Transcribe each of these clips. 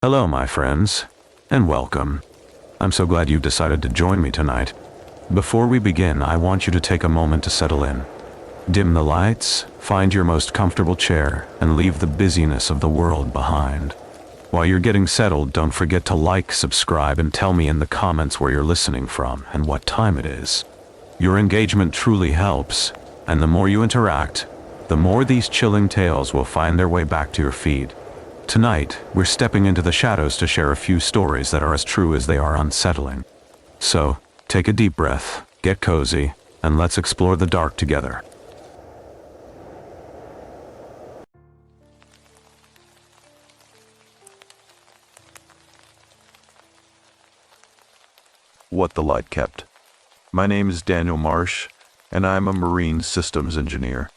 Hello, my friends, and welcome. I'm so glad you've decided to join me tonight. Before we begin, I want you to take a moment to settle in. Dim the lights, find your most comfortable chair, and leave the busyness of the world behind. While you're getting settled, don't forget to like, subscribe, and tell me in the comments where you're listening from and what time it is. Your engagement truly helps, and the more you interact, the more these chilling tales will find their way back to your feed. Tonight, we're stepping into the shadows to share a few stories that are as true as they are unsettling. So, take a deep breath, get cozy, and let's explore the dark together. What the Light Kept. My name is Daniel Marsh, and I am a marine systems engineer.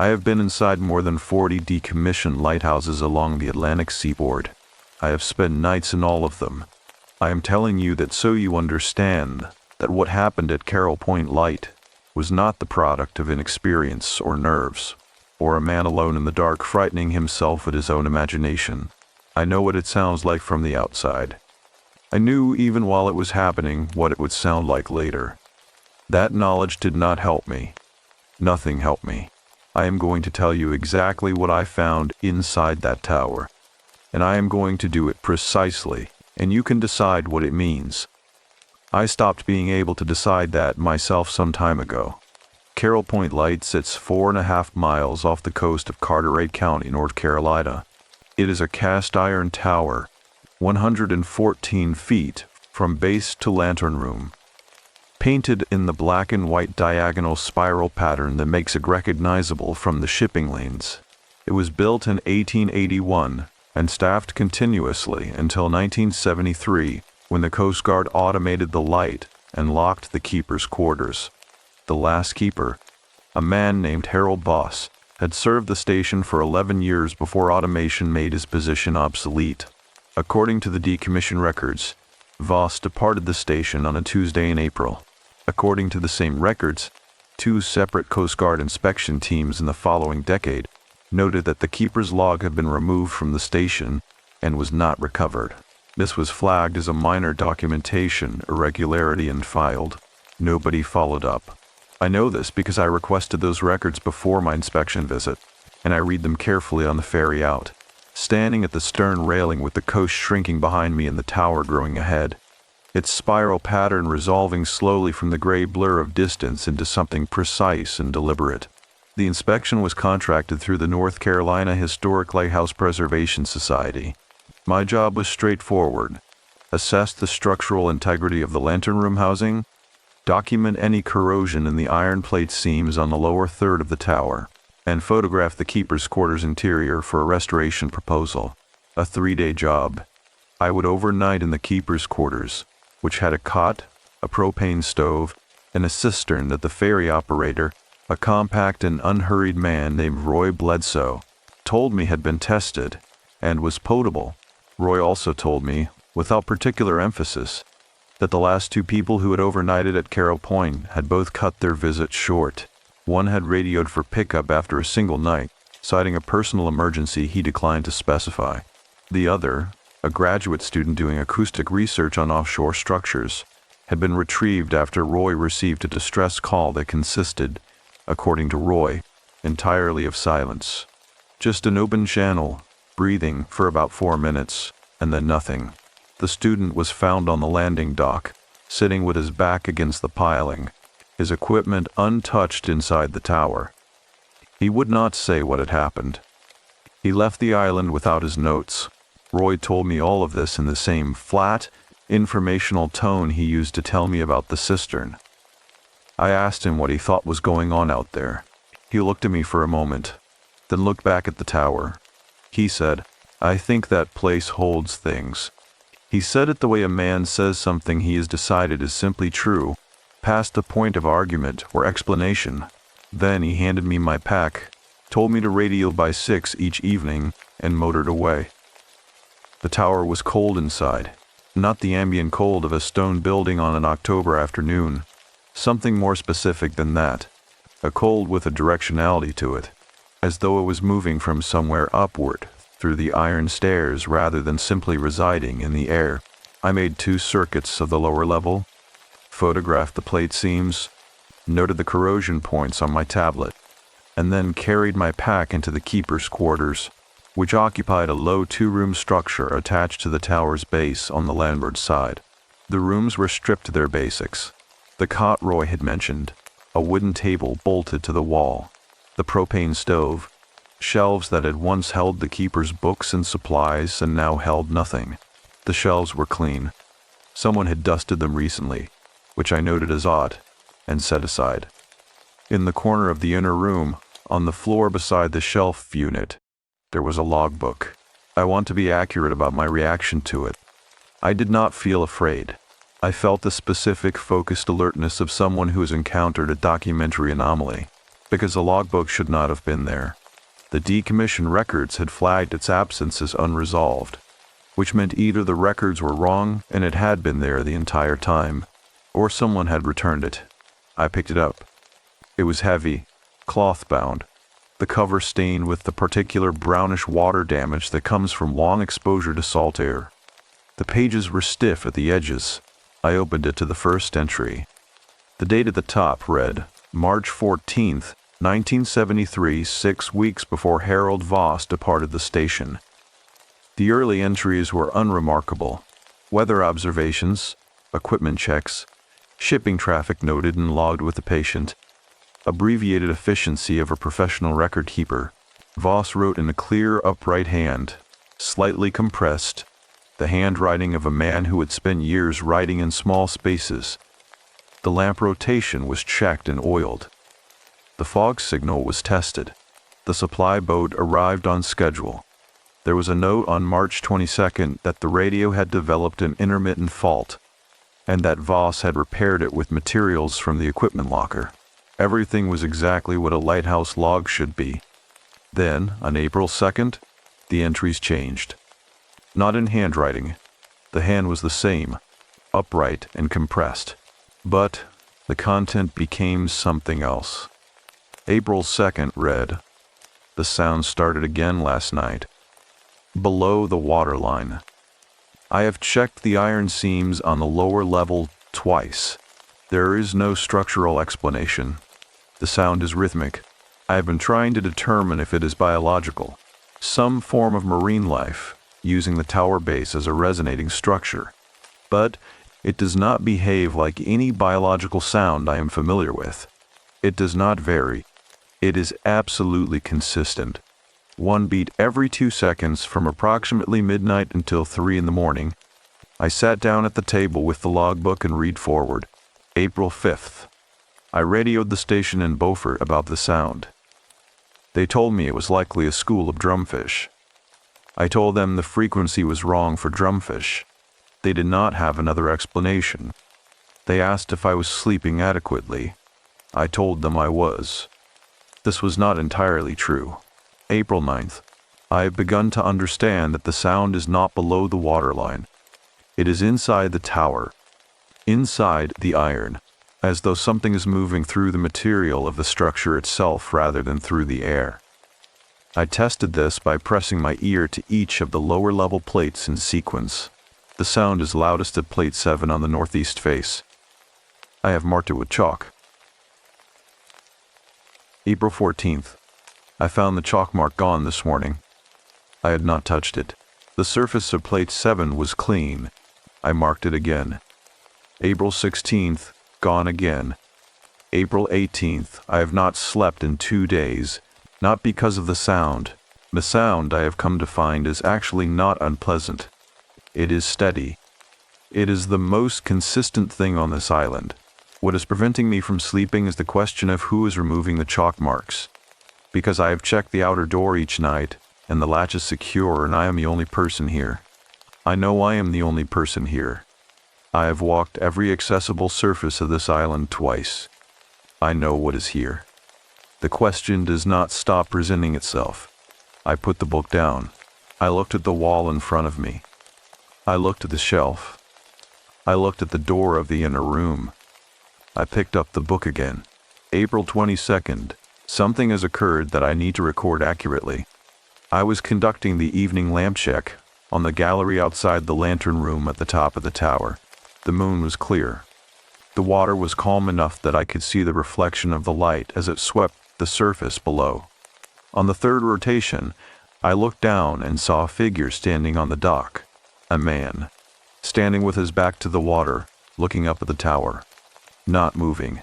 I have been inside more than 40 decommissioned lighthouses along the Atlantic seaboard. I have spent nights in all of them. I am telling you that so you understand that what happened at Carroll Point Light was not the product of inexperience or nerves, or a man alone in the dark frightening himself at his own imagination. I know what it sounds like from the outside. I knew even while it was happening what it would sound like later. That knowledge did not help me. Nothing helped me. I am going to tell you exactly what I found inside that tower, and I am going to do it precisely, and you can decide what it means. I stopped being able to decide that myself some time ago. Carroll Point Light sits 4.5 miles off the coast of Carteret County, North Carolina. It is a cast iron tower, 114 feet from base to lantern room, painted in the black and white diagonal spiral pattern that makes it recognizable from the shipping lanes. It was built in 1881 and staffed continuously until 1973, when the Coast Guard automated the light and locked the keeper's quarters. The last keeper, a man named Gerald Voss, had served the station for 11 years before automation made his position obsolete. According to the decommissioned records, Voss departed the station on a Tuesday in April. According to the same records, 2 separate Coast Guard inspection teams in the following decade noted that the keeper's log had been removed from the station and was not recovered. This was flagged as a minor documentation irregularity and filed. Nobody followed up. I know this because I requested those records before my inspection visit, and I read them carefully on the ferry out, standing at the stern railing with the coast shrinking behind me and the tower growing ahead, its spiral pattern resolving slowly from the gray blur of distance into something precise and deliberate. The inspection was contracted through the North Carolina Historic Lighthouse Preservation Society. My job was straightforward: assess the structural integrity of the lantern room housing, document any corrosion in the iron plate seams on the lower third of the tower, and photograph the keeper's quarters interior for a restoration proposal. A 3-day job. I would overnight in the keeper's quarters, which had a cot, a propane stove, and a cistern that the ferry operator, a compact and unhurried man named Roy Bledsoe, told me had been tested and was potable. Roy also told me, without particular emphasis, that the last 2 people who had overnighted at Carroll Point had both cut their visit short. One had radioed for pickup after a single night, citing a personal emergency he declined to specify. The other, a graduate student doing acoustic research on offshore structures, had been retrieved after Roy received a distress call that consisted, according to Roy, entirely of silence. Just an open channel, breathing for about 4 minutes, and then nothing. The student was found on the landing dock, sitting with his back against the piling, his equipment untouched inside the tower. He would not say what had happened. He left the island without his notes. Roy told me all of this in the same flat, informational tone he used to tell me about the cistern. I asked him what he thought was going on out there. He looked at me for a moment, then looked back at the tower. He said, "I think that place holds things." He said it the way a man says something he has decided is simply true, past the point of argument or explanation. Then he handed me my pack, told me to radio by 6 each evening, and motored away. The tower was cold inside, not the ambient cold of a stone building on an October afternoon. Something more specific than that, a cold with a directionality to it, as though it was moving from somewhere upward, through the iron stairs rather than simply residing in the air. I made 2 circuits of the lower level, photographed the plate seams, noted the corrosion points on my tablet, and then carried my pack into the keeper's quarters, which occupied a low 2-room structure attached to the tower's base on the landward side. The rooms were stripped to their basics. The cot Roy had mentioned, a wooden table bolted to the wall, the propane stove, shelves that had once held the keeper's books and supplies and now held nothing. The shelves were clean. Someone had dusted them recently, which I noted as odd, and set aside. In the corner of the inner room, on the floor beside the shelf unit, there was a logbook. I want to be accurate about my reaction to it. I did not feel afraid. I felt the specific, focused alertness of someone who has encountered a documentary anomaly, because the logbook should not have been there. The decommissioned records had flagged its absence as unresolved, which meant either the records were wrong and it had been there the entire time, or someone had returned it. I picked it up. It was heavy, cloth-bound, the cover stained with the particular brownish water damage that comes from long exposure to salt air. The pages were stiff at the edges. I opened it to the first entry. The date at the top read, March 14th, 1973, 6 weeks before Harold Voss departed the station. The early entries were unremarkable. Weather observations, equipment checks, shipping traffic noted and logged with the patient, abbreviated efficiency of a professional record keeper. Voss wrote in a clear, upright hand, slightly compressed, the handwriting of a man who had spent years writing in small spaces. The lamp rotation was checked and oiled. The fog signal was tested. The supply boat arrived on schedule. There was a note on March 22nd that the radio had developed an intermittent fault, and that Voss had repaired it with materials from the equipment locker. Everything was exactly what a lighthouse log should be. Then, on April 2nd, the entries changed. Not in handwriting. The hand was the same, upright and compressed. But the content became something else. April 2nd read, "The sound started again last night. Below the waterline. I have checked the iron seams on the lower level twice. There is no structural explanation. The sound is rhythmic. I have been trying to determine if it is biological, some form of marine life, using the tower base as a resonating structure. But it does not behave like any biological sound I am familiar with. It does not vary. It is absolutely consistent. One beat every 2 seconds from approximately midnight until 3 in the morning. I sat down at the table with the logbook and read forward. April 5th. I radioed the station in Beaufort about the sound. They told me it was likely a school of drumfish. I told them the frequency was wrong for drumfish. They did not have another explanation. They asked if I was sleeping adequately. I told them I was. This was not entirely true. April 9th. I have begun to understand that the sound is not below the waterline. It is inside the tower, inside the iron, as though something is moving through the material of the structure itself rather than through the air. I tested this by pressing my ear to each of the lower level plates in sequence. The sound is loudest at plate 7 on the northeast face. I have marked it with chalk. April 14th. I found the chalk mark gone this morning. I had not touched it. The surface of plate 7 was clean. I marked it again. April 16th, gone again. April 18th, I have not slept in 2 days, not because of the sound. The sound, I have come to find, is actually not unpleasant. It is steady. It is the most consistent thing on this island. What is preventing me from sleeping is the question of who is removing the chalk marks. Because I have checked the outer door each night, and the latch is secure, and I am the only person here. I know I am the only person here. I have walked every accessible surface of this island twice. I know what is here. The question does not stop presenting itself. I put the book down. I looked at the wall in front of me. I looked at the shelf. I looked at the door of the inner room. I picked up the book again. April 22nd. Something has occurred that I need to record accurately. I was conducting the evening lamp check on the gallery outside the lantern room at the top of the tower. The moon was clear. The water was calm enough that I could see the reflection of the light as it swept the surface below. On the third rotation, I looked down and saw a figure standing on the dock. A man, standing with his back to the water, looking up at the tower, not moving.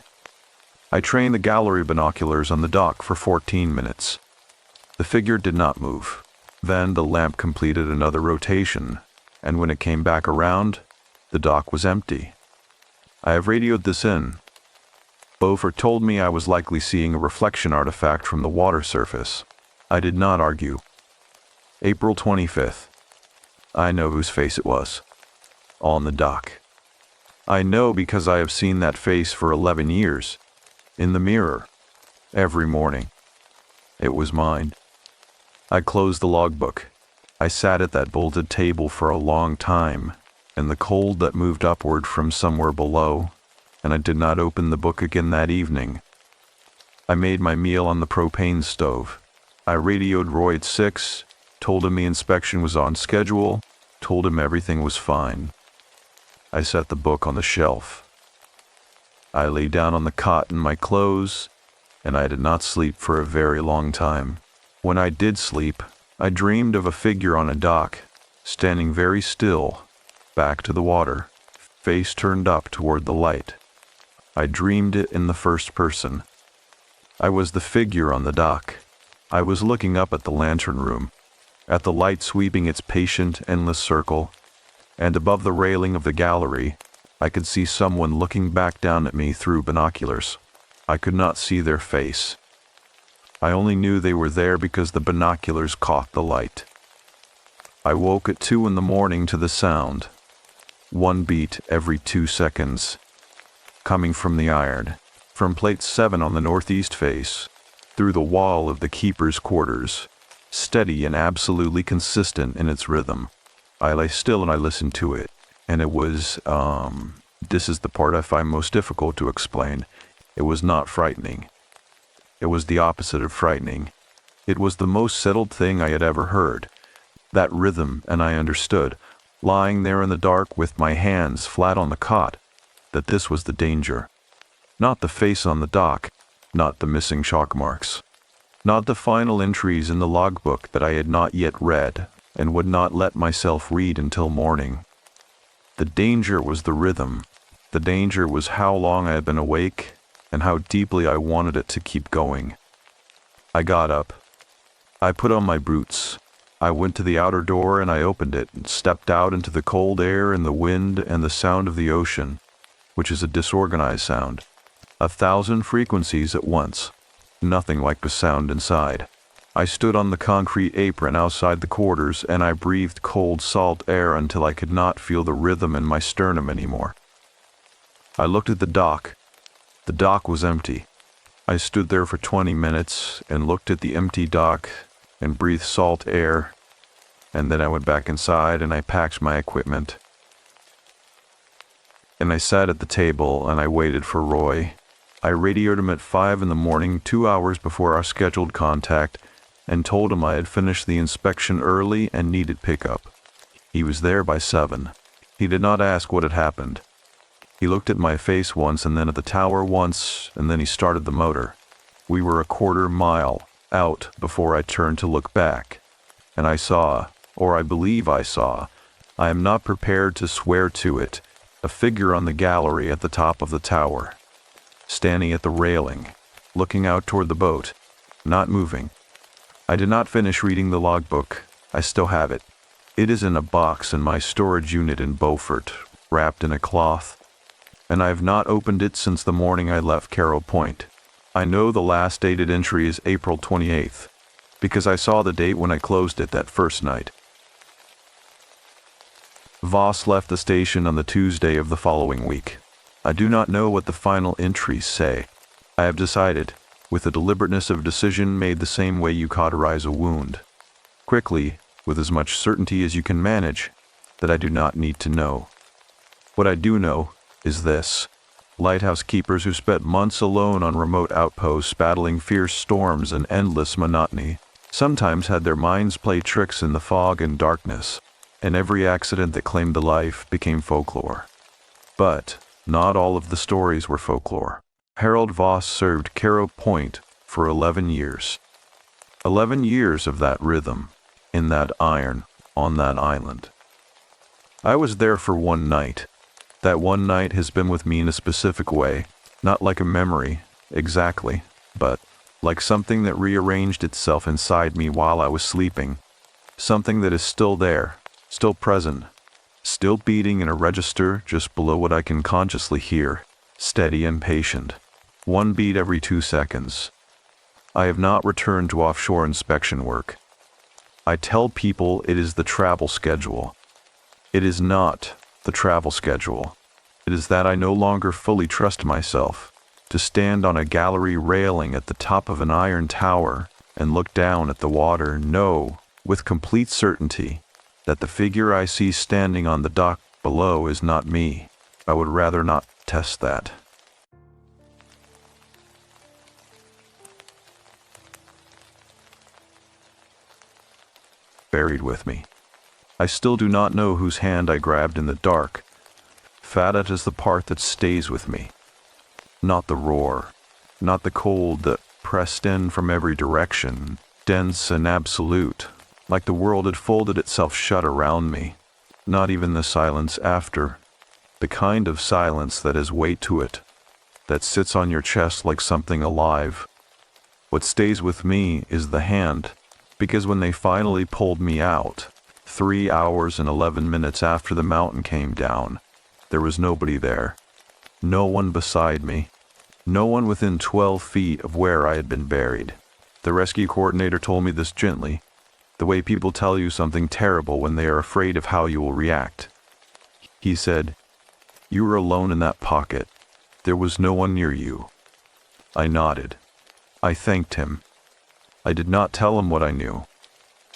I trained the gallery binoculars on the dock for 14 minutes. The figure did not move. Then the lamp completed another rotation, and when it came back around, the dock was empty. I have radioed this in. Beaufort told me I was likely seeing a reflection artifact from the water surface. I did not argue. April 25th. I know whose face it was. On the dock. I know because I have seen that face for 11 years. In the mirror. Every morning. It was mine. I closed the logbook. I sat at that bolted table for a long time, in the cold that moved upward from somewhere below, and I did not open the book again that evening. I made my meal on the propane stove. I radioed Roy at 6, told him the inspection was on schedule, told him everything was fine. I set the book on the shelf. I lay down on the cot in my clothes, and I did not sleep for a very long time. When I did sleep, I dreamed of a figure on a dock, standing very still, back to the water, face turned up toward the light. I dreamed it in the first person. I was the figure on the dock. I was looking up at the lantern room, at the light sweeping its patient, endless circle, and above the railing of the gallery, I could see someone looking back down at me through binoculars. I could not see their face. I only knew they were there because the binoculars caught the light. I woke at 2 in the morning to the sound, one beat every 2 seconds, coming from the iron, from plate 7 on the northeast face, through the wall of the keeper's quarters, steady and absolutely consistent in its rhythm. I lay still and I listened to it, and it was, this is the part I find most difficult to explain. It was not frightening. It was the opposite of frightening. It was the most settled thing I had ever heard. That rhythm, and I understood, lying there in the dark with my hands flat on the cot, that this was the danger. Not the face on the dock, not the missing chalk marks, not the final entries in the logbook that I had not yet read and would not let myself read until morning. The danger was the rhythm. The danger was how long I had been awake and how deeply I wanted it to keep going. I got up. I put on my boots. I went to the outer door and I opened it and stepped out into the cold air and the wind and the sound of the ocean, which is a disorganized sound. 1,000 frequencies at once. Nothing like the sound inside. I stood on the concrete apron outside the quarters and I breathed cold salt air until I could not feel the rhythm in my sternum anymore. I looked at the dock. The dock was empty. I stood there for 20 minutes and looked at the empty dock and breathed salt air, and then I went back inside and I packed my equipment. And I sat at the table and I waited for Roy. I radioed him at 5 in the morning, 2 hours before our scheduled contact, and told him I had finished the inspection early and needed pickup. He was there by 7. He did not ask what had happened. He looked at my face once and then at the tower once, and then he started the motor. We were a quarter mile out before I turned to look back, and I saw, or I believe I saw, I am not prepared to swear to it, a figure on the gallery at the top of the tower, standing at the railing, looking out toward the boat, not moving. I did not finish reading the logbook. I still have it. It is in a box in my storage unit in Beaufort, wrapped in a cloth, and I have not opened it since the morning I left Carroll Point. I know the last dated entry is April 28th, because I saw the date when I closed it that first night. Voss left the station on the Tuesday of the following week. I do not know what the final entries say. I have decided, with the deliberateness of decision made the same way you cauterize a wound, quickly, with as much certainty as you can manage, that I do not need to know. What I do know is this. Lighthouse keepers who spent months alone on remote outposts battling fierce storms and endless monotony sometimes had their minds play tricks in the fog and darkness, and every accident that claimed a life became folklore. But not all of the stories were folklore. Harold Voss served Caro Point for 11 years. 11 years of that rhythm, in that iron, on that island. I was there for one night. That one night has been with me in a specific way, not like a memory, exactly, but like something that rearranged itself inside me while I was sleeping. Something that is still there, still present, still beating in a register just below what I can consciously hear, steady and patient. One beat every 2 seconds. I have not returned to offshore inspection work. I tell people it is the travel schedule. It is not the travel schedule. It is that I no longer fully trust myself to stand on a gallery railing at the top of an iron tower and look down at the water, know with complete certainty that the figure I see standing on the dock below is not me. I would rather not test that. Buried with me. I still do not know whose hand I grabbed in the dark. Faded is the part that stays with me. Not the roar, not the cold that pressed in from every direction, dense and absolute, like the world had folded itself shut around me. Not even the silence after, the kind of silence that has weight to it, that sits on your chest like something alive. What stays with me is the hand, because when they finally pulled me out, 3 hours and 11 minutes after the mountain came down, there was nobody there. No one beside me. No one within 12 feet of where I had been buried. The rescue coordinator told me this gently, the way people tell you something terrible when they are afraid of how you will react. He said, "You were alone in that pocket. There was no one near you." I nodded. I thanked him. I did not tell him what I knew.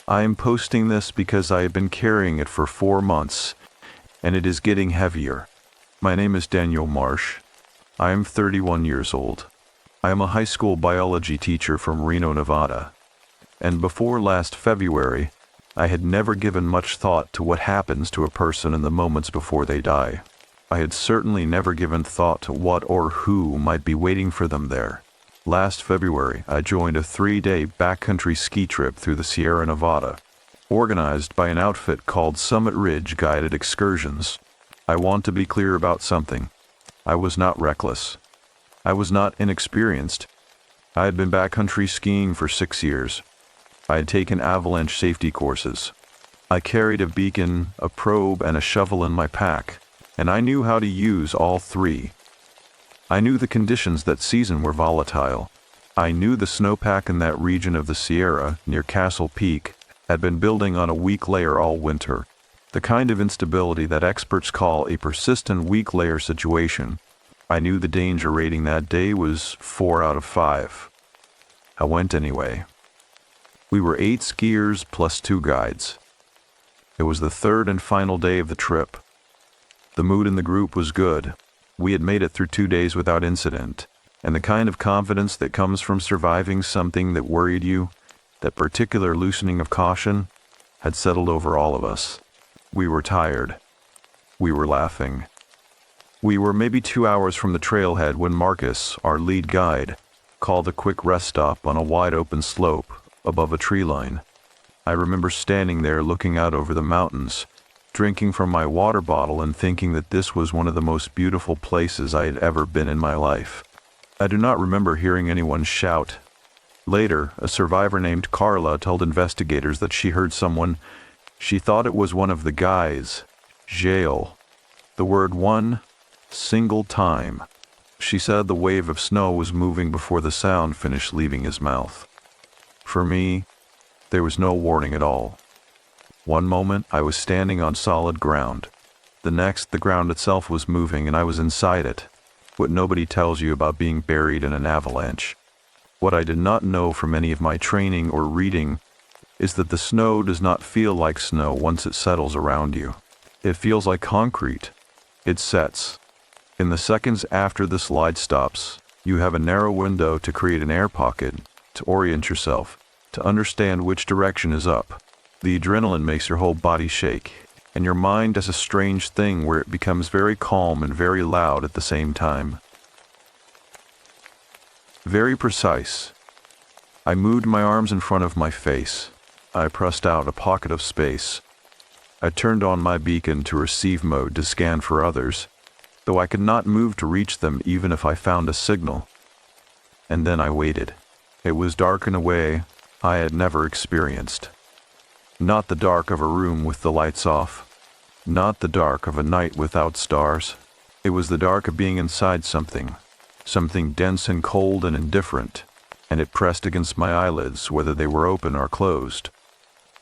I am posting this because I have been carrying it for 4 months, and it is getting heavier. My name is Daniel Marsh. I am 31 years old. I am a high school biology teacher from Reno, Nevada. And before last February, I had never given much thought to what happens to a person in the moments before they die. I had certainly never given thought to what or who might be waiting for them there. Last February, I joined a 3-day backcountry ski trip through the Sierra Nevada, organized by an outfit called Summit Ridge Guided Excursions. I want to be clear about something. I was not reckless. I was not inexperienced. I had been backcountry skiing for 6 years. I had taken avalanche safety courses. I carried a beacon, a probe, and a shovel in my pack, and I knew how to use all 3. I knew the conditions that season were volatile. I knew the snowpack in that region of the Sierra, near Castle Peak, had been building on a weak layer all winter, the kind of instability that experts call a persistent weak layer situation. I knew the danger rating that day was 4 out of 5. I went anyway. We were 8 skiers plus 2 guides. It was the 3rd and final day of the trip. The mood in the group was good. We had made it through 2 days without incident, and the kind of confidence that comes from surviving something that worried you, that particular loosening of caution, had settled over all of us. We were tired. We were laughing. We were maybe 2 hours from the trailhead when Marcus, our lead guide, called a quick rest stop on a wide open slope above a tree line. I remember standing there looking out over the mountains, drinking from my water bottle and thinking that this was one of the most beautiful places I had ever been in my life. I do not remember hearing anyone shout. Later, a survivor named Carla told investigators that she heard someone, she thought it was one of the guys, jail, the word one single time. She said the wave of snow was moving before the sound finished leaving his mouth. For me, there was no warning at all. One moment, I was standing on solid ground. The next, the ground itself was moving and I was inside it. What nobody tells you about being buried in an avalanche. What I did not know from any of my training or reading is that the snow does not feel like snow once it settles around you. It feels like concrete. It sets. In the seconds after the slide stops, you have a narrow window to create an air pocket, to orient yourself, to understand which direction is up. The adrenaline makes your whole body shake, and your mind does a strange thing where it becomes very calm and very loud at the same time. Very precise. I moved my arms in front of my face. I pressed out a pocket of space. I turned on my beacon to receive mode to scan for others, though I could not move to reach them even if I found a signal. And then I waited. It was dark in a way I had never experienced. Not the dark of a room with the lights off. Not the dark of a night without stars. It was the dark of being inside something dense and cold and indifferent, and it pressed against my eyelids whether they were open or closed.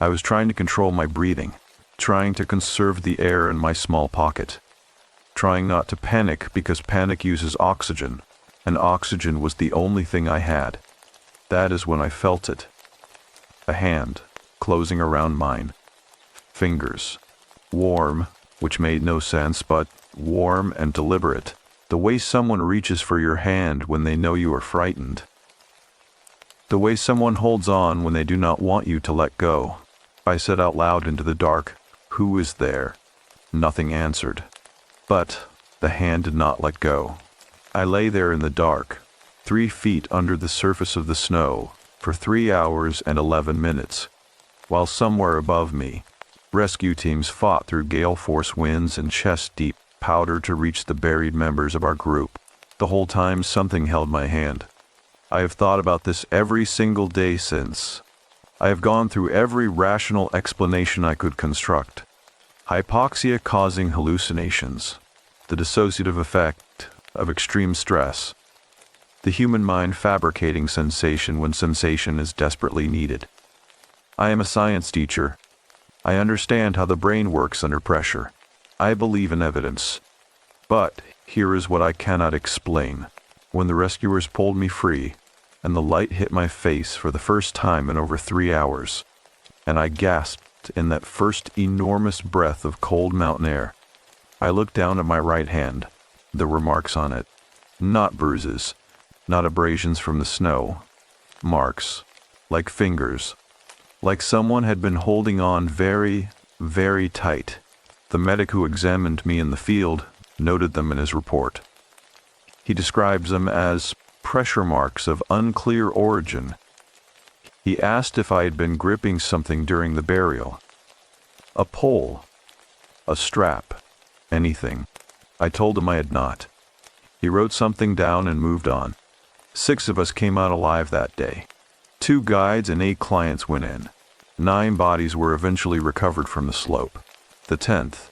I was trying to control my breathing, trying to conserve the air in my small pocket, trying not to panic because panic uses oxygen, and oxygen was the only thing I had. That is when I felt it. A hand closing around mine. Fingers. Warm, which made no sense, but warm and deliberate. The way someone reaches for your hand when they know you are frightened. The way someone holds on when they do not want you to let go. I said out loud into the dark, "Who is there?" Nothing answered. But the hand did not let go. I lay there in the dark, 3 feet under the surface of the snow, for 3 hours and 11 minutes, while somewhere above me, rescue teams fought through gale force winds and chest-deep powder to reach the buried members of our group. The whole time something held my hand. I have thought about this every single day since. I have gone through every rational explanation I could construct. Hypoxia causing hallucinations, the dissociative effect of extreme stress, the human mind fabricating sensation when sensation is desperately needed. I am a science teacher. I understand how the brain works under pressure. I believe in evidence. But here is what I cannot explain. When the rescuers pulled me free, and the light hit my face for the first time in over 3 hours, and I gasped in that first enormous breath of cold mountain air, I looked down at my right hand. There were marks on it. Not bruises, not abrasions from the snow. Marks, like fingers, like someone had been holding on very, very tight. The medic who examined me in the field noted them in his report. He describes them as pressure marks of unclear origin. He asked if I had been gripping something during the burial. A pole, a strap, anything. I told him I had not. He wrote something down and moved on. 6 of us came out alive that day. 2 guides and 8 clients went in. 9 bodies were eventually recovered from the slope. The 10th,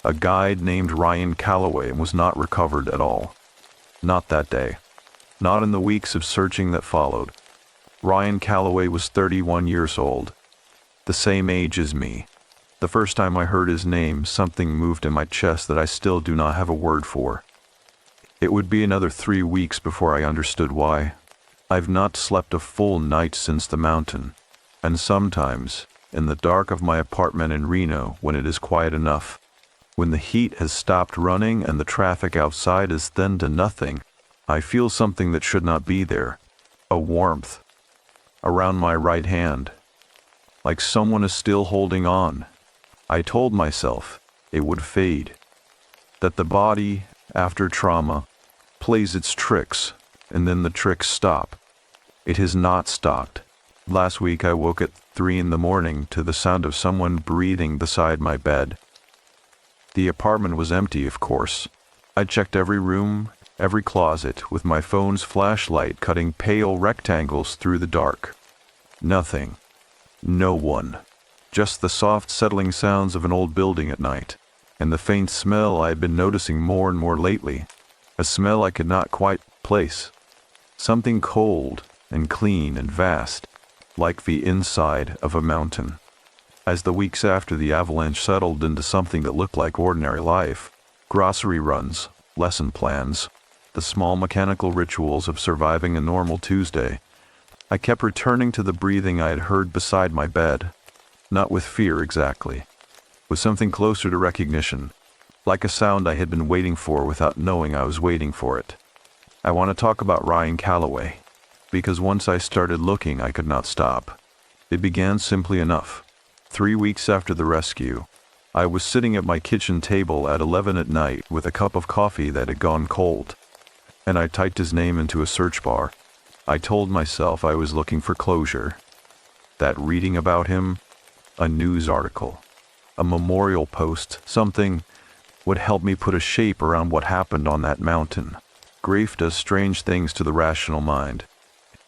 a guide named Ryan Calloway, was not recovered at all. Not that day. Not in the weeks of searching that followed. Ryan Calloway was 31 years old, the same age as me. The first time I heard his name, something moved in my chest that I still do not have a word for. It would be another 3 weeks before I understood why. I've not slept a full night since the mountain, and sometimes, in the dark of my apartment in Reno, when it is quiet enough, when the heat has stopped running and the traffic outside is thinned to nothing, I feel something that should not be there, a warmth, around my right hand, like someone is still holding on. I told myself it would fade, that the body, after trauma, plays its tricks, and then the tricks stop. It has not stopped. Last week I woke at 3 in the morning to the sound of someone breathing beside my bed. The apartment was empty, of course. I checked every room, every closet, with my phone's flashlight cutting pale rectangles through the dark. Nothing. No one. Just the soft settling sounds of an old building at night, and the faint smell I had been noticing more and more lately, a smell I could not quite place. Something cold and clean and vast, like the inside of a mountain. As the weeks after the avalanche settled into something that looked like ordinary life, grocery runs, lesson plans, the small mechanical rituals of surviving a normal Tuesday, I kept returning to the breathing I had heard beside my bed, not with fear exactly, with something closer to recognition, like a sound I had been waiting for without knowing I was waiting for it. I want to talk about Ryan Calloway, because once I started looking I could not stop. It began simply enough. 3 weeks after the rescue, I was sitting at my kitchen table at 11 at night with a cup of coffee that had gone cold, and I typed his name into a search bar. I told myself I was looking for closure. That reading about him, a news article, a memorial post, something would help me put a shape around what happened on that mountain. Grief does strange things to the rational mind.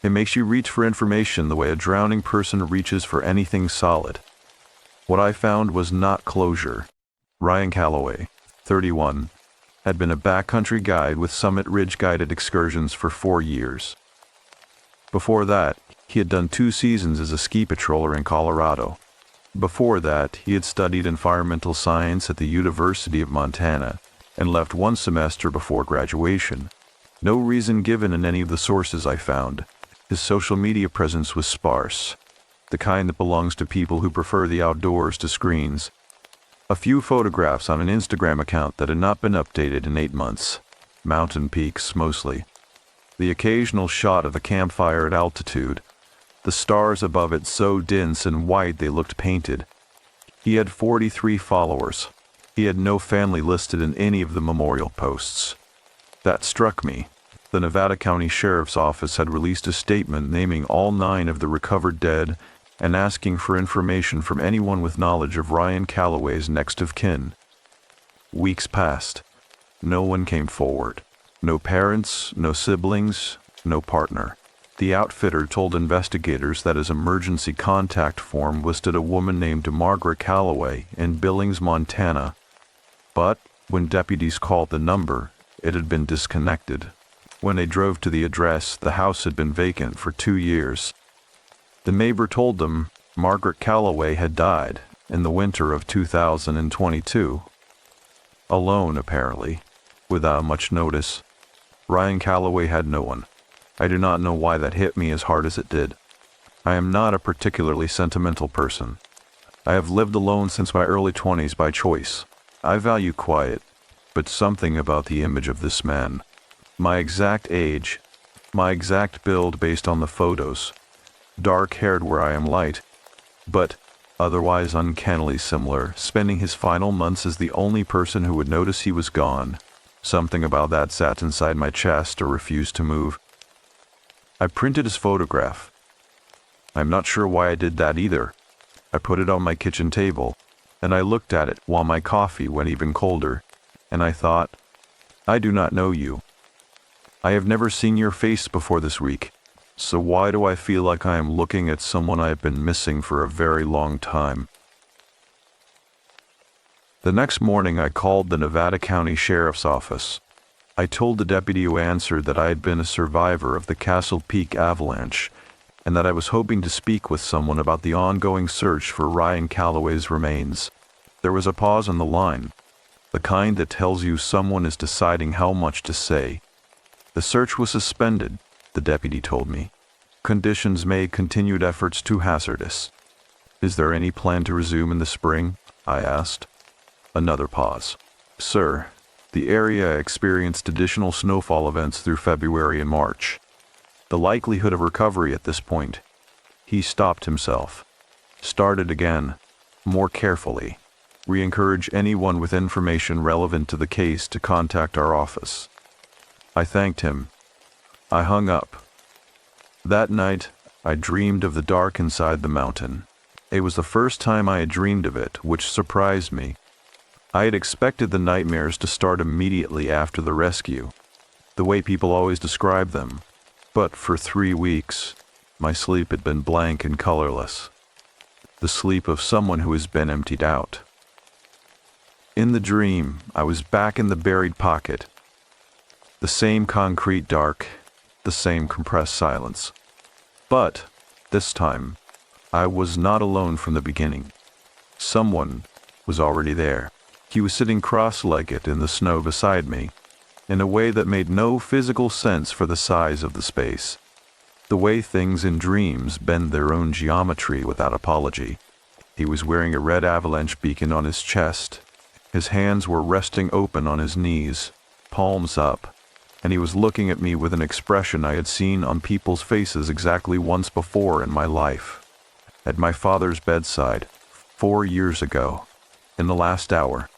It makes you reach for information the way a drowning person reaches for anything solid. What I found was not closure. Ryan Calloway, 31, had been a backcountry guide with Summit Ridge guided excursions for 4 years. Before that, he had done 2 seasons as a ski patroller in Colorado. Before that, he had studied environmental science at the University of Montana and left 1 semester before graduation. No reason given in any of the sources I found. His social media presence was sparse, the kind that belongs to people who prefer the outdoors to screens. A few photographs on an Instagram account that had not been updated in 8 months. Mountain peaks, mostly. The occasional shot of a campfire at altitude, the stars above it so dense and white they looked painted. He had 43 followers. He had no family listed in any of the memorial posts. That struck me. The Nevada County Sheriff's Office had released a statement naming all 9 of the recovered dead and asking for information from anyone with knowledge of Ryan Calloway's next of kin. Weeks passed. No one came forward. No parents, no siblings, no partner. The outfitter told investigators that his emergency contact form listed a woman named Margaret Calloway in Billings, Montana. But when deputies called the number, it had been disconnected. When they drove to the address, the house had been vacant for 2 years. The neighbor told them Margaret Calloway had died in the winter of 2022. Alone, apparently, without much notice. Ryan Calloway had no one. I do not know why that hit me as hard as it did. I am not a particularly sentimental person. I have lived alone since my early 20s by choice. I value quiet, but something about the image of this man. My exact age, my exact build based on the photos, dark-haired where I am light, but otherwise uncannily similar, spending his final months as the only person who would notice he was gone. Something about that sat inside my chest or refused to move. I printed his photograph. I'm not sure why I did that either. I put it on my kitchen table, and I looked at it while my coffee went even colder, and I thought, I do not know you. I have never seen your face before this week, so why do I feel like I am looking at someone I have been missing for a very long time? The next morning I called the Nevada County Sheriff's Office. I told the deputy who answered that I had been a survivor of the Castle Peak avalanche, and that I was hoping to speak with someone about the ongoing search for Ryan Calloway's remains. There was a pause on the line, the kind that tells you someone is deciding how much to say. The search was suspended, the deputy told me. Conditions made continued efforts too hazardous. Is there any plan to resume in the spring? I asked. Another pause. Sir, the area experienced additional snowfall events through February and March. The likelihood of recovery at this point. He stopped himself. Started again, more carefully. We encourage anyone with information relevant to the case to contact our office. I thanked him. I hung up. That night, I dreamed of the dark inside the mountain. It was the first time I had dreamed of it, which surprised me. I had expected the nightmares to start immediately after the rescue, the way people always describe them. But for 3 weeks, my sleep had been blank and colorless. The sleep of someone who has been emptied out. In the dream, I was back in the buried pocket. The same concrete dark, the same compressed silence. But, this time, I was not alone from the beginning. Someone was already there. He was sitting cross-legged in the snow beside me, in a way that made no physical sense for the size of the space. The way things in dreams bend their own geometry without apology. He was wearing a red avalanche beacon on his chest. His hands were resting open on his knees, palms up, and he was looking at me with an expression I had seen on people's faces exactly once before in my life. at my father's bedside, 4 years ago, in the last hour.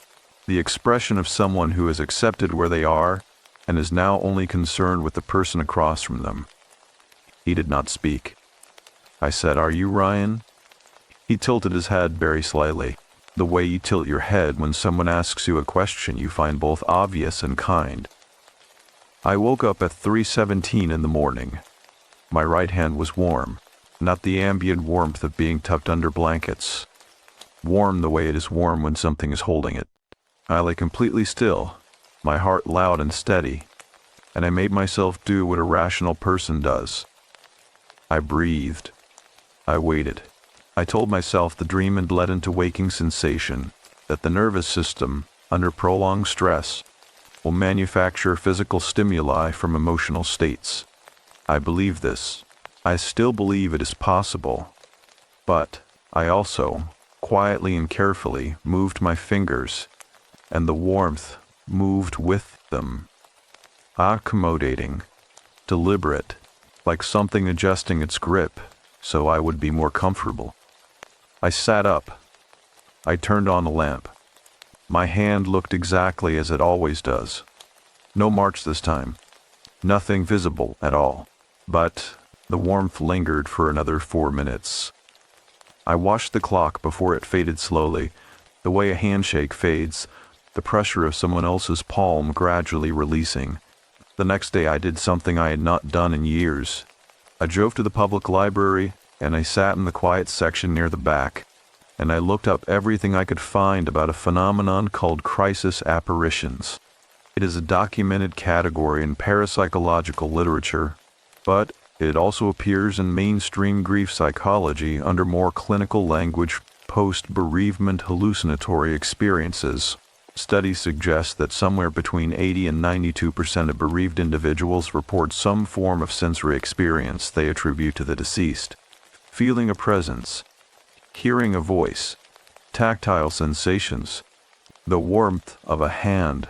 The expression of someone who has accepted where they are and is now only concerned with the person across from them. He did not speak. I said, "Are you Ryan?" He tilted his head very slightly, the way you tilt your head when someone asks you a question you find both obvious and kind. I woke up at 3:17 in the morning. My right hand was warm, not the ambient warmth of being tucked under blankets. Warm the way it is warm when something is holding it. I lay completely still, my heart loud and steady, and I made myself do what a rational person does. I breathed. I waited. I told myself the dream had led into waking sensation, that the nervous system, under prolonged stress, will manufacture physical stimuli from emotional states. I believe this. I still believe it is possible. But I also, quietly and carefully, moved my fingers, and the warmth moved with them. Accommodating, deliberate, like something adjusting its grip so I would be more comfortable. I sat up. I turned on the lamp. My hand looked exactly as it always does. No marks this time. Nothing visible at all. But the warmth lingered for another 4 minutes. I watched the clock before it faded slowly, the way a handshake fades, the pressure of someone else's palm gradually releasing. The next day I did something I had not done in years. I drove to the public library, and I sat in the quiet section near the back, and I looked up everything I could find about a phenomenon called crisis apparitions. It is a documented category in parapsychological literature, but it also appears in mainstream grief psychology under more clinical language, post-bereavement hallucinatory experiences. Studies suggest that somewhere between 80 and 92% of bereaved individuals report some form of sensory experience they attribute to the deceased. Feeling a presence, hearing a voice, tactile sensations, the warmth of a hand.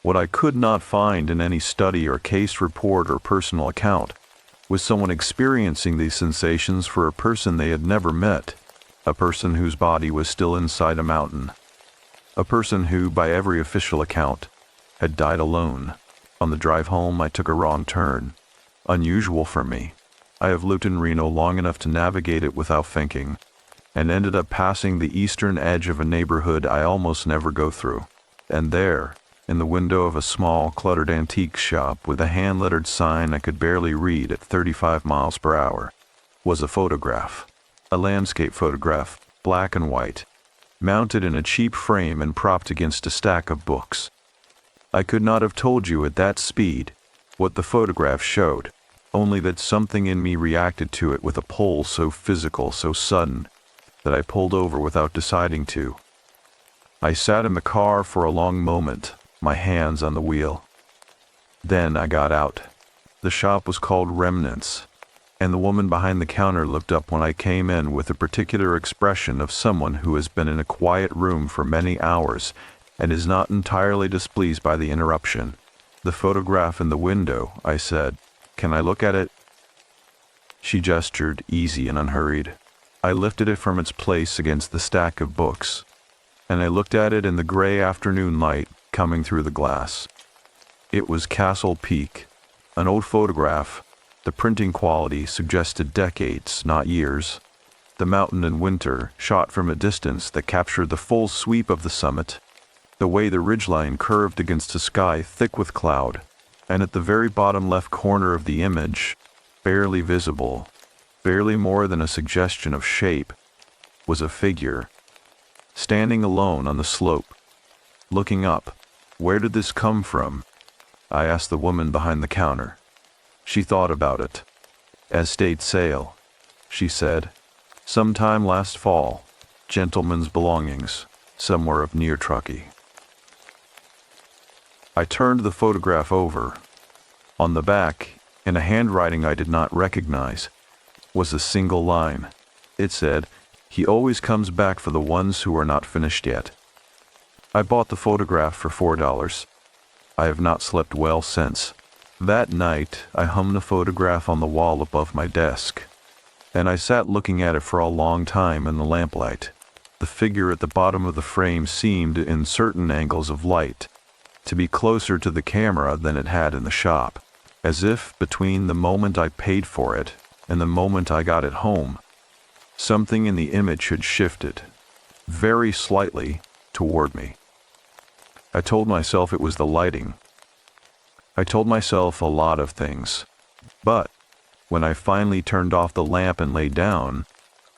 What I could not find in any study or case report or personal account was someone experiencing these sensations for a person they had never met, a person whose body was still inside a mountain, a person who, by every official account, had died alone. On the drive home, I took a wrong turn. Unusual for me. I have lived in Reno long enough to navigate it without thinking, and ended up passing the eastern edge of a neighborhood I almost never go through. And there, in the window of a small, cluttered antique shop with a hand-lettered sign I could barely read at 35 miles per hour, was a photograph. A landscape photograph, black and white, mounted in a cheap frame and propped against a stack of books. I could not have told you at that speed what the photograph showed, only that something in me reacted to it with a pull so physical, so sudden, that I pulled over without deciding to. I sat in the car for a long moment, my hands on the wheel. Then I got out. The shop was called Remnants, and the woman behind the counter looked up when I came in with a particular expression of someone who has been in a quiet room for many hours and is not entirely displeased by the interruption. "The photograph in the window," I said. "Can I look at it?" She gestured, easy and unhurried. I lifted it from its place against the stack of books, and I looked at it in the gray afternoon light coming through the glass. It was Castle Peak, an old photograph. The printing quality suggested decades, not years. The mountain in winter, shot from a distance that captured the full sweep of the summit, the way the ridgeline curved against a sky thick with cloud, and at the very bottom left corner of the image, barely visible, barely more than a suggestion of shape, was a figure, standing alone on the slope, looking up. "Where did this come from?" I asked the woman behind the counter. She thought about it. "Estate sale," she said. "Sometime last fall. Gentleman's belongings, somewhere up near Truckee." I turned the photograph over. On the back, in a handwriting I did not recognize, was a single line. It said, "He always comes back for the ones who are not finished yet." I bought the photograph for $4. I have not slept well since. That night, I hung the photograph on the wall above my desk. and I sat looking at it for a long time in the lamplight. The figure at the bottom of the frame seemed, in certain angles of light, to be closer to the camera than it had in the shop, as if between the moment I paid for it and the moment I got it home, something in the image had shifted, very slightly, toward me. I told myself it was the lighting. I told myself a lot of things, but when I finally turned off the lamp and lay down,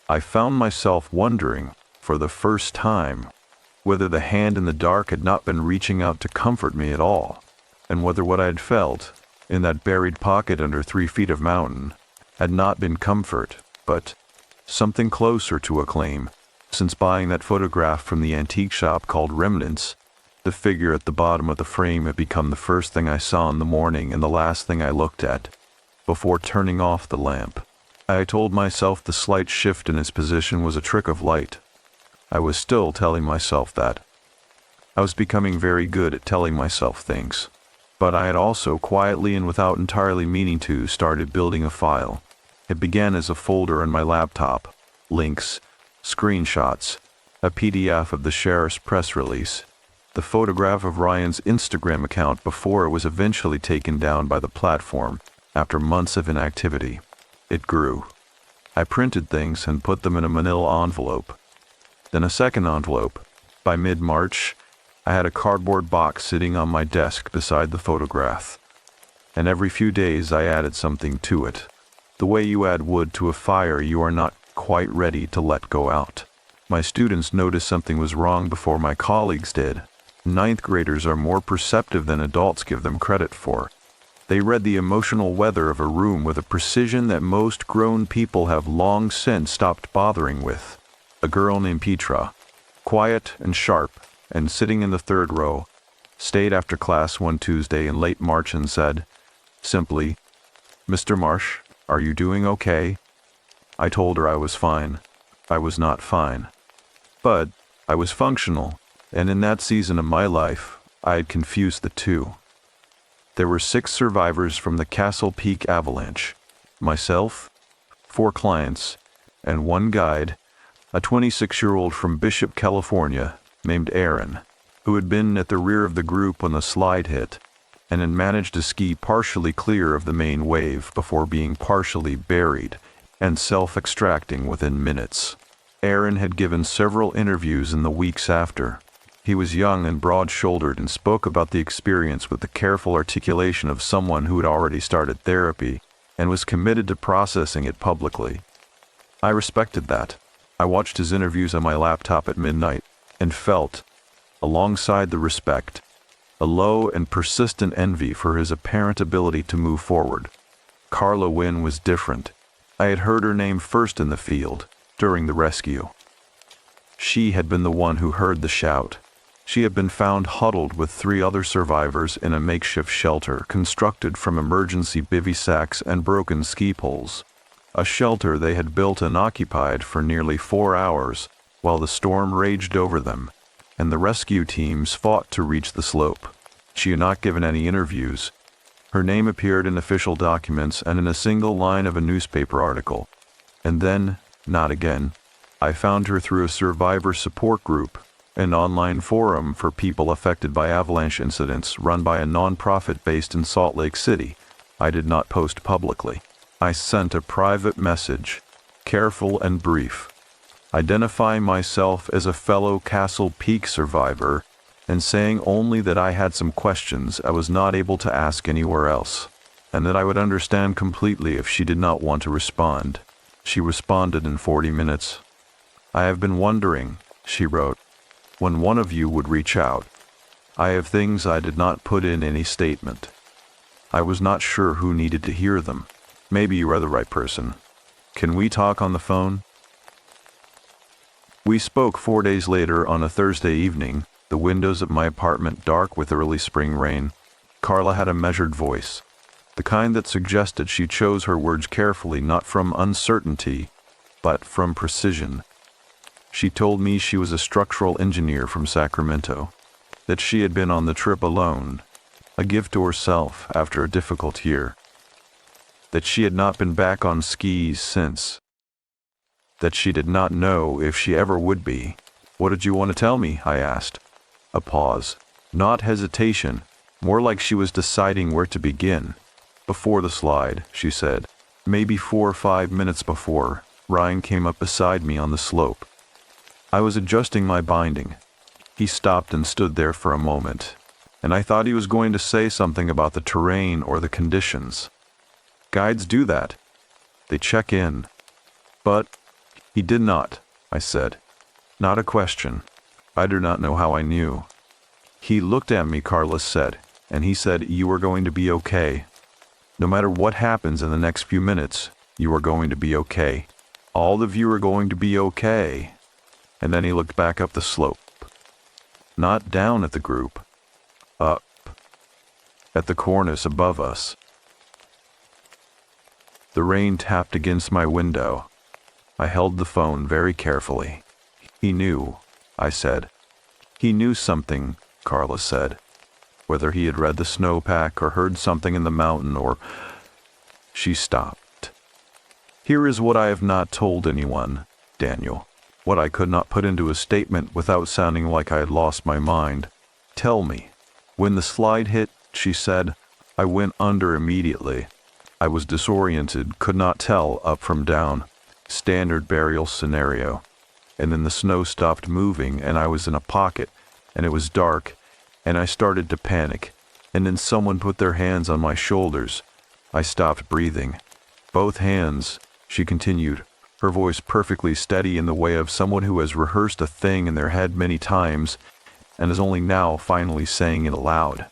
I found myself wondering, for the first time, whether the hand in the dark had not been reaching out to comfort me at all, and whether what I had felt, in that buried pocket under 3 feet of mountain, had not been comfort, but something closer to a claim. Since buying that photograph from the antique shop called Remnants, the figure at the bottom of the frame had become the first thing I saw in the morning and the last thing I looked at, before turning off the lamp. I told myself the slight shift in its position was a trick of light. I was still telling myself that. I was becoming very good at telling myself things, but I had also quietly and without entirely meaning to started building a file. It began as a folder on my laptop, links, screenshots, a PDF of the sheriff's press release, the photograph of Ryan's Instagram account before it was eventually taken down by the platform after months of inactivity. It grew. I printed things and put them in a manila envelope. Then a second envelope. By mid-March, I had a cardboard box sitting on my desk beside the photograph. And every few days I added something to it. The way you add wood to a fire you are not quite ready to let go out. My students noticed something was wrong before my colleagues did. 9th graders are more perceptive than adults give them credit for. They read the emotional weather of a room with a precision that most grown people have long since stopped bothering with. A girl named Petra, quiet and sharp, and sitting in the 3rd row, stayed after class one Tuesday in late March and said, simply, "Mr. Marsh, are you doing okay?" I told her I was fine. I was not fine. But I was functional, and in that season of my life, I had confused the two. There were 6 survivors from the Castle Peak avalanche. Myself, 4 clients, and 1 guide, a 26-year-old from Bishop, California, named Aaron, who had been at the rear of the group when the slide hit, and had managed to ski partially clear of the main wave before being partially buried and self-extracting within minutes. Aaron had given several interviews in the weeks after. He was young and broad-shouldered and spoke about the experience with the careful articulation of someone who had already started therapy and was committed to processing it publicly. I respected that. I watched his interviews on my laptop at midnight and felt, alongside the respect, a low and persistent envy for his apparent ability to move forward. Carla Wynne was different. I had heard her name first in the field, during the rescue. She had been the one who heard the shout. She had been found huddled with 3 other survivors in a makeshift shelter constructed from emergency bivy sacks and broken ski poles. A shelter they had built and occupied for nearly 4 hours while the storm raged over them, and the rescue teams fought to reach the slope. She had not given any interviews. Her name appeared in official documents and in a single line of a newspaper article. And then, not again. I found her through a survivor support group, an online forum for people affected by avalanche incidents run by a nonprofit based in Salt Lake City. I did not post publicly. I sent a private message, careful and brief, identifying myself as a fellow Castle Peak survivor and saying only that I had some questions I was not able to ask anywhere else, and that I would understand completely if she did not want to respond. She responded in 40 minutes. "I have been wondering," she wrote, "when one of you would reach out. I have things I did not put in any statement. I was not sure who needed to hear them. Maybe you are the right person. Can we talk on the phone?" We spoke 4 days later on a Thursday evening, the windows of my apartment dark with early spring rain. Carla had a measured voice, the kind that suggested she chose her words carefully, not from uncertainty, but from precision. She told me she was a structural engineer from Sacramento, that she had been on the trip alone, a gift to herself after a difficult year, that she had not been back on skis since, that she did not know if she ever would be. "What did you want to tell me?" I asked. A pause. Not hesitation, more like she was deciding where to begin. "Before the slide," she said. "Maybe 4 or 5 minutes before, Ryan came up beside me on the slope. I was adjusting my binding. He stopped and stood there for a moment, and I thought he was going to say something about the terrain or the conditions. Guides do that. They check in. But he did not," I said. "Not a question. I do not know how I knew." "He looked at me," Carlos said, "and he said you are going to be okay. No matter what happens in the next few minutes, you are going to be okay. All of you are going to be okay." And then he looked back up the slope. Not down at the group. Up. At the cornice above us. The rain tapped against my window. I held the phone very carefully. "He knew," I said. "He knew something," Carlos said. Whether he had read the snowpack or heard something in the mountain or... She stopped. "Here is what I have not told anyone, Daniel. What I could not put into a statement without sounding like I had lost my mind. Tell me." "When the slide hit," she said, "I went under immediately. I was disoriented, could not tell up from down. Standard burial scenario. And then the snow stopped moving and I was in a pocket, and it was dark, and I started to panic, and then someone put their hands on my shoulders. I stopped breathing. Both hands," she continued, her voice perfectly steady in the way of someone who has rehearsed a thing in their head many times and is only now finally saying it aloud.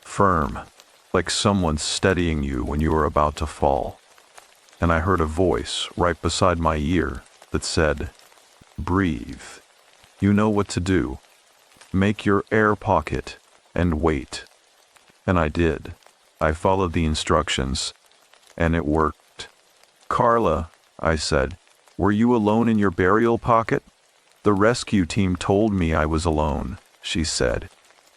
"Firm, like someone steadying you when you are about to fall." And I heard a voice right beside my ear that said, "Breathe. You know what to do. Make your air pocket and wait." And I did. I followed the instructions, and it worked. "Carla," I said, "were you alone in your burial pocket?" "The rescue team told me I was alone," she said.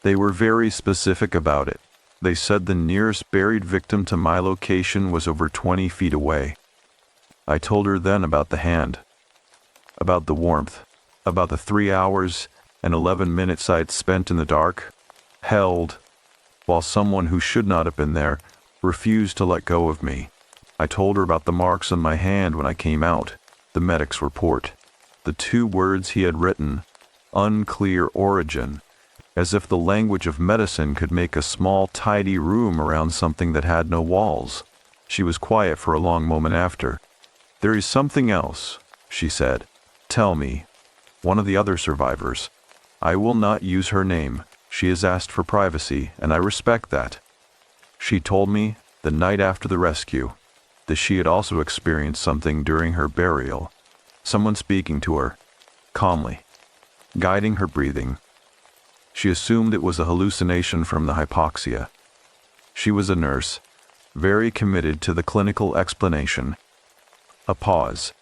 "They were very specific about it. They said the nearest buried victim to my location was over 20 feet away." I told her then about the hand, about the warmth, about the 3 hours and 11 minutes I had spent in the dark, held, while someone who should not have been there refused to let go of me. I told her about the marks on my hand when I came out, the medic's report, the 2 words he had written, "unclear origin," as if the language of medicine could make a small, tidy room around something that had no walls. She was quiet for a long moment after. "There is something else," she said. "Tell me. One of the other survivors. I will not use her name. She has asked for privacy, and I respect that. She told me, the night after the rescue, that she had also experienced something during her burial. Someone speaking to her, calmly, guiding her breathing. She assumed it was a hallucination from the hypoxia. She was a nurse, very committed to the clinical explanation." A pause.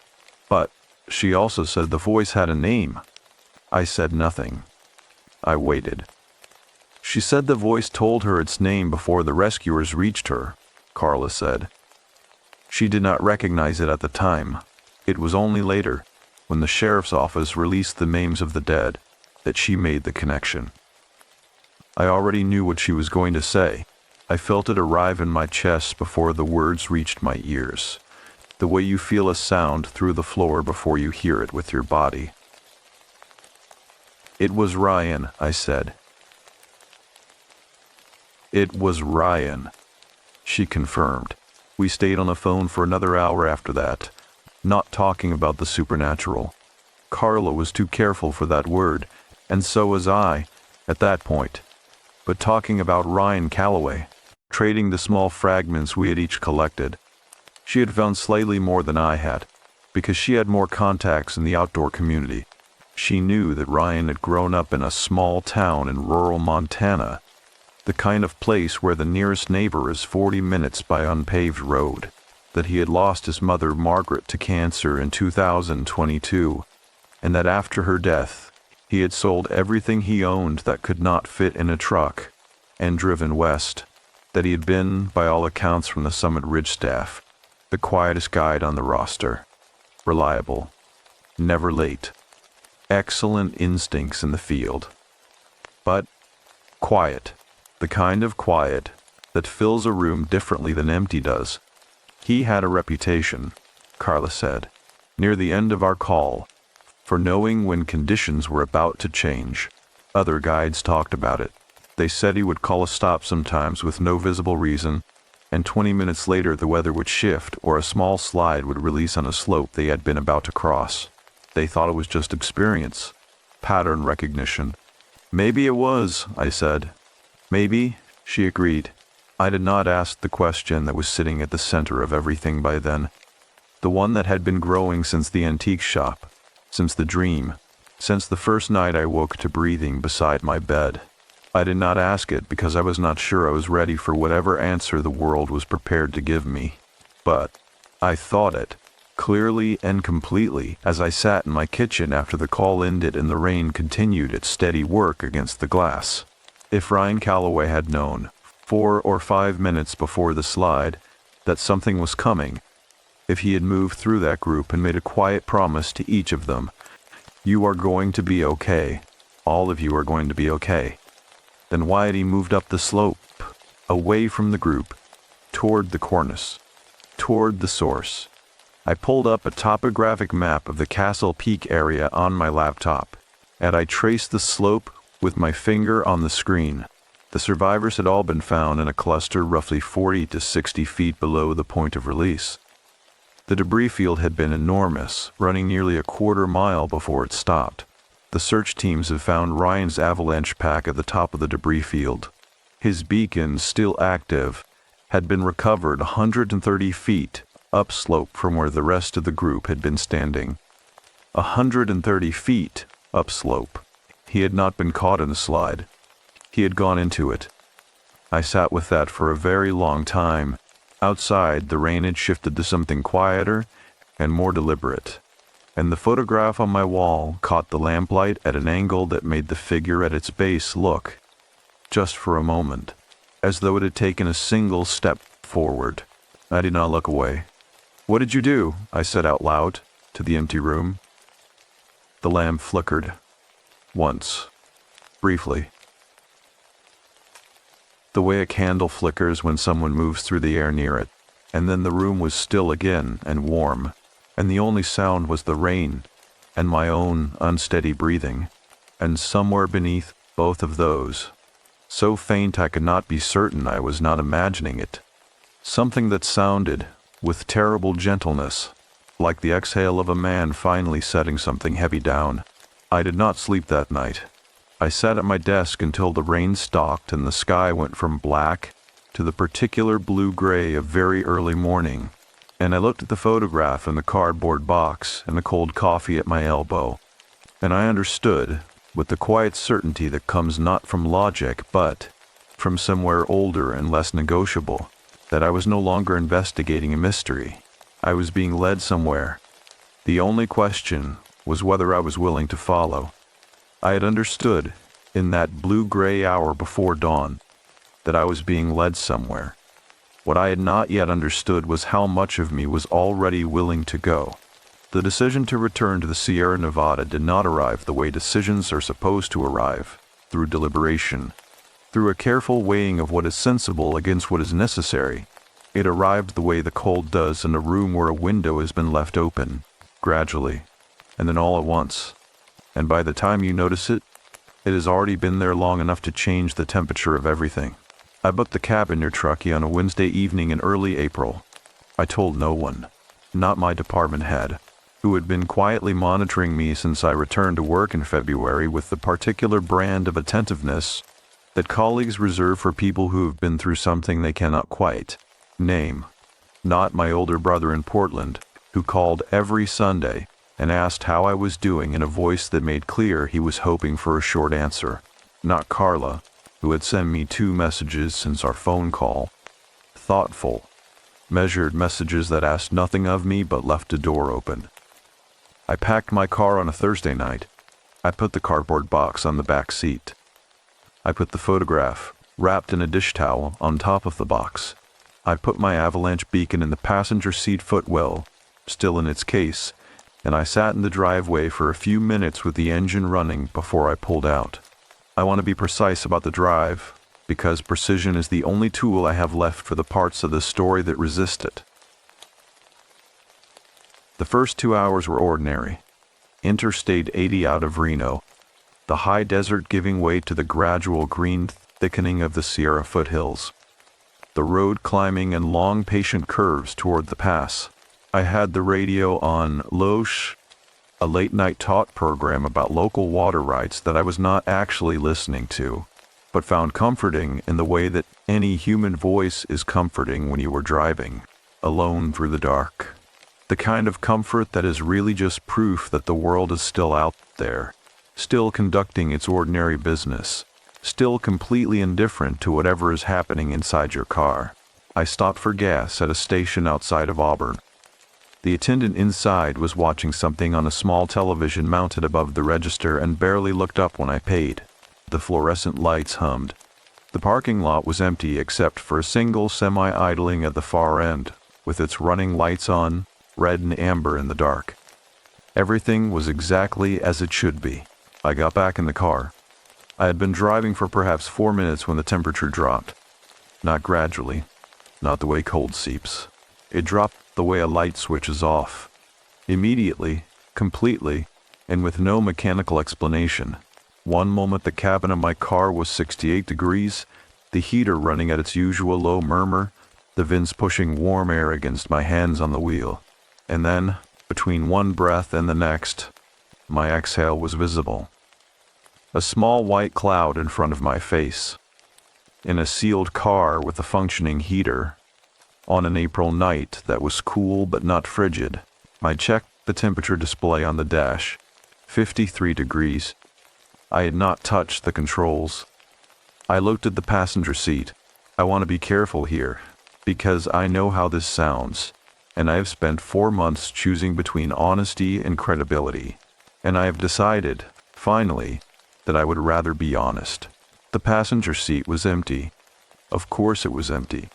"But she also said the voice had a name." I said nothing. I waited. "She said the voice told her its name before the rescuers reached her," Carla said. "She did not recognize it at the time. It was only later, when the sheriff's office released the names of the dead, that she made the connection." I already knew what she was going to say. I felt it arrive in my chest before the words reached my ears, the way you feel a sound through the floor before you hear it with your body. "It was Ryan," I said. "It was Ryan," she confirmed. We stayed on the phone for another hour after that, not talking about the supernatural. Carla was too careful for that word, and so was I, at that point. But talking about Ryan Calloway, trading the small fragments we had each collected. She had found slightly more than I had, because she had more contacts in the outdoor community. She knew that Ryan had grown up in a small town in rural Montana, the kind of place where the nearest neighbor is 40 minutes by unpaved road, that he had lost his mother Margaret to cancer in 2022, and that after her death, he had sold everything he owned that could not fit in a truck, and driven west, that he had been, by all accounts from the Summit Ridge staff, the quietest guide on the roster. Reliable, never late. Excellent instincts in the field. But quiet. The kind of quiet that fills a room differently than empty does. He had a reputation, Carla said, near the end of our call, for knowing when conditions were about to change. Other guides talked about it. They said he would call a stop sometimes with no visible reason, and 20 minutes later the weather would shift or a small slide would release on a slope they had been about to cross. They thought it was just experience, pattern recognition. Maybe it was, I said. Maybe, she agreed. I did not ask the question that was sitting at the center of everything by then. The one that had been growing since the antique shop, since the dream, since the first night I woke to breathing beside my bed. I did not ask it because I was not sure I was ready for whatever answer the world was prepared to give me. But I thought it, clearly and completely, as I sat in my kitchen after the call ended and the rain continued its steady work against the glass. If Ryan Calloway had known, 4 or 5 minutes before the slide, that something was coming, if he had moved through that group and made a quiet promise to each of them, "You are going to be okay. All of you are going to be okay," then why had he moved up the slope, away from the group, toward the cornice, toward the source? I pulled up a topographic map of the Castle Peak area on my laptop, and I traced the slope with my finger on the screen. The survivors had all been found in a cluster roughly 40 to 60 feet below the point of release. The debris field had been enormous, running nearly a quarter mile before it stopped. The search teams have found Ryan's avalanche pack at the top of the debris field. His beacon, still active, had been recovered 130 feet upslope from where the rest of the group had been standing. 130 feet upslope. He had not been caught in the slide. He had gone into it. I sat with that for a very long time. Outside, the rain had shifted to something quieter and more deliberate, and the photograph on my wall caught the lamplight at an angle that made the figure at its base look, just for a moment, as though it had taken a single step forward. I did not look away. "What did you do?" I said out loud to the empty room. The lamp flickered. Once. Briefly. The way a candle flickers when someone moves through the air near it, and then the room was still again and warm, and the only sound was the rain and my own unsteady breathing, and somewhere beneath both of those, so faint I could not be certain I was not imagining it, something that sounded, with terrible gentleness, like the exhale of a man finally setting something heavy down. I did not sleep that night. I sat at my desk until the rain stopped and the sky went from black to the particular blue-gray of very early morning, and I looked at the photograph in the cardboard box and the cold coffee at my elbow, and I understood, with the quiet certainty that comes not from logic but from somewhere older and less negotiable, that I was no longer investigating a mystery. I was being led somewhere. The only question was whether I was willing to follow. I had understood, in that blue-gray hour before dawn, that I was being led somewhere. What I had not yet understood was how much of me was already willing to go. The decision to return to the Sierra Nevada did not arrive the way decisions are supposed to arrive, through deliberation, through a careful weighing of what is sensible against what is necessary. It arrived the way the cold does in a room where a window has been left open, gradually, and then all at once. And by the time you notice it, it has already been there long enough to change the temperature of everything. I booked the cabin near Truckee on a Wednesday evening in early April. I told no one, not my department head, who had been quietly monitoring me since I returned to work in February with the particular brand of attentiveness that colleagues reserve for people who have been through something they cannot quite name. Not my older brother in Portland, who called every Sunday and asked how I was doing in a voice that made clear he was hoping for a short answer. Not Carla, who had sent me 2 messages since our phone call. Thoughtful, measured messages that asked nothing of me but left a door open. I packed my car on a Thursday night. I put the cardboard box on the back seat. I put the photograph, wrapped in a dish towel, on top of the box. I put my avalanche beacon in the passenger seat footwell, still in its case, and I sat in the driveway for a few minutes with the engine running before I pulled out. I want to be precise about the drive, because precision is the only tool I have left for the parts of the story that resist it. The first 2 hours were ordinary. Interstate 80 out of Reno, the high desert giving way to the gradual green thickening of the Sierra foothills. The road climbing in long patient curves toward the pass. I had the radio on Loche, a late-night talk program about local water rights that I was not actually listening to, but found comforting in the way that any human voice is comforting when you are driving, alone through the dark. The kind of comfort that is really just proof that the world is still out there, still conducting its ordinary business, still completely indifferent to whatever is happening inside your car. I stopped for gas at a station outside of Auburn. The attendant inside was watching something on a small television mounted above the register and barely looked up when I paid. The fluorescent lights hummed. The parking lot was empty except for a single semi idling at the far end, with its running lights on, red and amber in the dark. Everything was exactly as it should be. I got back in the car. I had been driving for perhaps 4 minutes when the temperature dropped. Not gradually, not the way cold seeps. It dropped the way a light switches off. Immediately, completely, and with no mechanical explanation. One moment the cabin of my car was 68 degrees, the heater running at its usual low murmur, the vents pushing warm air against my hands on the wheel. And then, between one breath and the next, my exhale was visible. A small white cloud in front of my face. In a sealed car with a functioning heater, on an April night that was cool but not frigid, I checked the temperature display on the dash. 53 degrees. I had not touched the controls. I looked at the passenger seat. I want to be careful here, because I know how this sounds, and I have spent 4 months choosing between honesty and credibility, and I have decided, finally, that I would rather be honest. The passenger seat was empty. Of course it was empty.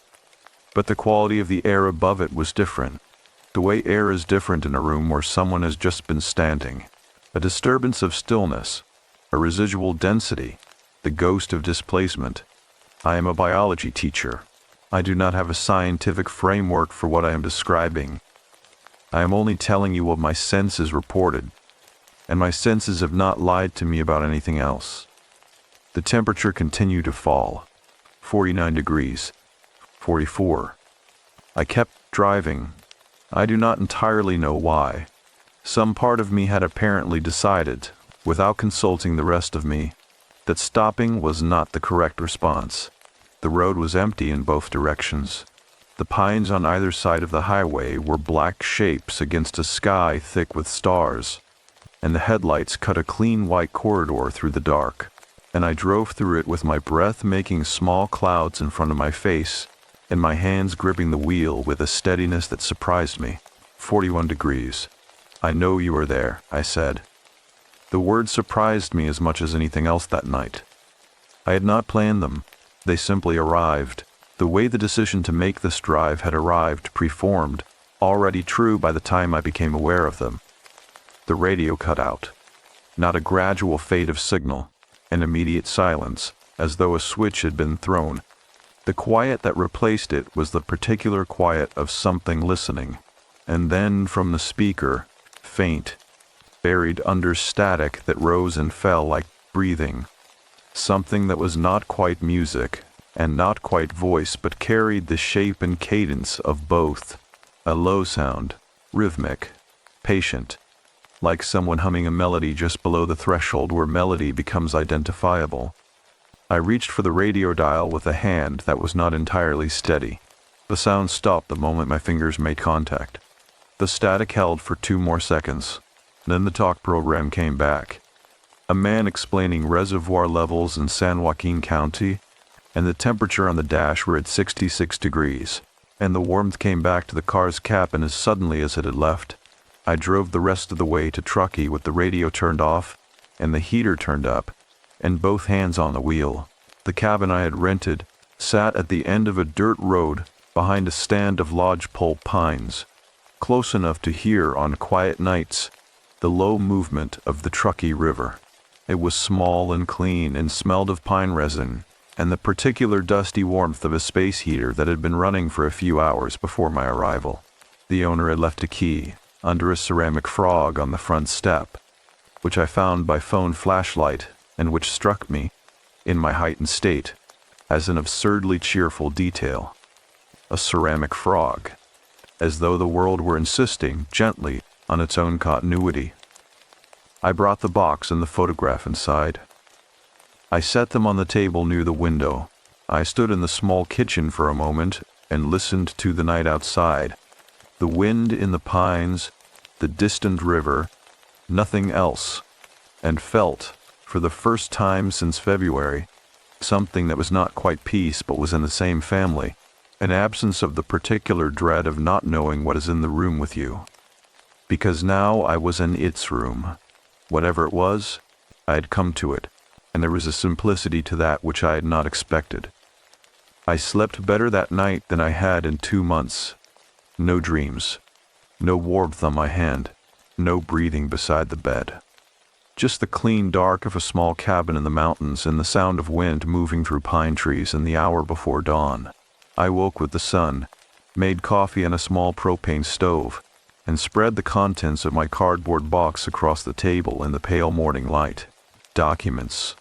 But the quality of the air above it was different. The way air is different in a room where someone has just been standing. A disturbance of stillness, a residual density, the ghost of displacement. I am a biology teacher. I do not have a scientific framework for what I am describing. I am only telling you what my senses reported, and my senses have not lied to me about anything else. The temperature continued to fall. 49 degrees. 44. I kept driving. I do not entirely know why. Some part of me had apparently decided, without consulting the rest of me, that stopping was not the correct response. The road was empty in both directions. The pines on either side of the highway were black shapes against a sky thick with stars, and the headlights cut a clean white corridor through the dark, and I drove through it with my breath making small clouds in front of my face, and my hands gripping the wheel with a steadiness that surprised me. 41 degrees. I know you are there, I said. The words surprised me as much as anything else that night. I had not planned them. They simply arrived. The way the decision to make this drive had arrived preformed, already true by the time I became aware of them. The radio cut out. Not a gradual fade of signal, an immediate silence, as though a switch had been thrown. The quiet that replaced it was the particular quiet of something listening. And then from the speaker, faint, buried under static that rose and fell like breathing. Something that was not quite music, and not quite voice, but carried the shape and cadence of both. A low sound, rhythmic, patient, like someone humming a melody just below the threshold where melody becomes identifiable. I reached for the radio dial with a hand that was not entirely steady. The sound stopped the moment my fingers made contact. The static held for 2 more seconds. Then the talk program came back. A man explaining reservoir levels in San Joaquin County, and the temperature on the dash were at 66 degrees, and the warmth came back to the car's cabin as suddenly as it had left. I drove the rest of the way to Truckee with the radio turned off, and the heater turned up, and both hands on the wheel. The cabin I had rented sat at the end of a dirt road behind a stand of lodgepole pines, close enough to hear on quiet nights the low movement of the Truckee River. It was small and clean and smelled of pine resin and the particular dusty warmth of a space heater that had been running for a few hours before my arrival. The owner had left a key under a ceramic frog on the front step, which I found by phone flashlight and which struck me, in my heightened state, as an absurdly cheerful detail. A ceramic frog, as though the world were insisting gently on its own continuity. I brought the box and the photograph inside. I set them on the table near the window. I stood in the small kitchen for a moment and listened to the night outside, the wind in the pines, the distant river, nothing else, and felt, for the first time since February, something that was not quite peace but was in the same family, an absence of the particular dread of not knowing what is in the room with you. Because now I was in its room. Whatever it was, I had come to it, and there was a simplicity to that which I had not expected. I slept better that night than I had in 2 months. No dreams, no warmth on my hand, no breathing beside the bed. Just the clean dark of a small cabin in the mountains and the sound of wind moving through pine trees in the hour before dawn. I woke with the sun, made coffee on a small propane stove, and spread the contents of my cardboard box across the table in the pale morning light. Documents,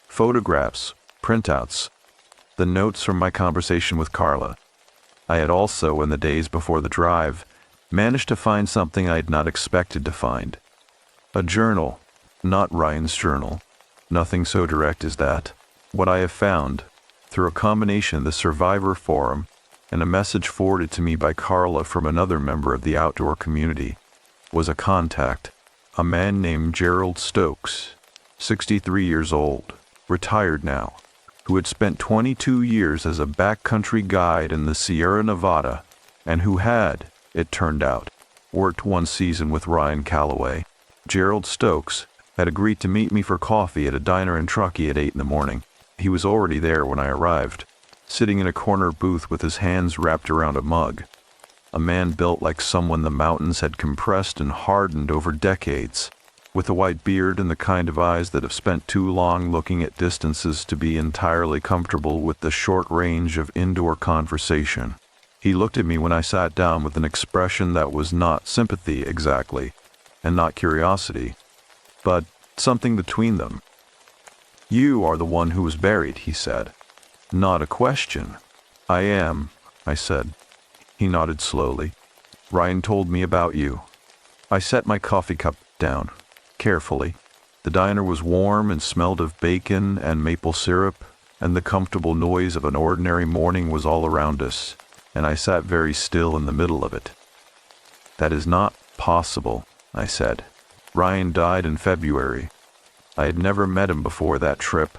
photographs, printouts, the notes from my conversation with Carla. I had also, in the days before the drive, managed to find something I had not expected to find. A journal, not Ryan's journal. Nothing so direct as that. What I have found, through a combination of the Survivor Forum and a message forwarded to me by Carla from another member of the outdoor community, was a contact, a man named Gerald Stokes, 63 years old, retired now, who had spent 22 years as a backcountry guide in the Sierra Nevada, and who had, it turned out, worked one season with Ryan Calloway. Gerald Stokes had agreed to meet me for coffee at a diner in Truckee at 8 in the morning. He was already there when I arrived, sitting in a corner booth with his hands wrapped around a mug. A man built like someone the mountains had compressed and hardened over decades, with a white beard and the kind of eyes that have spent too long looking at distances to be entirely comfortable with the short range of indoor conversation. He looked at me when I sat down with an expression that was not sympathy exactly, and not curiosity, but something between them. "You are the one who was buried," he said. Not a question. "I am," I said. He nodded slowly. "Ryan told me about you." I set my coffee cup down, carefully. The diner was warm and smelled of bacon and maple syrup, and the comfortable noise of an ordinary morning was all around us, and I sat very still in the middle of it. "That is not possible," I said. "Ryan died in February. I had never met him before that trip."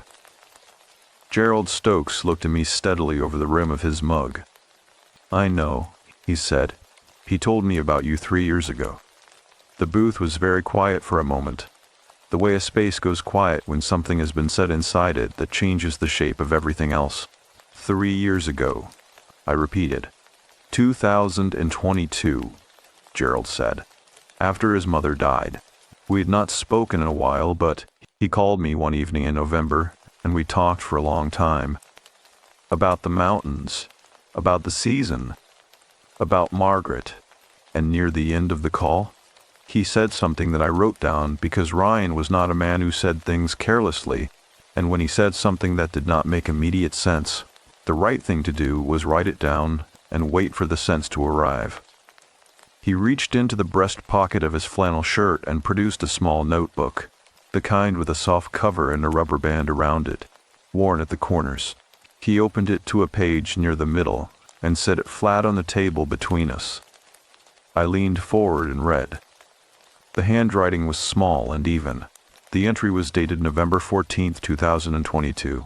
Gerald Stokes looked at me steadily over the rim of his mug. "I know," he said. "He told me about you 3 years ago." The booth was very quiet for a moment, the way a space goes quiet when something has been said inside it that changes the shape of everything else. 3 years ago, I repeated. 2022, Gerald said, after his mother died. We had not spoken in a while, but he called me one evening in November, and we talked for a long time. About the mountains, about the season, about Margaret, and near the end of the call, he said something that I wrote down because Ryan was not a man who said things carelessly, and when he said something that did not make immediate sense, the right thing to do was write it down and wait for the sense to arrive. He reached into the breast pocket of his flannel shirt and produced a small notebook, the kind with a soft cover and a rubber band around it, worn at the corners. He opened it to a page near the middle and set it flat on the table between us. I leaned forward and read. The handwriting was small and even. The entry was dated November 14, 2022.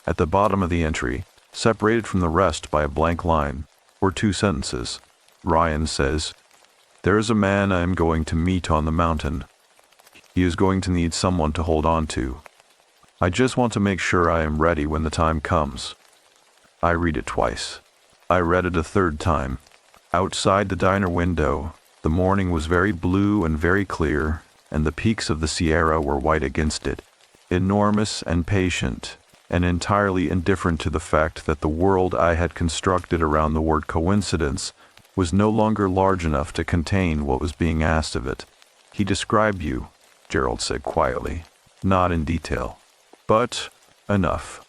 At the bottom of the entry, separated from the rest by a blank line, were 2 sentences. Ryan says, "There is a man I am going to meet on the mountain. He is going to need someone to hold on to. I just want to make sure I am ready when the time comes." I read it twice. I read it a third time. Outside the diner window, the morning was very blue and very clear, and the peaks of the Sierra were white against it, enormous and patient, and entirely indifferent to the fact that the world I had constructed around the word coincidence was no longer large enough to contain what was being asked of it. "He described you," Gerald said quietly, "not in detail, but enough.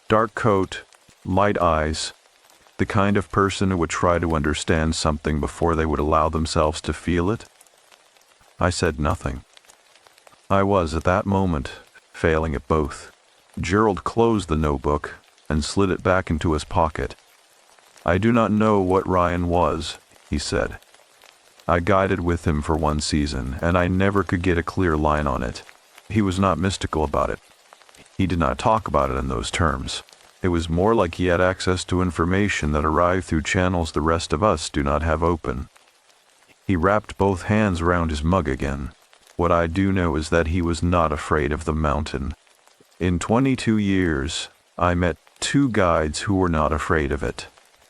Dark coat, light eyes, the kind of person who would try to understand something before they would allow themselves to feel it." I said nothing. I was, at that moment, failing at both. Gerald closed the notebook and slid it back into his pocket. "I do not know what Ryan was," he said. "I guided with him for one season, and I never could get a clear line on it. He was not mystical about it. He did not talk about it in those terms. It was more like he had access to information that arrived through channels the rest of us do not have open." He wrapped both hands around his mug again. "What I do know is that he was not afraid of the mountain. In 22 years, I met 2 guides who were not afraid of it.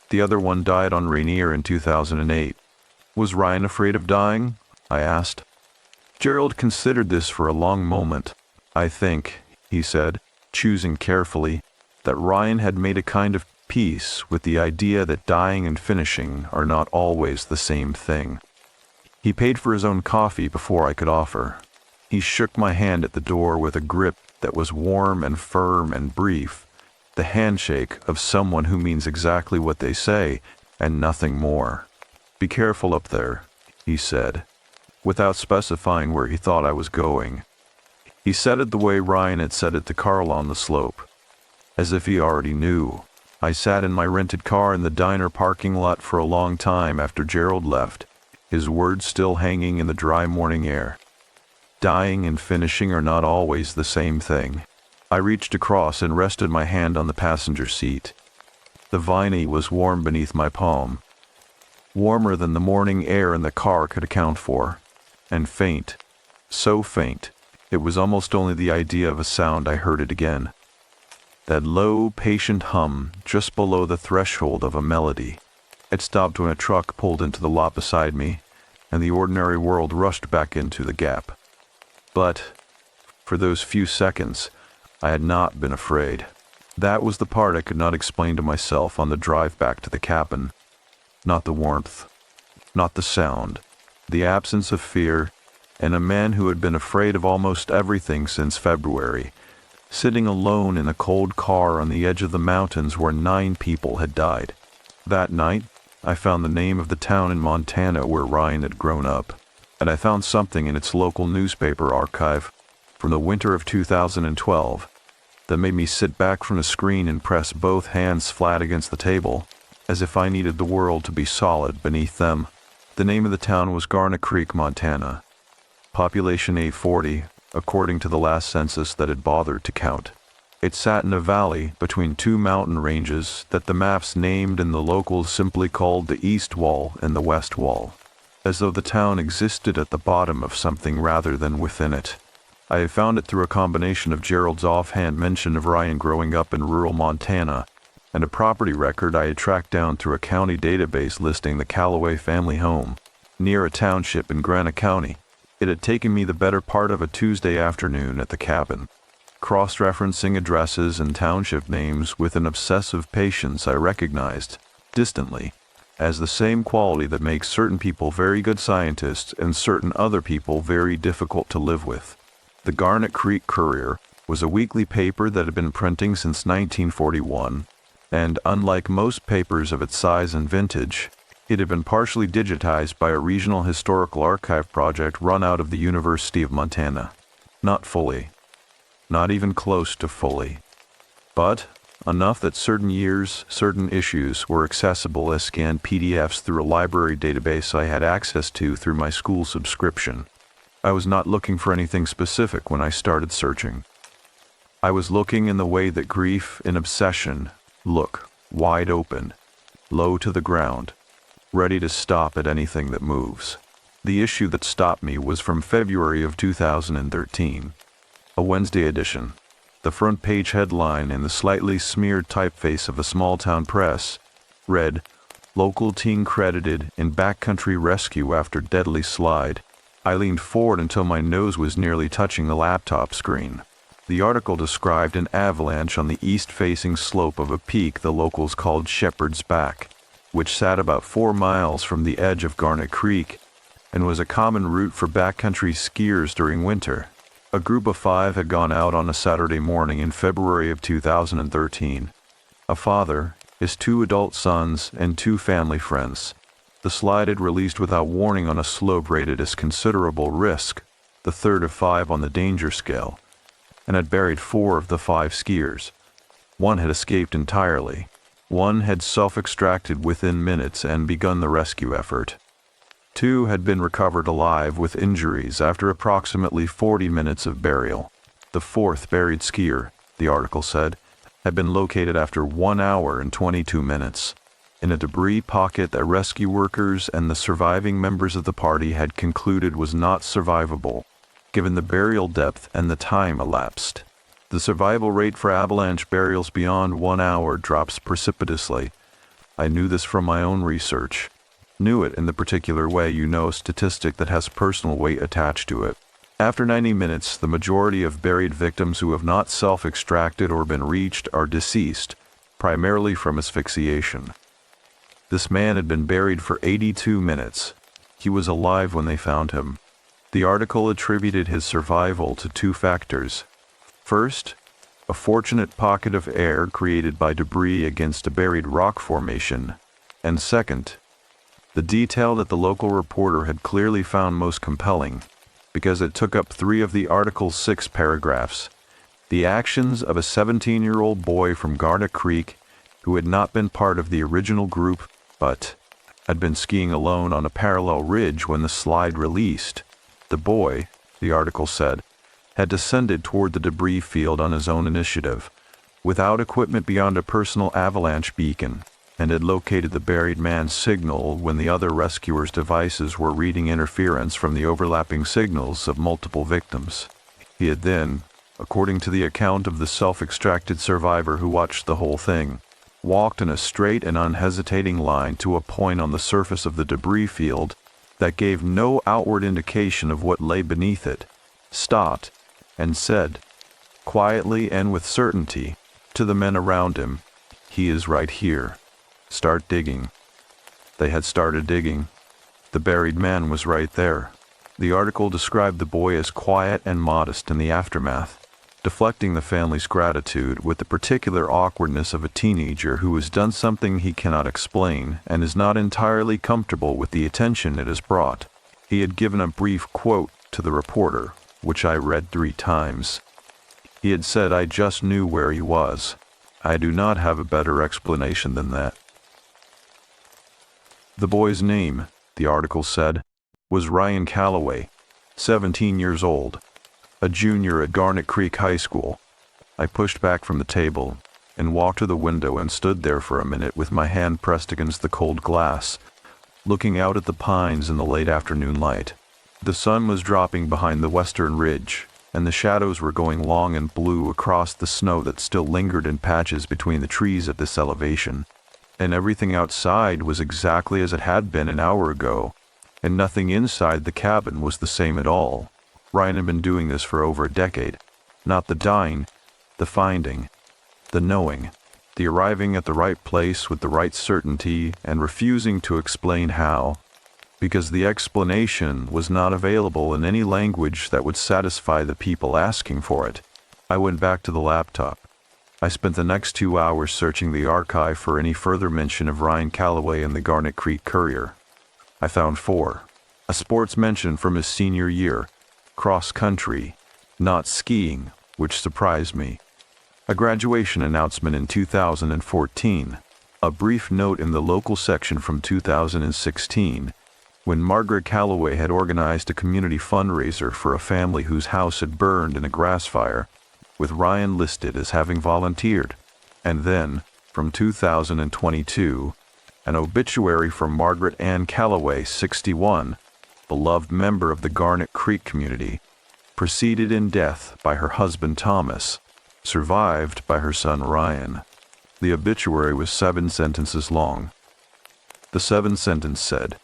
The other one died on Rainier in 2008. Was Ryan afraid of dying?" I asked. Gerald considered this for a long moment. "I think," he said, choosing carefully, "that Ryan had made a kind of peace with the idea that dying and finishing are not always the same thing." He paid for his own coffee before I could offer. He shook my hand at the door with a grip that was warm and firm and brief, the handshake of someone who means exactly what they say and nothing more. "Be careful up there," he said, without specifying where he thought I was going. He said it the way Ryan had said it to Carl on the slope, as if he already knew. I sat in my rented car in the diner parking lot for a long time after Gerald left, his words still hanging in the dry morning air. Dying and finishing are not always the same thing. I reached across and rested my hand on the passenger seat. The Viney was warm beneath my palm, warmer than the morning air in the car could account for, and faint, so faint, it was almost only the idea of a sound I heard it again. That low, patient hum just below the threshold of a melody. It stopped when a truck pulled into the lot beside me, and the ordinary world rushed back into the gap. But, for those few seconds, I had not been afraid. That was the part I could not explain to myself on the drive back to the cabin. Not the warmth, not the sound, the absence of fear, and a man who had been afraid of almost everything since February, sitting alone in a cold car on the edge of the mountains where 9 people had died. That night, I found the name of the town in Montana where Ryan had grown up, and I found something in its local newspaper archive from the winter of 2012 that made me sit back from the screen and press both hands flat against the table, as if I needed the world to be solid beneath them. The name of the town was Garnet Creek, Montana. Population 840, according to the last census that had bothered to count. It sat in a valley between 2 mountain ranges that the maps named and the locals simply called the East Wall and the West Wall, as though the town existed at the bottom of something rather than within it. I had found it through a combination of Gerald's offhand mention of Ryan growing up in rural Montana and a property record I had tracked down through a county database listing the Callaway family home, near a township in Granite County. It had taken me the better part of a Tuesday afternoon at the cabin, cross-referencing addresses and township names with an obsessive patience I recognized, distantly, as the same quality that makes certain people very good scientists and certain other people very difficult to live with. The Garnet Creek Courier was a weekly paper that had been printing since 1941, and unlike most papers of its size and vintage, it had been partially digitized by a regional historical archive project run out of the University of Montana. Not fully. Not even close to fully. But enough that certain years, certain issues were accessible as scanned PDFs through a library database I had access to through my school subscription. I was not looking for anything specific when I started searching. I was looking in the way that grief and obsession look, wide open, low to the ground, ready to stop at anything that moves. The issue that stopped me was from February of 2013, a Wednesday edition. The front page headline in the slightly smeared typeface of a small-town press read, "Local teen credited in backcountry rescue after deadly slide. I leaned forward until my nose was nearly touching the laptop screen. The article described an avalanche on the east-facing slope of a peak the locals called Shepherd's Back, which sat about 4 miles from the edge of Garnet Creek and was a common route for backcountry skiers during winter. A group of 5 had gone out on a Saturday morning in February of 2013. A father, his 2 adult sons, and 2 family friends. The slide had released without warning on a slope rated as considerable risk, the third of 5 on the danger scale, and had buried 4 of the 5 skiers. 1 had escaped entirely. 1 had self-extracted within minutes and begun the rescue effort. 2 had been recovered alive with injuries after approximately 40 minutes of burial. The 4th buried skier, the article said, had been located after 1 hour and 22 minutes, in a debris pocket that rescue workers and the surviving members of the party had concluded was not survivable, given the burial depth and the time elapsed. The survival rate for avalanche burials beyond 1 hour drops precipitously. I knew this from my own research. Knew it in the particular way you know a statistic that has personal weight attached to it. After 90 minutes, the majority of buried victims who have not self-extracted or been reached are deceased, primarily from asphyxiation. This man had been buried for 82 minutes. He was alive when they found him. The article attributed his survival to 2 factors. First, a fortunate pocket of air created by debris against a buried rock formation, and second, the detail that the local reporter had clearly found most compelling, because it took up 3 of the article's 6 paragraphs. The actions of a 17-year-old boy from Garnet Creek who had not been part of the original group but had been skiing alone on a parallel ridge when the slide released. The boy, the article said, had descended toward the debris field on his own initiative, without equipment beyond a personal avalanche beacon, and had located the buried man's signal when the other rescuers' devices were reading interference from the overlapping signals of multiple victims. He had then, according to the account of the self-extracted survivor who watched the whole thing, walked in a straight and unhesitating line to a point on the surface of the debris field that gave no outward indication of what lay beneath it, stopped, and said, quietly and with certainty, to the men around him, "He is right here. Start digging." They had started digging. The buried man was right there. The article described the boy as quiet and modest in the aftermath, deflecting the family's gratitude with the particular awkwardness of a teenager who has done something he cannot explain and is not entirely comfortable with the attention it has brought. He had given a brief quote to the reporter, which I read 3 times. He had said, "I just knew where he was. I do not have a better explanation than that." The boy's name, the article said, was Ryan Calloway, 17 years old, a junior at Garnet Creek High School. I pushed back from the table and walked to the window and stood there for a minute with my hand pressed against the cold glass, looking out at the pines in the late afternoon light. The sun was dropping behind the western ridge, and the shadows were going long and blue across the snow that still lingered in patches between the trees at this elevation. And everything outside was exactly as it had been an hour ago, and nothing inside the cabin was the same at all. Ryan had been doing this for over a decade. Not the dying, the finding, the knowing, the arriving at the right place with the right certainty and refusing to explain how, because the explanation was not available in any language that would satisfy the people asking for it. I went back to the laptop. I spent the next 2 hours searching the archive for any further mention of Ryan Calloway in the Garnet Creek Courier. I found 4. A sports mention from his senior year, cross-country, not skiing, which surprised me. A graduation announcement in 2014. A brief note in the local section from 2016, when Margaret Calloway had organized a community fundraiser for a family whose house had burned in a grass fire, with Ryan listed as having volunteered. And then, from 2022, an obituary from Margaret Ann Calloway, 61, beloved member of the Garnet Creek community, preceded in death by her husband Thomas, survived by her son Ryan. The obituary was 7 sentences long. The 7th sentence said,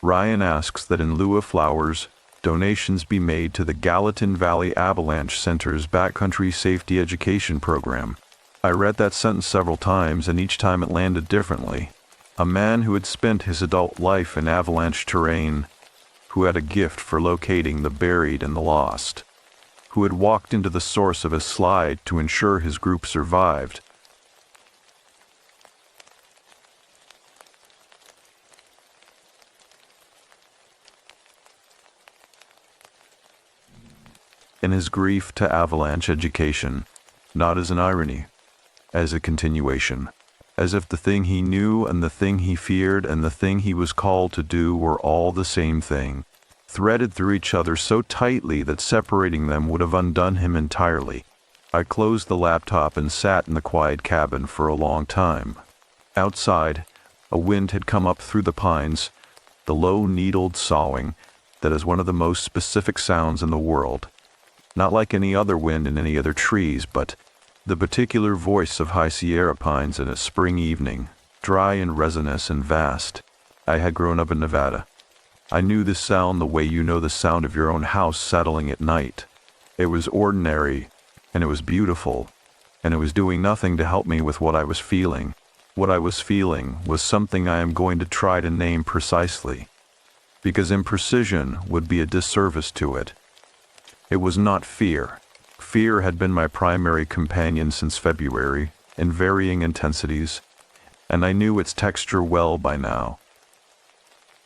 "Ryan asks that in lieu of flowers, donations be made to the Gallatin Valley Avalanche Center's Backcountry Safety Education Program. I read that sentence several times, and each time it landed differently. A man who had spent his adult life in avalanche terrain, who had a gift for locating the buried and the lost, who had walked into the source of a slide to ensure his group survived. In his grief to avalanche education, not as an irony, as a continuation, as if the thing he knew and the thing he feared and the thing he was called to do were all the same thing, threaded through each other so tightly that separating them would have undone him entirely. I closed the laptop and sat in the quiet cabin for a long time. Outside, a wind had come up through the pines, the low needled sawing that is one of the most specific sounds in the world. Not like any other wind in any other trees, but the particular voice of high Sierra pines in a spring evening, dry and resinous and vast. I had grown up in Nevada. I knew this sound the way you know the sound of your own house settling at night. It was ordinary, and it was beautiful, and it was doing nothing to help me with what I was feeling. What I was feeling was something I am going to try to name precisely, because imprecision would be a disservice to it. It was not fear. Fear had been my primary companion since February, in varying intensities, and I knew its texture well by now.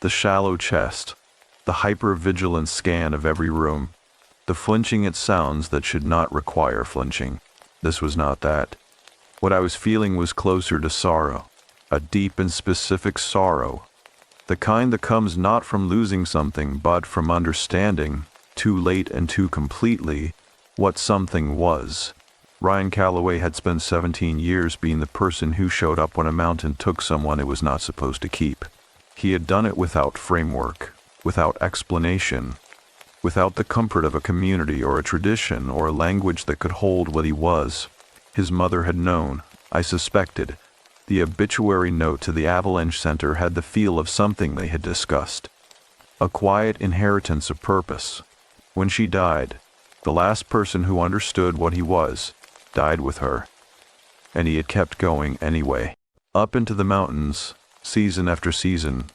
The shallow chest, the hyper-vigilant scan of every room, the flinching at sounds that should not require flinching. This was not that. What I was feeling was closer to sorrow, a deep and specific sorrow, the kind that comes not from losing something but from understanding, too late and too completely, what something was. Ryan Calloway had spent 17 years being the person who showed up when a mountain took someone it was not supposed to keep. He had done it without framework, without explanation, without the comfort of a community or a tradition or a language that could hold what he was. His mother had known, I suspected. The obituary note to the Avalanche Center had the feel of something they had discussed. A quiet inheritance of purpose. When she died, the last person who understood what he was died with her. And he had kept going anyway. Up into the mountains, season after season,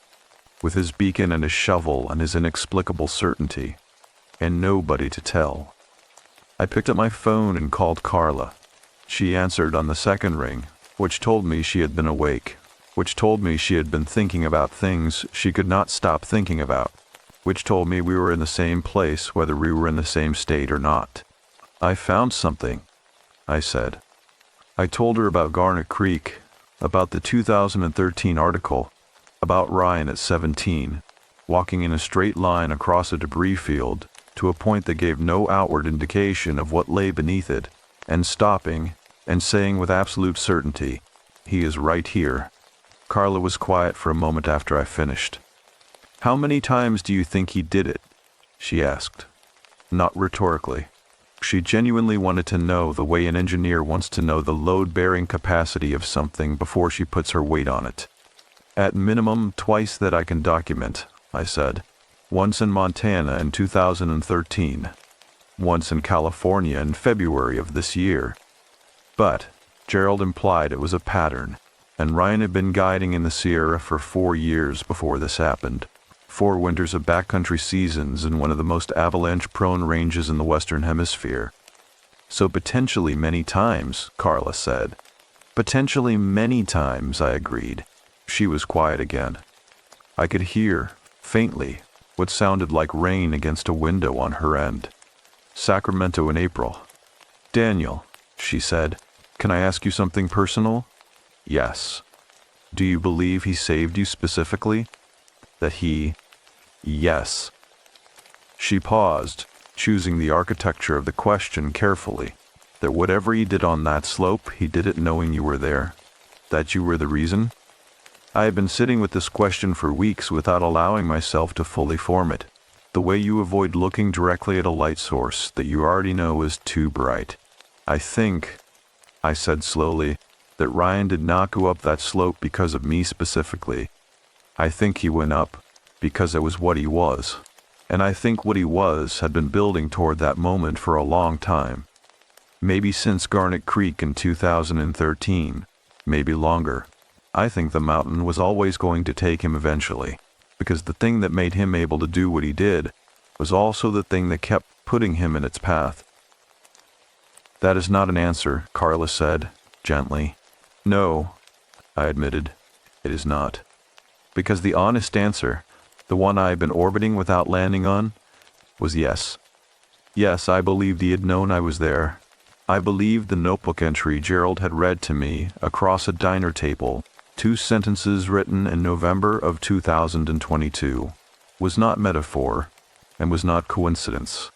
with his beacon and his shovel and his inexplicable certainty, and nobody to tell. I picked up my phone and called Carla. She answered on the second ring, which told me she had been awake, which told me she had been thinking about things she could not stop thinking about, which told me we were in the same place whether we were in the same state or not. I found something, I said. I told her about Garnet Creek, about the 2013 article, about Ryan at 17, walking in a straight line across a debris field to a point that gave no outward indication of what lay beneath it, and stopping and saying with absolute certainty, "He is right here." Carla was quiet for a moment after I finished. "How many times do you think he did it?" she asked. Not rhetorically. She genuinely wanted to know the way an engineer wants to know the load-bearing capacity of something before she puts her weight on it. "At minimum, twice that I can document," I said. "Once in Montana in 2013. Once in California in February of this year." But Gerald implied it was a pattern, and Ryan had been guiding in the Sierra for 4 years before this happened. 4 winters of backcountry seasons in one of the most avalanche-prone ranges in the Western Hemisphere. "So potentially many times," Carla said. "Potentially many times," I agreed. She was quiet again. I could hear, faintly, what sounded like rain against a window on her end. Sacramento in April. "Daniel," she said, "can I ask you something personal?" "Yes." "Do you believe he saved you specifically?" "That he..." "Yes." She paused, choosing the architecture of the question carefully. "That whatever he did on that slope, he did it knowing you were there? That you were the reason?" I had been sitting with this question for weeks without allowing myself to fully form it. The way you avoid looking directly at a light source that you already know is too bright. "I think," I said slowly, "that Ryan did not go up that slope because of me specifically. I think he went up because it was what he was, And I think what he had been building toward that moment for a long time. Maybe since Garnet Creek in 2013, maybe longer. I think the mountain was always going to take him eventually, because the thing that made him able to do what he did was also the thing that kept putting him in its path. That is not an answer, Carla said, gently. No, I admitted, it is not. Because the honest answer, the one I had been orbiting without landing on, was yes. Yes, I believed he had known I was there. I believed the notebook entry Gerald had read to me across a diner table, 2 sentences written in November of 2022, was not metaphor, and was not coincidence,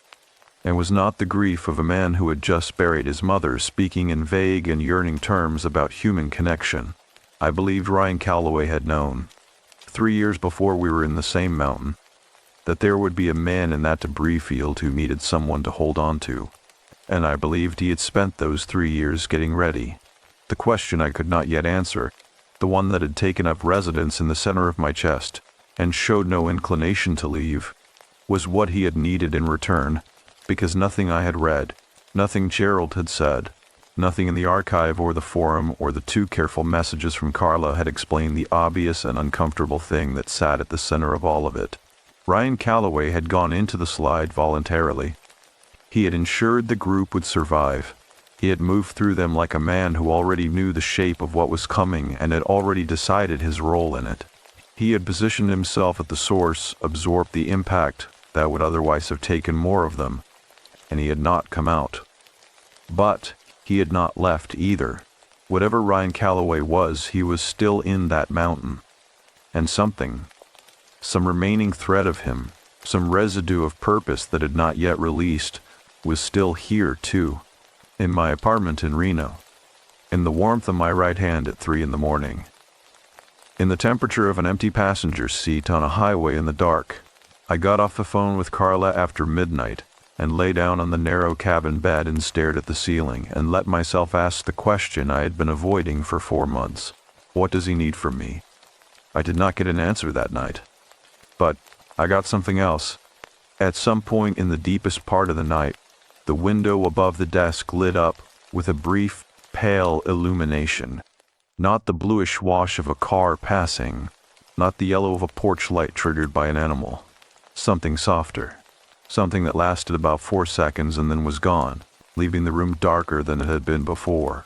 and was not the grief of a man who had just buried his mother speaking in vague and yearning terms about human connection. I believed Ryan Calloway had known, 3 years before we were in the same mountain, that there would be a man in that debris field who needed someone to hold on to. And I believed he had spent those 3 years getting ready. The question I could not yet answer, the one that had taken up residence in the center of my chest, and showed no inclination to leave, was what he had needed in return, because nothing I had read, nothing Gerald had said, nothing in the archive or the forum or the 2 careful messages from Carla had explained the obvious and uncomfortable thing that sat at the center of all of it. Ryan Calloway had gone into the slide voluntarily. He had ensured the group would survive. He had moved through them like a man who already knew the shape of what was coming and had already decided his role in it. He had positioned himself at the source, absorbed the impact that would otherwise have taken more of them, and he had not come out. But he had not left either. Whatever Ryan Calloway was, he was still in that mountain. And something, some remaining thread of him, some residue of purpose that had not yet released, was still here too, in my apartment in Reno, in the warmth of my right hand at 3 a.m, in the temperature of an empty passenger seat on a highway in the dark. I got off the phone with Carla after midnight and lay down on the narrow cabin bed and stared at the ceiling and let myself ask the question I had been avoiding for 4 months. What does he need from me? I did not get an answer that night. But I got something else. At some point in the deepest part of the night, the window above the desk lit up with a brief, pale illumination. Not the bluish wash of a car passing, not the yellow of a porch light triggered by an animal. Something softer. Something that lasted about 4 seconds and then was gone, leaving the room darker than it had been before.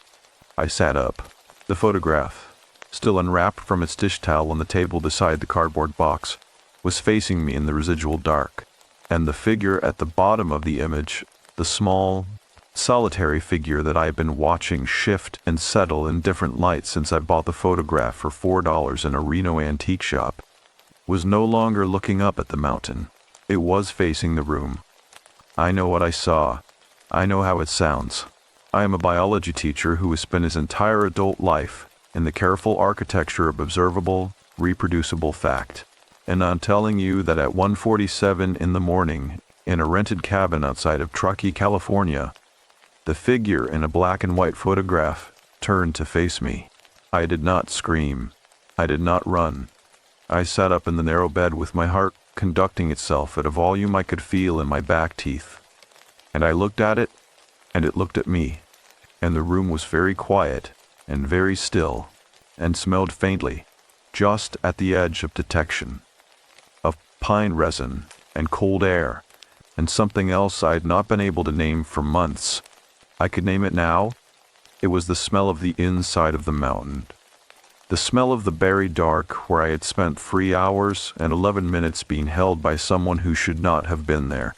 I sat up. The photograph, still unwrapped from its dish towel on the table beside the cardboard box, was facing me in the residual dark, and the figure at the bottom of the image, the small, solitary figure that I had been watching shift and settle in different lights since I bought the photograph for $4 in a Reno antique shop, was no longer looking up at the mountain. It was facing the room. I know what I saw. I know how it sounds. I am a biology teacher who has spent his entire adult life in the careful architecture of observable, reproducible fact. And I'm telling you that at 1:47 in the morning, in a rented cabin outside of Truckee, California, the figure in a black and white photograph turned to face me. I did not scream. I did not run. I sat up in the narrow bed with my heart conducting itself at a volume I could feel in my back teeth. And I looked at it, and it looked at me, and the room was very quiet and very still, and smelled faintly, just at the edge of detection, of pine resin and cold air, and something else I had not been able to name for months. I could name it now. It was the smell of the inside of the mountain. The smell of the buried dark where I had spent 3 hours and 11 minutes being held by someone who should not have been there.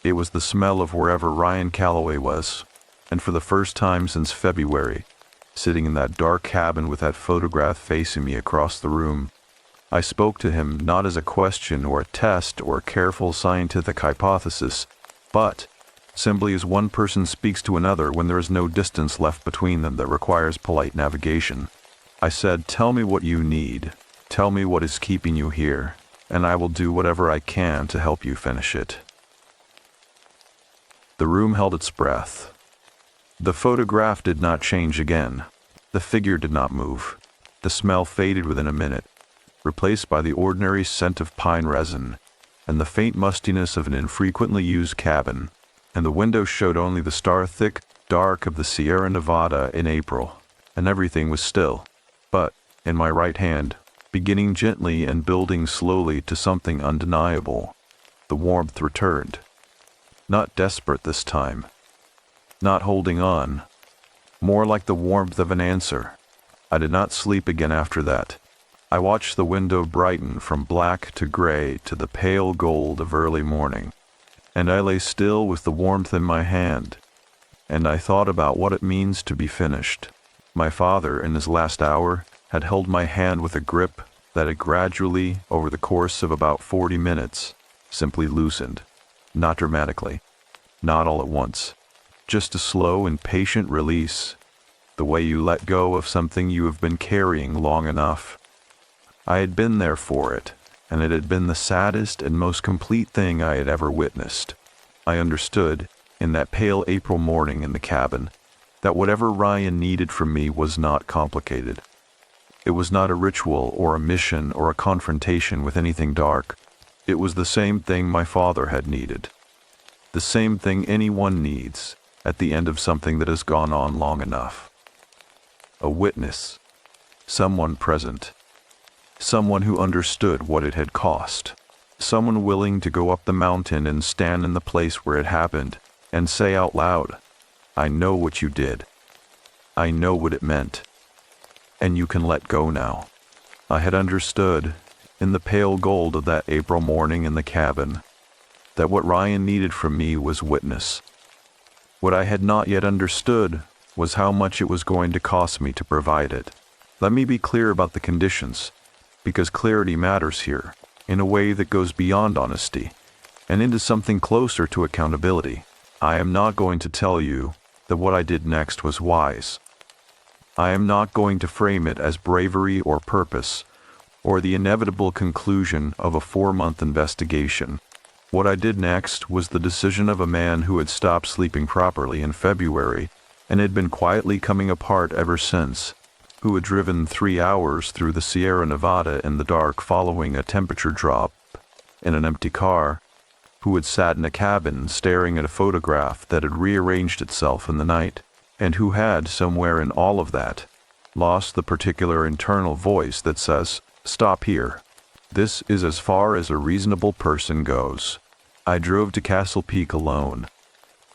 It was the smell of wherever Ryan Calloway was, and for the first time since February, sitting in that dark cabin with that photograph facing me across the room, I spoke to him not as a question or a test or a careful scientific hypothesis, but simply as one person speaks to another when there is no distance left between them that requires polite navigation. I said, "Tell me what you need. Tell me what is keeping you here, and I will do whatever I can to help you finish it." The room held its breath. The photograph did not change again. The figure did not move. The smell faded within a minute, replaced by the ordinary scent of pine resin, and the faint mustiness of an infrequently used cabin, and the window showed only the star-thick dark of the Sierra Nevada in April, and everything was still. But, in my right hand, beginning gently and building slowly to something undeniable, the warmth returned. Not desperate this time. Not holding on. More like the warmth of an answer. I did not sleep again after that. I watched the window brighten from black to gray to the pale gold of early morning, and I lay still with the warmth in my hand, and I thought about what it means to be finished. My father, in his last hour, had held my hand with a grip that had gradually, over the course of about 40 minutes, simply loosened. Not dramatically, not all at once, just a slow and patient release, the way you let go of something you have been carrying long enough. I had been there for it, and it had been the saddest and most complete thing I had ever witnessed. I understood, in that pale April morning in the cabin, that whatever Ryan needed from me was not complicated. It was not a ritual or a mission or a confrontation with anything dark. It was the same thing my father had needed. The same thing anyone needs at the end of something that has gone on long enough. A witness. Someone present. Someone who understood what it had cost. Someone willing to go up the mountain and stand in the place where it happened and say out loud, "I know what you did. I know what it meant. And you can let go now." I had understood, in the pale gold of that April morning in the cabin, that what Ryan needed from me was witness. What I had not yet understood was how much it was going to cost me to provide it. Let me be clear about the conditions, because clarity matters here, in a way that goes beyond honesty, and into something closer to accountability. I am not going to tell you that what I did next was wise. I am not going to frame it as bravery or purpose, or the inevitable conclusion of a 4-month investigation. What I did next was the decision of a man who had stopped sleeping properly in February and had been quietly coming apart ever since, who had driven 3 hours through the Sierra Nevada in the dark following a temperature drop in an empty car, who had sat in a cabin staring at a photograph that had rearranged itself in the night, and who had, somewhere in all of that, lost the particular internal voice that says, "Stop here. This is as far as a reasonable person goes." I drove to Castle Peak alone.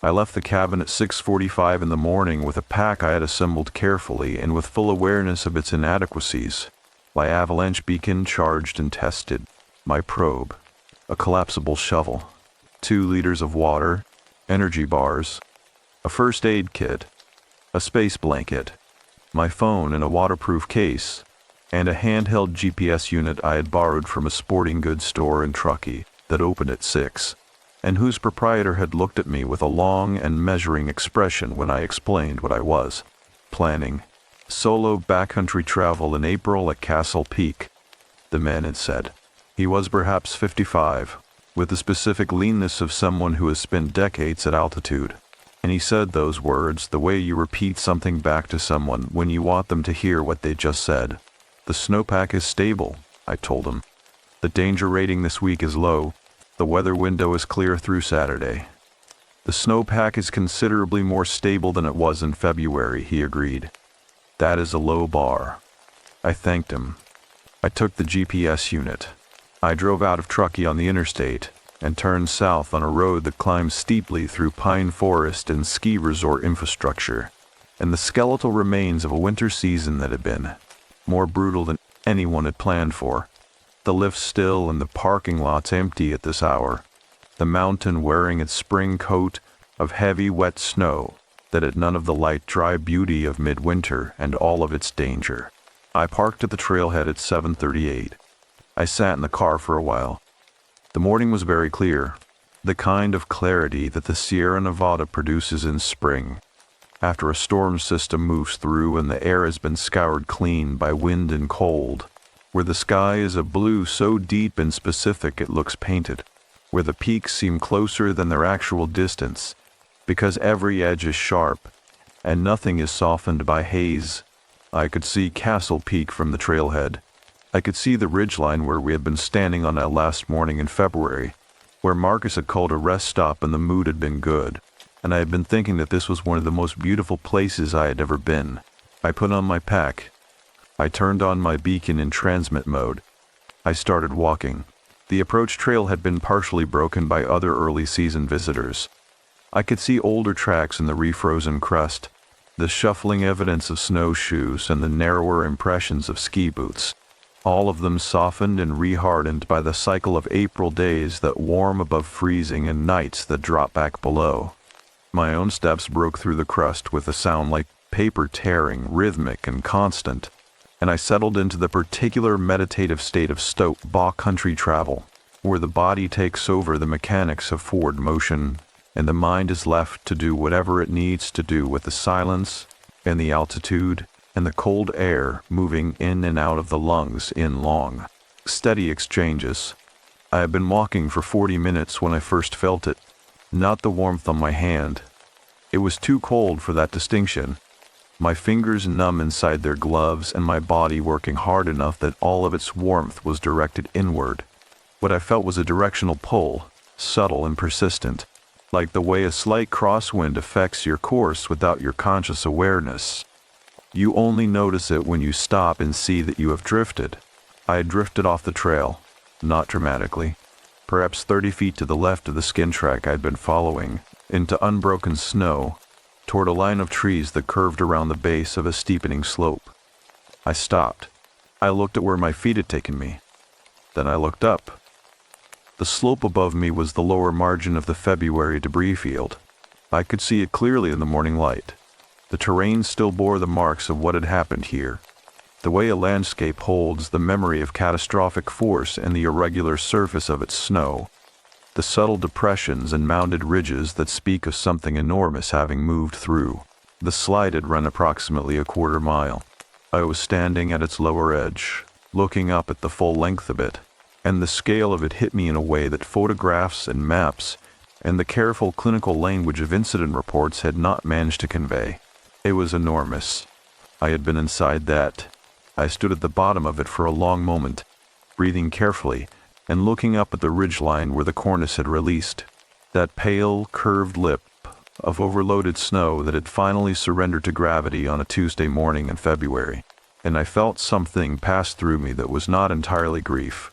I left the cabin at 6:45 in the morning with a pack I had assembled carefully and with full awareness of its inadequacies. My avalanche beacon charged and tested, my probe, a collapsible shovel, 2 liters of water, energy bars, a first aid kit, a space blanket, my phone in a waterproof case, and a handheld GPS unit I had borrowed from a sporting goods store in Truckee that opened at 6. And whose proprietor had looked at me with a long and measuring expression when I explained what I was planning. Solo backcountry travel in April at Castle Peak, the man had said. He was perhaps 55, with the specific leanness of someone who has spent decades at altitude. And he said those words the way you repeat something back to someone when you want them to hear what they just said. "The snowpack is stable," I told him. "The danger rating this week is low. The weather window is clear through Saturday." "The snowpack is considerably more stable than it was in February," he agreed. "That is a low bar." I thanked him. I took the GPS unit. I drove out of Truckee on the interstate and turned south on a road that climbed steeply through pine forest and ski resort infrastructure, and the skeletal remains of a winter season that had been more brutal than anyone had planned for. The lift still and the parking lots empty at this hour, the mountain wearing its spring coat of heavy, wet snow that had none of the light, dry beauty of midwinter and all of its danger. I parked at the trailhead at 7:38. I sat in the car for a while. The morning was very clear, the kind of clarity that the Sierra Nevada produces in spring, after a storm system moves through and the air has been scoured clean by wind and cold, where the sky is a blue so deep and specific it looks painted, where the peaks seem closer than their actual distance, because every edge is sharp, and nothing is softened by haze. I could see Castle Peak from the trailhead. I could see the ridgeline where we had been standing on that last morning in February, where Marcus had called a rest stop and the mood had been good, and I had been thinking that this was one of the most beautiful places I had ever been. I put on my pack. I turned on my beacon in transmit mode. I started walking. The approach trail had been partially broken by other early season visitors. I could see older tracks in the refrozen crust, the shuffling evidence of snowshoes and the narrower impressions of ski boots, all of them softened and rehardened by the cycle of April days that warm above freezing and nights that drop back below. My own steps broke through the crust with a sound like paper tearing, rhythmic and constant, and I settled into the particular meditative state of Stokes country travel, where the body takes over the mechanics of forward motion, and the mind is left to do whatever it needs to do with the silence and the altitude and the cold air moving in and out of the lungs in long, steady exchanges. I had been walking for 40 minutes when I first felt it, not the warmth on my hand. It was too cold for that distinction. My fingers numb inside their gloves and my body working hard enough that all of its warmth was directed inward. What I felt was a directional pull, subtle and persistent, like the way a slight crosswind affects your course without your conscious awareness. You only notice it when you stop and see that you have drifted. I had drifted off the trail, not dramatically, perhaps 30 feet to the left of the skin track I'd been following, into unbroken snow, toward a line of trees that curved around the base of a steepening slope. I stopped. I looked at where my feet had taken me. Then I looked up. The slope above me was the lower margin of the February debris field. I could see it clearly in the morning light. The terrain still bore the marks of what had happened here. The way a landscape holds the memory of catastrophic force and the irregular surface of its snow, the subtle depressions and mounded ridges that speak of something enormous having moved through. The slide had run approximately a quarter mile. I was standing at its lower edge, looking up at the full length of it, and the scale of it hit me in a way that photographs and maps and the careful clinical language of incident reports had not managed to convey. It was enormous. I had been inside that. I stood at the bottom of it for a long moment, breathing carefully and looking up at the ridgeline where the cornice had released, that pale, curved lip of overloaded snow that had finally surrendered to gravity on a Tuesday morning in February. And I felt something pass through me that was not entirely grief,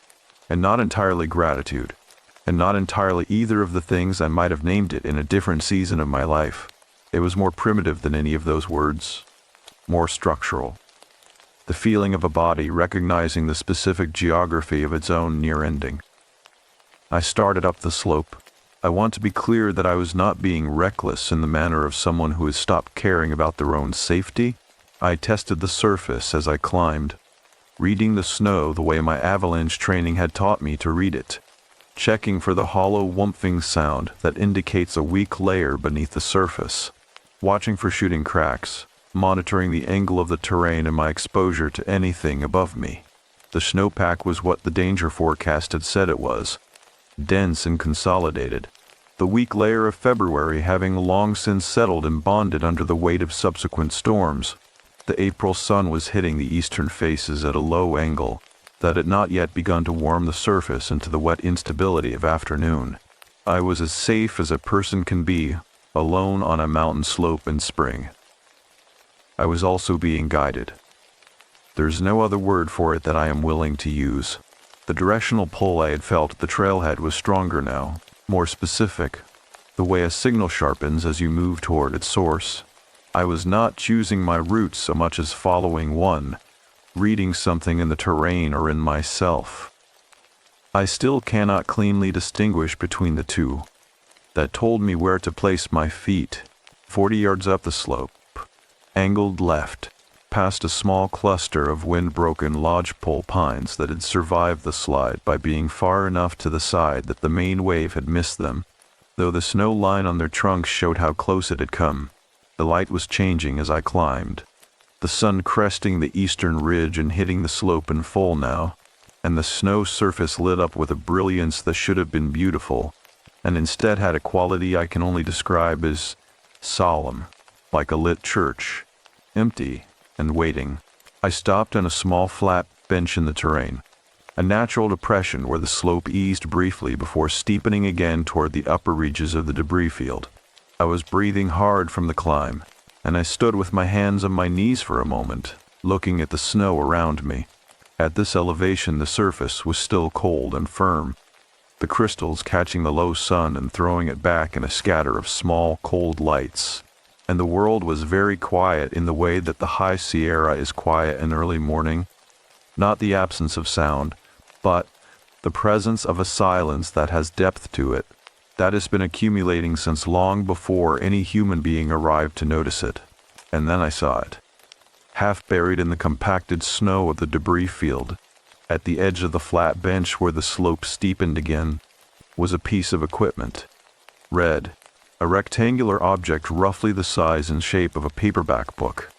and not entirely gratitude, and not entirely either of the things I might have named it in a different season of my life. It was more primitive than any of those words, more structural. The feeling of a body recognizing the specific geography of its own near ending. I started up the slope. I want to be clear that I was not being reckless in the manner of someone who has stopped caring about their own safety. I tested the surface as I climbed, reading the snow the way my avalanche training had taught me to read it, checking for the hollow whumping sound that indicates a weak layer beneath the surface, watching for shooting cracks, monitoring the angle of the terrain and my exposure to anything above me. The snowpack was what the danger forecast had said it was, dense and consolidated, the weak layer of February having long since settled and bonded under the weight of subsequent storms. The April sun was hitting the eastern faces at a low angle that had not yet begun to warm the surface into the wet instability of afternoon. I was as safe as a person can be, alone on a mountain slope in spring. I was also being guided. There's no other word for it that I am willing to use. The directional pull I had felt at the trailhead was stronger now, more specific, the way a signal sharpens as you move toward its source. I was not choosing my route so much as following one, reading something in the terrain or in myself. I still cannot cleanly distinguish between the two. That told me where to place my feet, 40 yards up the slope, angled left, past a small cluster of wind-broken lodgepole pines that had survived the slide by being far enough to the side that the main wave had missed them, though the snow line on their trunks showed how close it had come. The light was changing as I climbed, the sun cresting the eastern ridge and hitting the slope in full now, and the snow surface lit up with a brilliance that should have been beautiful, and instead had a quality I can only describe as solemn, like a lit church, empty and waiting. I stopped on a small flat bench in the terrain. a natural depression where the slope eased briefly before steepening again toward the upper reaches of the debris field. I was breathing hard from the climb, and I stood with my hands on my knees for a moment, looking at the snow around me. At this elevation, the surface was still cold and firm, the crystals catching the low sun and throwing it back in a scatter of small, cold lights. And the world was very quiet in the way that the high Sierra is quiet in early morning. Not the absence of sound, but the presence of a silence that has depth to it, that has been accumulating since long before any human being arrived to notice it. And then I saw it. Half buried in the compacted snow of the debris field, at the edge of the flat bench where the slope steepened again, was a piece of equipment. Red, a rectangular object roughly the size and shape of a paperback book.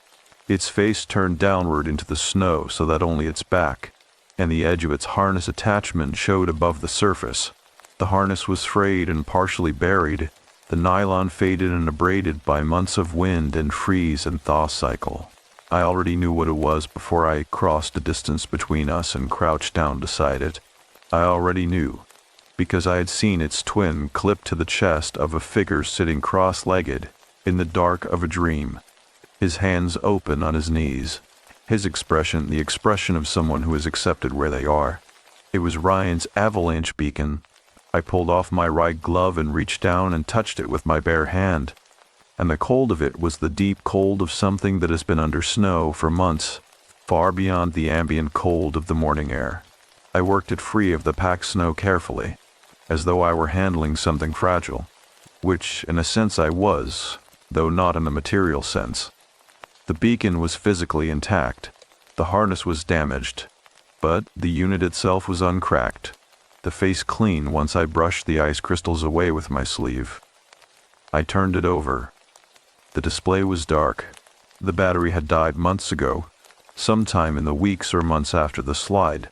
Its face turned downward into the snow so that only its back and the edge of its harness attachment showed above the surface. The harness was frayed and partially buried, the nylon faded and abraded by months of wind and freeze and thaw cycle. I already knew what it was before I crossed the distance between us and crouched down beside it. I already knew, because I had seen its twin clipped to the chest of a figure sitting cross-legged in the dark of a dream, his hands open on his knees, his expression the expression of someone who has accepted where they are. It was Ryan's avalanche beacon. I pulled off my right glove and reached down and touched it with my bare hand, and the cold of it was the deep cold of something that has been under snow for months, far beyond the ambient cold of the morning air. I worked it free of the packed snow carefully, as though I were handling something fragile, which in a sense I was, though not in a material sense. The beacon was physically intact, the harness was damaged, but the unit itself was uncracked, the face clean once I brushed the ice crystals away with my sleeve. I turned it over. The display was dark. The battery had died months ago, sometime in the weeks or months after the slide,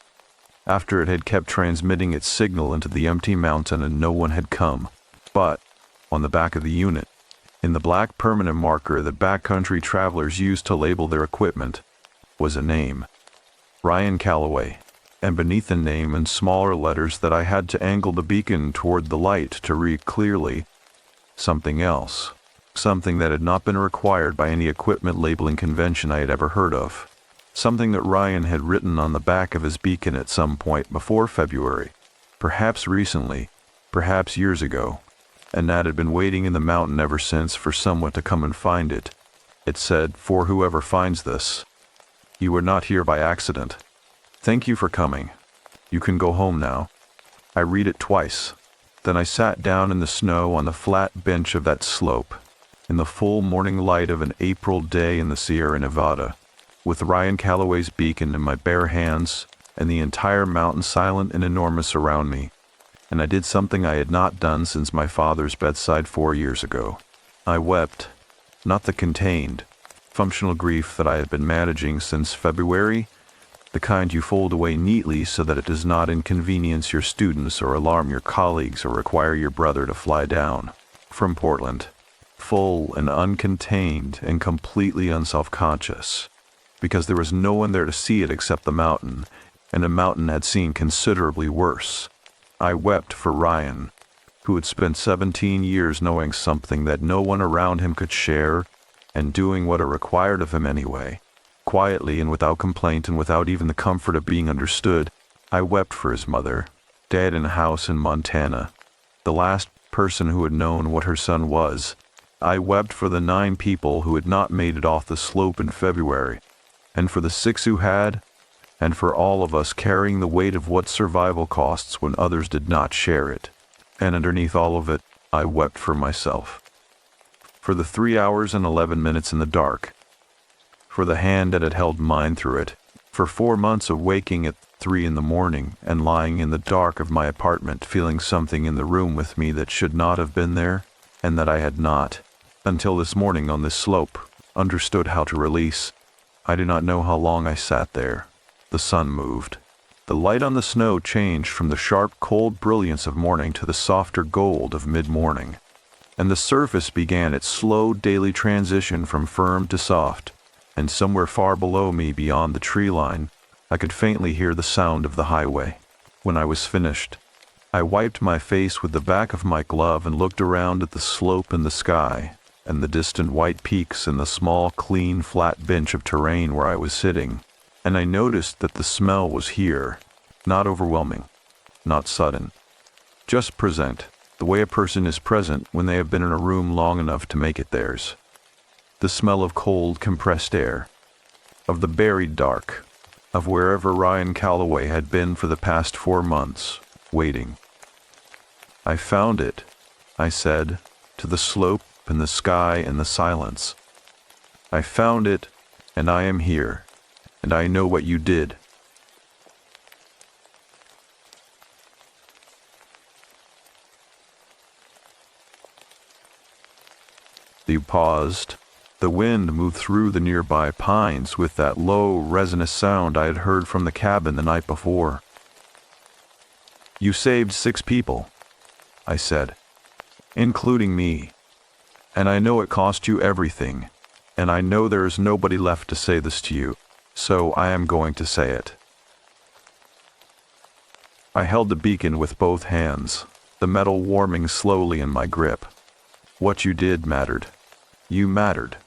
after it had kept transmitting its signal into the empty mountain and no one had come. But, on the back of the unit, in the black permanent marker that backcountry travelers use to label their equipment, was a name. Ryan Calloway. And beneath the name in smaller letters that I had to angle the beacon toward the light to read clearly, something else, something that had not been required by any equipment labeling convention I had ever heard of, something that Ryan had written on the back of his beacon at some point before February, perhaps recently, perhaps years ago, and that had been waiting in the mountain ever since for someone to come and find it. It said, "For whoever finds this, you were not here by accident. Thank you for coming. You can go home now." I read it twice. Then I sat down in the snow on the flat bench of that slope, in the full morning light of an April day in the Sierra Nevada, with Ryan Calloway's beacon in my bare hands and the entire mountain silent and enormous around me. And I did something I had not done since my father's bedside 4 years ago. I wept, not the contained, functional grief that I had been managing since February, the kind you fold away neatly so that it does not inconvenience your students or alarm your colleagues or require your brother to fly down from Portland, full and uncontained and completely unself-conscious, because there was no one there to see it except the mountain, and the mountain had seen considerably worse. I wept for Ryan, who had spent 17 years knowing something that no one around him could share, and doing what it required of him anyway. Quietly and without complaint and without even the comfort of being understood, I wept for his mother, dead in a house in Montana, the last person who had known what her son was. I wept for the 9 people who had not made it off the slope in February, and for the 6 who had, and for all of us carrying the weight of what survival costs when others did not share it. And underneath all of it, I wept for myself. For the 3 hours and 11 minutes in the dark, for the hand that had held mine through it, for 4 months of waking at 3 in the morning and lying in the dark of my apartment feeling something in the room with me that should not have been there, and that I had not, until this morning on this slope, understood how to release. I do not know how long I sat there. The sun moved. The light on the snow changed from the sharp, cold brilliance of morning to the softer gold of mid-morning, and the surface began its slow daily transition from firm to soft. And somewhere far below me beyond the tree line, I could faintly hear the sound of the highway. When I was finished, I wiped my face with the back of my glove and looked around at the slope in the sky and the distant white peaks and the small, clean, flat bench of terrain where I was sitting, and I noticed that the smell was here, not overwhelming, not sudden, just present, the way a person is present when they have been in a room long enough to make it theirs. The smell of cold, compressed air, of the buried dark, of wherever Ryan Calloway had been for the past 4 months, waiting. I found it, I said, to the slope and the sky and the silence. I found it, and I am here, and I know what you did. They paused. The wind moved through the nearby pines with that low, resinous sound I had heard from the cabin the night before. You saved 6 people, I said, including me. And I know it cost you everything, and I know there is nobody left to say this to you, so I am going to say it. I held the beacon with both hands, the metal warming slowly in my grip. What you did mattered. You mattered,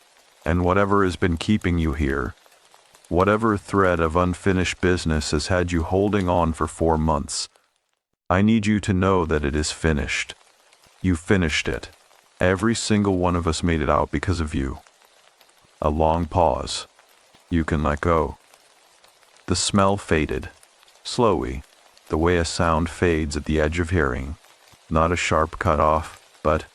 and whatever has been keeping you here, whatever thread of unfinished business has had you holding on for 4 months, I need you to know that it is finished. You finished it. Every single one of us made it out because of you. A long pause. You can let go. The smell faded, slowly, the way a sound fades at the edge of hearing. Not a sharp cut-off, but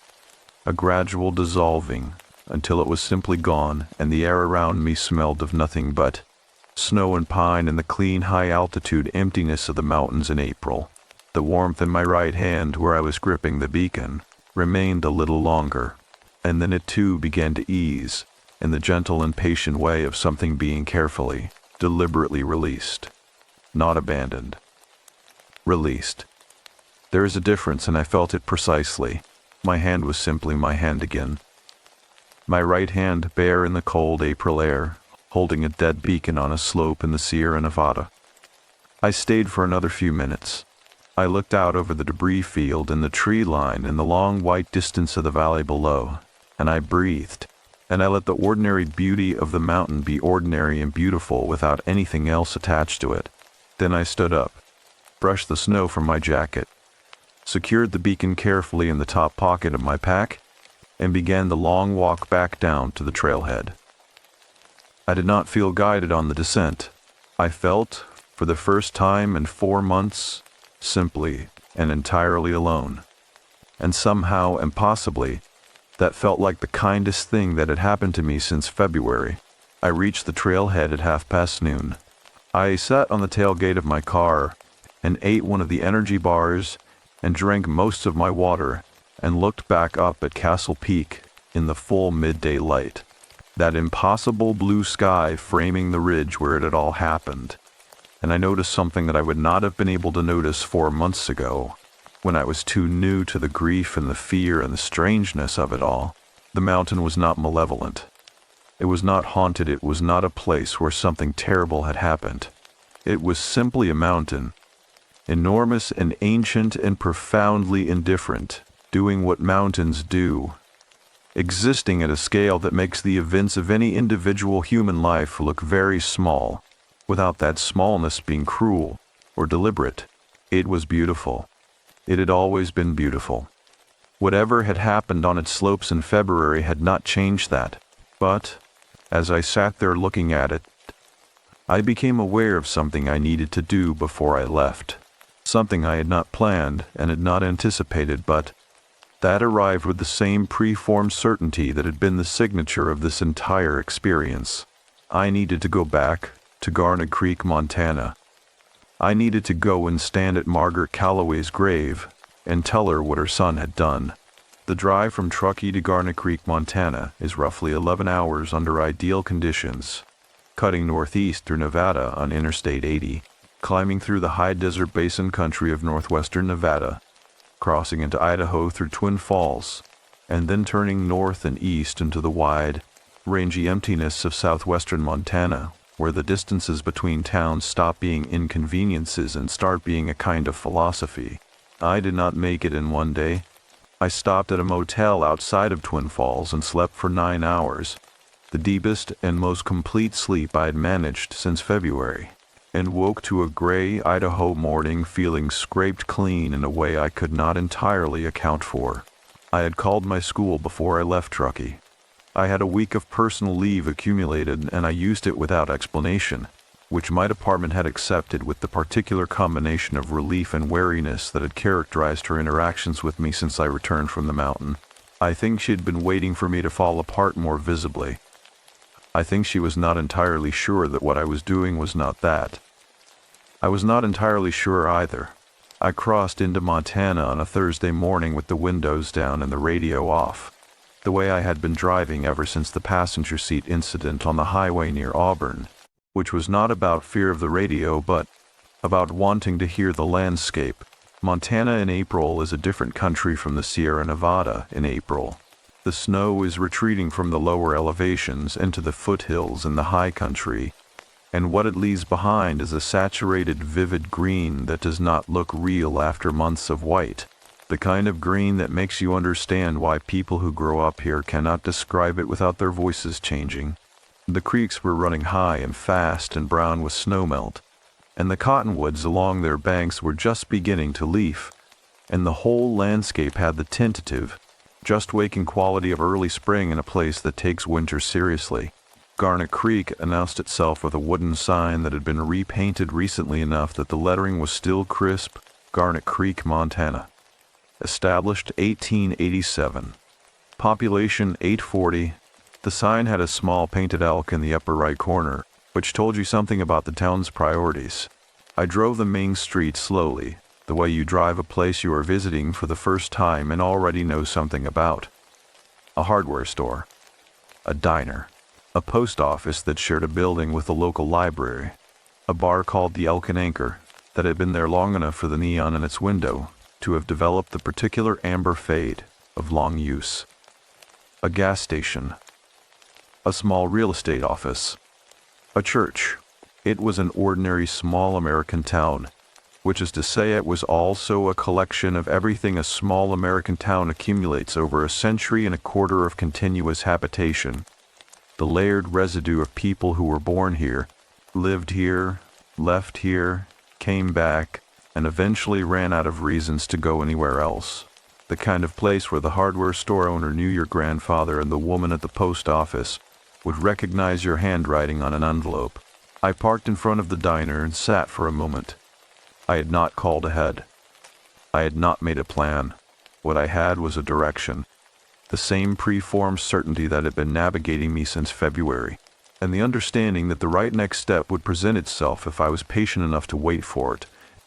a gradual dissolving until it was simply gone and the air around me smelled of nothing but snow and pine and the clean high-altitude emptiness of the mountains in April. The warmth in my right hand where I was gripping the beacon remained a little longer, and then it too began to ease in the gentle and patient way of something being carefully, deliberately released, not abandoned. Released. There is a difference, and I felt it precisely. My hand was simply my hand again. My right hand bare in the cold April air, holding a dead beacon on a slope in the Sierra Nevada. I stayed for another few minutes. I looked out over the debris field and the tree line and the long white distance of the valley below, and I breathed, and I let the ordinary beauty of the mountain be ordinary and beautiful without anything else attached to it. Then I stood up, brushed the snow from my jacket, secured the beacon carefully in the top pocket of my pack, and began the long walk back down to the trailhead. I did not feel guided on the descent. I felt, for the first time in 4 months, simply and entirely alone. And somehow and possibly, that felt like the kindest thing that had happened to me since February. I reached the trailhead at noon. I sat on the tailgate of my car and ate one of the energy bars and drank most of my water and looked back up at Castle Peak in the full midday light, that impossible blue sky framing the ridge where it had all happened. And I noticed something that I would not have been able to notice 4 months ago, when I was too new to the grief and the fear and the strangeness of it all. The mountain was not malevolent. It was not haunted. It was not a place where something terrible had happened. It was simply a mountain, enormous and ancient and profoundly indifferent, doing what mountains do, existing at a scale that makes the events of any individual human life look very small, without that smallness being cruel or deliberate. It was beautiful. It had always been beautiful. Whatever had happened on its slopes in February had not changed that. But, as I sat there looking at it, I became aware of something I needed to do before I left. Something I had not planned and had not anticipated, but that arrived with the same preformed certainty that had been the signature of this entire experience. I needed to go back to Garnet Creek, Montana. I needed to go and stand at Margaret Calloway's grave and tell her what her son had done. The drive from Truckee to Garnet Creek, Montana is roughly 11 hours under ideal conditions, cutting northeast through Nevada on Interstate 80, climbing through the high desert basin country of northwestern Nevada, crossing into Idaho through Twin Falls, and then turning north and east into the wide, rangy emptiness of southwestern Montana, where the distances between towns stop being inconveniences and start being a kind of philosophy. I did not make it in one day. I stopped at a motel outside of Twin Falls and slept for 9 hours, the deepest and most complete sleep I had managed since February, and woke to a gray Idaho morning feeling scraped clean in a way I could not entirely account for. I had called my school before I left Truckee. I had a week of personal leave accumulated and I used it without explanation, which my department had accepted with the particular combination of relief and wariness that had characterized her interactions with me since I returned from the mountain. I think she had been waiting for me to fall apart more visibly. I think she was not entirely sure that what I was doing was not that. I was not entirely sure either. I crossed into Montana on a Thursday morning with the windows down and the radio off, the way I had been driving ever since the passenger seat incident on the highway near Auburn, which was not about fear of the radio but about wanting to hear the landscape. Montana in April is a different country from the Sierra Nevada in April. The snow is retreating from the lower elevations into the foothills in the high country, and what it leaves behind is a saturated, vivid green that does not look real after months of white. The kind of green that makes you understand why people who grow up here cannot describe it without their voices changing. The creeks were running high and fast and brown with snowmelt, and the cottonwoods along their banks were just beginning to leaf, and the whole landscape had the tentative, just waking quality of early spring in a place that takes winter seriously. Garnet Creek announced itself with a wooden sign that had been repainted recently enough that the lettering was still crisp: Garnet Creek, Montana. Established 1887. Population 840. The sign had a small painted elk in the upper right corner, which told you something about the town's priorities. I drove the main street slowly, the way you drive a place you are visiting for the first time and already know something about. A hardware store, a diner, a post office that shared a building with a local library, a bar called the Elk and Anchor that had been there long enough for the neon in its window to have developed the particular amber fade of long use, a gas station, a small real estate office, a church. It was an ordinary small American town, which is to say it was also a collection of everything a small American town accumulates over a century and a quarter of continuous habitation. The layered residue of people who were born here, lived here, left here, came back, and eventually ran out of reasons to go anywhere else. The kind of place where the hardware store owner knew your grandfather and the woman at the post office would recognize your handwriting on an envelope. I parked in front of the diner and sat for a moment. I had not called ahead. I had not made a plan. What I had was a direction, the same preformed certainty that had been navigating me since February, and the understanding that the right next step would present itself if I was patient enough to wait for it,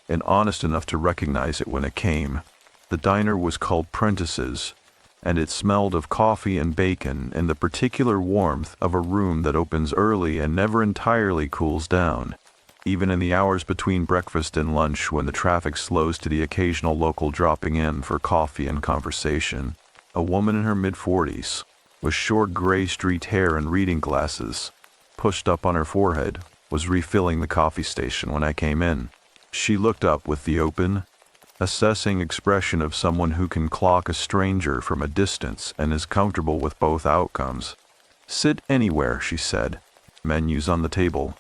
and honest enough to recognize it when it came. The diner was called Prentice's, and it smelled of coffee and bacon and the particular warmth of a room that opens early and never entirely cools down, even in the hours between breakfast and lunch when the traffic slows to the occasional local dropping in for coffee and conversation. A woman in her mid-40s, with short gray streaked hair and reading glasses pushed up on her forehead, was refilling the coffee station when I came in. She looked up with the open, assessing expression of someone who can clock a stranger from a distance and is comfortable with both outcomes. "Sit anywhere," she said. "Menus on the table."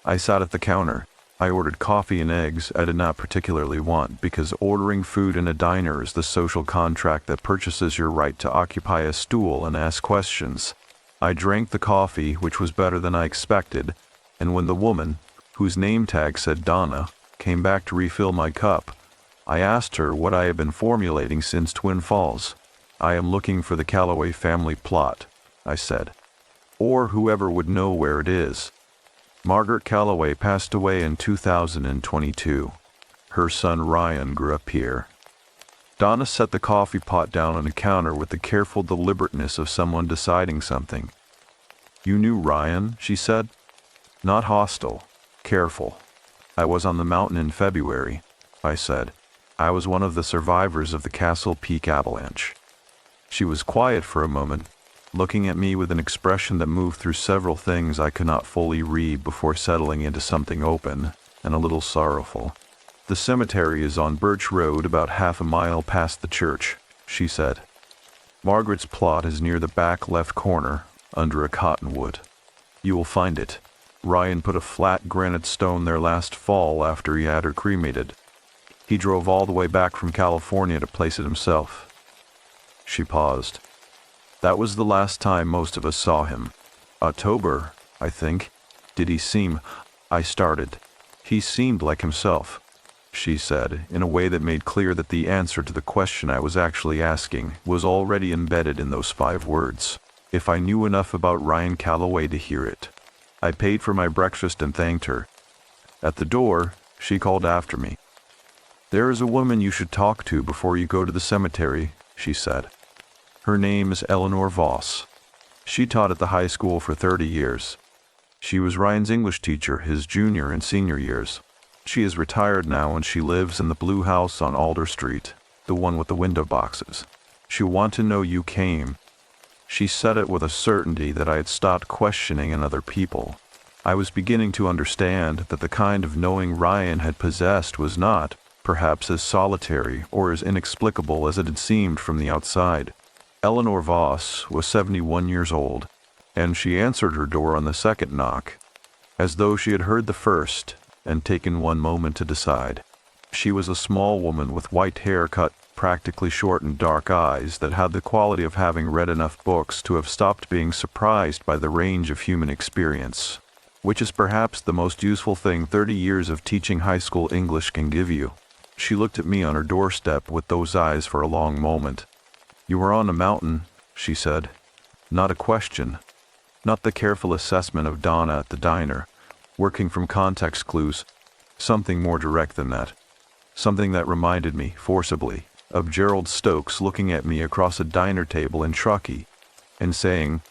I sat at the counter. I ordered coffee and eggs I did not particularly want, because ordering food in a diner is the social contract that purchases your right to occupy a stool and ask questions. I drank the coffee, which was better than I expected, and when the woman, whose name tag said Donna, came back to refill my cup, I asked her what I had been formulating since Twin Falls. "I am looking for the Calloway family plot," I said, "or whoever would know where it is. Margaret Calloway passed away in 2022. Her son Ryan grew up here." Donna set the coffee pot down on the counter with the careful deliberateness of someone deciding something. "You knew Ryan?" she said. "Not hostile, careful. I was on the mountain in February," I said. "I was one of the survivors of the Castle Peak avalanche." She was quiet for a moment, looking at me with an expression that moved through several things I could not fully read before settling into something open and a little sorrowful. "The cemetery is on Birch Road, about half a mile past the church," she said. "Margaret's plot is near the back left corner, under a cottonwood. You will find it. Ryan put a flat granite stone there last fall after he had her cremated. He drove all the way back from California to place it himself." She paused. "That was the last time most of us saw him. October, I think. Did he seem—" I started. "He seemed like himself," she said, in a way that made clear that the answer to the question I was actually asking was already embedded in those 5 words, if I knew enough about Ryan Calloway to hear it. I paid for my breakfast and thanked her. At the door, she called after me. "There is a woman you should talk to before you go to the cemetery," she said. "Her name is Eleanor Voss. She taught at the high school for 30 years. She was Ryan's English teacher his junior and senior years. She is retired now and she lives in the blue house on Alder Street, the one with the window boxes. She'll want to know you came." She said it with a certainty that I had stopped questioning in other people. I was beginning to understand that the kind of knowing Ryan had possessed was not, perhaps, as solitary or as inexplicable as it had seemed from the outside. Eleanor Voss was 71 years old, and she answered her door on the second knock, as though she had heard the first and taken one moment to decide. She was a small woman with white hair cut practically short and dark eyes that had the quality of having read enough books to have stopped being surprised by the range of human experience, which is perhaps the most useful thing 30 years of teaching high school English can give you. She looked at me on her doorstep with those eyes for a long moment. "You are on a mountain," she said. Not a question. Not the careful assessment of Donna at the diner, working from context clues. Something more direct than that. Something that reminded me, forcibly, of Gerald Stokes looking at me across a diner table in Truckee and saying,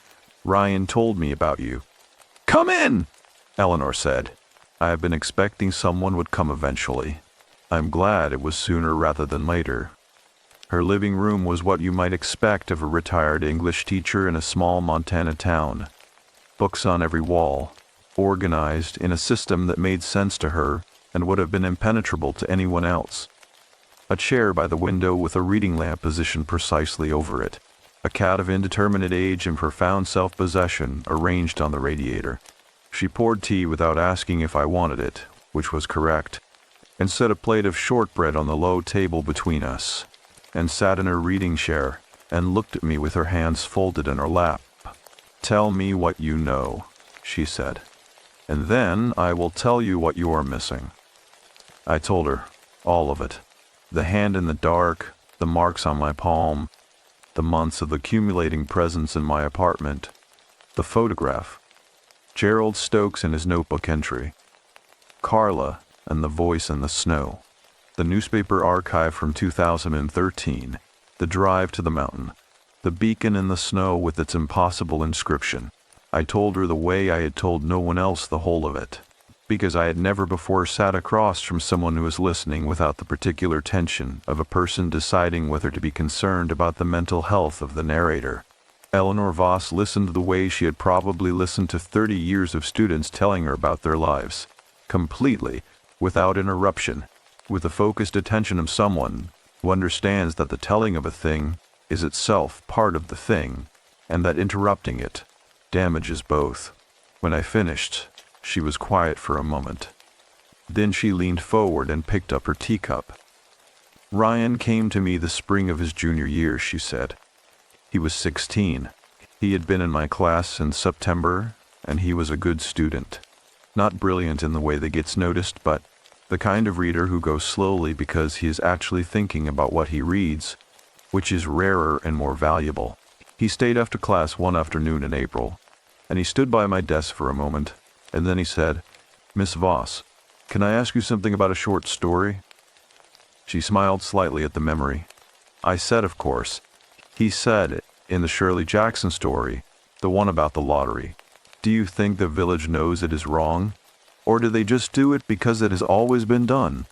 "Ryan told me about you." "Come in," Eleanor said. I have been expecting someone would come eventually. I'm glad it was sooner rather than later. Her living room was what you might expect of a retired English teacher in a small Montana town. Books on every wall, organized in a system that made sense to her and would have been impenetrable to anyone else. A chair by the window with a reading lamp positioned precisely over it. A cat of indeterminate age and profound self-possession arranged on the radiator. She poured tea without asking if I wanted it, which was correct, and set a plate of shortbread on the low table between us, and sat in her reading chair and looked at me with her hands folded in her lap. "Tell me what you know," she said, "and then I will tell you what you are missing." I told her, all of it. The hand in the dark, the marks on my palm, the months of accumulating presents in my apartment, the photograph, Gerald Stokes and his notebook entry, Carla and the voice in the snow, the newspaper archive from 2013, the drive to the mountain, the beacon in the snow with its impossible inscription. I told her the way I had told no one else the whole of it, because I had never before sat across from someone who was listening without the particular tension of a person deciding whether to be concerned about the mental health of the narrator. Eleanor Voss listened the way she had probably listened to 30 years of students telling her about their lives, completely, without interruption, with the focused attention of someone who understands that the telling of a thing is itself part of the thing, and that interrupting it damages both. When I finished, she was quiet for a moment. Then she leaned forward and picked up her teacup. "Ryan came to me the spring of his junior year," she said. "He was 16. He had been in my class since September, and he was a good student. Not brilliant in the way that gets noticed, but the kind of reader who goes slowly because he is actually thinking about what he reads, which is rarer and more valuable. He stayed after class one afternoon in April, and he stood by my desk for a moment, and then he said, 'Miss Voss, can I ask you something about a short story?' She smiled slightly at the memory. I said, of course. He said, in the Shirley Jackson story, the one about the lottery, 'Do you think the village knows it is wrong? Or do they just do it because it has always been done?'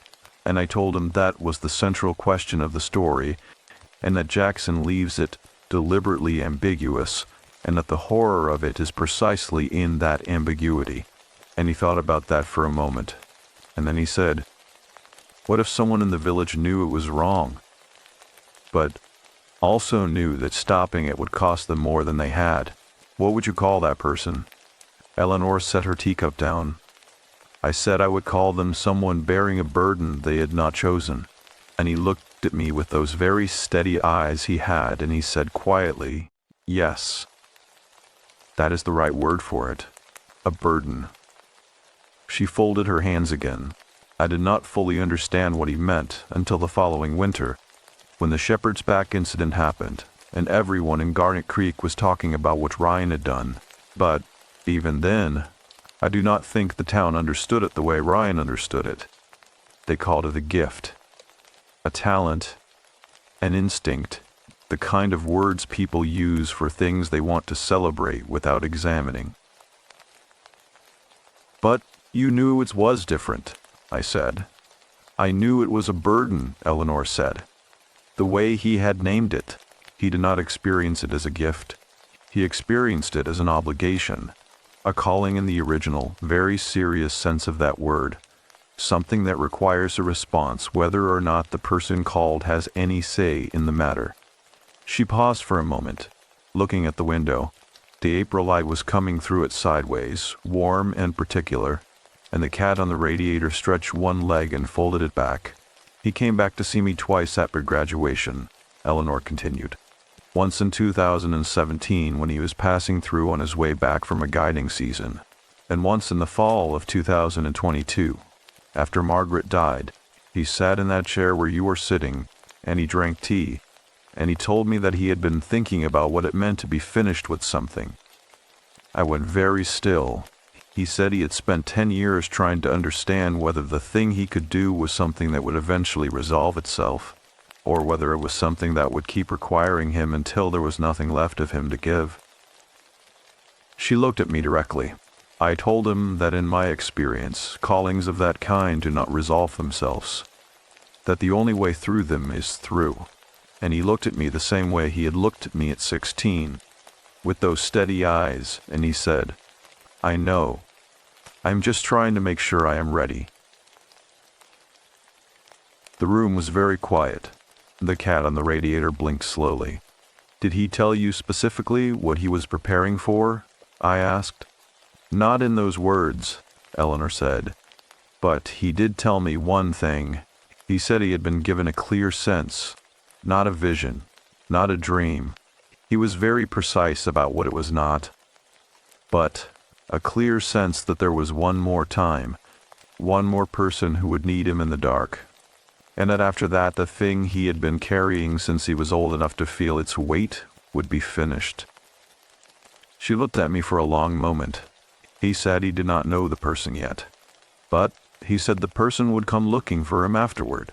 And I told him that was the central question of the story, and that Jackson leaves it deliberately ambiguous, and that the horror of it is precisely in that ambiguity. And he thought about that for a moment, and then he said, "What if someone in the village knew it was wrong, but also knew that stopping it would cost them more than they had? What would you call that person?" Eleanor set her teacup down. "I said I would call them someone bearing a burden they had not chosen." And he looked at me with those very steady eyes he had, and he said quietly, "Yes, that is the right word for it. A burden." She folded her hands again. I did not fully understand what he meant until the following winter, when the Shepherd's Back incident happened, and everyone in Garnet Creek was talking about what Ryan had done. But, even then, I do not think the town understood it the way Ryan understood it. They called it a gift, a talent, an instinct, the kind of words people use for things they want to celebrate without examining. "But you knew it was different," I said. "I knew it was a burden," Eleanor said. "The way he had named it, he did not experience it as a gift. He experienced it as an obligation, a calling in the original, very serious sense of that word, something that requires a response whether or not the person called has any say in the matter." She paused for a moment, looking at the window. The April light was coming through it sideways, warm and particular, and the cat on the radiator stretched one leg and folded it back. "He came back to see me twice after graduation," Eleanor continued. "Once in 2017 when he was passing through on his way back from a guiding season, and once in the fall of 2022. After Margaret died, he sat in that chair where you were sitting, and he drank tea, and he told me that he had been thinking about what it meant to be finished with something. I went very still. He said he had spent 10 years trying to understand whether the thing he could do was something that would eventually resolve itself, or whether it was something that would keep requiring him until there was nothing left of him to give." She looked at me directly. I told him that in my experience, callings of that kind do not resolve themselves, that the only way through them is through. And he looked at me the same way he had looked at me at 16, with those steady eyes, and he said, "I know. I'm just trying to make sure I am ready." The room was very quiet. The cat on the radiator blinked slowly. "Did he tell you specifically what he was preparing for?" I asked. "Not in those words," Eleanor said. "But he did tell me one thing. He said he had been given a clear sense, not a vision, not a dream. He was very precise about what it was not. But a clear sense that there was one more time, one more person who would need him in the dark. And that after that the thing he had been carrying since he was old enough to feel its weight would be finished." She looked at me for a long moment. "He said he did not know the person yet, but he said the person would come looking for him afterward,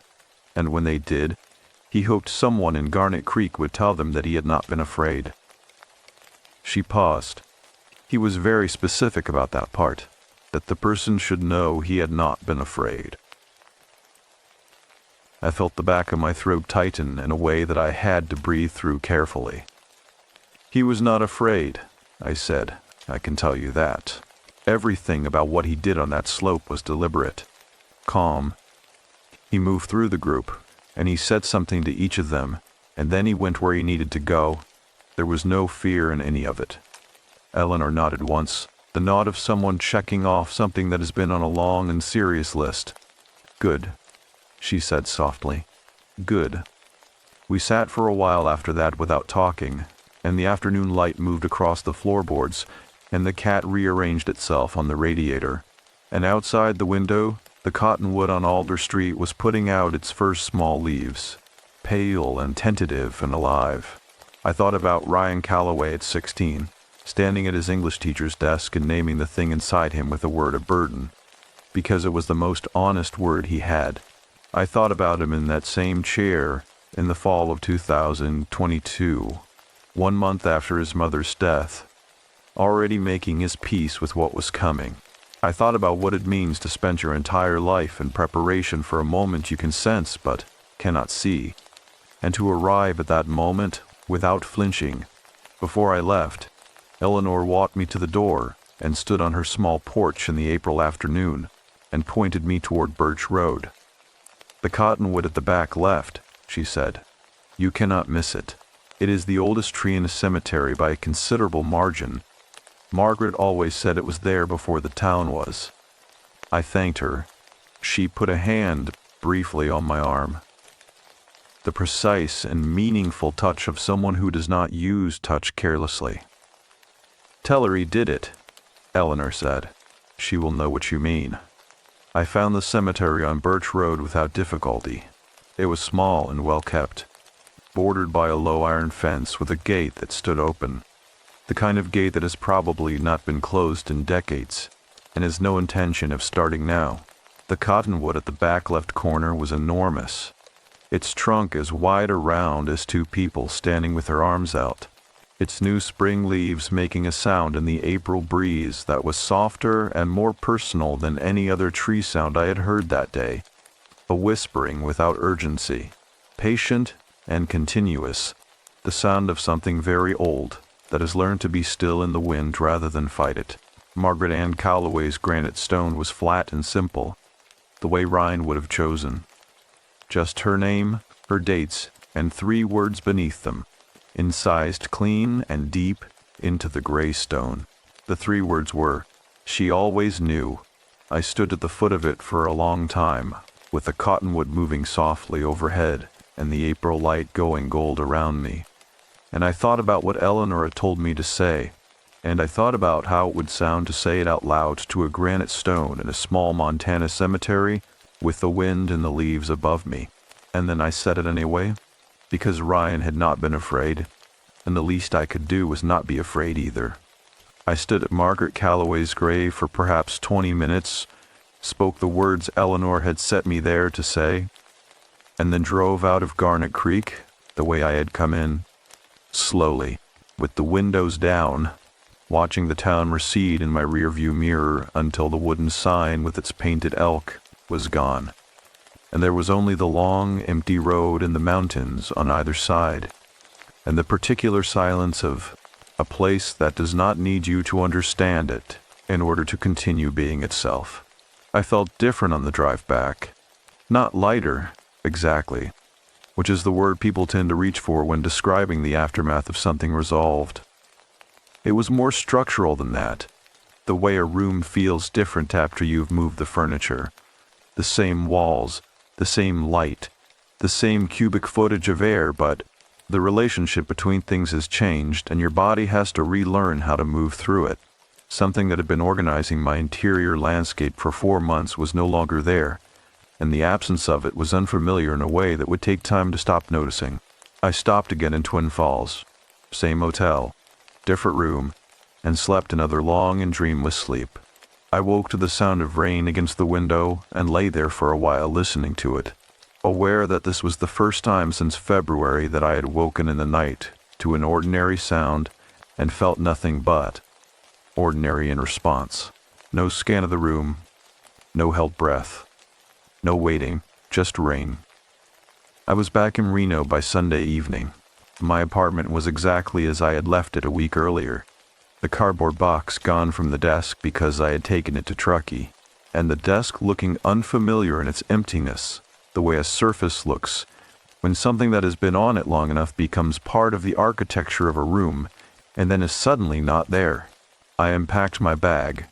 and when they did, he hoped someone in Garnet Creek would tell them that he had not been afraid." She paused. "He was very specific about that part, that the person should know he had not been afraid." I felt the back of my throat tighten in a way that I had to breathe through carefully. "He was not afraid," I said. "I can tell you that. Everything about what he did on that slope was deliberate, calm. He moved through the group, and he said something to each of them, and then he went where he needed to go. There was no fear in any of it." Eleanor nodded once, the nod of someone checking off something that has been on a long and serious list. "Good," she said softly. "Good." We sat for a while after that without talking, and the afternoon light moved across the floorboards, and the cat rearranged itself on the radiator, and outside the window, the cottonwood on Alder Street was putting out its first small leaves, pale and tentative and alive. I thought about Ryan Calloway at 16, standing at his English teacher's desk and naming the thing inside him with the word "a burden," because it was the most honest word he had. I thought about him in that same chair in the fall of 2022, 1 month after his mother's death, already making his peace with what was coming. I thought about what it means to spend your entire life in preparation for a moment you can sense but cannot see, and to arrive at that moment without flinching. Before I left, Eleanor walked me to the door and stood on her small porch in the April afternoon and pointed me toward Birch Road. "The cottonwood at the back left," she said. "You cannot miss it. It is the oldest tree in the cemetery by a considerable margin. Margaret always said it was there before the town was." I thanked her. She put a hand briefly on my arm. The precise and meaningful touch of someone who does not use touch carelessly. "Tell her he did it," Eleanor said. "She will know what you mean." I found the cemetery on Birch Road without difficulty. It was small and well kept, bordered by a low iron fence with a gate that stood open. The kind of gate that has probably not been closed in decades, and has no intention of starting now. The cottonwood at the back left corner was enormous, its trunk as wide around as two people standing with their arms out, its new spring leaves making a sound in the April breeze that was softer and more personal than any other tree sound I had heard that day, a whispering without urgency, patient and continuous, the sound of something very old that has learned to be still in the wind rather than fight it. Margaret Ann Calloway's granite stone was flat and simple, the way Ryan would have chosen. Just her name, her dates, and 3 words beneath them, incised clean and deep into the gray stone. The 3 words were, "She always knew." I stood at the foot of it for a long time, with the cottonwood moving softly overhead and the April light going gold around me. And I thought about what Eleanor had told me to say, and I thought about how it would sound to say it out loud to a granite stone in a small Montana cemetery with the wind and the leaves above me. And then I said it anyway, because Ryan had not been afraid, and the least I could do was not be afraid either. I stood at Margaret Calloway's grave for perhaps 20 minutes, spoke the words Eleanor had set me there to say, and then drove out of Garnet Creek the way I had come in, slowly, with the windows down, watching the town recede in my rearview mirror until the wooden sign with its painted elk was gone, and there was only the long, empty road and the mountains on either side, and the particular silence of a place that does not need you to understand it in order to continue being itself. I felt different on the drive back. Not lighter, exactly, which is the word people tend to reach for when describing the aftermath of something resolved. It was more structural than that, the way a room feels different after you've moved the furniture. The same walls, the same light, the same cubic footage of air, but the relationship between things has changed and your body has to relearn how to move through it. Something that had been organizing my interior landscape for 4 months was no longer there, and the absence of it was unfamiliar in a way that would take time to stop noticing. I stopped again in Twin Falls. Same hotel, different room, and slept another long and dreamless sleep. I woke to the sound of rain against the window and lay there for a while listening to it, aware that this was the first time since February that I had woken in the night to an ordinary sound and felt nothing but ordinary in response. No scan of the room, no held breath, no waiting, just rain. I was back in Reno by Sunday evening. My apartment was exactly as I had left it a week earlier. The cardboard box gone from the desk because I had taken it to Truckee, and the desk looking unfamiliar in its emptiness, the way a surface looks when something that has been on it long enough becomes part of the architecture of a room and then is suddenly not there. I unpacked my bag.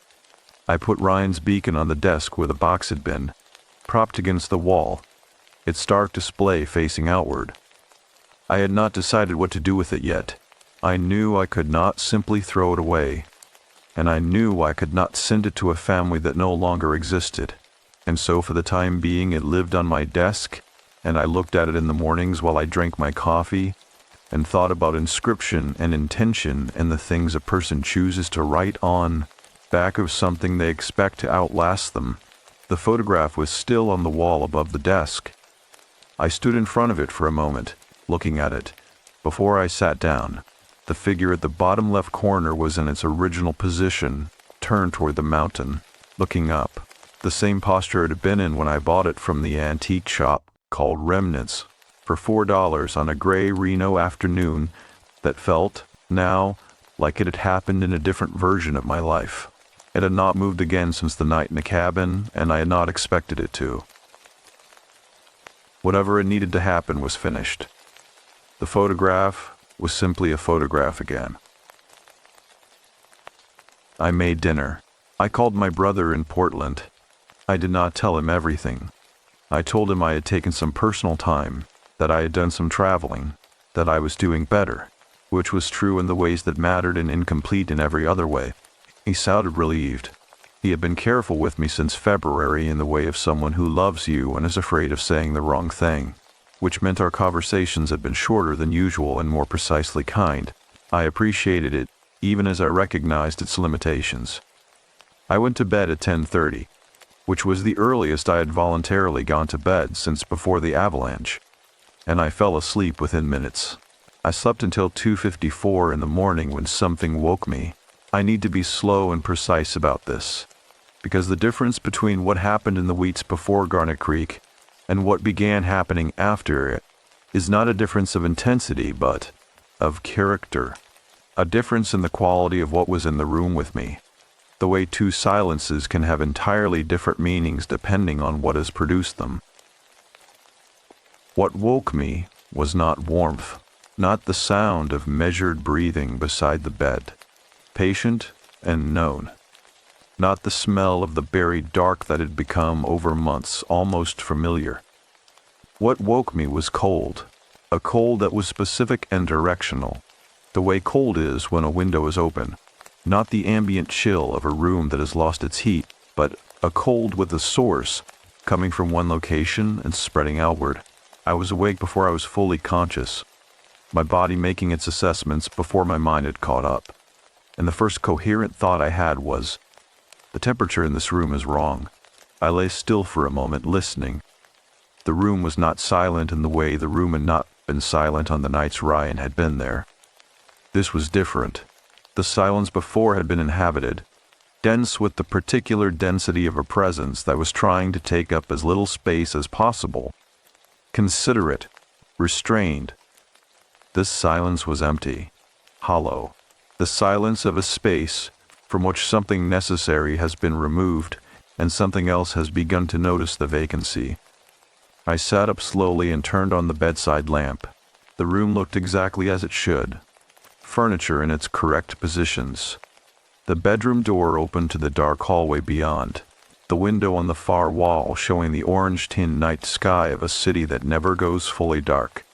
I put Ryan's beacon on the desk where the box had been, propped against the wall, its stark display facing outward. I had not decided what to do with it yet. I knew I could not simply throw it away, and I knew I could not send it to a family that no longer existed, and so for the time being it lived on my desk, and I looked at it in the mornings while I drank my coffee, and thought about inscription and intention and the things a person chooses to write on back of something they expect to outlast them. The photograph was still on the wall above the desk. I stood in front of it for a moment, looking at it, before I sat down. The figure at the bottom left corner was in its original position, turned toward the mountain, looking up, the same posture it had been in when I bought it from the antique shop called Remnants for $4 on a gray Reno afternoon that felt, now, like it had happened in a different version of my life. It had not moved again since the night in the cabin, and I had not expected it to. Whatever it needed to happen was finished. The photograph was simply a photograph again. I made dinner. I called my brother in Portland. I did not tell him everything. I told him I had taken some personal time, that I had done some traveling, that I was doing better, which was true in the ways that mattered and incomplete in every other way. He sounded relieved. He had been careful with me since February in the way of someone who loves you and is afraid of saying the wrong thing, which meant our conversations had been shorter than usual and more precisely kind. I appreciated it, even as I recognized its limitations. I went to bed at 10:30, which was the earliest I had voluntarily gone to bed since before the avalanche, and I fell asleep within minutes. I slept until 2:54 in the morning when something woke me. I need to be slow and precise about this, because the difference between what happened in the weeks before Garnet Creek and what began happening after it is not a difference of intensity, but of character. A difference in the quality of what was in the room with me. The way two silences can have entirely different meanings depending on what has produced them. What woke me was not warmth, not the sound of measured breathing beside the bed, patient and known, not the smell of the buried dark that had become over months almost familiar. What woke me was cold, a cold that was specific and directional, the way cold is when a window is open, not the ambient chill of a room that has lost its heat, but a cold with a source, coming from one location and spreading outward. I was awake before I was fully conscious, my body making its assessments before my mind had caught up. And the first coherent thought I had was, the temperature in this room is wrong. I lay still for a moment, listening. The room was not silent in the way the room had not been silent on the nights Ryan had been there. This was different. The silence before had been inhabited, dense with the particular density of a presence that was trying to take up as little space as possible. Considerate, restrained. This silence was empty, hollow. The silence of a space from which something necessary has been removed and something else has begun to notice the vacancy. I sat up slowly and turned on the bedside lamp. The room looked exactly as it should. Furniture in its correct positions. The bedroom door opened to the dark hallway beyond, the window on the far wall showing the orange-tinted night sky of a city that never goes fully dark.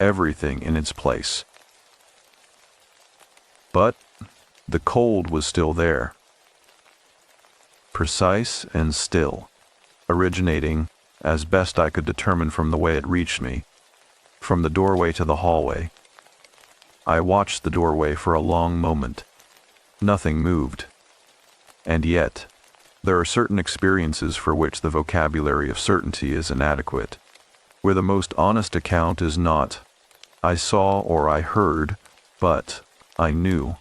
Everything in its place. But the cold was still there. Precise and still, originating, as best I could determine from the way it reached me, from the doorway to the hallway. I watched the doorway for a long moment. Nothing moved. And yet, there are certain experiences for which the vocabulary of certainty is inadequate, where the most honest account is not, I saw or I heard, but I knew,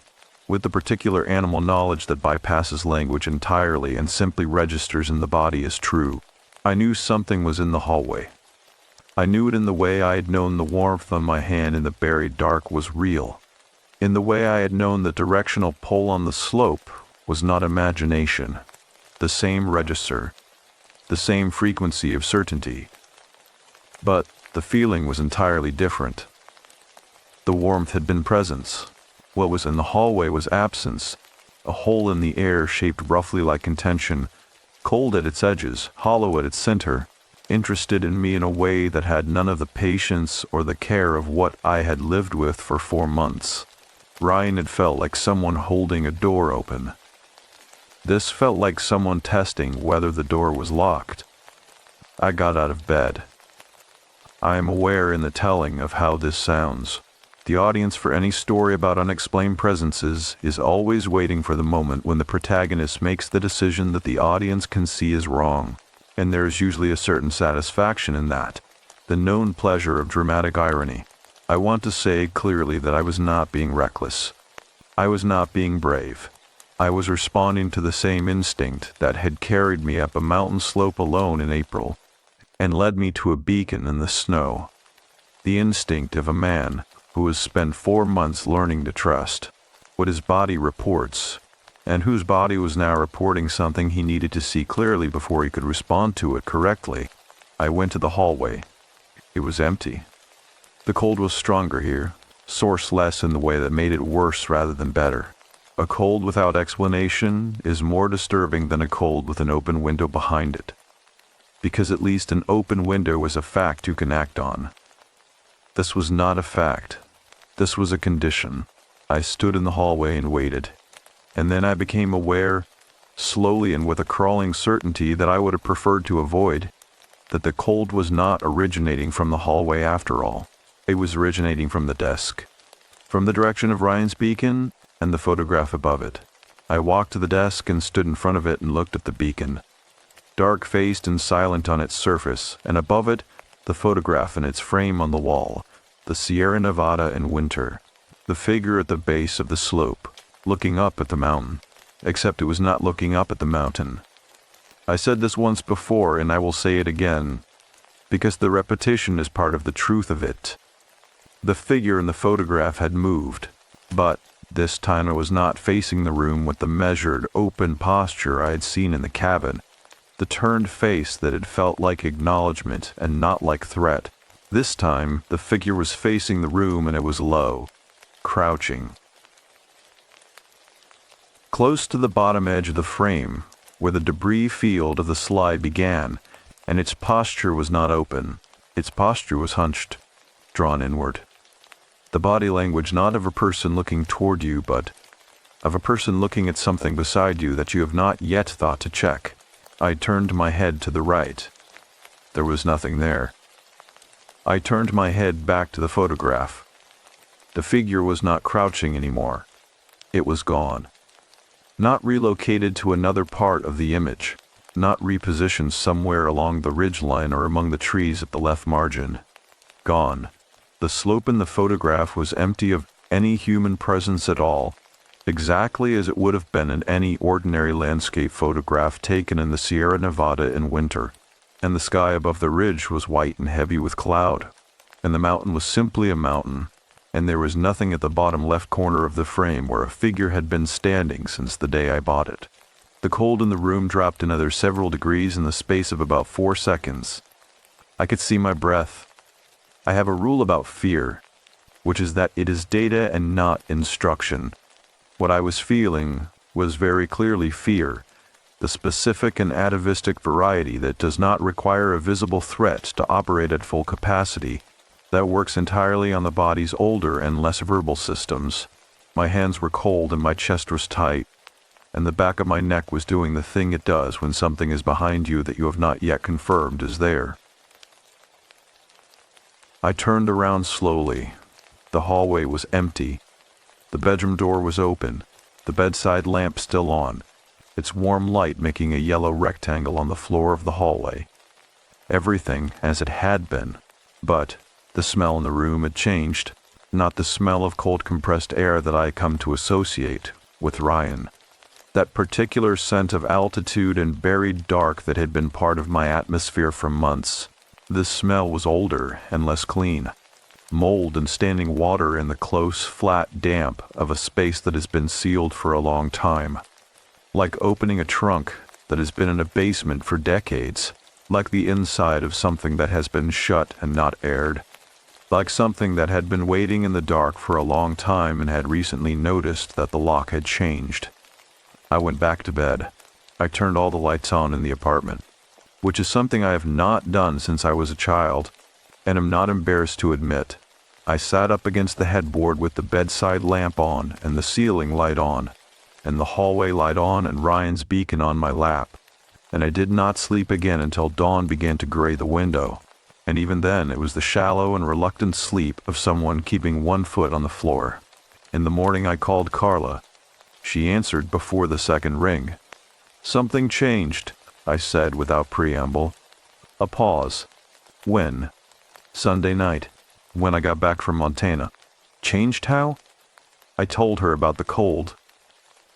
with the particular animal knowledge that bypasses language entirely and simply registers in the body as true. I knew something was in the hallway. I knew it in the way I had known the warmth on my hand in the buried dark was real, in the way I had known the directional pull on the slope was not imagination, the same register, the same frequency of certainty. But the feeling was entirely different. The warmth had been presence. What was in the hallway was absence, a hole in the air shaped roughly like contention, cold at its edges, hollow at its center, interested in me in a way that had none of the patience or the care of what I had lived with for 4 months. Ryan had felt like someone holding a door open. This felt like someone testing whether the door was locked. I got out of bed. I am aware in the telling of how this sounds. The audience for any story about unexplained presences is always waiting for the moment when the protagonist makes the decision that the audience can see is wrong, and there is usually a certain satisfaction in that, the known pleasure of dramatic irony. I want to say clearly that I was not being reckless. I was not being brave. I was responding to the same instinct that had carried me up a mountain slope alone in April, and led me to a beacon in the snow. The instinct of a man who has spent 4 months learning to trust. what his body reports, and whose body was now reporting something he needed to see clearly before he could respond to it correctly. I went to the hallway. It was empty. The cold was stronger here, sourceless in the way that made it worse rather than better. A cold without explanation is more disturbing than a cold with an open window behind it, because at least an open window is a fact you can act on. This was not a fact. This was a condition. I stood in the hallway and waited, and then I became aware, slowly and with a crawling certainty that I would have preferred to avoid, that the cold was not originating from the hallway after all. It was originating from the desk, from the direction of Ryan's beacon and the photograph above it. I walked to the desk and stood in front of it and looked at the beacon, dark-faced and silent on its surface, and above it, the photograph in its frame on the wall, the Sierra Nevada in winter, the figure at the base of the slope, looking up at the mountain, except it was not looking up at the mountain. I said this once before, and I will say it again, because the repetition is part of the truth of it. The figure in the photograph had moved, but this time it was not facing the room with the measured, open posture I had seen in the cabin, the turned face that had felt like acknowledgement and not like threat. This time, the figure was facing the room and it was low, crouching, close to the bottom edge of the frame, where the debris field of the slide began, and its posture was not open. Its posture was hunched, drawn inward. The body language not of a person looking toward you, but of a person looking at something beside you that you have not yet thought to check. I turned my head to the right. There was nothing there. I turned my head back to the photograph. The figure was not crouching anymore. It was gone. Not relocated to another part of the image, not repositioned somewhere along the ridgeline or among the trees at the left margin. Gone. The slope in the photograph was empty of any human presence at all, exactly as it would have been in any ordinary landscape photograph taken in the Sierra Nevada in winter, and the sky above the ridge was white and heavy with cloud, and the mountain was simply a mountain, and there was nothing at the bottom left corner of the frame where a figure had been standing since the day I bought it. The cold in the room dropped another several degrees in the space of about 4 seconds. I could see my breath. I have a rule about fear, which is that it is data and not instruction. What I was feeling was very clearly fear, the specific and atavistic variety that does not require a visible threat to operate at full capacity, that works entirely on the body's older and less verbal systems. My hands were cold and my chest was tight, and the back of my neck was doing the thing it does when something is behind you that you have not yet confirmed is there. I turned around slowly. The hallway was empty. The bedroom door was open, the bedside lamp still on, its warm light making a yellow rectangle on the floor of the hallway. Everything as it had been, but the smell in the room had changed, not the smell of cold compressed air that I come to associate with Ryan. That particular scent of altitude and buried dark that had been part of my atmosphere for months. This smell was older and less clean. Mold and standing water in the close, flat damp of a space that has been sealed for a long time. Like opening a trunk that has been in a basement for decades. Like the inside of something that has been shut and not aired. Like something that had been waiting in the dark for a long time and had recently noticed that the lock had changed. I went back to bed. I turned all the lights on in the apartment, which is something I have not done since I was a child, and am not embarrassed to admit. I sat up against the headboard with the bedside lamp on and the ceiling light on, and the hallway light on and Ryan's beacon on my lap, and I did not sleep again until dawn began to gray the window, and even then it was the shallow and reluctant sleep of someone keeping one foot on the floor. In the morning I called Carla. She answered before the second ring. "Something changed," I said without preamble. A pause. "When?" "Sunday night, when I got back from Montana." "Changed how?" I told her about the cold,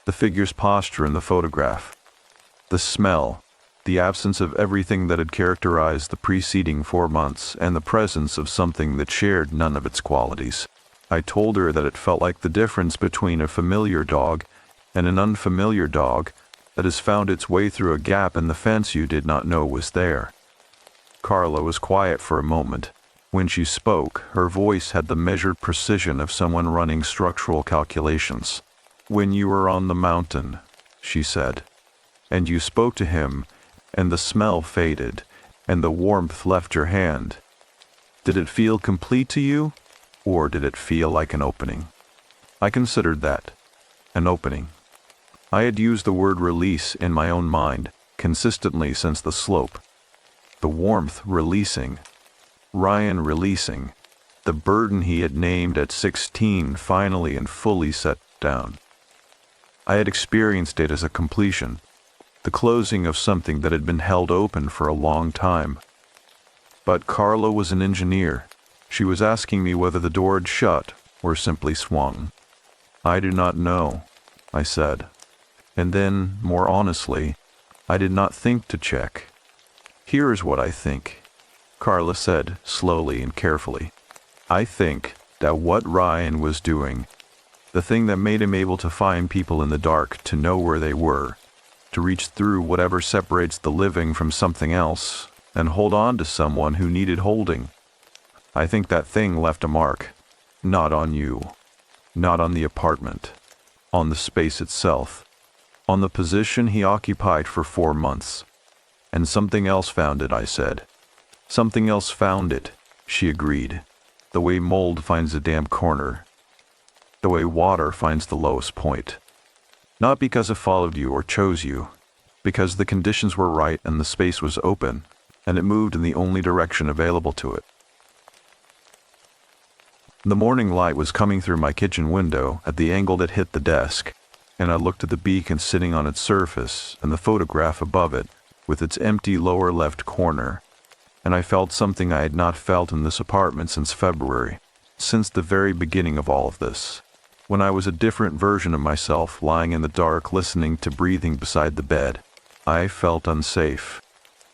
the figure's posture in the photograph, the smell, the absence of everything that had characterized the preceding 4 months, and the presence of something that shared none of its qualities. I told her that it felt like the difference between a familiar dog and an unfamiliar dog that has found its way through a gap in the fence you did not know was there. Carla was quiet for a moment. When she spoke, her voice had the measured precision of someone running structural calculations. "When you were on the mountain," she said, "and you spoke to him, and the smell faded, and the warmth left your hand, did it feel complete to you, or did it feel like an opening?" I considered that. An opening. I had used the word release in my own mind consistently since the slope. The warmth releasing. Ryan releasing. The burden he had named at 16 finally and fully set down. I had experienced it as a completion, the closing of something that had been held open for a long time. But Carla was an engineer. She was asking me whether the door had shut or simply swung. "I do not know," I said. And then, more honestly, I did not think to check. "Here is what I think," Carla said slowly and carefully. "I think that what Ryan was doing, the thing that made him able to find people in the dark, to know where they were, to reach through whatever separates the living from something else, and hold on to someone who needed holding. I think that thing left a mark, not on you, not on the apartment, on the space itself, on the position he occupied for 4 months. And something else found it," I said. "Something else found it," she agreed. "The way mold finds a damp corner. The way water finds the lowest point. Not because it followed you or chose you, because the conditions were right and the space was open, and it moved in the only direction available to it." The morning light was coming through my kitchen window at the angle that hit the desk, and I looked at the beacon sitting on its surface and the photograph above it with its empty lower left corner, and I felt something I had not felt in this apartment since February, since the very beginning of all of this, when I was a different version of myself lying in the dark listening to breathing beside the bed. I felt unsafe.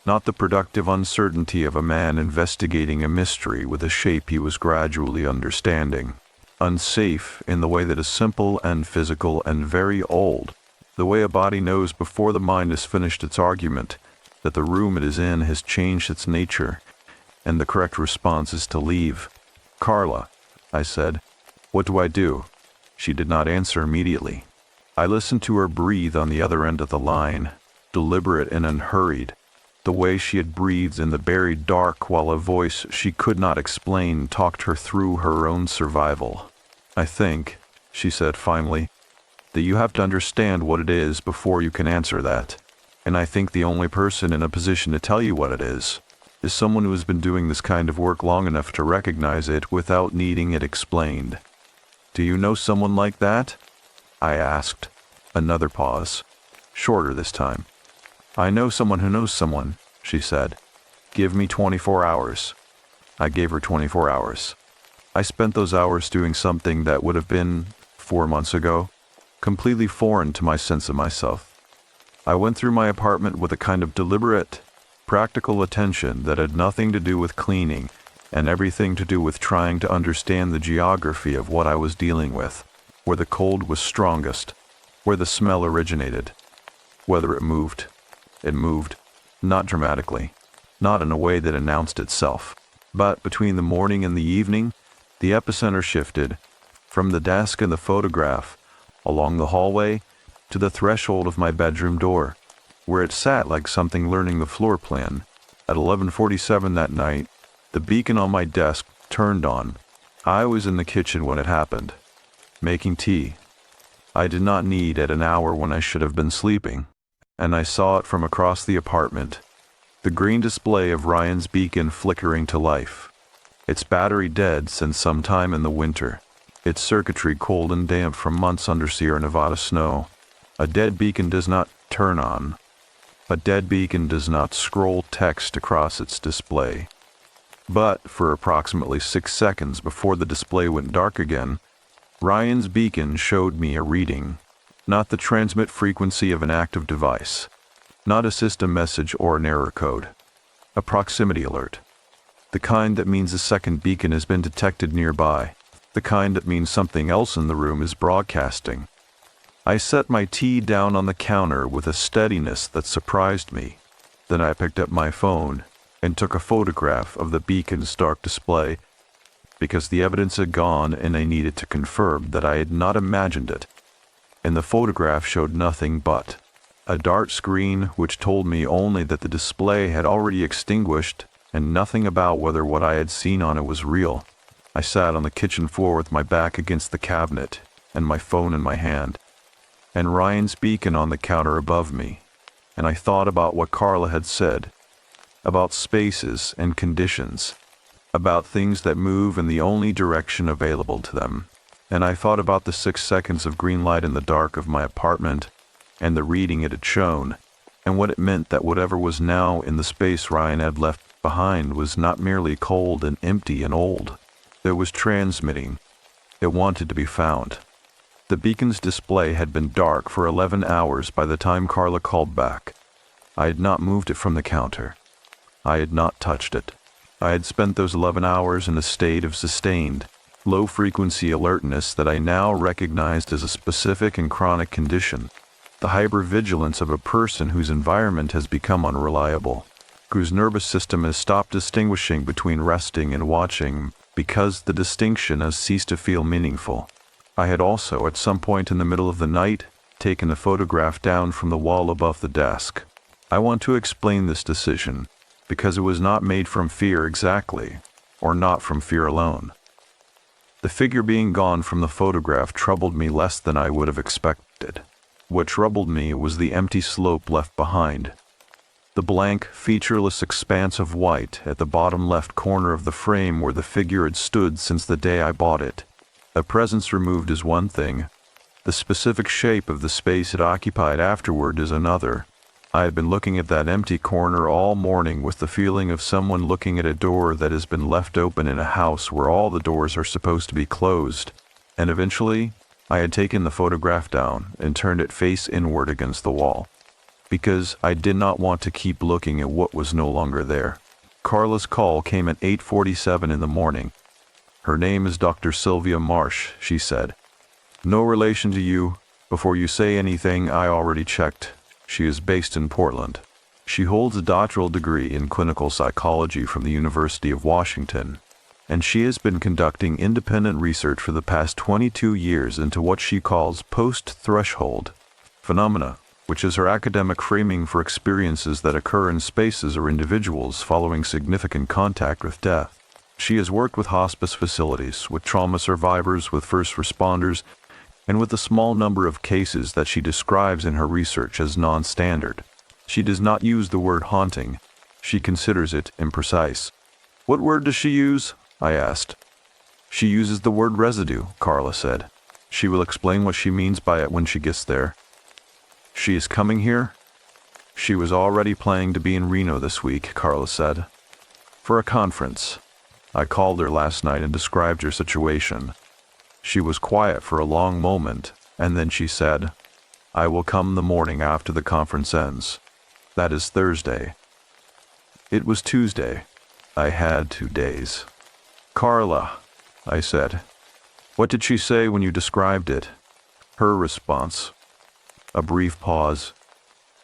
Not the productive uncertainty of a man investigating a mystery with a shape he was gradually understanding. Unsafe in the way that is simple and physical and very old, the way a body knows before the mind has finished its argument that the room it is in has changed its nature, and the correct response is to leave. "Carla," I said, "what do I do?" She did not answer immediately. I listened to her breathe on the other end of the line, deliberate and unhurried, the way she had breathed in the buried dark while a voice she could not explain talked her through her own survival. "I think," she said finally, "that you have to understand what it is before you can answer that. And I think the only person in a position to tell you what it is someone who has been doing this kind of work long enough to recognize it without needing it explained." "Do you know someone like that?" I asked. Another pause, shorter this time. "I know someone who knows someone," she said. "Give me 24 hours. I gave her 24 hours. I spent those hours doing something that would have been, 4 months ago, completely foreign to my sense of myself. I went through my apartment with a kind of deliberate, practical attention that had nothing to do with cleaning and everything to do with trying to understand the geography of what I was dealing with, where the cold was strongest, where the smell originated, whether it moved. It moved, not dramatically, not in a way that announced itself, but between the morning and the evening, the epicenter shifted from the desk and the photograph, along the hallway, to the threshold of my bedroom door, where it sat like something learning the floor plan. At 11:47 that night, the beacon on my desk turned on. I was in the kitchen when it happened, making tea. I did not need at an hour when I should have been sleeping, and I saw it from across the apartment, the green display of Ryan's beacon flickering to life, its battery dead since some time in the winter, its circuitry cold and damp from months under Sierra Nevada snow. A dead beacon does not turn on. A dead beacon does not scroll text across its display. But for approximately 6 seconds before the display went dark again, Ryan's beacon showed me a reading, not the transmit frequency of an active device, not a system message or an error code, a proximity alert, the kind that means a second beacon has been detected nearby, the kind that means something else in the room is broadcasting. I set my tea down on the counter with a steadiness that surprised me. Then I picked up my phone and took a photograph of the beacon's dark display, because the evidence had gone and I needed to confirm that I had not imagined it. And the photograph showed nothing but a dark screen which told me only that the display had already extinguished and nothing about whether what I had seen on it was real. I sat on the kitchen floor with my back against the cabinet and my phone in my hand, and Ryan's beacon on the counter above me, and I thought about what Carla had said, about spaces and conditions, about things that move in the only direction available to them, and I thought about the 6 seconds of green light in the dark of my apartment, and the reading it had shown, and what it meant that whatever was now in the space Ryan had left behind was not merely cold and empty and old. It was transmitting. It wanted to be found. The beacon's display had been dark for 11 hours by the time Carla called back. I had not moved it from the counter. I had not touched it. I had spent those 11 hours in a state of sustained, low-frequency alertness that I now recognized as a specific and chronic condition, the hypervigilance of a person whose environment has become unreliable, whose nervous system has stopped distinguishing between resting and watching because the distinction has ceased to feel meaningful. I had also, at some point in the middle of the night, taken the photograph down from the wall above the desk. I want to explain this decision, because it was not made from fear exactly, or not from fear alone. The figure being gone from the photograph troubled me less than I would have expected. What troubled me was the empty slope left behind. The blank, featureless expanse of white at the bottom left corner of the frame where the figure had stood since the day I bought it. A presence removed is one thing. The specific shape of the space it occupied afterward is another. I had been looking at that empty corner all morning with the feeling of someone looking at a door that has been left open in a house where all the doors are supposed to be closed, and eventually I had taken the photograph down and turned it face inward against the wall, because I did not want to keep looking at what was no longer there. Carla's call came at 8:47 in the morning. Her name is Dr. Sylvia Marsh, she said. No relation to you. Before you say anything, I already checked. She is based in Portland. She holds a doctoral degree in clinical psychology from the University of Washington, and she has been conducting independent research for the past 22 years into what she calls post-threshold phenomena, which is her academic framing for experiences that occur in spaces or individuals following significant contact with death. She has worked with hospice facilities, with trauma survivors, with first responders, and with the small number of cases that she describes in her research as non-standard. She does not use the word haunting. She considers it imprecise. What word does she use? I asked. She uses the word residue, Carla said. She will explain what she means by it when she gets there. She is coming here? She was already planning to be in Reno this week, Carla said, for a conference. I called her last night and described her situation. She was quiet for a long moment, and then she said, I will come the morning after the conference ends. That is Thursday. It was Tuesday. I had 2 days. Carla, I said, what did she say when you described it? Her response. A brief pause.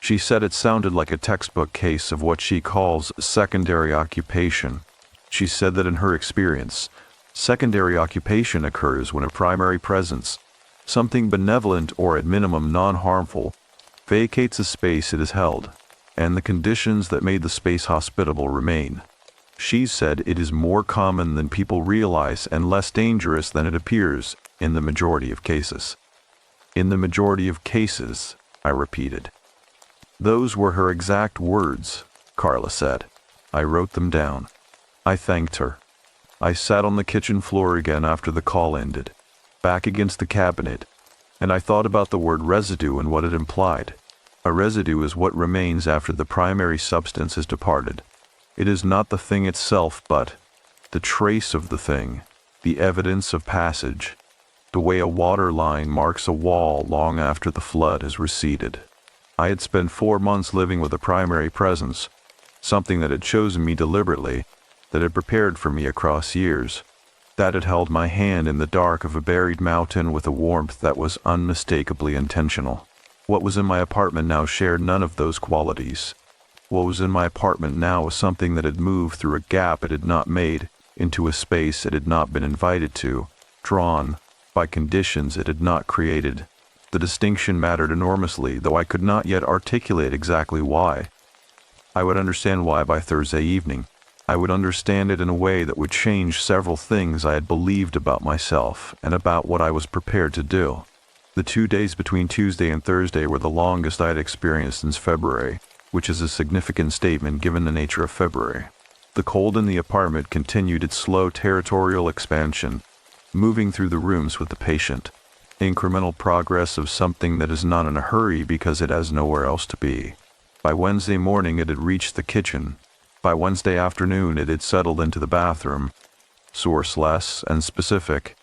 She said it sounded like a textbook case of what she calls secondary occupation. She said that in her experience, secondary occupation occurs when a primary presence, something benevolent or at minimum non-harmful, vacates a space it has held, and the conditions that made the space hospitable remain. She said it is more common than people realize and less dangerous than it appears in the majority of cases. In the majority of cases, I repeated. Those were her exact words, Carla said. I wrote them down. I thanked her. I sat on the kitchen floor again after the call ended, back against the cabinet, and I thought about the word residue and what it implied. A residue is what remains after the primary substance has departed. It is not the thing itself, but the trace of the thing, the evidence of passage, the way a water line marks a wall long after the flood has receded. I had spent 4 months living with a primary presence, something that had chosen me deliberately, that had prepared for me across years. that it held my hand in the dark of a buried mountain with a warmth that was unmistakably intentional. What was in my apartment now shared none of those qualities. What was in my apartment now was something that had moved through a gap it had not made, into a space it had not been invited to, drawn by conditions it had not created. The distinction mattered enormously, though I could not yet articulate exactly why. I would understand why by Thursday evening. I would understand it in a way that would change several things I had believed about myself and about what I was prepared to do. The 2 days between Tuesday and Thursday were the longest I had experienced since February, which is a significant statement given the nature of February. The cold in the apartment continued its slow territorial expansion, moving through the rooms with the patient. Incremental progress of something that is not in a hurry because it has nowhere else to be. By Wednesday morning it had reached the kitchen. By Wednesday afternoon it had settled into the bathroom. Sourceless and specific.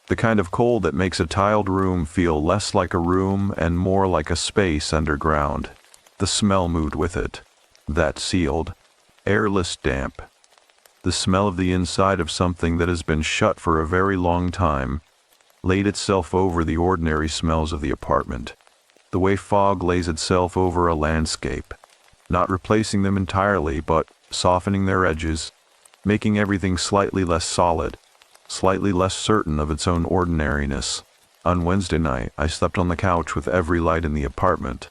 The kind of cold that makes a tiled room feel less like a room and more like a space underground. The smell moved with it. That sealed, airless damp. The smell of the inside of something that has been shut for a very long time laid itself over the ordinary smells of the apartment. The way fog lays itself over a landscape, not replacing them entirely, but softening their edges, making everything slightly less solid, slightly less certain of its own ordinariness. On Wednesday night, I slept on the couch with every light in the apartment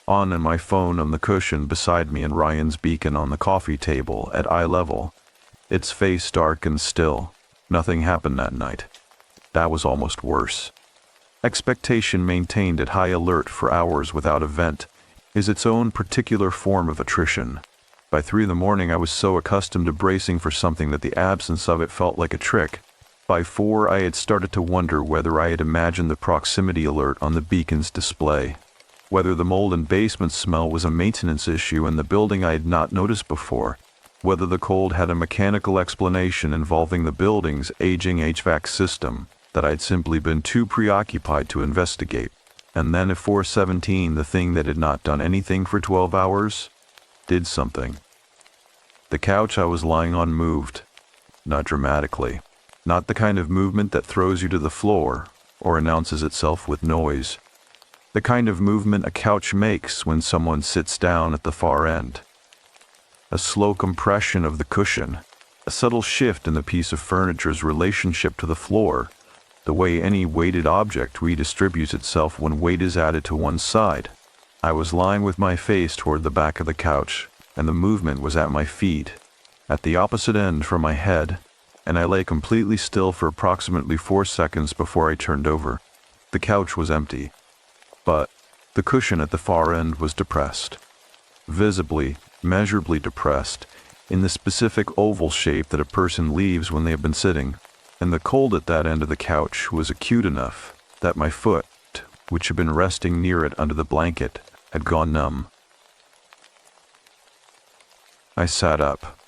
on and my phone on the cushion beside me and Ryan's beacon on the coffee table at eye level, its face dark and still. Nothing happened that night. That was almost worse. Expectation maintained at high alert for hours without event is its own particular form of attrition. By 3 in the morning I was so accustomed to bracing for something that the absence of it felt like a trick. By 4 I had started to wonder whether I had imagined the proximity alert on the beacon's display, whether the mold and basement smell was a maintenance issue in the building I had not noticed before, whether the cold had a mechanical explanation involving the building's aging HVAC system that I'd simply been too preoccupied to investigate. And then at 4:17, the thing that had not done anything for 12 hours did something. The couch I was lying on moved, not dramatically, not the kind of movement that throws you to the floor or announces itself with noise, the kind of movement a couch makes when someone sits down at the far end. A slow compression of the cushion, a subtle shift in the piece of furniture's relationship to the floor, the way any weighted object redistributes itself when weight is added to one side. I was lying with my face toward the back of the couch, and the movement was at my feet, at the opposite end from my head, and I lay completely still for approximately 4 seconds before I turned over. The couch was empty, but the cushion at the far end was depressed. Visibly, measurably depressed, in the specific oval shape that a person leaves when they have been sitting. And the cold at that end of the couch was acute enough that my foot, which had been resting near it under the blanket, had gone numb. I sat up.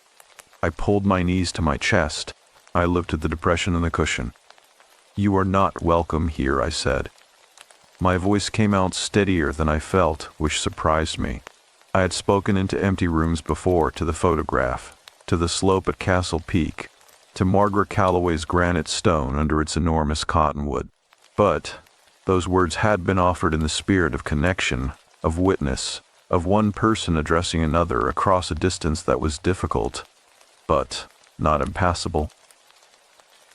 I pulled my knees to my chest. I looked at the depression in the cushion. "You are not welcome here," I said. My voice came out steadier than I felt, which surprised me. I had spoken into empty rooms before, to the photograph, to the slope at Castle Peak, to Margaret Calloway's granite stone under its enormous cottonwood. But those words had been offered in the spirit of connection, of witness, of one person addressing another across a distance that was difficult, but not impassable.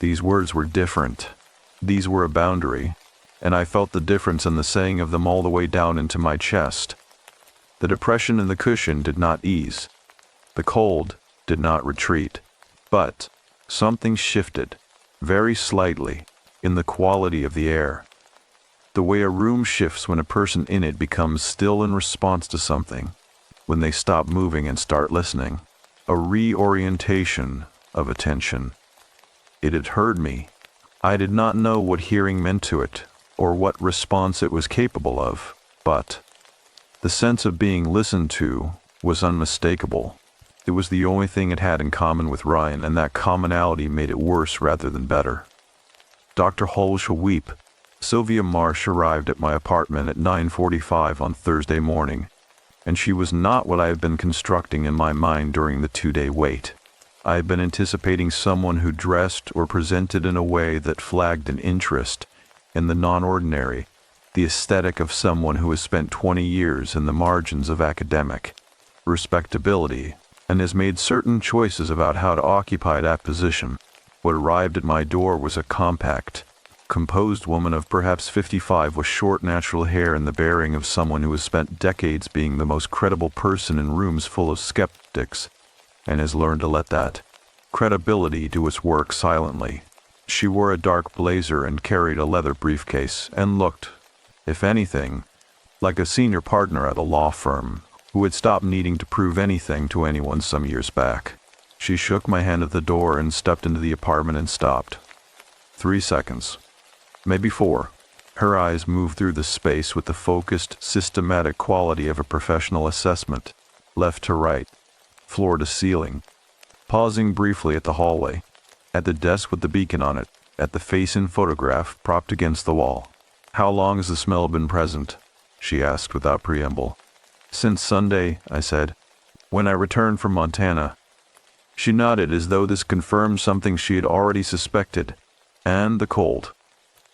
These words were different. These were a boundary, and I felt the difference in the saying of them all the way down into my chest. The depression in the cushion did not ease. The cold did not retreat, but something shifted, very slightly, in the quality of the air. The way a room shifts when a person in it becomes still in response to something, when they stop moving and start listening. A reorientation of attention. It had heard me. I did not know what hearing meant to it, or what response it was capable of, but the sense of being listened to was unmistakable. It was the only thing it had in common with Ryan, and that commonality made it worse rather than better. Dr. Holshaweep, Sylvia Marsh, arrived at my apartment at 9:45 on Thursday morning, and she was not what I had been constructing in my mind during the 2-day wait. I had been anticipating someone who dressed or presented in a way that flagged an interest in the non-ordinary, the aesthetic of someone who has spent 20 years in the margins of academic respectability and has made certain choices about how to occupy that position. What arrived at my door was a compact, composed woman of perhaps 55 with short natural hair and the bearing of someone who has spent decades being the most credible person in rooms full of skeptics and has learned to let that credibility do its work silently. She wore a dark blazer and carried a leather briefcase and looked, if anything, like a senior partner at a law firm who had stopped needing to prove anything to anyone some years back. She shook my hand at the door and stepped into the apartment and stopped. 3 seconds. Maybe 4. Her eyes moved through the space with the focused, systematic quality of a professional assessment, left to right, floor to ceiling, pausing briefly at the hallway, at the desk with the beacon on it, at the face in photograph propped against the wall. "How long has the smell been present?" she asked without preamble. "Since Sunday," I said, "when I returned from Montana." She nodded as though this confirmed something she had already suspected. "And the cold.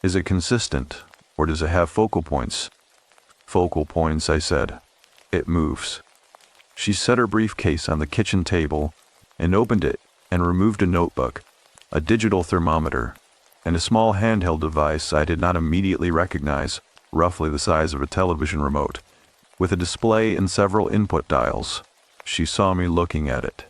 Is it consistent, or does it have focal points?" "Focal points," I said. "It moves." She set her briefcase on the kitchen table and opened it and removed a notebook, a digital thermometer, and a small handheld device I did not immediately recognize, roughly the size of a television remote, with a display and several input dials. She saw me looking at it.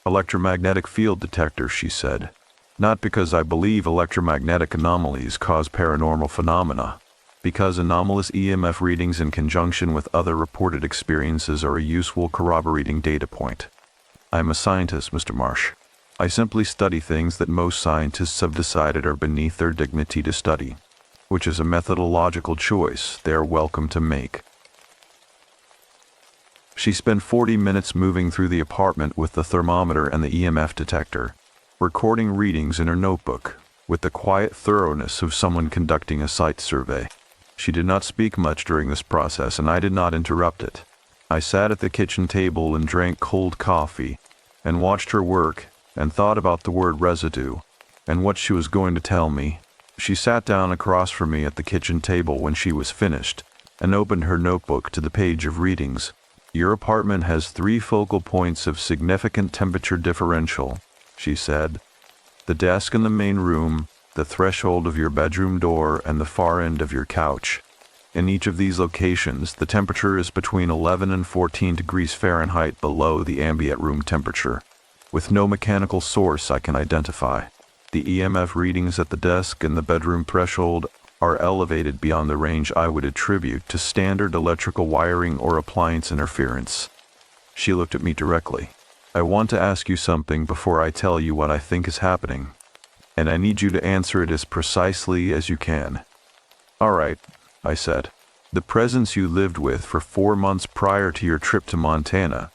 "Electromagnetic field detector," she said. "Not because I believe electromagnetic anomalies cause paranormal phenomena, because anomalous EMF readings in conjunction with other reported experiences are a useful corroborating data point. I'm a scientist, Mr. Marsh. I simply study things that most scientists have decided are beneath their dignity to study, which is a methodological choice they are welcome to make." She spent 40 minutes moving through the apartment with the thermometer and the EMF detector, recording readings in her notebook, with the quiet thoroughness of someone conducting a site survey. She did not speak much during this process, and I did not interrupt it. I sat at the kitchen table and drank cold coffee, and watched her work, and thought about the word residue, and what she was going to tell me. She sat down across from me at the kitchen table when she was finished, and opened her notebook to the page of readings. "Your apartment has 3 focal points of significant temperature differential," she said. "The desk in the main room, the threshold of your bedroom door, and the far end of your couch. In each of these locations, the temperature is between 11 and 14 degrees Fahrenheit below the ambient room temperature, with no mechanical source I can identify. The EMF readings at the desk and the bedroom threshold are elevated beyond the range I would attribute to standard electrical wiring or appliance interference." She looked at me directly. "I want to ask you something before I tell you what I think is happening, and I need you to answer it as precisely as you can." "All right," I said. "The presence you lived with for 4 months prior to your trip to Montana,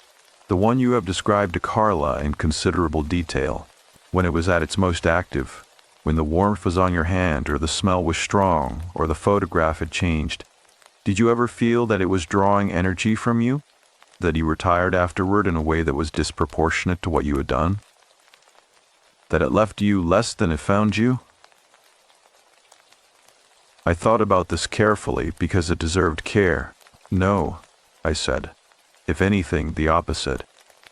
the one you have described to Carla in considerable detail, when it was at its most active, when the warmth was on your hand, or the smell was strong, or the photograph had changed, did you ever feel that it was drawing energy from you? That you were tired afterward in a way that was disproportionate to what you had done? That it left you less than it found you?" I thought about this carefully because it deserved care. "No," I said. "If anything, the opposite.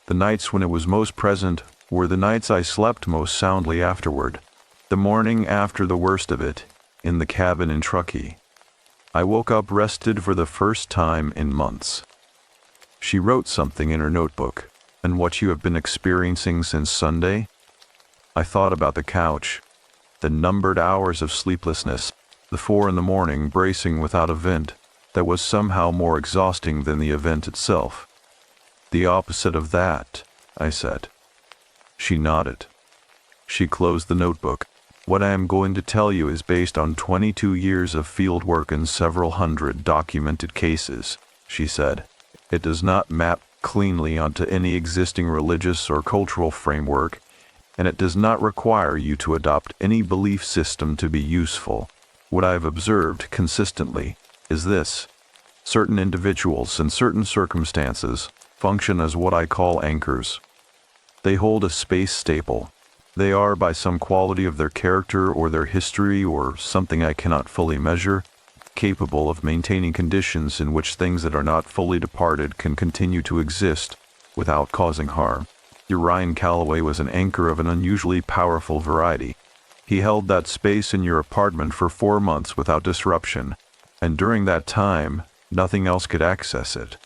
The nights when it was most present were the nights I slept most soundly afterward. The morning after the worst of it, in the cabin in Truckee. I woke up rested for the first time in months." She wrote something in her notebook. "And what you have been experiencing since Sunday?" I thought about the couch, the numbered hours of sleeplessness, the 4 in the morning bracing without a vent that was somehow more exhausting than the event itself. "The opposite of that," I said. She nodded. She closed the notebook. "What I am going to tell you is based on 22 years of field work and several hundred documented cases," she said. "It does not map cleanly onto any existing religious or cultural framework, and it does not require you to adopt any belief system to be useful. What I have observed consistently is this: certain individuals in certain circumstances function as what I call anchors. They hold a space staple. They are, by some quality of their character or their history or something I cannot fully measure, capable of maintaining conditions in which things that are not fully departed can continue to exist without causing harm. Ryan Calloway was an anchor of an unusually powerful variety. He held that space in your apartment for 4 months without disruption, and during that time, nothing else could access it.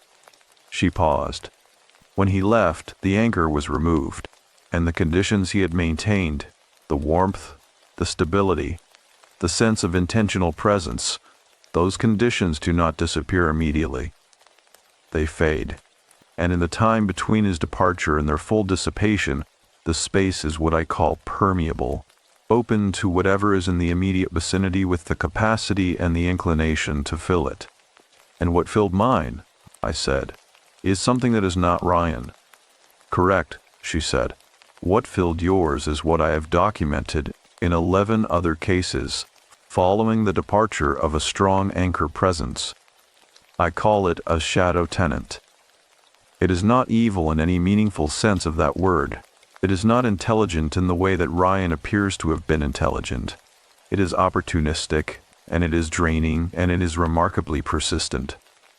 She paused. When he left, the anchor was removed, and the conditions he had maintained, the warmth, the stability, the sense of intentional presence, those conditions do not disappear immediately. They fade, and in the time between his departure and their full dissipation, the space is what I call permeable, open to whatever is in the immediate vicinity with the capacity and the inclination to fill it. And what filled mine, I said, is something that is not Ryan. Correct, she said. What filled yours is what I have documented in 11 other cases, following the departure of a strong anchor presence. I call it a shadow tenant. It is not evil in any meaningful sense of that word. It is not intelligent in the way that Ryan appears to have been intelligent. It is opportunistic, and it is draining, and it is remarkably persistent.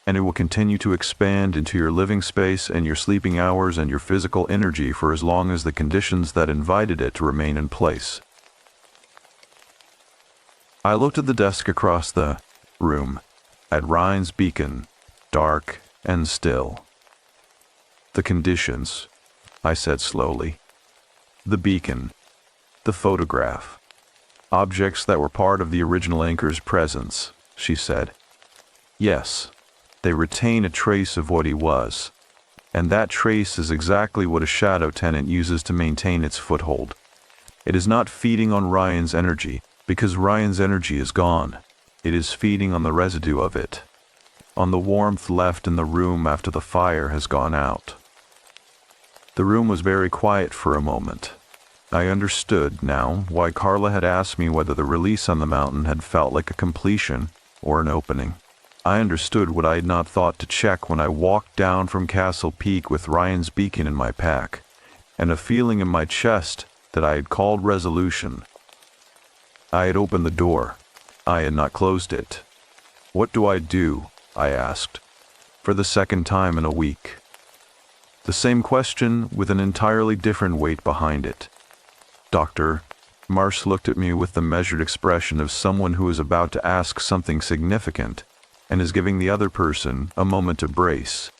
And it will continue to expand into your living space and your sleeping hours and your physical energy for as long as the conditions that invited it remain in place. I looked at the desk across the room, at Ryan's beacon, dark and still. The conditions, I said slowly. The beacon, the photograph, objects that were part of the original anchor's presence, she said. Yes. They retain a trace of what he was, and that trace is exactly what a shadow tenant uses to maintain its foothold. It is not feeding on Ryan's energy, because Ryan's energy is gone. It is feeding on the residue of it, on the warmth left in the room after the fire has gone out. The room was very quiet for a moment. I understood now why Carla had asked me whether the release on the mountain had felt like a completion or an opening. I understood what I had not thought to check when I walked down from Castle Peak with Ryan's beacon in my pack, and a feeling in my chest that I had called resolution. I had opened the door. I had not closed it. What do I do? I asked, for the second time in a week. The same question with an entirely different weight behind it. Doctor, Marsh looked at me with the measured expression of someone who is about to ask something significant, and is giving the other person a moment to brace.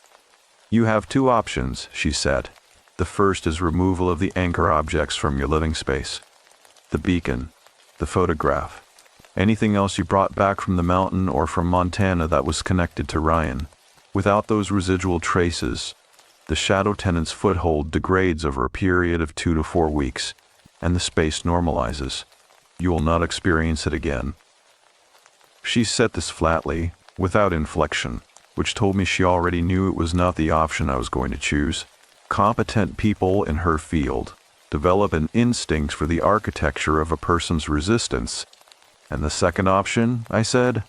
You have 2 options, she said. The first is removal of the anchor objects from your living space. The beacon, the photograph, anything else you brought back from the mountain or from Montana that was connected to Ryan. Without those residual traces, the shadow tenant's foothold degrades over a period of 2 to 4 weeks, and the space normalizes. You will not experience it again. She said this flatly, without inflection, which told me she already knew it was not the option I was going to choose. Competent people in her field develop an instinct for the architecture of a person's resistance. And the second option, I said?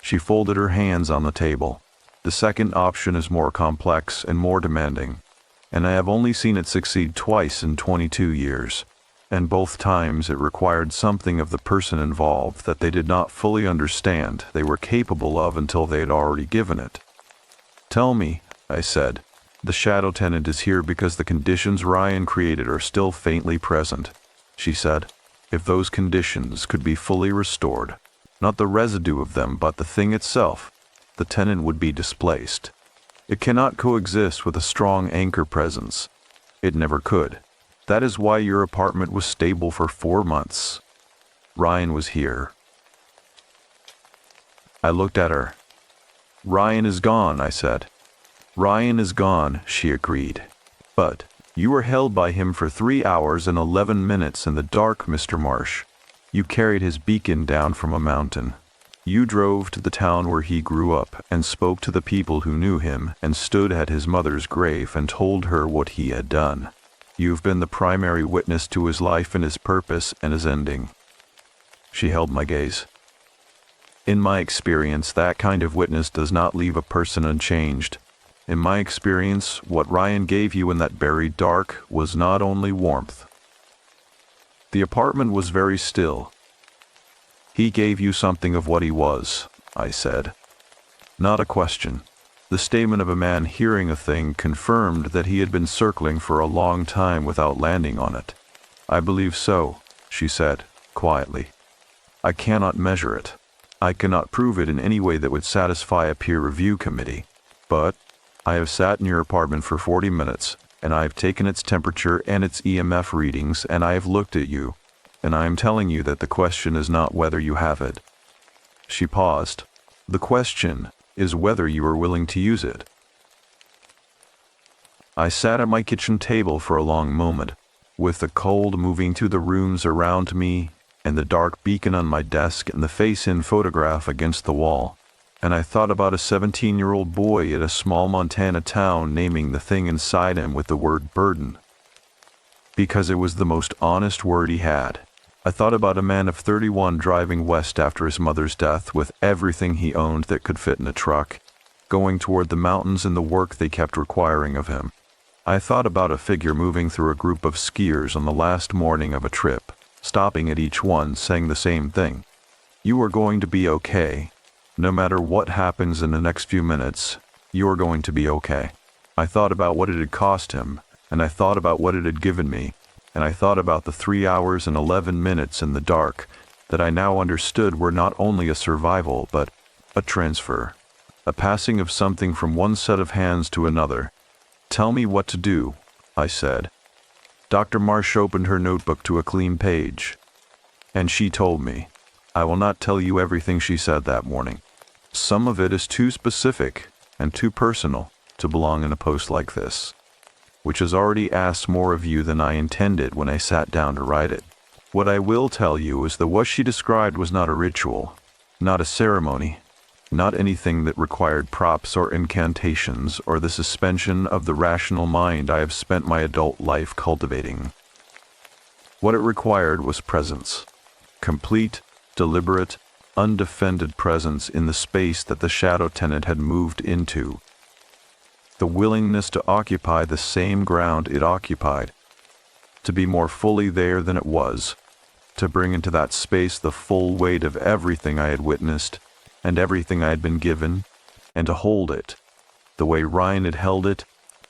She folded her hands on the table. The second option is more complex and more demanding, and I have only seen it succeed twice in 22 years. And both times it required something of the person involved that they did not fully understand they were capable of until they had already given it. Tell me, I said, the shadow tenant is here because the conditions Ryan created are still faintly present, she said. If those conditions could be fully restored, not the residue of them but the thing itself, the tenant would be displaced. It cannot coexist with a strong anchor presence. It never could. That is why your apartment was stable for 4 months. Ryan was here. I looked at her. Ryan is gone, I said. Ryan is gone, she agreed. But you were held by him for 3 hours and 11 minutes in the dark, Mr. Marsh. You carried his beacon down from a mountain. You drove to the town where he grew up and spoke to the people who knew him and stood at his mother's grave and told her what he had done. You've been the primary witness to his life and his purpose and his ending. She held my gaze. In my experience, that kind of witness does not leave a person unchanged. In my experience, what Ryan gave you in that buried dark was not only warmth. The apartment was very still. He gave you something of what he was, I said. Not a question. The statement of a man hearing a thing confirmed that he had been circling for a long time without landing on it. I believe so, she said, quietly. I cannot measure it. I cannot prove it in any way that would satisfy a peer review committee. But I have sat in your apartment for 40 minutes, and I have taken its temperature and its EMF readings, and I have looked at you, and I am telling you that the question is not whether you have it. She paused. The question is whether you are willing to use it. I sat at my kitchen table for a long moment, with the cold moving through the rooms around me, and the dark beacon on my desk and the face-in photograph against the wall, and I thought about a 17-year-old boy at a small Montana town naming the thing inside him with the word burden, because it was the most honest word he had. I thought about a man of 31 driving west after his mother's death with everything he owned that could fit in a truck, going toward the mountains and the work they kept requiring of him. I thought about a figure moving through a group of skiers on the last morning of a trip, stopping at each one saying the same thing. You are going to be okay. No matter what happens in the next few minutes, you are going to be okay. I thought about what it had cost him, and I thought about what it had given me, and I thought about the 3 hours and 11 minutes in the dark that I now understood were not only a survival but a transfer, a passing of something from one set of hands to another. Tell me what to do, I said. Dr. Marsh opened her notebook to a clean page, and she told me. I will not tell you everything she said that morning. Some of it is too specific and too personal to belong in a post like this, which has already asked more of you than I intended when I sat down to write it. What I will tell you is that what she described was not a ritual, not a ceremony, not anything that required props or incantations or the suspension of the rational mind I have spent my adult life cultivating. What it required was presence, complete, deliberate, undefended presence in the space that the shadow tenant had moved into. The willingness to occupy the same ground it occupied, to be more fully there than it was, to bring into that space the full weight of everything I had witnessed and everything I had been given, and to hold it, the way Ryan had held it,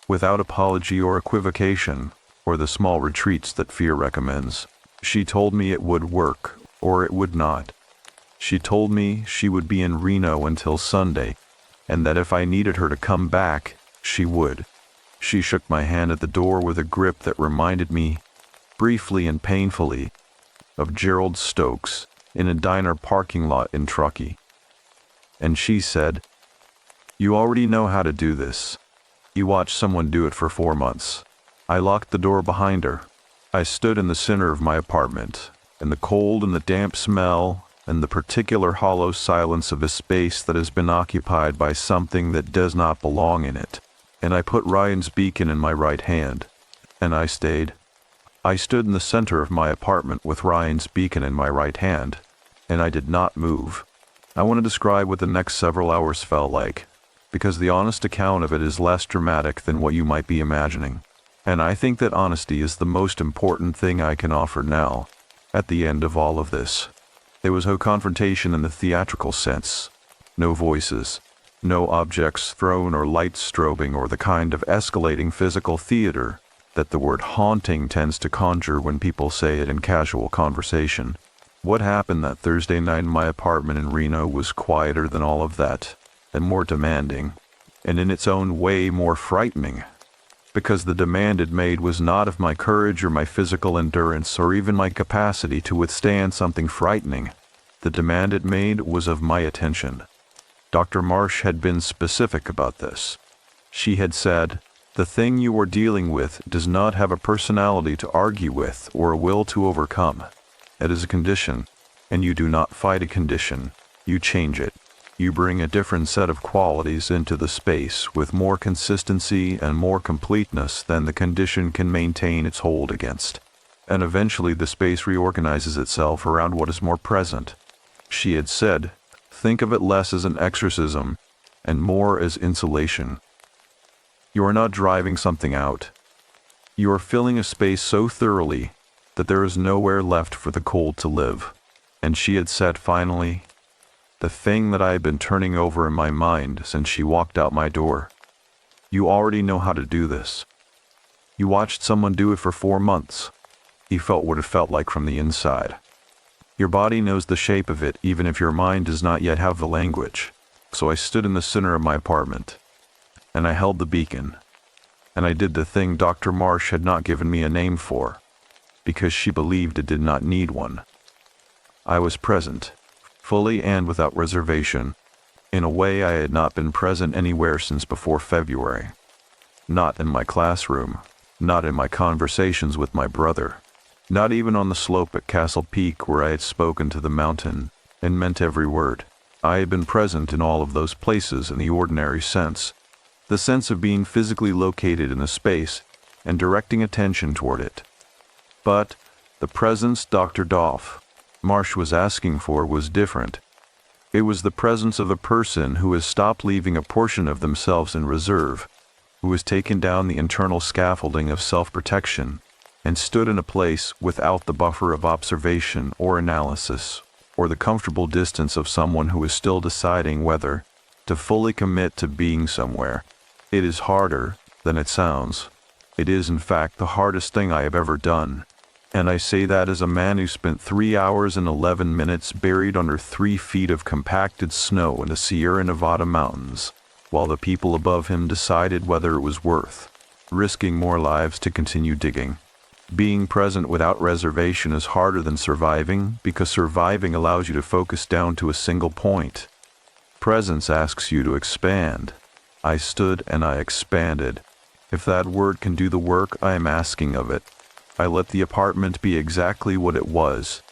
without apology or equivocation, or the small retreats that fear recommends. She told me it would work, or it would not. She told me she would be in Reno until Sunday, and that if I needed her to come back, she would. She shook my hand at the door with a grip that reminded me, briefly and painfully, of Gerald Stokes in a diner parking lot in Truckee. And she said, "You already know how to do this. You watched someone do it for 4 months." I locked the door behind her. I stood in the center of my apartment, and the cold and the damp smell and the particular hollow silence of a space that has been occupied by something that does not belong in it. And I put Ryan's beacon in my right hand, and I stayed. I stood in the center of my apartment with Ryan's beacon in my right hand, and I did not move. I want to describe what the next several hours felt like, because the honest account of it is less dramatic than what you might be imagining. And I think that honesty is the most important thing I can offer now, at the end of all of this. There was no confrontation in the theatrical sense, no voices, no objects thrown or lights strobing or the kind of escalating physical theater that the word haunting tends to conjure when people say it in casual conversation. What happened that Thursday night in my apartment in Reno was quieter than all of that, and more demanding, and in its own way more frightening, because the demand it made was not of my courage or my physical endurance or even my capacity to withstand something frightening. The demand it made was of my attention. Dr. Marsh had been specific about this. She had said, "The thing you are dealing with does not have a personality to argue with or a will to overcome. It is a condition, and you do not fight a condition, you change it. You bring a different set of qualities into the space with more consistency and more completeness than the condition can maintain its hold against. And eventually the space reorganizes itself around what is more present." She had said, "Think of it less as an exorcism and more as insulation." You are not driving something out. You are filling a space so thoroughly that there is nowhere left for the cold to live. And she had said finally, the thing that I had been turning over in my mind since she walked out my door. You already know how to do this. You watched someone do it for 4 months. You felt what it felt like from the inside. Your body knows the shape of it even if your mind does not yet have the language. So I stood in the center of my apartment, and I held the beacon, and I did the thing Dr. Marsh had not given me a name for, because she believed it did not need one. I was present, fully and without reservation, in a way I had not been present anywhere since before February. Not in my classroom, not in my conversations with my brother, not even on the slope at Castle Peak where I had spoken to the mountain and meant every word. I had been present in all of those places in the ordinary sense, the sense of being physically located in a space and directing attention toward it. But the presence Dr. Marsh was asking for was different. It was the presence of a person who has stopped leaving a portion of themselves in reserve, who has taken down the internal scaffolding of self-protection and stood in a place without the buffer of observation or analysis, or the comfortable distance of someone who is still deciding whether to fully commit to being somewhere. It is harder than it sounds. It is, in fact, the hardest thing I have ever done. And I say that as a man who spent 3 hours and 11 minutes buried under 3 feet of compacted snow in the Sierra Nevada mountains, while the people above him decided whether it was worth risking more lives to continue digging. Being present without reservation is harder than surviving, because surviving allows you to focus down to a single point. Presence asks you to expand. I stood and I expanded. If that word can do the work I am asking of it, I let the apartment be exactly what it was,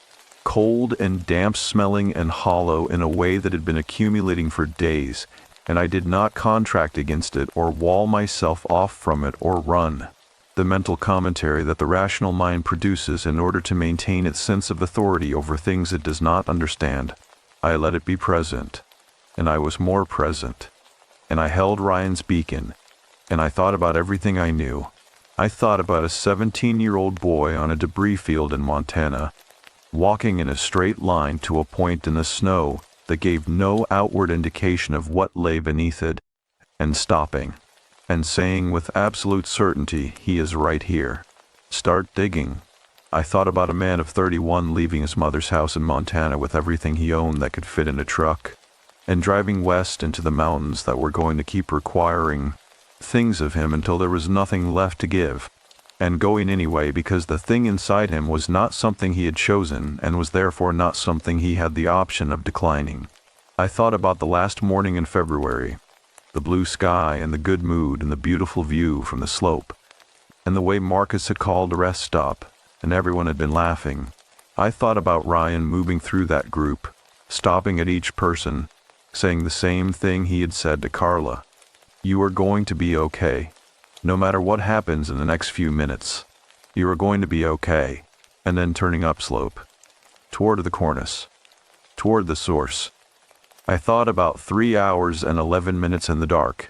cold and damp smelling and hollow in a way that had been accumulating for days, and I did not contract against it or wall myself off from it or run. The mental commentary that the rational mind produces in order to maintain its sense of authority over things it does not understand. I let it be present, and I was more present, and I held Ryan's beacon, and I thought about everything I knew. I thought about a 17-year-old boy on a debris field in Montana, walking in a straight line to a point in the snow that gave no outward indication of what lay beneath it, and stopping, and saying with absolute certainty, he is right here. Start digging. I thought about a man of 31 leaving his mother's house in Montana with everything he owned that could fit in a truck, and driving west into the mountains that were going to keep requiring things of him until there was nothing left to give, and going anyway because the thing inside him was not something he had chosen and was therefore not something he had the option of declining. I thought about the last morning in February, the blue sky and the good mood and the beautiful view from the slope, and the way Marcus had called a rest stop and everyone had been laughing. I thought about Ryan moving through that group, stopping at each person, saying the same thing he had said to Carla. You are going to be okay. No matter what happens in the next few minutes, you are going to be okay. And then turning upslope, toward the cornice, toward the source. I thought about 3 hours and 11 minutes in the dark,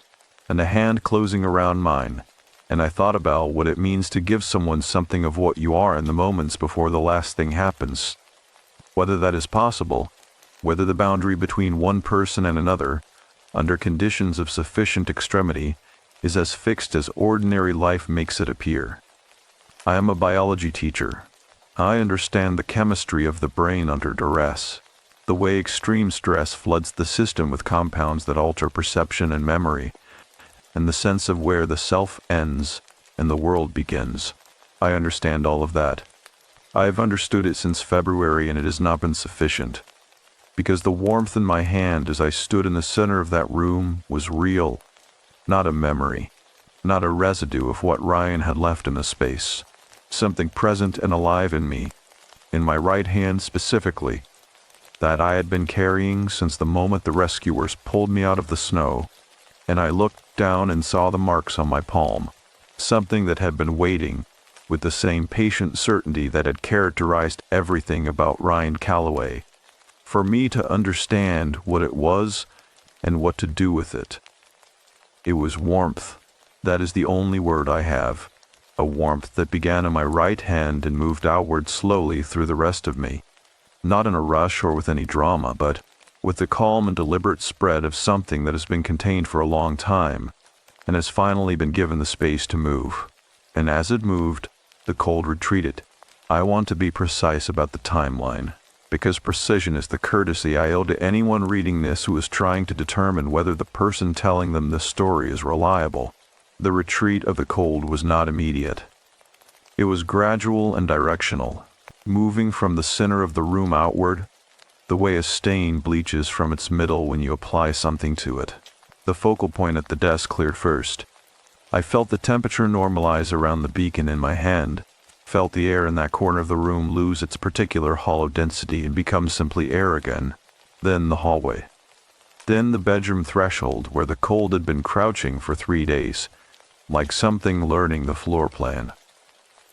and a hand closing around mine, and I thought about what it means to give someone something of what you are in the moments before the last thing happens. Whether that is possible, whether the boundary between one person and another, under conditions of sufficient extremity, is as fixed as ordinary life makes it appear. I am a biology teacher. I understand the chemistry of the brain under duress, the way extreme stress floods the system with compounds that alter perception and memory, and the sense of where the self ends and the world begins. I understand all of that. I have understood it since February, and it has not been sufficient, because the warmth in my hand as I stood in the center of that room was real, not a memory, not a residue of what Ryan had left in the space, something present and alive in me, in my right hand specifically, that I had been carrying since the moment the rescuers pulled me out of the snow, and I looked down and saw the marks on my palm, something that had been waiting with the same patient certainty that had characterized everything about Ryan Calloway, for me to understand what it was and what to do with it. It was warmth, That is the only word I have. A warmth that began in my right hand and moved outward slowly through the rest of me. Not in a rush or with any drama, but with the calm and deliberate spread of something that has been contained for a long time and has finally been given the space to move. And as it moved, the cold retreated. I want to be precise about the timeline, because precision is the courtesy I owe to anyone reading this who is trying to determine whether the person telling them this story is reliable. The retreat of the cold was not immediate. It was gradual and directional, moving from the center of the room outward, the way a stain bleaches from its middle when you apply something to it. The focal point at the desk cleared first. I felt the temperature normalize around the beacon in my hand, felt the air in that corner of the room lose its particular hollow density and become simply air again. Then the hallway. Then the bedroom threshold where the cold had been crouching for 3 days, like something learning the floor plan.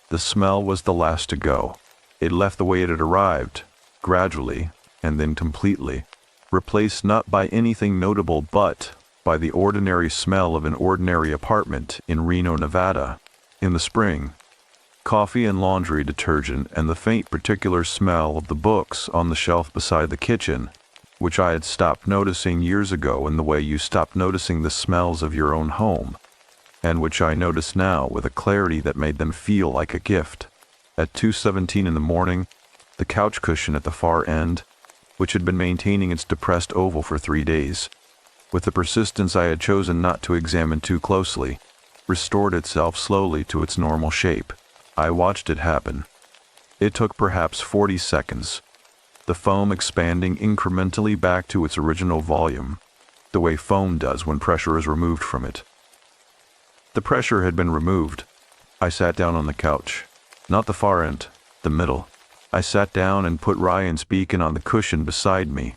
The smell was the last to go. It left the way it had arrived, gradually, and then completely, replaced not by anything notable but by the ordinary smell of an ordinary apartment in Reno, Nevada, in the spring. Coffee and laundry detergent and the faint particular smell of the books on the shelf beside the kitchen, which I had stopped noticing years ago in the way you stop noticing the smells of your own home, and which I noticed now with a clarity that made them feel like a gift. At 2:17 in the morning, the couch cushion at the far end, which had been maintaining its depressed oval for 3 days, with the persistence I had chosen not to examine too closely, restored itself slowly to its normal shape. I watched it happen. It took perhaps 40 seconds, the foam expanding incrementally back to its original volume, the way foam does when pressure is removed from it. The pressure had been removed. I sat down on the couch. Not the far end, the middle. I sat down and put Ryan's beacon on the cushion beside me,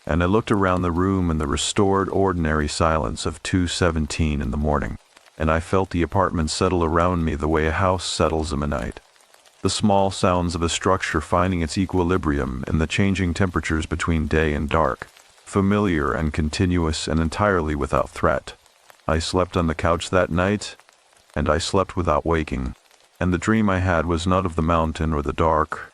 and I looked around the room in the restored ordinary silence of 2:17 in the morning, and I felt the apartment settle around me the way a house settles in a night. The small sounds of a structure finding its equilibrium in the changing temperatures between day and dark, familiar and continuous and entirely without threat. I slept on the couch that night, and I slept without waking, and the dream I had was not of the mountain or the dark,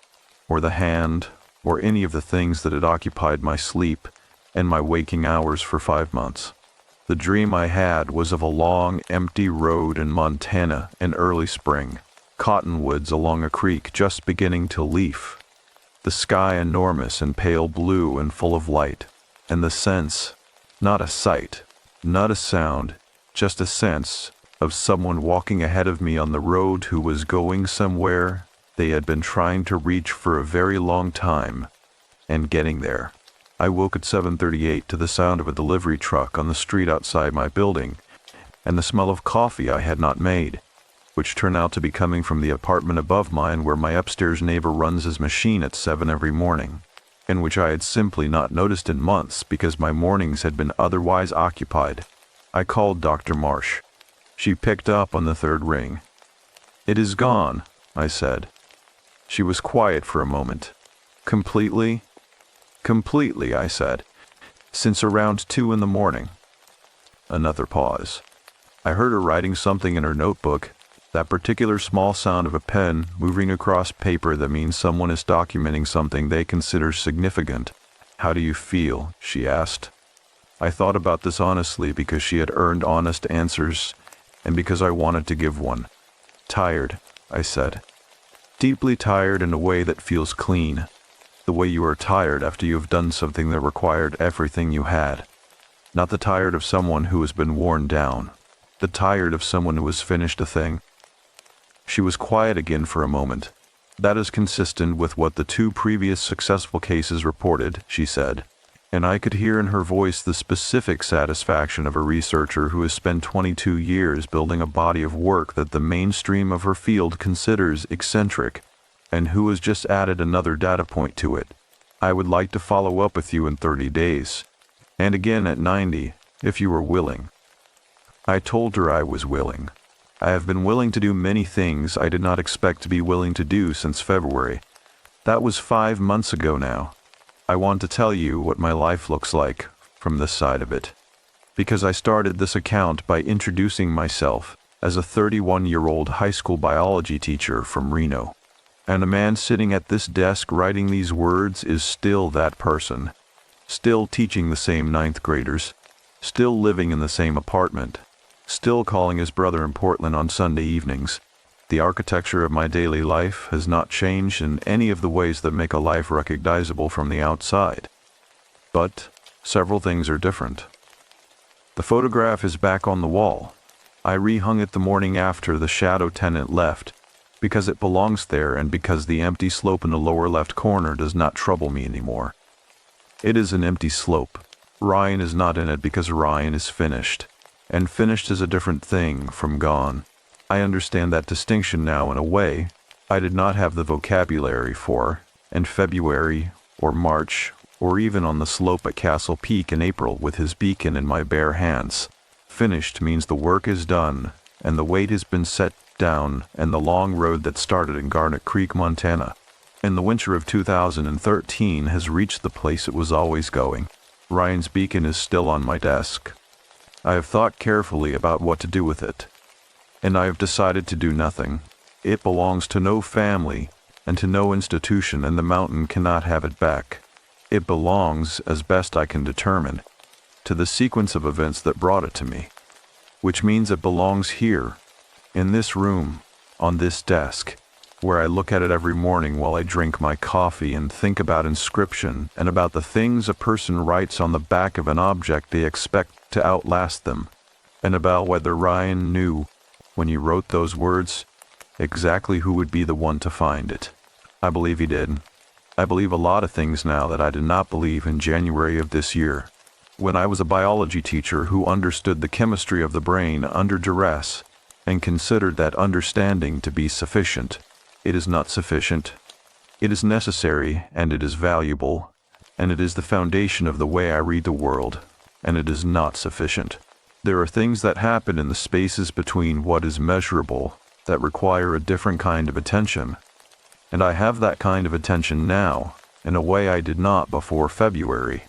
or the hand, or any of the things that had occupied my sleep and my waking hours for 5 months. The dream I had was of a long, empty road in Montana in early spring, cottonwoods along a creek just beginning to leaf, the sky enormous and pale blue and full of light, and the sense, not a sight, not a sound, just a sense of someone walking ahead of me on the road who was going somewhere they had been trying to reach for a very long time, and getting there. I woke at 7:38 to the sound of a delivery truck on the street outside my building, and the smell of coffee I had not made, which turned out to be coming from the apartment above mine where my upstairs neighbor runs his machine at 7 every morning, and which I had simply not noticed in months because my mornings had been otherwise occupied. I called Dr. Marsh. She picked up on the 3rd ring. "It is gone," I said. She was quiet for a moment. "Completely?" "Completely," I said. "Since around 2 in the morning." Another pause. I heard her writing something in her notebook, that particular small sound of a pen moving across paper that means someone is documenting something they consider significant. "How do you feel?" she asked. I thought about this honestly because she had earned honest answers, and because I wanted to give one. "Tired," I said. "Deeply tired in a way that feels clean. The way you are tired after you have done something that required everything you had. Not the tired of someone who has been worn down. The tired of someone who has finished a thing." She was quiet again for a moment. "That is consistent with what the 2 previous successful cases reported," she said, and I could hear in her voice the specific satisfaction of a researcher who has spent 22 years building a body of work that the mainstream of her field considers eccentric, and who has just added another data point to it. "I would like to follow up with you in 30 days, and again at 90, if you were willing." I told her I was willing. I have been willing to do many things I did not expect to be willing to do since February. That was 5 months ago now. I want to tell you what my life looks like from this side of it, because I started this account by introducing myself as a 31-year-old high school biology teacher from Reno. And a man sitting at this desk writing these words is still that person, still teaching the same ninth graders, still living in the same apartment, still calling his brother in Portland on Sunday evenings. The architecture of my daily life has not changed in any of the ways that make a life recognizable from the outside. But several things are different. The photograph is back on the wall. I rehung it the morning after the shadow tenant left, because it belongs there and because the empty slope in the lower left corner does not trouble me anymore. It is an empty slope. Ryan is not in it because Ryan is finished, and finished is a different thing from gone. I understand that distinction now in a way I did not have the vocabulary for in February or March or even on the slope at Castle Peak in April with his beacon in my bare hands. Finished means the work is done and the weight has been set down and the long road that started in Garnet Creek, Montana, in the winter of 2013 has reached the place it was always going. Ryan's beacon is still on my desk. I have thought carefully about what to do with it, and I have decided to do nothing. It belongs to no family and to no institution, and the mountain cannot have it back. It belongs, as best I can determine, to the sequence of events that brought it to me, which means it belongs here, in this room, on this desk, where I look at it every morning while I drink my coffee and think about inscription and about the things a person writes on the back of an object they expect to outlast them, and about whether Ryan knew, when he wrote those words, exactly who would be the one to find it. I believe he did. I believe a lot of things now that I did not believe in January of this year, when I was a biology teacher who understood the chemistry of the brain under duress and considered that understanding to be sufficient. It is not sufficient. It is necessary, and it is valuable, and it is the foundation of the way I read the world, and it is not sufficient. There are things that happen in the spaces between what is measurable that require a different kind of attention, and I have that kind of attention now in a way I did not before February,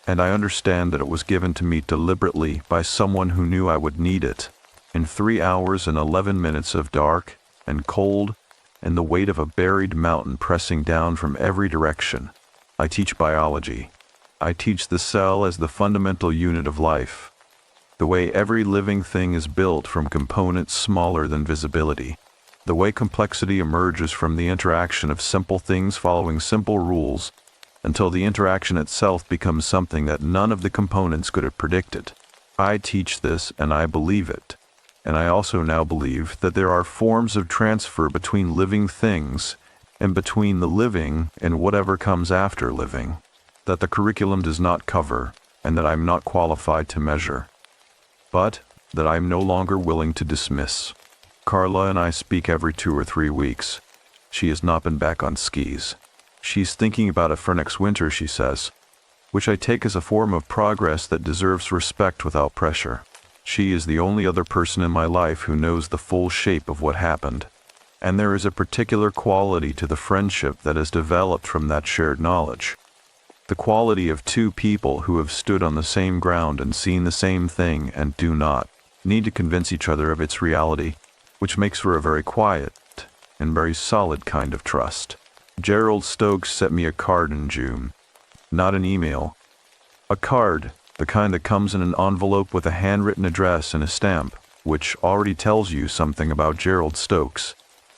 and I understand that it was given to me deliberately by someone who knew I would need it. In 3 hours and 11 minutes of dark and cold and the weight of a buried mountain pressing down from every direction, I teach biology. I teach the cell as the fundamental unit of life, the way every living thing is built from components smaller than visibility, the way complexity emerges from the interaction of simple things following simple rules until the interaction itself becomes something that none of the components could have predicted. I teach this and I believe it. And I also now believe that there are forms of transfer between living things and between the living and whatever comes after living, that the curriculum does not cover and that I'm not qualified to measure, but that I'm no longer willing to dismiss. Carla and I speak every 2 or 3 weeks. She has not been back on skis. She's thinking about it for next winter, she says, which I take as a form of progress that deserves respect without pressure. She is the only other person in my life who knows the full shape of what happened, and there is a particular quality to the friendship that has developed from that shared knowledge. The quality of 2 people who have stood on the same ground and seen the same thing and do not need to convince each other of its reality, which makes for a very quiet and very solid kind of trust. Gerald Stokes sent me a card in June, not an email. A card, the kind that comes in an envelope with a handwritten address and a stamp, which already tells you something about Gerald Stokes.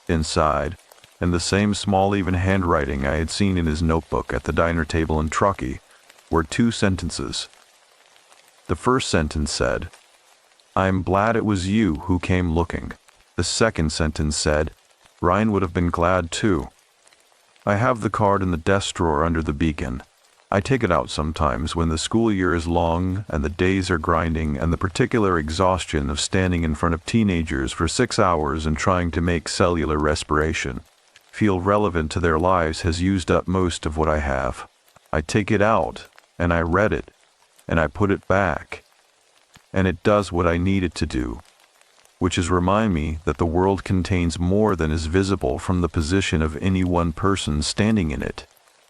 Inside, in the same small even handwriting I had seen in his notebook at the diner table in Truckee, were 2 sentences. The first sentence said, "I'm glad it was you who came looking." The second sentence said, "Ryan would have been glad too." I have the card in the desk drawer under the beacon. I take it out sometimes when the school year is long and the days are grinding and the particular exhaustion of standing in front of teenagers for 6 hours and trying to make cellular respiration feel relevant to their lives has used up most of what I have. I take it out and I read it and I put it back, and it does what I need it to do, which is remind me that the world contains more than is visible from the position of any one person standing in it,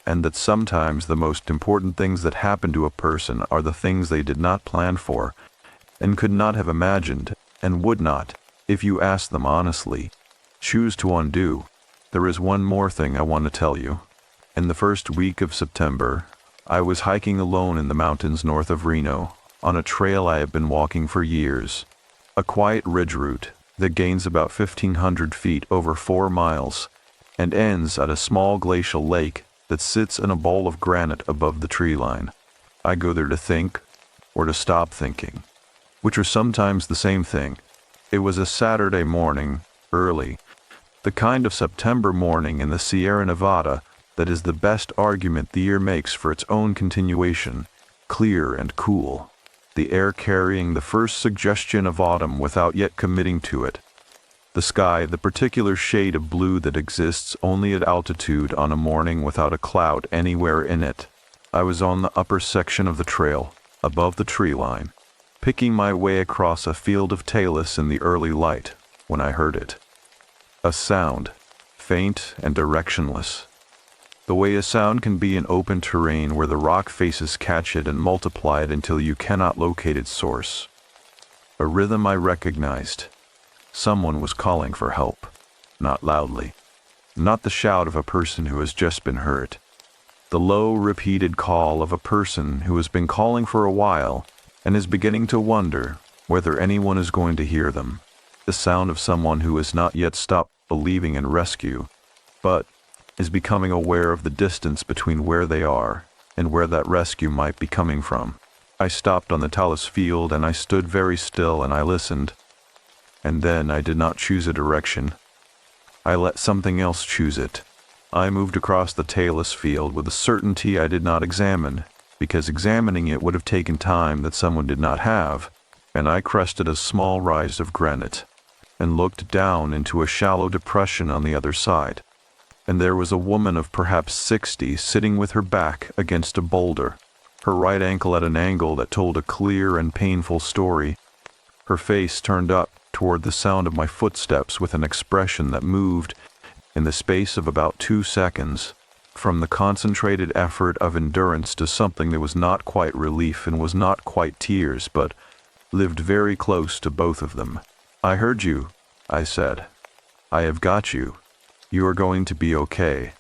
and that sometimes the most important things that happen to a person are the things they did not plan for, and could not have imagined, and would not, if you ask them honestly, choose to undo. There is one more thing I want to tell you. In the first week of September, I was hiking alone in the mountains north of Reno, on a trail I have been walking for years. A quiet ridge route that gains about 1,500 feet over 4 miles, and ends at a small glacial lake that sits in a bowl of granite above the tree line. I go there to think, or to stop thinking, which are sometimes the same thing. It was a Saturday morning, early, the kind of September morning in the Sierra Nevada that is the best argument the year makes for its own continuation, clear and cool, the air carrying the first suggestion of autumn without yet committing to it. The sky, the particular shade of blue that exists only at altitude on a morning without a cloud anywhere in it. I was on the upper section of the trail, above the tree line, picking my way across a field of talus in the early light, when I heard it. A sound, faint and directionless. The way a sound can be in open terrain where the rock faces catch it and multiply it until you cannot locate its source. A rhythm I recognized. Someone was calling for help, not loudly, not the shout of a person who has just been hurt. The low, repeated call of a person who has been calling for a while and is beginning to wonder whether anyone is going to hear them. The sound of someone who has not yet stopped believing in rescue, but is becoming aware of the distance between where they are and where that rescue might be coming from. I stopped on the talus field and I stood very still and I listened. And then I did not choose a direction. I let something else choose it. I moved across the talus field with a certainty I did not examine, because examining it would have taken time that someone did not have, and I crested a small rise of granite, and looked down into a shallow depression on the other side. And there was a woman of perhaps 60 sitting with her back against a boulder, her right ankle at an angle that told a clear and painful story, her face turned up toward the sound of my footsteps with an expression that moved, in the space of about 2 seconds, from the concentrated effort of endurance to something that was not quite relief and was not quite tears, but lived very close to both of them. "I heard you," I said. "I have got you. You are going to be okay."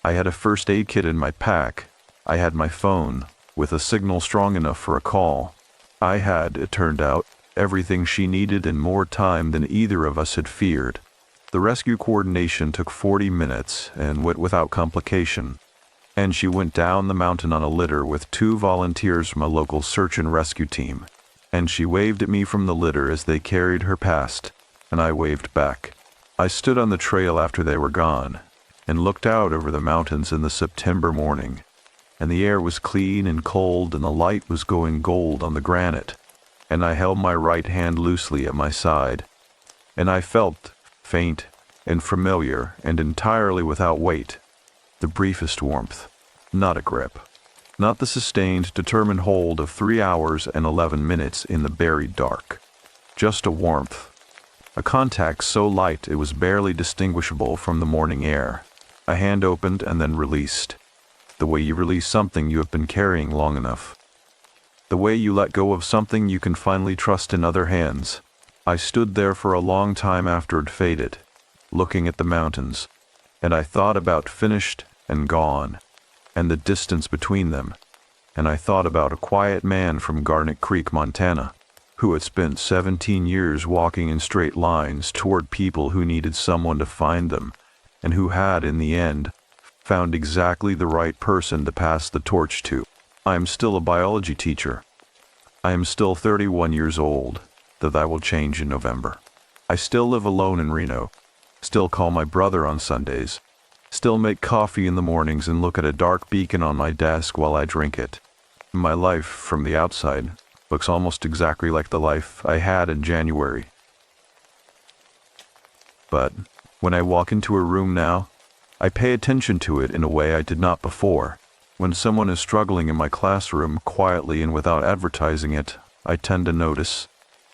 I had a first aid kit in my pack. I had my phone, with a signal strong enough for a call. I had, it turned out, everything she needed and more time than either of us had feared. The rescue coordination took 40 minutes and went without complication, and she went down the mountain on a litter with 2 volunteers from a local search and rescue team, and she waved at me from the litter as they carried her past, and I waved back. I stood on the trail after they were gone, and looked out over the mountains in the September morning, and the air was clean and cold and the light was going gold on the granite, and I held my right hand loosely at my side, and I felt, faint and familiar and entirely without weight, the briefest warmth, not a grip, not the sustained, determined hold of 3 hours and 11 minutes in the buried dark, just a warmth, a contact so light it was barely distinguishable from the morning air. A hand opened and then released, the way you release something you have been carrying long enough, the way you let go of something you can finally trust in other hands. I stood there for a long time after it faded, looking at the mountains, and I thought about finished and gone, and the distance between them, and I thought about a quiet man from Garnet Creek, Montana, who had spent 17 years walking in straight lines toward people who needed someone to find them, and who had, in the end, found exactly the right person to pass the torch to. I am still a biology teacher. I am still 31 years old, though that will change in November. I still live alone in Reno, still call my brother on Sundays, still make coffee in the mornings and look at a dark beacon on my desk while I drink it. My life, from the outside, looks almost exactly like the life I had in January. But when I walk into a room now, I pay attention to it in a way I did not before. When someone is struggling in my classroom quietly and without advertising it, I tend to notice.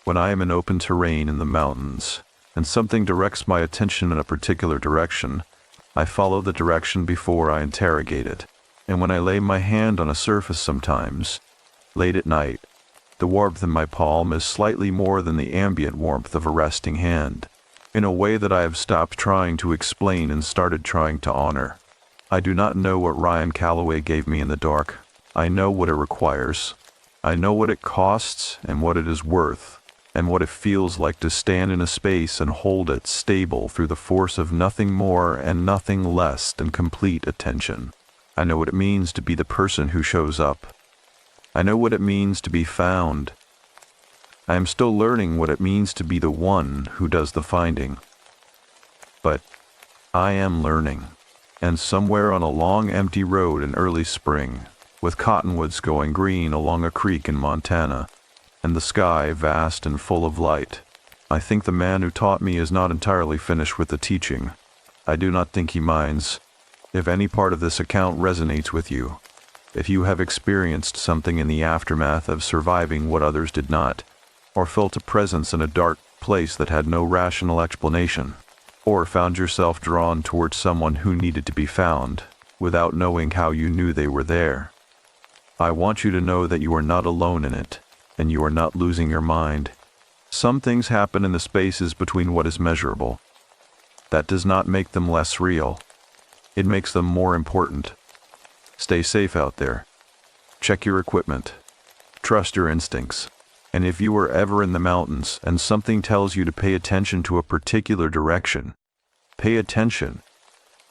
When I am in open terrain in the mountains, and something directs my attention in a particular direction, I follow the direction before I interrogate it. And when I lay my hand on a surface sometimes, late at night, The warmth in my palm is slightly more than the ambient warmth of a resting hand, in a way that I have stopped trying to explain and started trying to honor. I do not know what Ryan Calloway gave me in the dark. I know what it requires. I know what it costs and what it is worth, and what it feels like to stand in a space and hold it stable through the force of nothing more and nothing less than complete attention. I know what it means to be the person who shows up. I know what it means to be found. I am still learning what it means to be the one who does the finding. But I am learning. And somewhere on a long empty road in early spring, with cottonwoods going green along a creek in Montana, and the sky vast and full of light, I think the man who taught me is not entirely finished with the teaching. I do not think he minds. If any part of this account resonates with you, if you have experienced something in the aftermath of surviving what others did not, or felt a presence in a dark place that had no rational explanation, or found yourself drawn towards someone who needed to be found, without knowing how you knew they were there, I want you to know that you are not alone in it, and you are not losing your mind. Some things happen in the spaces between what is measurable. That does not make them less real. It makes them more important. Stay safe out there. Check your equipment. Trust your instincts. And if you are ever in the mountains and something tells you to pay attention to a particular direction, pay attention.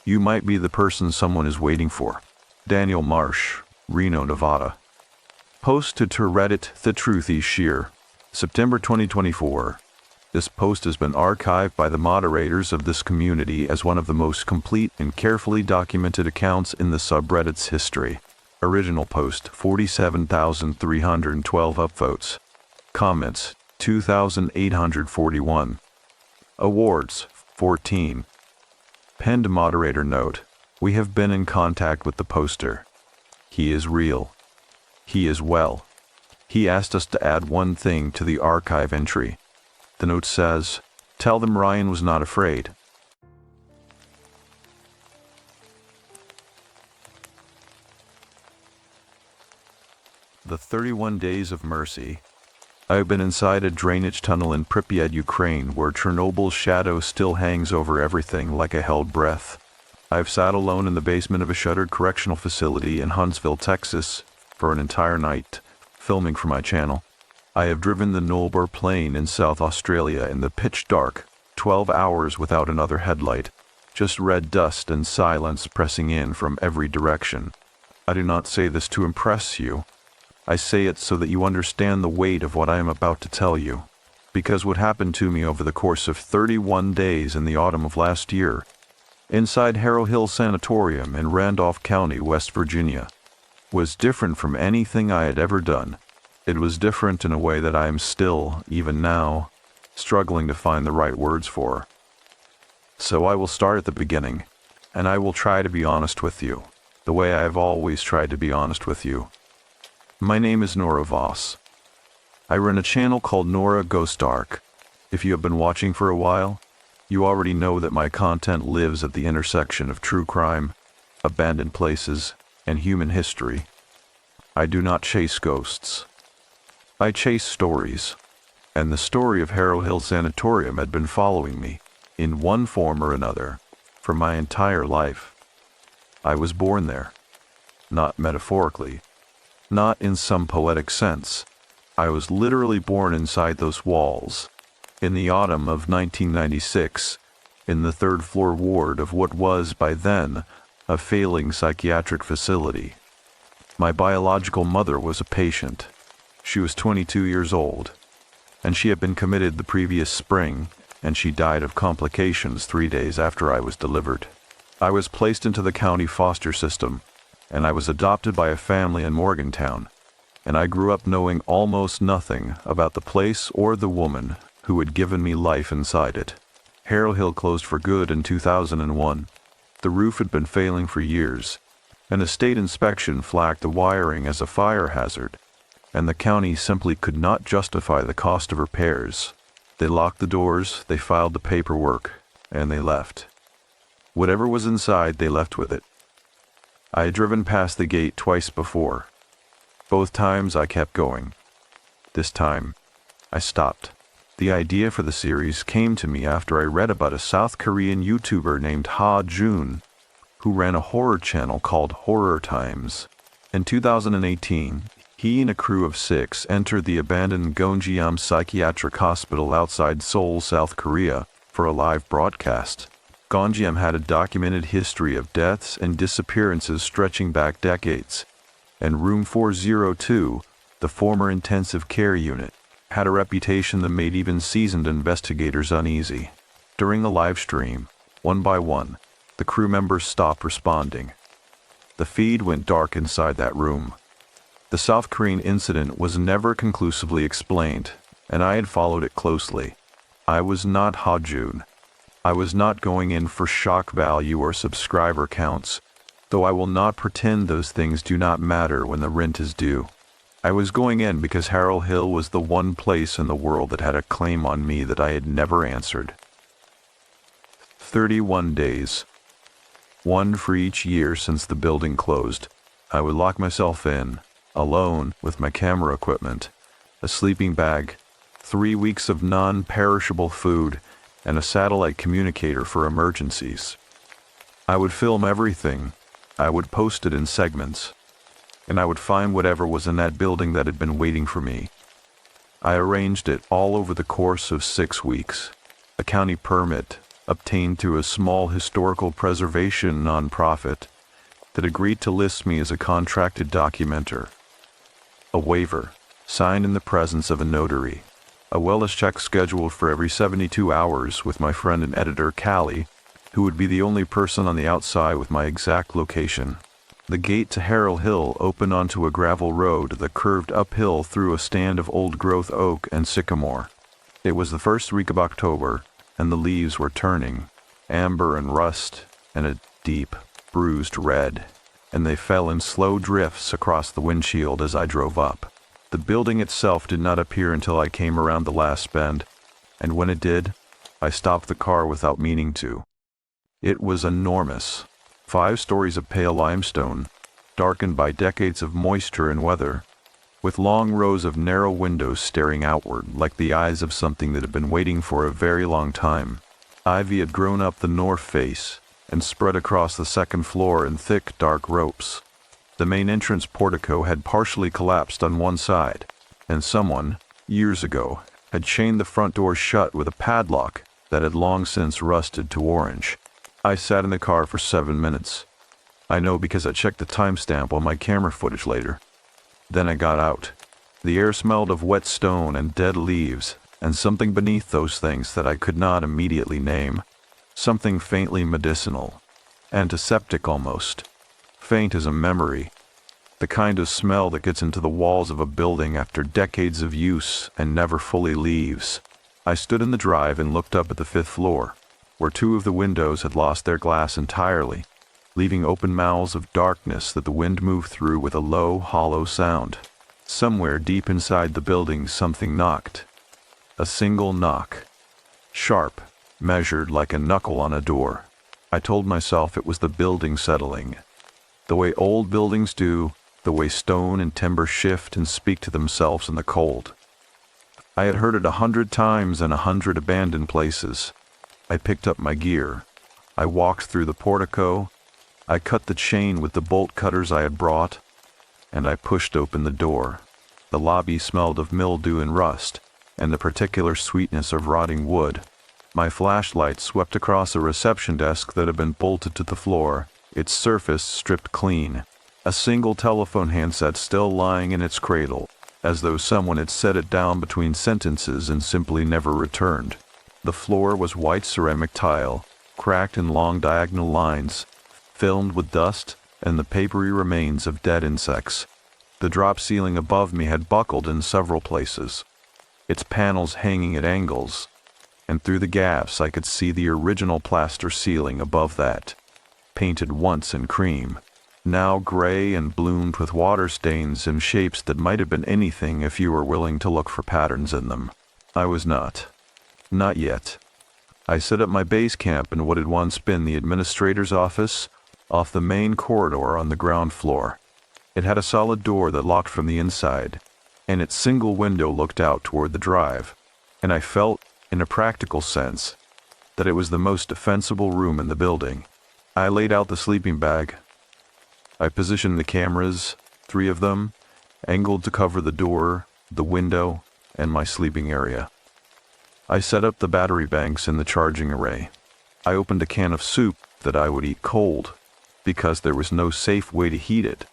You might be the person someone is waiting for. Daniel Marsh, Reno, Nevada. Post to Reddit The Truthy Sheer, September 2024. This post has been archived by the moderators of this community as one of the most complete and carefully documented accounts in the subreddit's history. Original post 47,312 upvotes. Comments 2,841. Awards 14. Pinned moderator note: we have been in contact with the poster. He is real. He is well. He asked us to add one thing to the archive entry. The note says, "Tell them Ryan was not afraid." The 31 Days of Mercy. I have been inside a drainage tunnel in Pripyat, Ukraine, where Chernobyl's shadow still hangs over everything like a held breath. I've sat alone in the basement of a shuttered correctional facility in Huntsville, Texas, for an entire night, filming for my channel. I have driven the Nullarbor Plain in South Australia in the pitch dark, 12 hours without another headlight, just red dust and silence pressing in from every direction. I do not say this to impress you. I say it so that you understand the weight of what I am about to tell you. Because what happened to me over the course of 31 days in the autumn of last year, inside Harrow Hill Sanatorium in Randolph County, West Virginia, was different from anything I had ever done. It was different in a way that I am still, even now, struggling to find the right words for. So I will start at the beginning, and I will try to be honest with you, the way I have always tried to be honest with you. My name is Nora Voss. I run a channel called Nora Goes Dark. If you have been watching for a while, you already know that my content lives at the intersection of true crime, abandoned places, and human history. I do not chase ghosts. I chase stories, and the story of Harrow Hill Sanatorium had been following me, in one form or another, for my entire life. I was born there, not metaphorically, not in some poetic sense. I was literally born inside those walls, in the autumn of 1996, in the third-floor ward of what was, by then, a failing psychiatric facility. My biological mother was a patient. She was 22 years old, and she had been committed the previous spring, and she died of complications 3 days after I was delivered. I was placed into the county foster system, and I was adopted by a family in Morgantown, and I grew up knowing almost nothing about the place or the woman who had given me life inside it. Harrow Hill closed for good in 2001. The roof had been failing for years, and a state inspection flagged the wiring as a fire hazard, and the county simply could not justify the cost of repairs. They locked the doors, they filed the paperwork, and they left. Whatever was inside, they left with it. I had driven past the gate twice before. Both times I kept going. This time, I stopped. The idea for the series came to me after I read about a South Korean YouTuber named Ha Jun, who ran a horror channel called Horror Times. In 2018, he and a crew of 6 entered the abandoned Gonjiam Psychiatric Hospital outside Seoul, South Korea, for a live broadcast. Gonjiam had a documented history of deaths and disappearances stretching back decades, and Room 402, the former intensive care unit, had a reputation that made even seasoned investigators uneasy. During the live stream, one by one, the crew members stopped responding. The feed went dark inside that room. The South Korean incident was never conclusively explained, and I had followed it closely. I was not Ha Jun. I was not going in for shock value or subscriber counts, though I will not pretend those things do not matter when the rent is due. I was going in because Harrow Hill was the one place in the world that had a claim on me that I had never answered. 31 days. One for each year since the building closed. I would lock myself in, alone with my camera equipment, a sleeping bag, 3 weeks of non-perishable food, and a satellite communicator for emergencies. I would film everything. I would post it in segments, and I would find whatever was in that building that had been waiting for me. I arranged it all over the course of 6 weeks. A county permit, obtained through a small historical preservation nonprofit, that agreed to list me as a contracted documenter. A waiver, signed in the presence of a notary. A wellness check scheduled for every 72 hours with my friend and editor Callie, who would be the only person on the outside with my exact location. The gate to Harrow Hill opened onto a gravel road that curved uphill through a stand of old-growth oak and sycamore. It was the first week of October, and the leaves were turning, amber and rust, and a deep, bruised red, and they fell in slow drifts across the windshield as I drove up. The building itself did not appear until I came around the last bend, and when it did, I stopped the car without meaning to. It was enormous. 5 stories of pale limestone, darkened by decades of moisture and weather, with long rows of narrow windows staring outward like the eyes of something that had been waiting for a very long time. Ivy had grown up the north face and spread across the second floor in thick, dark ropes. The main entrance portico had partially collapsed on one side, and someone, years ago, had chained the front door shut with a padlock that had long since rusted to orange. I sat in the car for 7 minutes. I know because I checked the timestamp on my camera footage later. Then I got out. The air smelled of wet stone and dead leaves, and something beneath those things that I could not immediately name. Something faintly medicinal. Antiseptic almost. Faint as a memory. The kind of smell that gets into the walls of a building after decades of use and never fully leaves. I stood in the drive and looked up at the 5th floor, where 2 of the windows had lost their glass entirely, leaving open mouths of darkness that the wind moved through with a low, hollow sound. Somewhere deep inside the building something knocked. A single knock. Sharp, measured like a knuckle on a door. I told myself it was the building settling. The way old buildings do, the way stone and timber shift and speak to themselves in the cold. I had heard it 100 times in 100 abandoned places. I picked up my gear. I walked through the portico. I cut the chain with the bolt cutters I had brought, and I pushed open the door. The lobby smelled of mildew and rust, and the particular sweetness of rotting wood. My flashlight swept across a reception desk that had been bolted to the floor, its surface stripped clean. A single telephone handset still lying in its cradle, as though someone had set it down between sentences and simply never returned. The floor was white ceramic tile, cracked in long diagonal lines, filmed with dust and the papery remains of dead insects. The drop ceiling above me had buckled in several places, its panels hanging at angles, and through the gaps I could see the original plaster ceiling above that, painted once in cream, now gray and bloomed with water stains in shapes that might have been anything if you were willing to look for patterns in them. I was not. Not yet. I set up my base camp in what had once been the administrator's office, off the main corridor on the ground floor. It had a solid door that locked from the inside, and its single window looked out toward the drive, and I felt, in a practical sense, that it was the most defensible room in the building. I laid out the sleeping bag. I positioned the cameras, 3 of them, angled to cover the door, the window, and my sleeping area. I set up the battery banks in the charging array. I opened a can of soup that I would eat cold, because there was no safe way to heat it,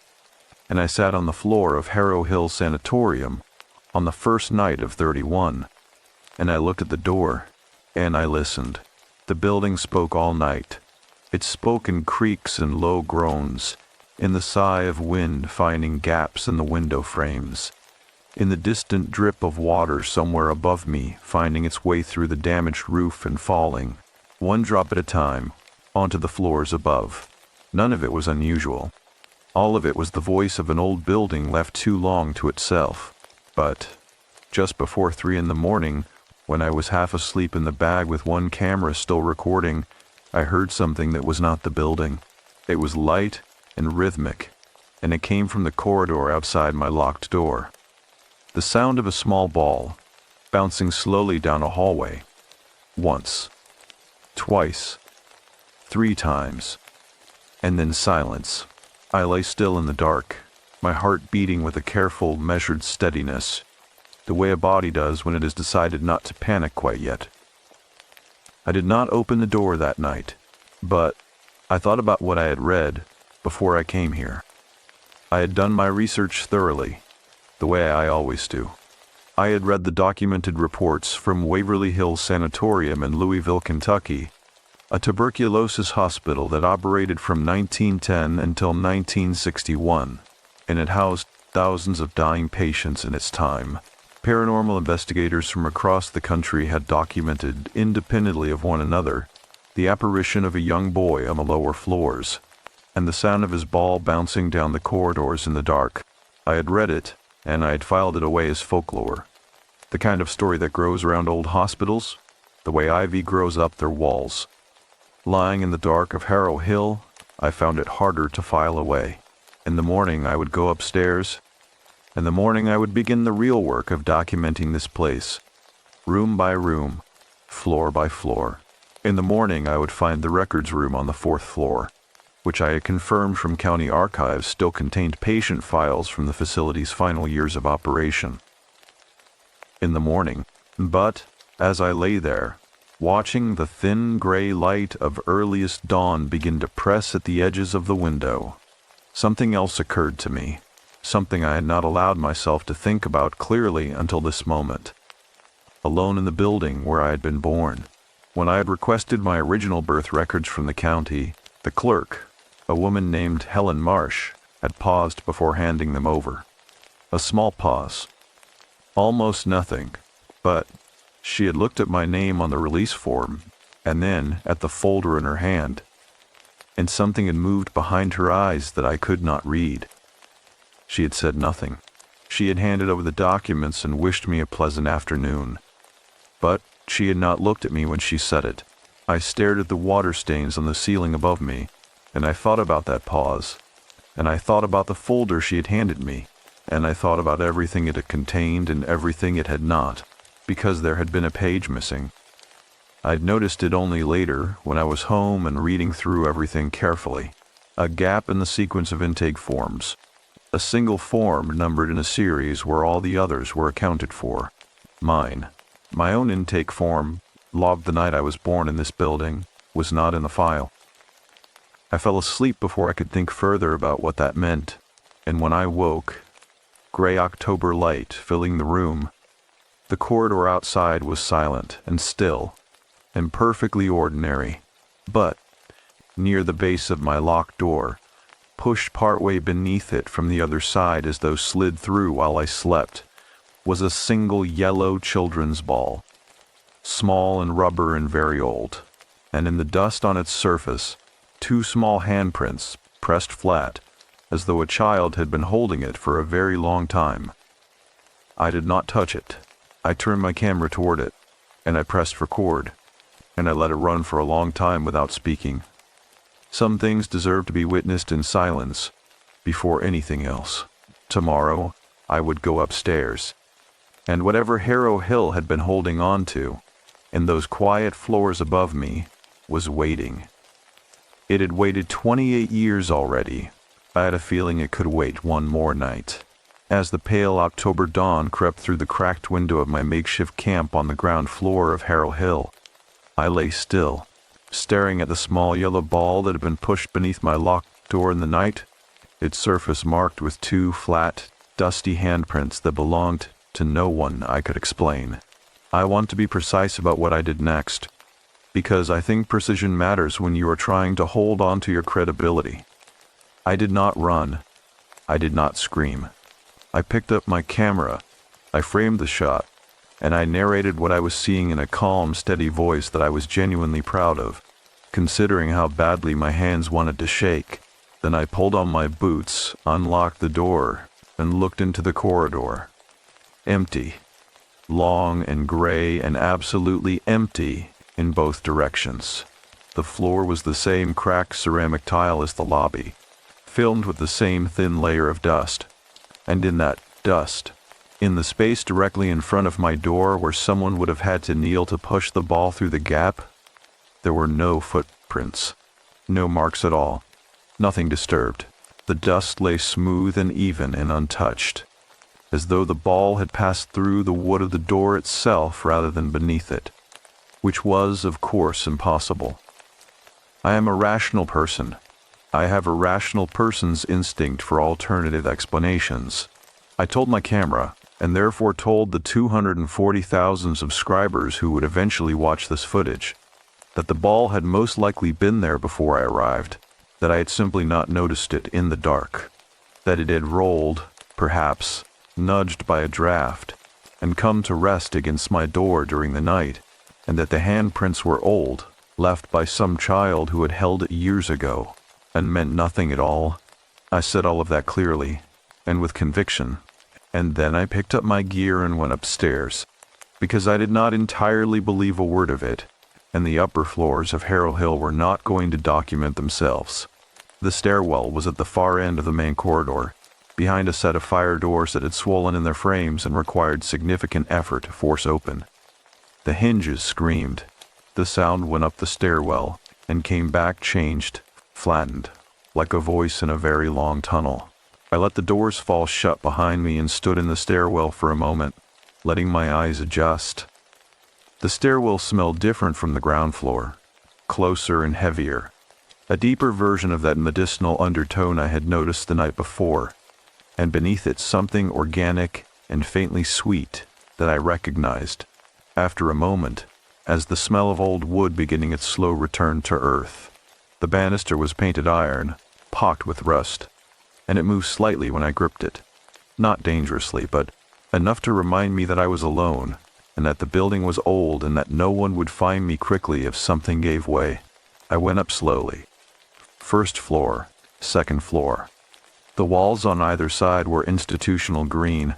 and I sat on the floor of Harrow Hill Sanatorium on the first night of 31, and I looked at the door, and I listened. The building spoke all night. It spoke in creaks and low groans, in the sigh of wind finding gaps in the window frames, in the distant drip of water somewhere above me finding its way through the damaged roof and falling, one drop at a time, onto the floors above. None of it was unusual. All of it was the voice of an old building left too long to itself. But, just before 3 in the morning, when I was half asleep in the bag with one camera still recording, I heard something that was not the building. It was light and rhythmic, and it came from the corridor outside my locked door. The sound of a small ball, bouncing slowly down a hallway. Once. Twice. 3 times. And then silence. I lay still in the dark, my heart beating with a careful, measured steadiness, the way a body does when it has decided not to panic quite yet. I did not open the door that night, but I thought about what I had read before I came here. I had done my research thoroughly, the way I always do. I had read the documented reports from Waverly Hills Sanatorium in Louisville, Kentucky, a tuberculosis hospital that operated from 1910 until 1961, and it housed thousands of dying patients in its time. Paranormal investigators from across the country had documented, independently of one another, the apparition of a young boy on the lower floors, and the sound of his ball bouncing down the corridors in the dark. I had read it, and I had filed it away as folklore, the kind of story that grows around old hospitals, the way ivy grows up their walls. Lying in the dark of Harrow Hill, I found it harder to file away. In the morning I would go upstairs. In the morning I would begin the real work of documenting this place, room by room, floor by floor. In the morning I would find the records room on the 4th floor, which I had confirmed from county archives still contained patient files from the facility's final years of operation. In the morning, but as I lay there, watching the thin gray light of earliest dawn begin to press at the edges of the window, something else occurred to me, something I had not allowed myself to think about clearly until this moment. Alone in the building where I had been born, when I had requested my original birth records from the county, the clerk, a woman named Helen Marsh, had paused before handing them over. A small pause. Almost nothing, but she had looked at my name on the release form, and then at the folder in her hand, and something had moved behind her eyes that I could not read. She had said nothing. She had handed over the documents and wished me a pleasant afternoon. But she had not looked at me when she said it. I stared at the water stains on the ceiling above me, and I thought about that pause, and I thought about the folder she had handed me, and I thought about everything it had contained and everything it had not, because there had been a page missing. I'd noticed it only later, when I was home and reading through everything carefully. A gap in the sequence of intake forms. A single form numbered in a series where all the others were accounted for. Mine. My own intake form, logged the night I was born in this building, was not in the file. I fell asleep before I could think further about what that meant, and when I woke, gray October light filling the room, the corridor outside was silent and still, and perfectly ordinary, but, near the base of my locked door, pushed partway beneath it from the other side as though slid through while I slept, was a single yellow children's ball, small and rubber and very old, and in the dust on its surface, 2 small handprints pressed flat, as though a child had been holding it for a very long time. I did not touch it. I turned my camera toward it, and I pressed record, and I let it run for a long time without speaking. Some things deserve to be witnessed in silence, before anything else. Tomorrow, I would go upstairs. And whatever Harrow Hill had been holding on to, in those quiet floors above me, was waiting. It had waited 28 years already. I had a feeling it could wait one more night. As the pale October dawn crept through the cracked window of my makeshift camp on the ground floor of Harrow Hill, I lay still, staring at the small yellow ball that had been pushed beneath my locked door in the night, its surface marked with two flat, dusty handprints that belonged to no one I could explain. I want to be precise about what I did next, because I think precision matters when you are trying to hold on to your credibility. I did not run. I did not scream. I picked up my camera, I framed the shot, and I narrated what I was seeing in a calm, steady voice that I was genuinely proud of, considering how badly my hands wanted to shake. Then I pulled on my boots, unlocked the door, and looked into the corridor. Empty. Long and gray and absolutely empty in both directions. The floor was the same cracked ceramic tile as the lobby, filmed with the same thin layer of dust. And in that dust, in the space directly in front of my door where someone would have had to kneel to push the ball through the gap, there were no footprints, no marks at all, nothing disturbed. The dust lay smooth and even and untouched, as though the ball had passed through the wood of the door itself rather than beneath it, which was, of course, impossible. I am a rational person. I have a rational person's instinct for alternative explanations. I told my camera, and therefore told the 240,000 subscribers who would eventually watch this footage, that the ball had most likely been there before I arrived, that I had simply not noticed it in the dark, that it had rolled, perhaps, nudged by a draft, and come to rest against my door during the night, and that the handprints were old, left by some child who had held it years ago, and meant nothing at all. I said all of that clearly, and with conviction, and then I picked up my gear and went upstairs, because I did not entirely believe a word of it, and the upper floors of Harrow Hill were not going to document themselves. The stairwell was at the far end of the main corridor, behind a set of fire doors that had swollen in their frames and required significant effort to force open. The hinges screamed. The sound went up the stairwell, and came back changed, flattened, like a voice in a very long tunnel. I let the doors fall shut behind me and stood in the stairwell for a moment, letting my eyes adjust. The stairwell smelled different from the ground floor, closer and heavier, a deeper version of that medicinal undertone I had noticed the night before, and beneath it something organic and faintly sweet that I recognized, after a moment, as the smell of old wood beginning its slow return to earth. The banister was painted iron, pocked with rust, and it moved slightly when I gripped it. Not dangerously, but enough to remind me that I was alone, and that the building was old and that no one would find me quickly if something gave way. I went up slowly. First floor, second floor. The walls on either side were institutional green,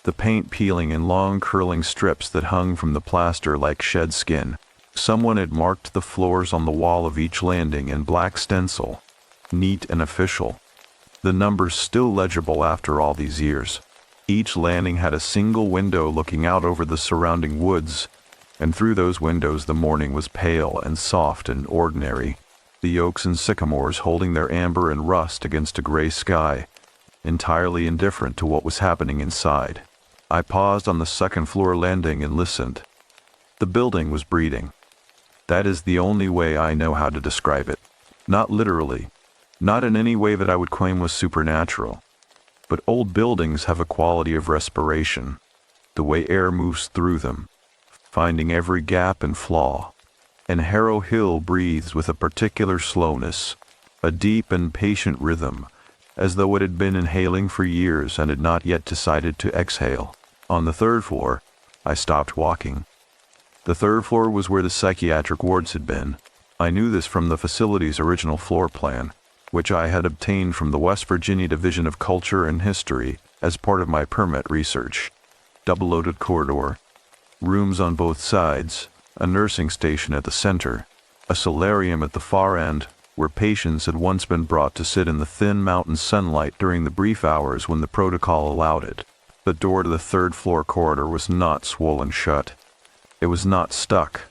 the paint peeling in long curling strips that hung from the plaster like shed skin. Someone had marked the floors on the wall of each landing in black stencil, neat and official, the numbers still legible after all these years. Each landing had a single window looking out over the surrounding woods, and through those windows the morning was pale and soft and ordinary, the oaks and sycamores holding their amber and rust against a gray sky, entirely indifferent to what was happening inside. I paused on the second floor landing and listened. The building was breathing. That is the only way I know how to describe it. Not literally, not in any way that I would claim was supernatural, but old buildings have a quality of respiration, the way air moves through them, finding every gap and flaw. And Harrow Hill breathes with a particular slowness, a deep and patient rhythm, as though it had been inhaling for years and had not yet decided to exhale. On the third floor, I stopped walking. The third floor was where the psychiatric wards had been. I knew this from the facility's original floor plan, which I had obtained from the West Virginia Division of Culture and History as part of my permit research. Double-loaded corridor, rooms on both sides, a nursing station at the center, a solarium at the far end, where patients had once been brought to sit in the thin mountain sunlight during the brief hours when the protocol allowed it. The door to the third-floor corridor was not swollen shut. It was not stuck.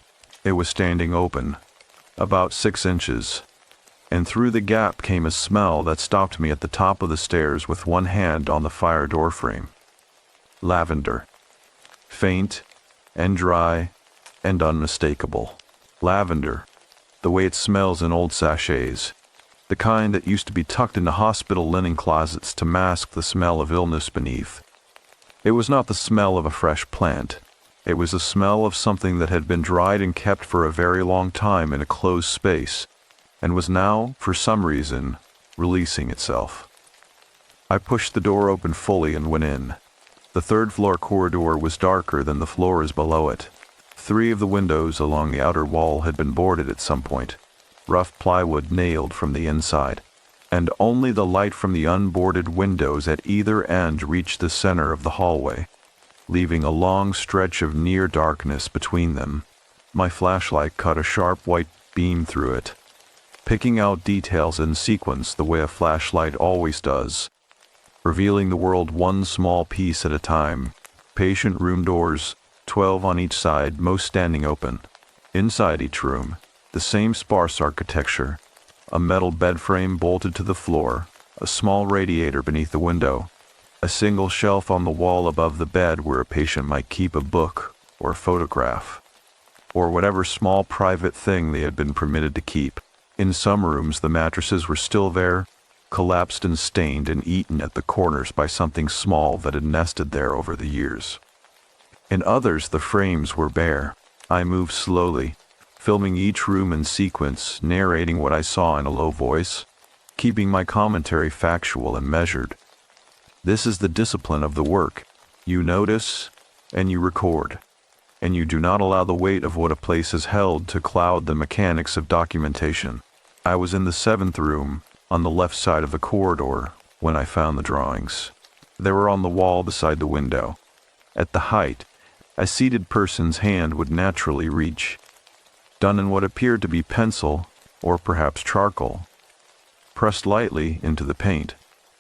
It was standing open, about 6 inches, and through the gap came a smell that stopped me at the top of the stairs with one hand on the fire door frame. Lavender. Faint and dry and unmistakable. Lavender, the way it smells in old sachets, the kind that used to be tucked into hospital linen closets to mask the smell of illness beneath. It was not the smell of a fresh plant. It was the smell of something that had been dried and kept for a very long time in a closed space, and was now, for some reason, releasing itself. I pushed the door open fully and went in. The third-floor corridor was darker than the floors below it. 3 of the windows along the outer wall had been boarded at some point, rough plywood nailed from the inside, and only the light from the unboarded windows at either end reached the center of the hallway, leaving a long stretch of near darkness between them. My flashlight cut a sharp white beam through it, picking out details in sequence the way a flashlight always does, revealing the world one small piece at a time. Patient room doors, 12 on each side, most standing open. Inside each room, the same sparse architecture, a metal bed frame bolted to the floor, a small radiator beneath the window, a single shelf on the wall above the bed where a patient might keep a book or a photograph, or whatever small private thing they had been permitted to keep. In some rooms, the mattresses were still there, collapsed and stained and eaten at the corners by something small that had nested there over the years. In others, the frames were bare. I moved slowly, filming each room in sequence, narrating what I saw in a low voice, keeping my commentary factual and measured. This is the discipline of the work. You notice, and you record, and you do not allow the weight of what a place has held to cloud the mechanics of documentation. I was in the 7th room, on the left side of the corridor, when I found the drawings. They were on the wall beside the window, at the height a seated person's hand would naturally reach, done in what appeared to be pencil, or perhaps charcoal, pressed lightly into the paint.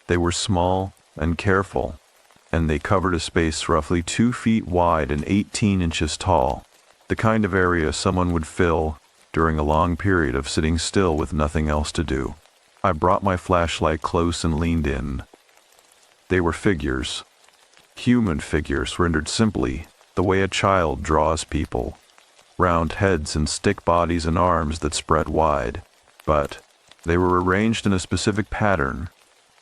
They were small and careful, and they covered a space roughly 2 feet wide and 18 inches tall, the kind of area someone would fill during a long period of sitting still with nothing else to do. I brought my flashlight close and leaned in. They were figures, human figures rendered simply, the way a child draws people, round heads and stick bodies and arms that spread wide, but they were arranged in a specific pattern,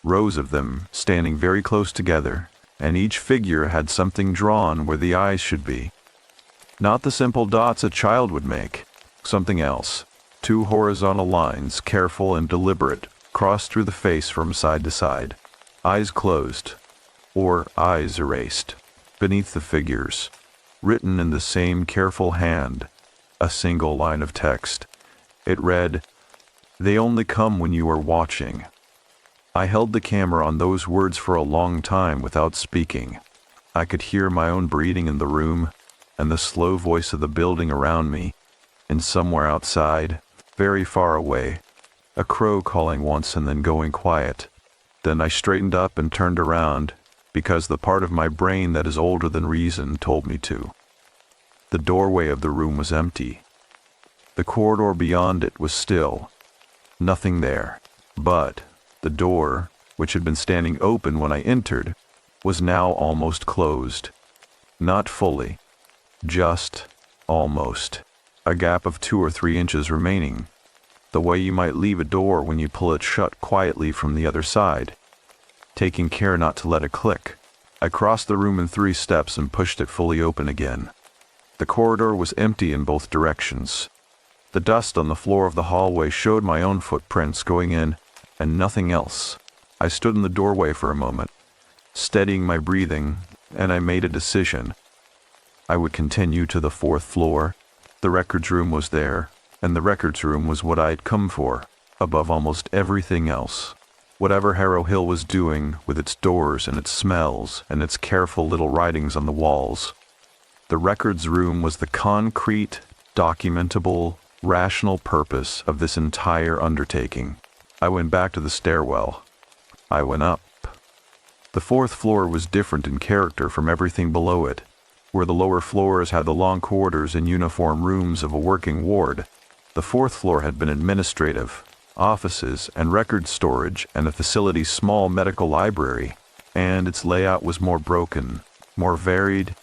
rows of them standing very close together, and each figure had something drawn where the eyes should be. Not the simple dots a child would make, something else. 2 horizontal lines, careful and deliberate, crossed through the face from side to side, eyes closed, or eyes erased. Beneath the figures, written in the same careful hand, a single line of text. It read, "They only come when you are watching." I held the camera on those words for a long time without speaking. I could hear my own breathing in the room, and the slow voice of the building around me, and somewhere outside, very far away, a crow calling once and then going quiet. Then I straightened up and turned around, because the part of my brain that is older than reason told me to. The doorway of the room was empty. The corridor beyond it was still. Nothing there. But the door, which had been standing open when I entered, was now almost closed. Not fully. Just almost. A gap of 2 or 3 inches remaining. The way you might leave a door when you pull it shut quietly from the other side, taking care not to let it click. I crossed the room in 3 steps and pushed it fully open again. The corridor was empty in both directions. The dust on the floor of the hallway showed my own footprints going in, and nothing else. I stood in the doorway for a moment, steadying my breathing, and I made a decision. I would continue to the 4th floor. The records room was there, and the records room was what I had come for, above almost everything else. Whatever Harrow Hill was doing, with its doors and its smells and its careful little writings on the walls, the records room was the concrete, documentable, rational purpose of this entire undertaking. I went back to the stairwell. I went up. The fourth floor was different in character from everything below it. Where the lower floors had the long corridors and uniform rooms of a working ward, the fourth floor had been administrative, offices, and record storage, and the facility's small medical library, and its layout was more broken, more varied,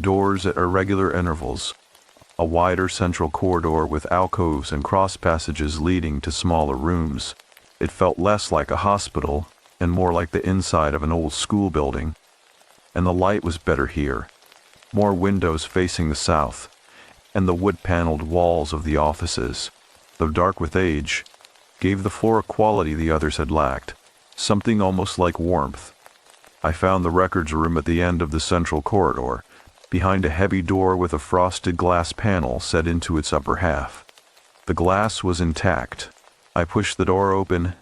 doors at irregular intervals, a wider central corridor with alcoves and cross passages leading to smaller rooms. It felt less like a hospital and more like the inside of an old school building. And the light was better here. More windows facing the south, and the wood-paneled walls of the offices, though dark with age, gave the floor a quality the others had lacked, something almost like warmth. I found the records room at the end of the central corridor, behind a heavy door with a frosted glass panel set into its upper half. The glass was intact. I pushed the door open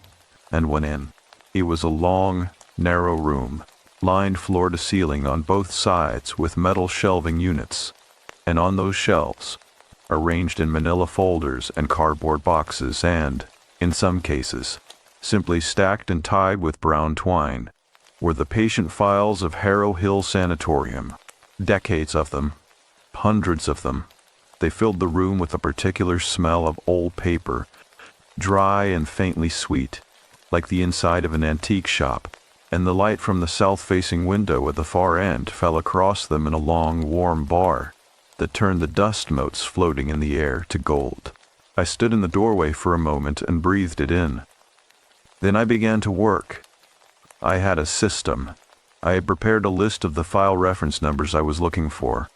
and went in. It was a long, narrow room, lined floor to ceiling on both sides with metal shelving units, and on those shelves, arranged in manila folders and cardboard boxes and, in some cases, simply stacked and tied with brown twine, were the patient files of Harrow Hill Sanatorium. Decades of them, hundreds of them. They filled the room with a particular smell of old paper, dry and faintly sweet, like the inside of an antique shop, and the light from the south-facing window at the far end fell across them in a long, warm bar that turned the dust motes floating in the air to gold. I stood in the doorway for a moment and breathed it in. Then I began to work. I had a system. I had prepared a list of the file reference numbers I was looking for,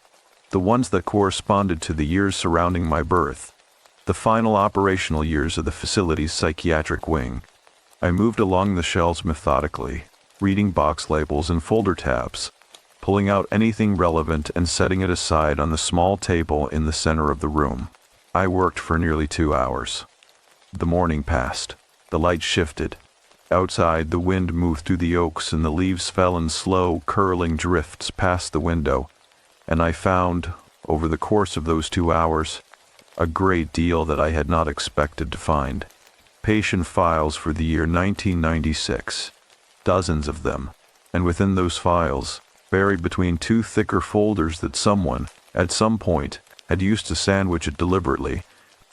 the ones that corresponded to the years surrounding my birth, the final operational years of the facility's psychiatric wing. I moved along the shelves methodically, reading box labels and folder tabs, pulling out anything relevant and setting it aside on the small table in the center of the room. I worked for nearly 2 hours. The morning passed. The light shifted. Outside, the wind moved through the oaks and the leaves fell in slow, curling drifts past the window, and I found, over the course of those 2 hours, a great deal that I had not expected to find. Patient files for the year 1996. Dozens of them, and within those files, buried between 2 thicker folders that someone, at some point, had used to sandwich it deliberately,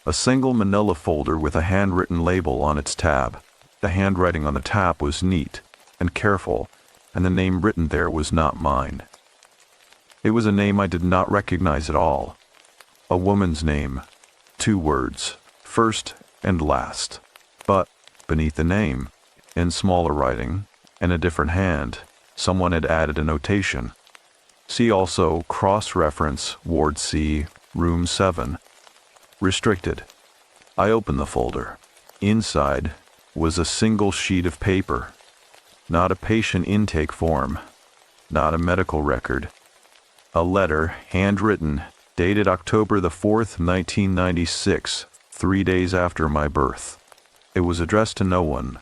a single manila folder with a handwritten label on its tab. The handwriting on the tab was neat and careful, and the name written there was not mine. It was a name I did not recognize at all. A woman's name, 2 words, first and last. But beneath the name, in smaller writing, and a different hand, someone had added a notation. See also cross-reference Ward C, Room 7. Restricted. I opened the folder. Inside was a single sheet of paper. Not a patient intake form. Not a medical record. A letter, handwritten, dated October the 4th, 1996, 3 days after my birth. It was addressed to no one.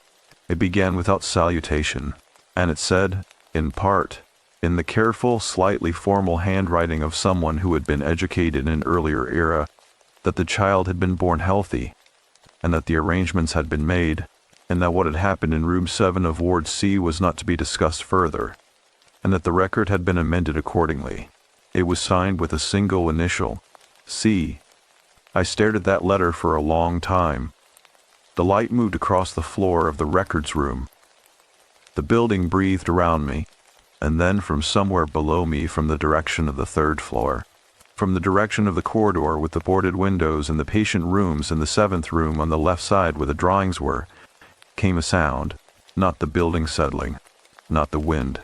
It began without salutation, and it said, in part, in the careful, slightly formal handwriting of someone who had been educated in an earlier era, that the child had been born healthy, and that the arrangements had been made, and that what had happened in Room 7 of Ward C was not to be discussed further, and that the record had been amended accordingly. It was signed with a single initial, C. I stared at that letter for a long time. The light moved across the floor of the records room. The building breathed around me, and then from somewhere below me, from the direction of the 3rd floor, from the direction of the corridor with the boarded windows and the patient rooms and the 7th room on the left side where the drawings were, came a sound, not the building settling, not the wind.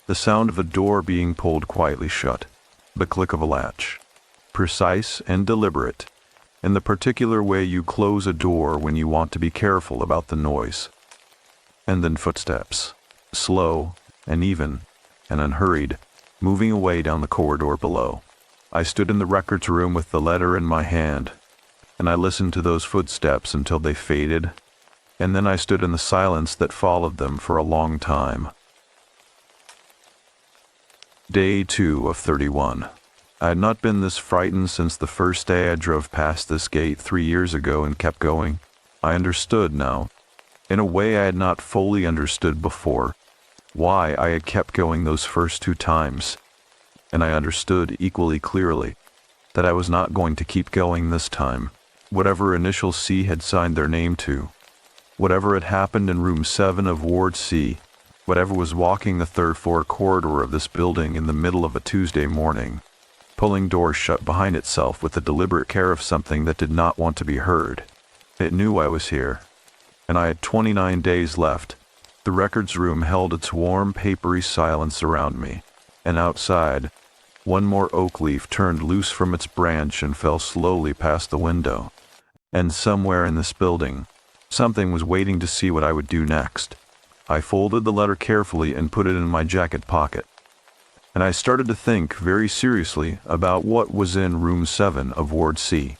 The sound of a door being pulled quietly shut, the click of a latch, precise and deliberate, in the particular way you close a door when you want to be careful about the noise. And then footsteps, slow and even and unhurried, moving away down the corridor below. I stood in the records room with the letter in my hand, and I listened to those footsteps until they faded, and then I stood in the silence that followed them for a long time. Day 2 of 31. I had not been this frightened since the first day I drove past this gate 3 years ago and kept going. I understood now, in a way I had not fully understood before, why I had kept going those first 2 times, and I understood equally clearly that I was not going to keep going this time. Whatever initial C had signed their name to, whatever had happened in room 7 of Ward C, whatever was walking the 3rd floor corridor of this building in the middle of a Tuesday morning, pulling doors shut behind itself with the deliberate care of something that did not want to be heard. It knew I was here, and I had 29 days left. The records room held its warm, papery silence around me, and outside, one more oak leaf turned loose from its branch and fell slowly past the window. And somewhere in this building, something was waiting to see what I would do next. I folded the letter carefully and put it in my jacket pocket. And I started to think very seriously about what was in room 7 of Ward C.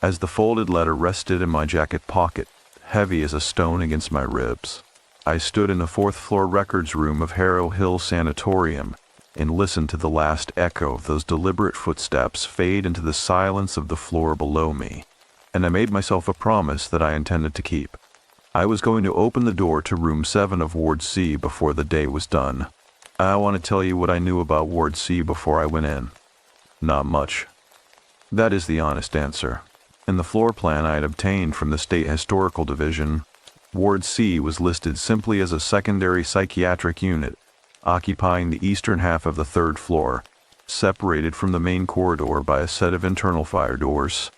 As the folded letter rested in my jacket pocket, heavy as a stone against my ribs, I stood in the 4th floor records room of Harrow Hill Sanatorium and listened to the last echo of those deliberate footsteps fade into the silence of the floor below me. And I made myself a promise that I intended to keep. I was going to open the door to room 7 of Ward C before the day was done. I want to tell you what I knew about Ward C before I went in. Not much. That is the honest answer. In the floor plan I had obtained from the State Historical Division, Ward C was listed simply as a secondary psychiatric unit, occupying the eastern half of the 3rd floor, separated from the main corridor by a set of internal fire doors.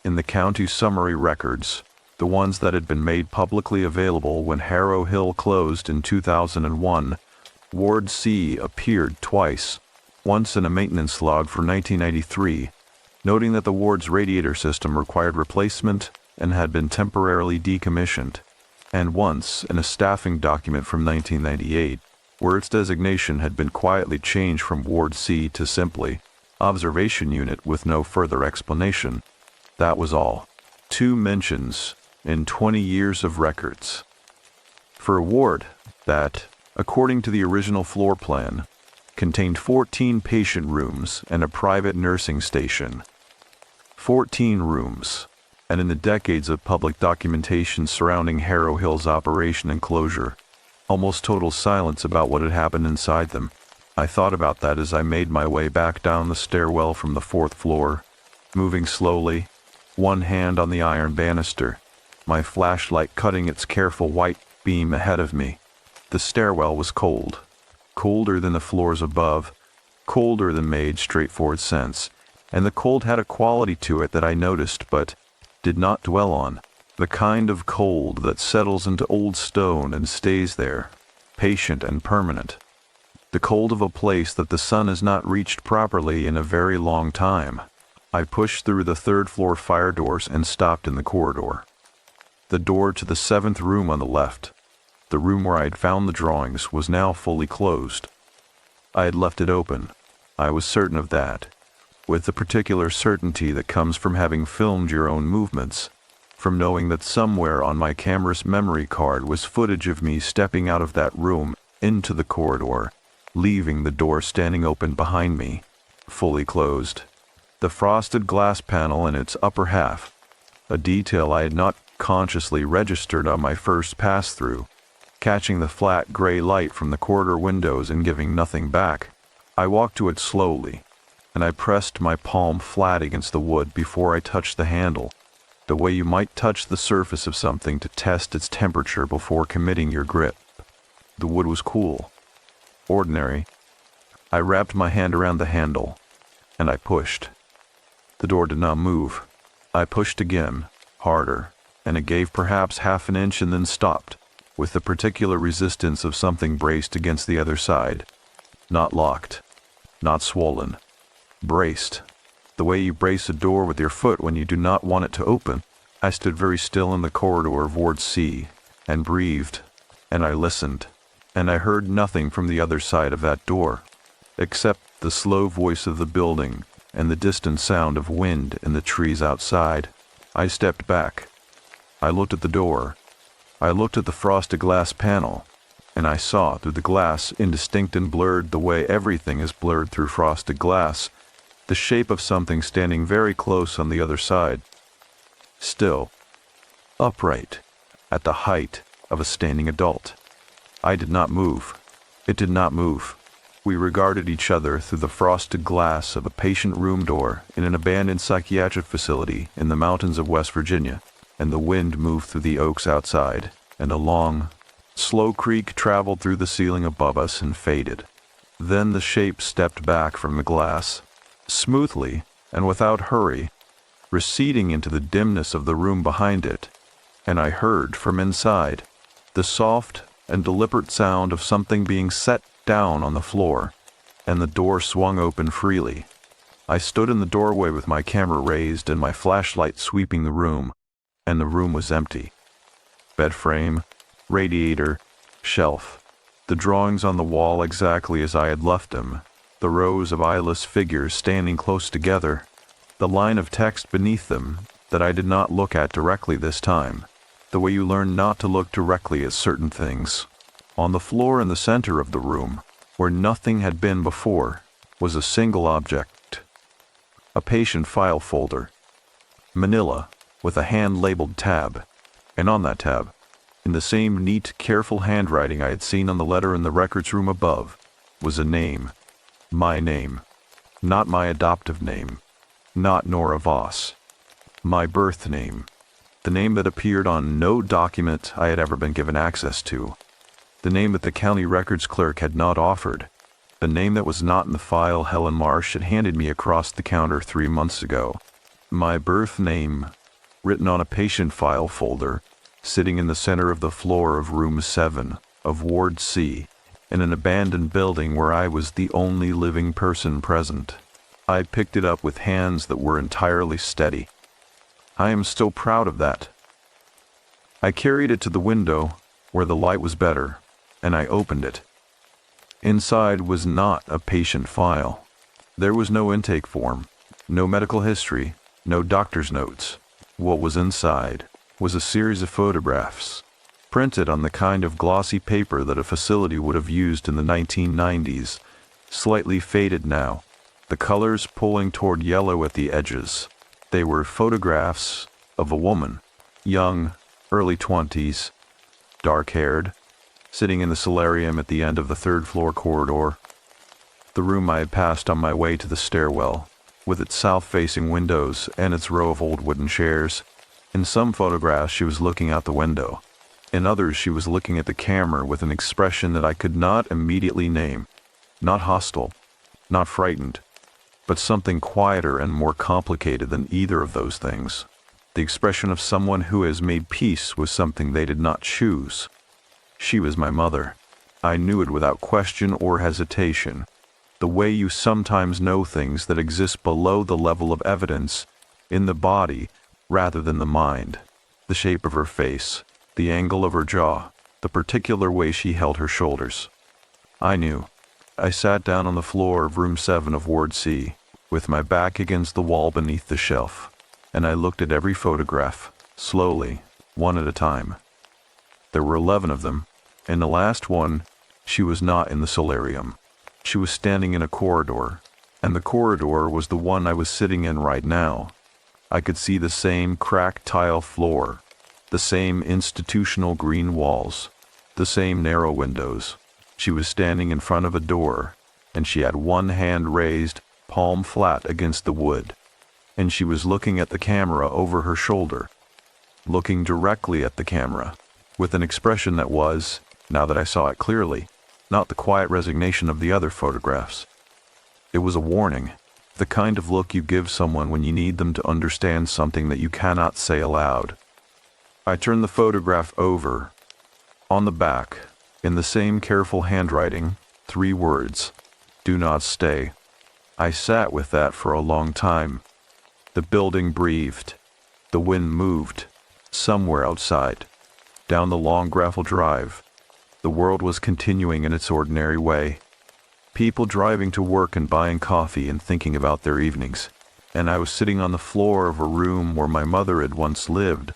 In the county summary records, the ones that had been made publicly available when Harrow Hill closed in 2001, Ward C appeared twice, once in a maintenance log for 1993, noting that the ward's radiator system required replacement and had been temporarily decommissioned, and once in a staffing document from 1998, where its designation had been quietly changed from Ward C to simply Observation Unit with no further explanation. That was all. 2 mentions in 20 years of records. For a ward that, according to the original floor plan, contained 14 patient rooms and a private nursing station. 14 rooms, and in the decades of public documentation surrounding Harrow Hill's operation and closure, almost total silence about what had happened inside them. I thought about that as I made my way back down the stairwell from the 4th floor, moving slowly, one hand on the iron banister, my flashlight cutting its careful white beam ahead of me. The stairwell was cold, colder than the floors above, colder than made straightforward sense, and the cold had a quality to it that I noticed but did not dwell on, the kind of cold that settles into old stone and stays there, patient and permanent. The cold of a place that the sun has not reached properly in a very long time. I pushed through the 3rd floor fire doors and stopped in the corridor. The door to the 7th room on the left, the room where I had found the drawings, was now fully closed. I had left it open. I was certain of that, with the particular certainty that comes from having filmed your own movements, from knowing that somewhere on my camera's memory card was footage of me stepping out of that room into the corridor, leaving the door standing open behind me, fully closed. The frosted glass panel in its upper half, a detail I had not consciously registered on my first pass-through, catching the flat gray light from the corridor windows and giving nothing back. I walked to it slowly, and I pressed my palm flat against the wood before I touched the handle, the way you might touch the surface of something to test its temperature before committing your grip. The wood was cool, ordinary. I wrapped my hand around the handle, and I pushed. The door did not move. I pushed again, harder, and it gave perhaps half an inch and then stopped, with the particular resistance of something braced against the other side. Not locked, not swollen, braced, the way you brace a door with your foot when you do not want it to open. I stood very still in the corridor of Ward C, and breathed, and I listened, and I heard nothing from the other side of that door, except the slow voice of the building and the distant sound of wind in the trees outside. I stepped back. I looked at the door. I looked at the frosted glass panel, and I saw through the glass, indistinct and blurred the way everything is blurred through frosted glass, the shape of something standing very close on the other side. Still, upright, at the height of a standing adult. I did not move. It did not move. We regarded each other through the frosted glass of a patient room door in an abandoned psychiatric facility in the mountains of West Virginia, and the wind moved through the oaks outside, and a long, slow creak traveled through the ceiling above us and faded. Then the shape stepped back from the glass, smoothly and without hurry, receding into the dimness of the room behind it, and I heard from inside the soft and deliberate sound of something being set down on the floor, and the door swung open freely. I stood in the doorway with my camera raised and my flashlight sweeping the room, and the room was empty. Bed frame, radiator, shelf, the drawings on the wall exactly as I had left them, the rows of eyeless figures standing close together, the line of text beneath them that I did not look at directly this time, the way you learn not to look directly at certain things. On the floor in the center of the room, where nothing had been before, was a single object. A patient file folder. Manila, with a hand-labeled tab, and on that tab, in the same neat, careful handwriting I had seen on the letter in the records room above, was a name. My name. Not my adoptive name. Not Nora Voss. My birth name. The name that appeared on no document I had ever been given access to. The name that the county records clerk had not offered. The name that was not in the file Helen Marsh had handed me across the counter 3 months ago. My birth name, written on a patient file folder, sitting in the center of the floor of room 7 of Ward C, in an abandoned building where I was the only living person present. I picked it up with hands that were entirely steady. I am still proud of that. I carried it to the window, where the light was better, and I opened it. Inside was not a patient file. There was no intake form, no medical history, no doctor's notes. What was inside was a series of photographs, printed on the kind of glossy paper that a facility would have used in the 1990s, slightly faded now, the colors pulling toward yellow at the edges. They were photographs of a woman, young, early 20s, dark-haired, sitting in the solarium at the end of the third-floor corridor, the room I had passed on my way to the stairwell, with its south-facing windows and its row of old wooden chairs. In some photographs she was looking out the window. In others she was looking at the camera with an expression that I could not immediately name. Not hostile, not frightened, but something quieter and more complicated than either of those things. The expression of someone who has made peace with something they did not choose. She was my mother. I knew it without question or hesitation. The way you sometimes know things that exist below the level of evidence, in the body rather than the mind. The shape of her face, the angle of her jaw, the particular way she held her shoulders. I knew. I sat down on the floor of room 7 of Ward C, with my back against the wall beneath the shelf, and I looked at every photograph, slowly, one at a time. There were 11 of them. In the last one, she was not in the solarium. She was standing in a corridor, and the corridor was the one I was sitting in right now. I could see the same cracked tile floor, the same institutional green walls, the same narrow windows. She was standing in front of a door, and she had one hand raised, palm flat against the wood, and she was looking at the camera over her shoulder, looking directly at the camera, with an expression that was, now that I saw it clearly, not the quiet resignation of the other photographs. It was a warning, the kind of look you give someone when you need them to understand something that you cannot say aloud. I turned the photograph over. On the back, in the same careful handwriting, 3 words, "Do not stay." I sat with that for a long time. The building breathed. The wind moved, somewhere outside, down the long gravel drive. The world was continuing in its ordinary way. People driving to work and buying coffee and thinking about their evenings. And I was sitting on the floor of a room where my mother had once lived,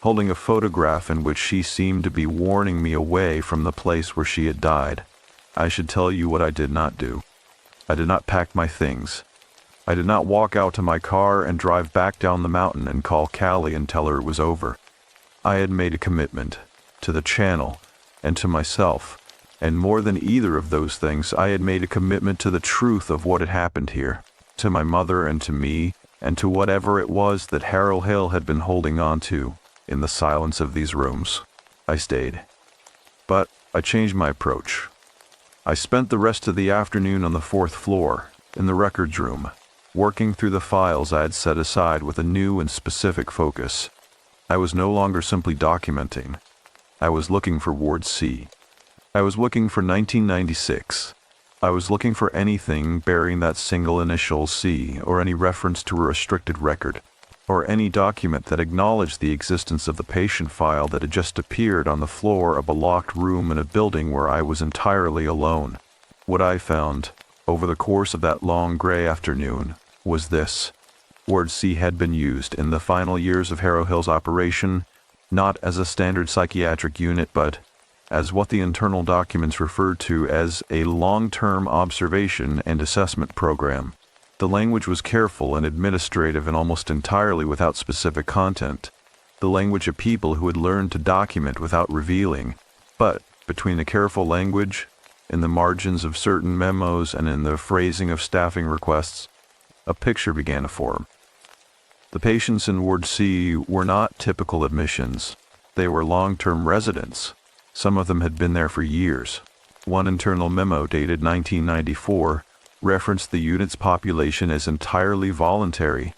holding a photograph in which she seemed to be warning me away from the place where she had died. I should tell you what I did not do. I did not pack my things. I did not walk out to my car and drive back down the mountain and call Callie and tell her it was over. I had made a commitment to the channel and to myself And more than either of those things, I had made a commitment to the truth of what had happened here, to my mother and to me, and to whatever it was that Harold Hill had been holding on to in the silence of these rooms. I stayed. But I changed my approach. I spent the rest of the afternoon on the 4th floor, in the records room, working through the files I had set aside with a new and specific focus. I was no longer simply documenting. I was looking for Ward C. I was looking for 1996. I was looking for anything bearing that single initial C, or any reference to a restricted record, or any document that acknowledged the existence of the patient file that had just appeared on the floor of a locked room in a building where I was entirely alone. What I found, over the course of that long gray afternoon, was this. Ward C had been used in the final years of Harrow Hill's operation, not as a standard psychiatric unit, but as what the internal documents referred to as a long-term observation and assessment program. The language was careful and administrative and almost entirely without specific content, the language of people who had learned to document without revealing. But between the careful language, in the margins of certain memos, and in the phrasing of staffing requests, a picture began to form. The patients in Ward C were not typical admissions. They were long-term residents. Some of them had been there for years. One internal memo dated 1994 referenced the unit's population as entirely voluntary,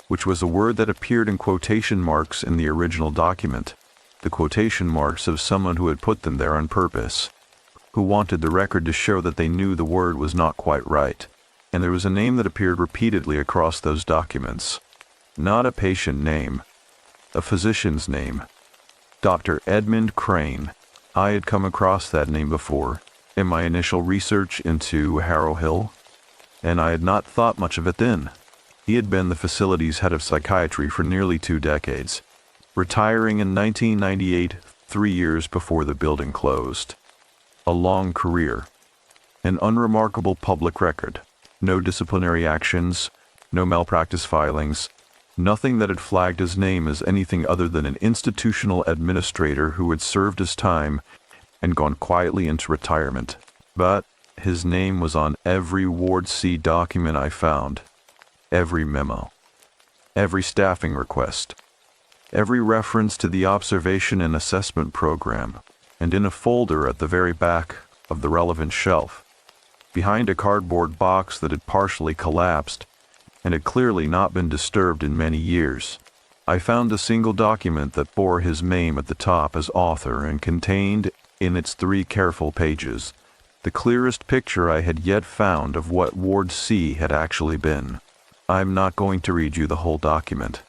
which was a word that appeared in quotation marks in the original document, the quotation marks of someone who had put them there on purpose, who wanted the record to show that they knew the word was not quite right. And there was a name that appeared repeatedly across those documents. Not a patient name, a physician's name. Dr. Edmund Crane. I had come across that name before in my initial research into Harrow Hill, and I had not thought much of it then. He had been the facility's head of psychiatry for nearly 2 decades, retiring in 1998, 3 years before the building closed. A long career, an unremarkable public record, no disciplinary actions, no malpractice filings, nothing that had flagged his name as anything other than an institutional administrator who had served his time and gone quietly into retirement. But his name was on every Ward C document I found, every memo, every staffing request, every reference to the observation and assessment program, and in a folder at the very back of the relevant shelf, behind a cardboard box that had partially collapsed and had clearly not been disturbed in many years, I found a single document that bore his name at the top as author and contained, in its 3 careful pages, the clearest picture I had yet found of what Ward C had actually been. I'm not going to read you the whole document,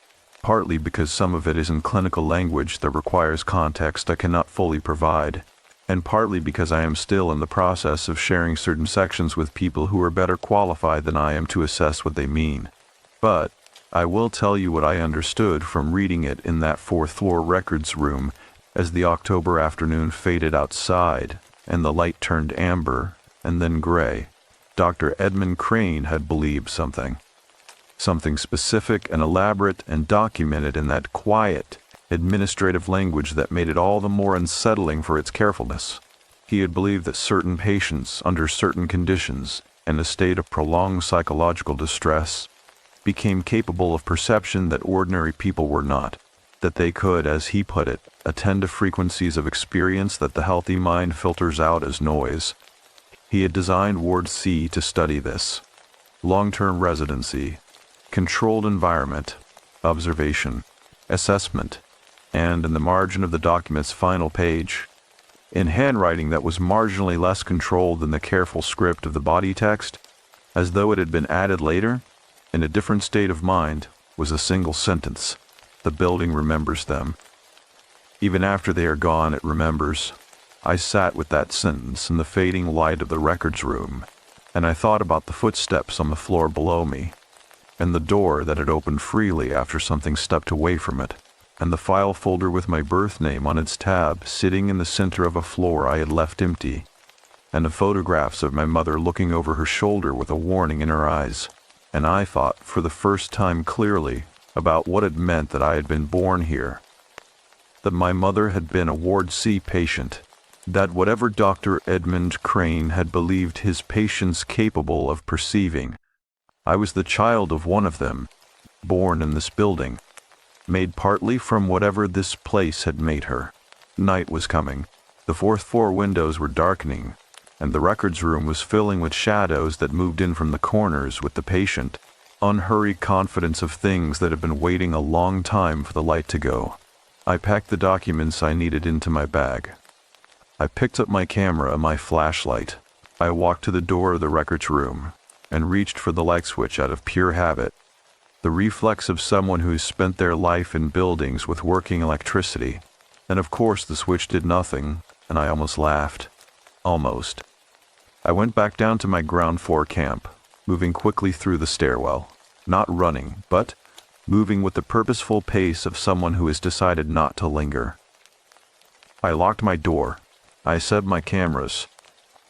partly because some of it is in clinical language that requires context I cannot fully provide, and partly because I am still in the process of sharing certain sections with people who are better qualified than I am to assess what they mean. But I will tell you what I understood from reading it in that 4th floor records room as the October afternoon faded outside and the light turned amber and then gray. Dr. Edmund Crane had believed something specific and elaborate and documented in that quiet, administrative language that made it all the more unsettling for its carefulness. He had believed that certain patients, under certain conditions, in a state of prolonged psychological distress, became capable of perception that ordinary people were not, that they could, as he put it, attend to frequencies of experience that the healthy mind filters out as noise. He had designed Ward C to study this. Long-term residency, controlled environment, observation, assessment, and in the margin of the document's final page, in handwriting that was marginally less controlled than the careful script of the body text, as though it had been added later, in a different state of mind, was a single sentence: "The building remembers them." Even after they are gone, it remembers. I sat with that sentence in the fading light of the records room, and I thought about the footsteps on the floor below me, and the door that had opened freely after something stepped away from it, and the file folder with my birth name on its tab sitting in the center of a floor I had left empty, and the photographs of my mother looking over her shoulder with a warning in her eyes. And I thought, for the first time clearly, about what it meant that I had been born here, that my mother had been a Ward C patient, That whatever Dr. Edmund Crane had believed his patients capable of perceiving, I was the child of one of them, born in this building, made partly from whatever this place had made her. Night was coming. The fourth floor windows were darkening, and the records room was filling with shadows that moved in from the corners with the patient, unhurried confidence of things that had been waiting a long time for the light to go. I packed the documents I needed into my bag. I picked up my camera and my flashlight. I walked to the door of the records room and reached for the light switch out of pure habit, the reflex of someone who's spent their life in buildings with working electricity. And of course the switch did nothing, and I almost laughed. Almost. I went back down to my ground floor camp, moving quickly through the stairwell, not running, but moving with the purposeful pace of someone who has decided not to linger. I locked my door. I set my cameras.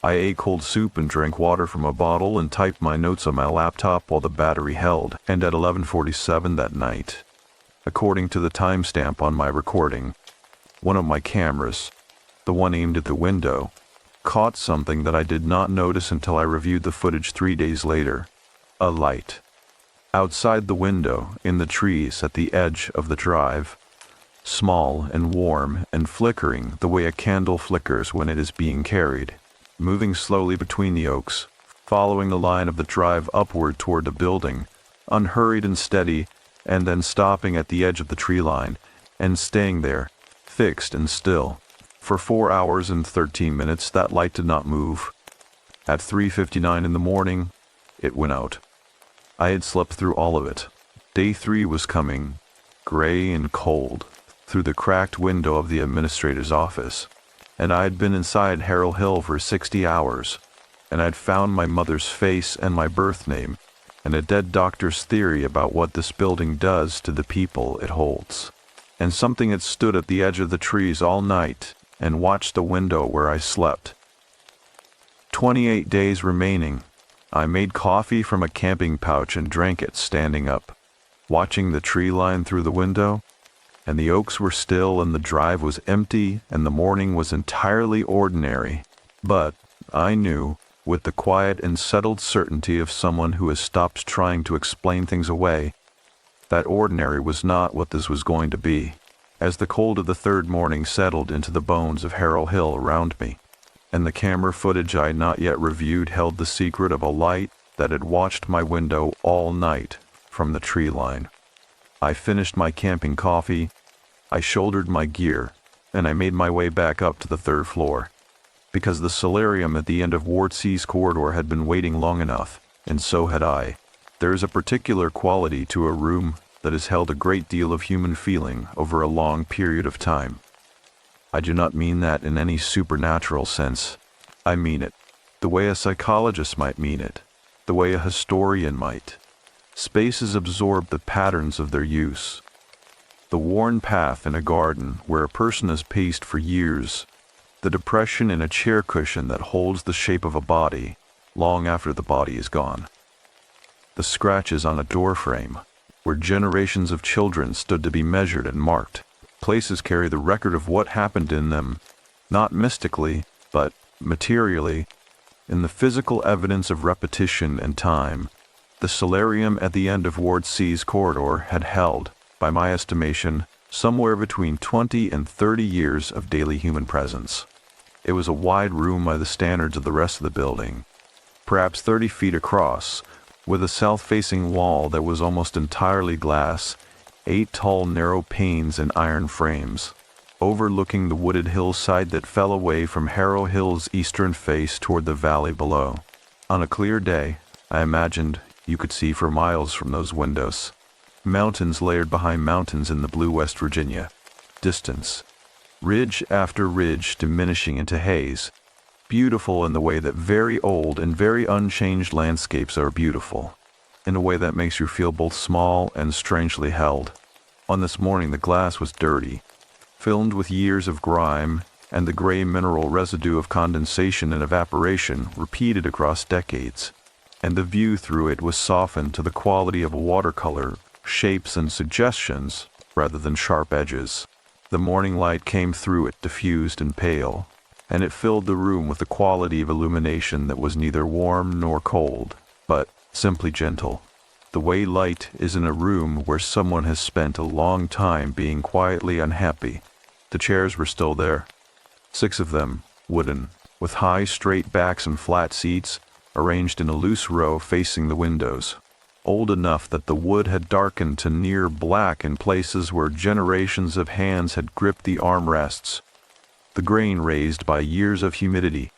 I ate cold soup and drank water from a bottle and typed my notes on my laptop while the battery held, and at 11:47 that night, according to the timestamp on my recording, one of my cameras, the one aimed at the window, caught something that I did not notice until I reviewed the footage 3 days later. A light. Outside the window, in the trees at the edge of the drive, small and warm and flickering the way a candle flickers when it is being carried, moving slowly between the oaks, following the line of the drive upward toward the building, unhurried and steady, and then stopping at the edge of the tree line, and staying there, fixed and still. For 4 hours and 13 minutes that light did not move. At 3:59 in the morning, it went out. I had slept through all of it. Day 3 was coming, gray and cold, through the cracked window of the administrator's office, and I had been inside Harrow Hill for 60 hours, and I'd found my mother's face and my birth name, and a dead doctor's theory about what this building does to the people it holds. And something had stood at the edge of the trees all night and watched the window where I slept. 28 days remaining. I made coffee from a camping pouch and drank it standing up, watching the tree line through the window, and the oaks were still and the drive was empty and the morning was entirely ordinary. But I knew, with the quiet and settled certainty of someone who has stopped trying to explain things away, that ordinary was not what this was going to be. As the cold of the third morning settled into the bones of Harrow Hill around me, and the camera footage I had not yet reviewed held the secret of a light that had watched my window all night from the tree line. I finished my camping coffee, I shouldered my gear, and I made my way back up to the third floor, because the solarium at the end of Ward C's corridor had been waiting long enough, and so had I. There is a particular quality to a room that has held a great deal of human feeling over a long period of time. I do not mean that in any supernatural sense. I mean it the way a psychologist might mean it, the way a historian might. Spaces absorb the patterns of their use. The worn path in a garden where a person has paced for years, the depression in a chair cushion that holds the shape of a body long after the body is gone. The scratches on a door frame where generations of children stood to be measured and marked. Places carry the record of what happened in them, not mystically, but materially, in the physical evidence of repetition and time. The solarium at the end of Ward C's corridor had held, by my estimation, somewhere between 20 and 30 years of daily human presence. It was a wide room by the standards of the rest of the building, perhaps 30 feet across, with a south-facing wall that was almost entirely glass, 8 tall narrow panes and iron frames, overlooking the wooded hillside that fell away from Harrow Hill's eastern face toward the valley below. On a clear day, I imagined you could see for miles from those windows. Mountains layered behind mountains in the blue West Virginia. Distance. Ridge after ridge diminishing into haze. Beautiful in the way that very old and very unchanged landscapes are beautiful. In a way that makes you feel both small and strangely held. On this morning the glass was dirty, filmed with years of grime and the gray mineral residue of condensation and evaporation repeated across decades, and the view through it was softened to the quality of a watercolor, shapes and suggestions rather than sharp edges. The morning light came through it diffused and pale, and it filled the room with a quality of illumination that was neither warm nor cold, but simply gentle. The way light is in a room where someone has spent a long time being quietly unhappy. The chairs were still there, 6 of them, wooden, with high straight backs and flat seats, arranged in a loose row facing the windows, old enough that the wood had darkened to near black in places where generations of hands had gripped the armrests, the grain raised by years of humidity.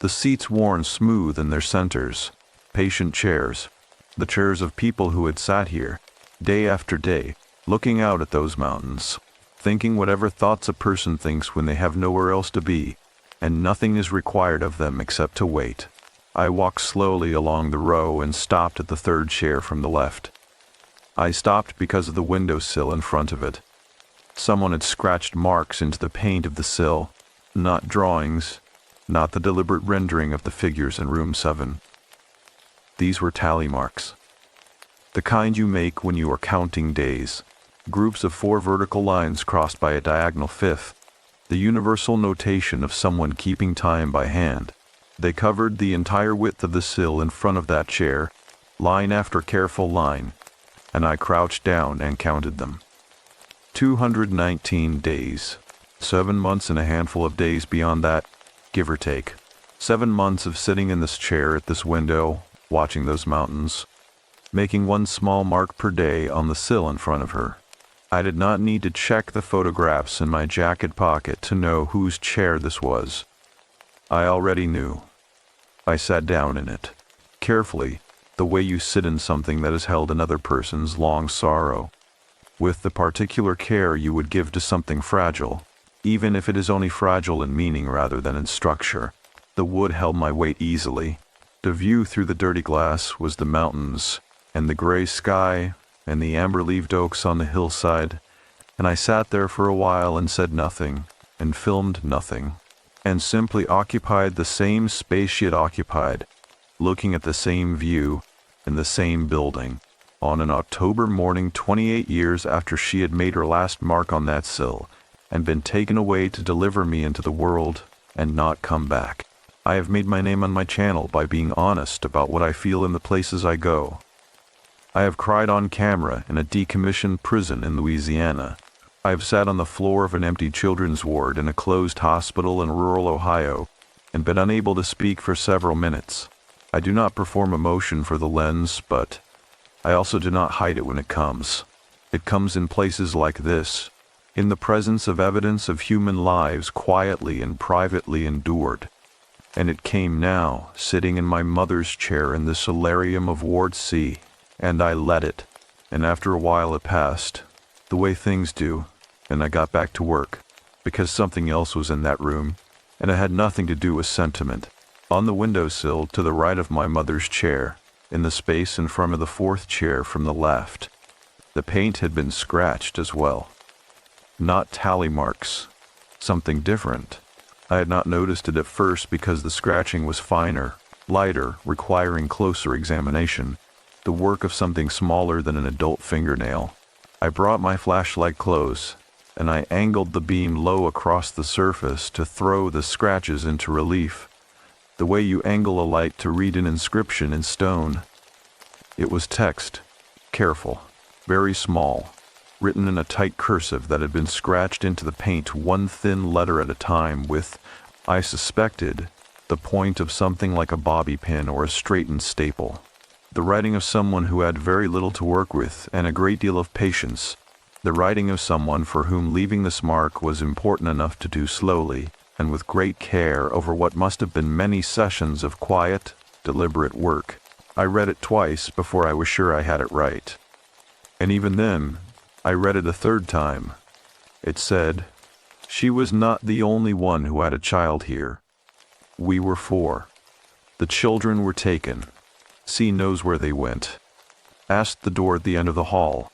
The seats worn smooth in their centers, patient chairs, the chairs of people who had sat here, day after day, looking out at those mountains, thinking whatever thoughts a person thinks when they have nowhere else to be, and nothing is required of them except to wait. I walked slowly along the row and stopped at the 3rd chair from the left. I stopped because of the windowsill in front of it. Someone had scratched marks into the paint of the sill, not drawings, not the deliberate rendering of the figures in room 7. These were tally marks. The kind you make when you are counting days, groups of 4 vertical lines crossed by a diagonal 5th, the universal notation of someone keeping time by hand. They covered the entire width of the sill in front of that chair, line after careful line, and I crouched down and counted them. 219 days, 7 months and a handful of days beyond that, give or take. 7 months of sitting in this chair at this window, watching those mountains, making 1 small mark per day on the sill in front of her. I did not need to check the photographs in my jacket pocket to know whose chair this was. I already knew. I sat down in it, carefully, the way you sit in something that has held another person's long sorrow, with the particular care you would give to something fragile, even if it is only fragile in meaning rather than in structure. The wood held my weight easily. The view through the dirty glass was the mountains, and the gray sky, and the amber-leaved oaks on the hillside, and I sat there for a while and said nothing, and filmed nothing, and simply occupied the same space she had occupied, looking at the same view in the same building, on an October morning 28 years after she had made her last mark on that sill, and been taken away to deliver me into the world, and not come back. I have made my name on my channel by being honest about what I feel in the places I go. I have cried on camera in a decommissioned prison in Louisiana. I have sat on the floor of an empty children's ward in a closed hospital in rural Ohio, and been unable to speak for several minutes. I do not perform emotion for the lens, but I also do not hide it when it comes. It comes in places like this, in the presence of evidence of human lives quietly and privately endured. And it came now, sitting in my mother's chair in the solarium of Ward C, and I let it, and after a while it passed, the way things do, and I got back to work, because something else was in that room, and it had nothing to do with sentiment. On the windowsill to the right of my mother's chair, in the space in front of the 4th chair from the left, the paint had been scratched as well. Not tally marks, something different. I had not noticed it at first because the scratching was finer, lighter, requiring closer examination, the work of something smaller than an adult fingernail. I brought my flashlight close, and I angled the beam low across the surface to throw the scratches into relief, the way you angle a light to read an inscription in stone. It was text, careful, very small, written in a tight cursive that had been scratched into the paint 1 thin letter at a time with, I suspected, the point of something like a bobby pin or a straightened staple. The writing of someone who had very little to work with and a great deal of patience. The writing of someone for whom leaving this mark was important enough to do slowly and with great care over what must have been many sessions of quiet, deliberate work. I read it twice before I was sure I had it right. And even then, I read it a 3rd time. It said, "She was not the only one who had a child here. We were 4. The children were taken. C knows where they went." Asked the door at the end of the hall.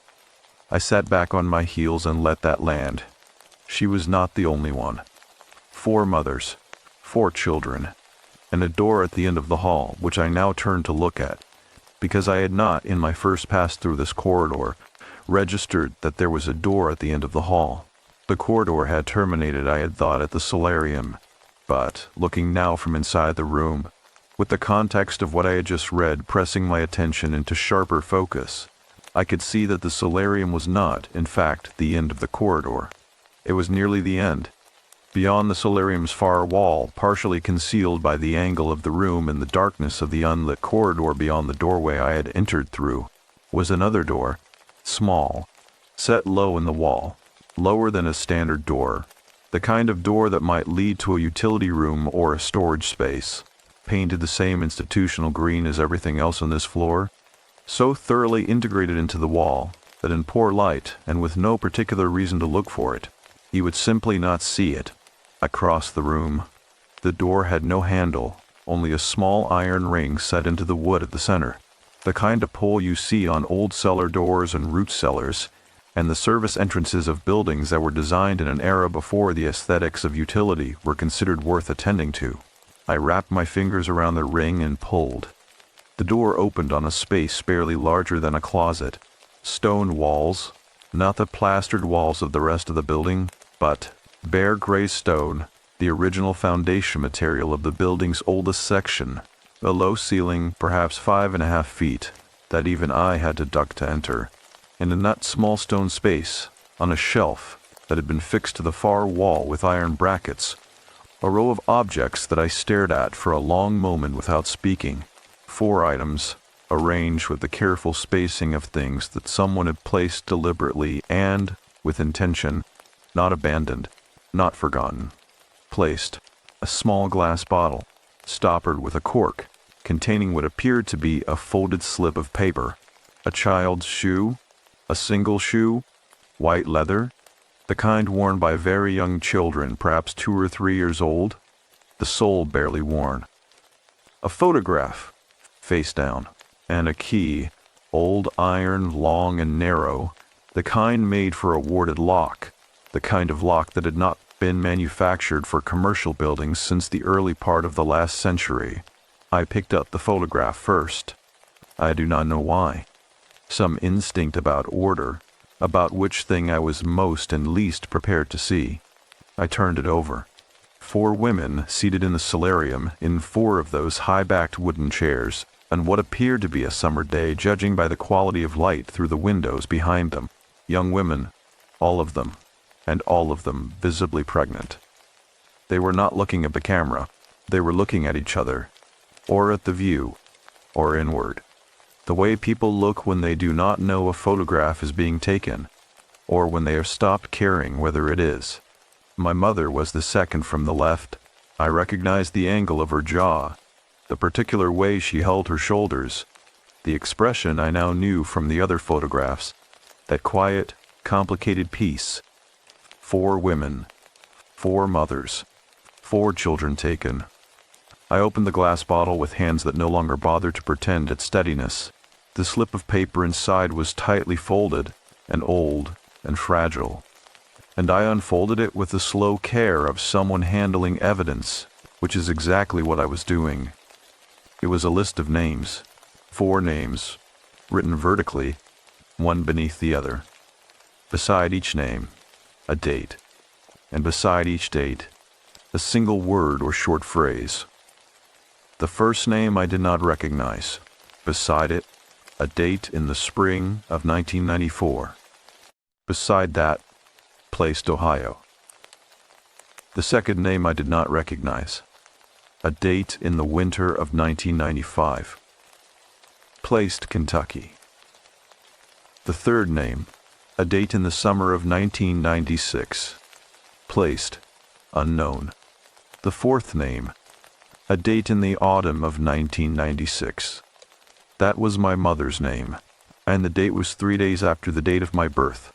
I sat back on my heels and let that land. She was not the only one. 4 mothers, 4 children, and a door at the end of the hall, which I now turned to look at, because I had not, in my first pass through this corridor, registered that there was a door at the end of the hall. The corridor had terminated, I had thought, at the solarium, But, looking now from inside the room, with the context of what I had just read pressing my attention into sharper focus, I could see that the solarium was not, in fact, the end of the corridor. It was nearly the end. Beyond the solarium's far wall, partially concealed by the angle of the room and the darkness of the unlit corridor beyond the doorway I had entered through, was another door, small, set low in the wall, lower than a standard door, the kind of door that might lead to a utility room or a storage space, painted the same institutional green as everything else on this floor, so thoroughly integrated into the wall that in poor light and with no particular reason to look for it, you would simply not see it. Across the room, the door had no handle, only a small iron ring set into the wood at the center, the kind of pull you see on old cellar doors and root cellars, and the service entrances of buildings that were designed in an era before the aesthetics of utility were considered worth attending to. I wrapped my fingers around the ring and pulled. The door opened on a space barely larger than a closet. Stone walls, not the plastered walls of the rest of the building, but bare gray stone, the original foundation material of the building's oldest section, a low ceiling, perhaps 5.5 feet, that even I had to duck to enter, and in that small stone space, on a shelf that had been fixed to the far wall with iron brackets, a row of objects that I stared at for a long moment without speaking. 4 items, arranged with the careful spacing of things that someone had placed deliberately and, with intention, not abandoned, not forgotten. Placed, a small glass bottle, stoppered with a cork, containing what appeared to be a folded slip of paper, a child's shoe, a single shoe, white leather, the kind worn by very young children, perhaps 2 or 3 years old, the sole barely worn. A photograph, face down, and a key, old iron, long and narrow, the kind made for a warded lock, the kind of lock that had not been manufactured for commercial buildings since the early part of the last century. I picked up the photograph first. I do not know why. Some instinct about order, about which thing I was most and least prepared to see. I turned it over. 4 women seated in the solarium in 4 of those high-backed wooden chairs, on what appeared to be a summer day, judging by the quality of light through the windows behind them. Young women, all of them, and all of them visibly pregnant. They were not looking at the camera. They were looking at each other, or at the view, or inward. The way people look when they do not know a photograph is being taken, or when they have stopped caring whether it is. My mother was the second from the left. I recognized the angle of her jaw, the particular way she held her shoulders, the expression I now knew from the other photographs, that quiet, complicated peace. 4 women, 4 mothers, 4 children taken. I opened the glass bottle with hands that no longer bothered to pretend at steadiness. The slip of paper inside was tightly folded, and old, and fragile, and I unfolded it with the slow care of someone handling evidence, which is exactly what I was doing. It was a list of names, 4 names, written vertically, one beneath the other. Beside each name, a date, and beside each date, a single word or short phrase. The first name I did not recognize. Beside it, a date in the spring of 1994. Beside that, placed Ohio. The second name I did not recognize. A date in the winter of 1995. Placed Kentucky. The third name, a date in the summer of 1996. Placed unknown. The fourth name, a date in the autumn of 1996. That was my mother's name, and the date was 3 days after the date of my birth.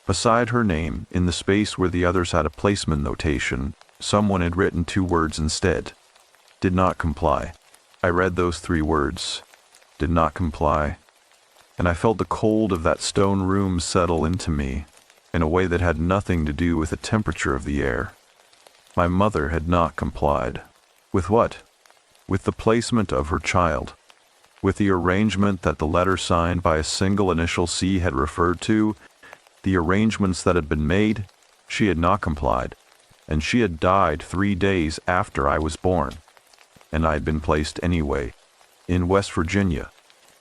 Beside her name, in the space where the others had a placement notation, someone had written 2 words instead. Did not comply. I read those 3 words. Did not comply. And I felt the cold of that stone room settle into me in a way that had nothing to do with the temperature of the air. My mother had not complied. With what? With the placement of her child. With the arrangement that the letter signed by a single initial C had referred to, the arrangements that had been made, she had not complied. and she had died 3 days after I was born. And I'd been placed anyway, in West Virginia,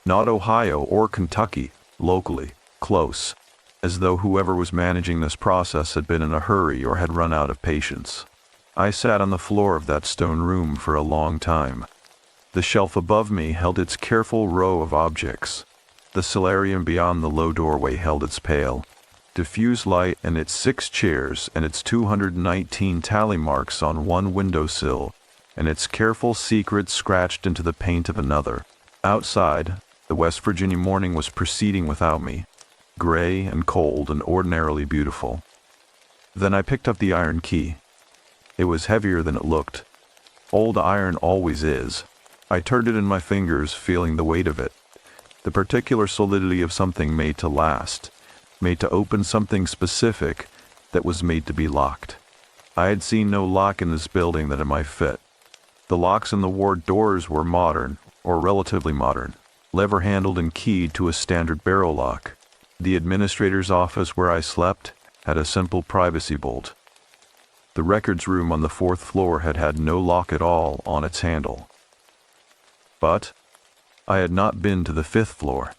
not Ohio or Kentucky, locally, close, as though whoever was managing this process had been in a hurry or had run out of patience. I sat on the floor of that stone room for a long time. The shelf above me held its careful row of objects. The solarium beyond the low doorway held its pale, diffuse light and its 6 chairs and its 219 tally marks on one windowsill and its careful secrets scratched into the paint of another. Outside, the West Virginia morning was proceeding without me, gray and cold and ordinarily beautiful. Then I picked up the iron key. It was heavier than it looked. Old iron always is. I turned it in my fingers, feeling the weight of it, the particular solidity of something made to last, made to open something specific that was made to be locked. I had seen no lock in this building that it might fit. The locks in the ward doors were modern, or relatively modern, lever-handled and keyed to a standard barrel lock. The administrator's office where I slept had a simple privacy bolt. The records room on the 4th floor had no lock at all on its handle. But I had not been to the 5th floor.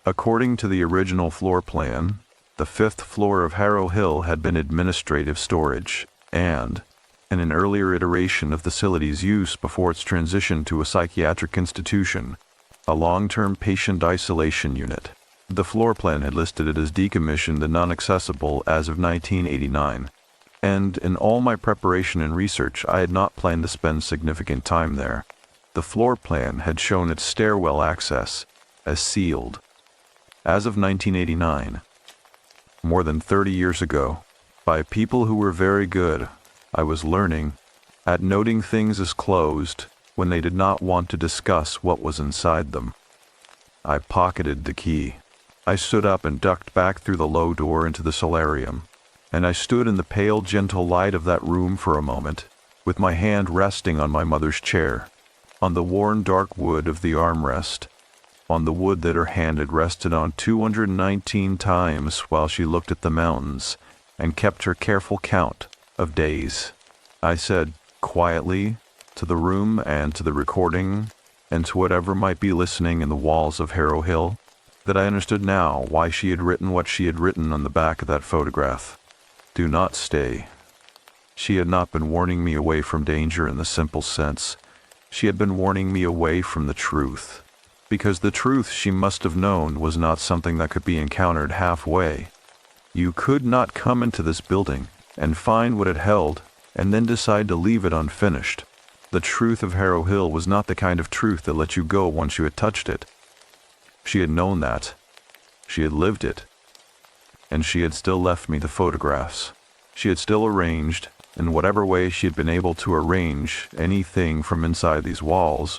According to the original floor plan, the 5th floor of Harrow Hill had been administrative storage and, in an earlier iteration of the facility's use before its transition to a psychiatric institution, a long-term patient isolation unit. The floor plan had listed it as decommissioned and non-accessible as of 1989. And in all my preparation and research, I had not planned to spend significant time there. The floor plan had shown its stairwell access as sealed. As of 1989, more than 30 years ago, by people who were very good, I was learning at noting things as closed when they did not want to discuss what was inside them. I pocketed the key. I stood up and ducked back through the low door into the solarium. And I stood in the pale, gentle light of that room for a moment, with my hand resting on my mother's chair, on the worn dark wood of the armrest, on the wood that her hand had rested on 219 times while she looked at the mountains and kept her careful count of days. I said, quietly, to the room and to the recording, and to whatever might be listening in the walls of Harrow Hill, that I understood now why she had written what she had written on the back of that photograph. Do not stay. She had not been warning me away from danger in the simple sense. She had been warning me away from the truth. Because the truth, she must have known, was not something that could be encountered halfway. You could not come into this building and find what it held and then decide to leave it unfinished. The truth of Harrow Hill was not the kind of truth that let you go once you had touched it. She had known that. She had lived it. And she had still left me the photographs. She had still arranged, in whatever way she had been able to arrange anything from inside these walls,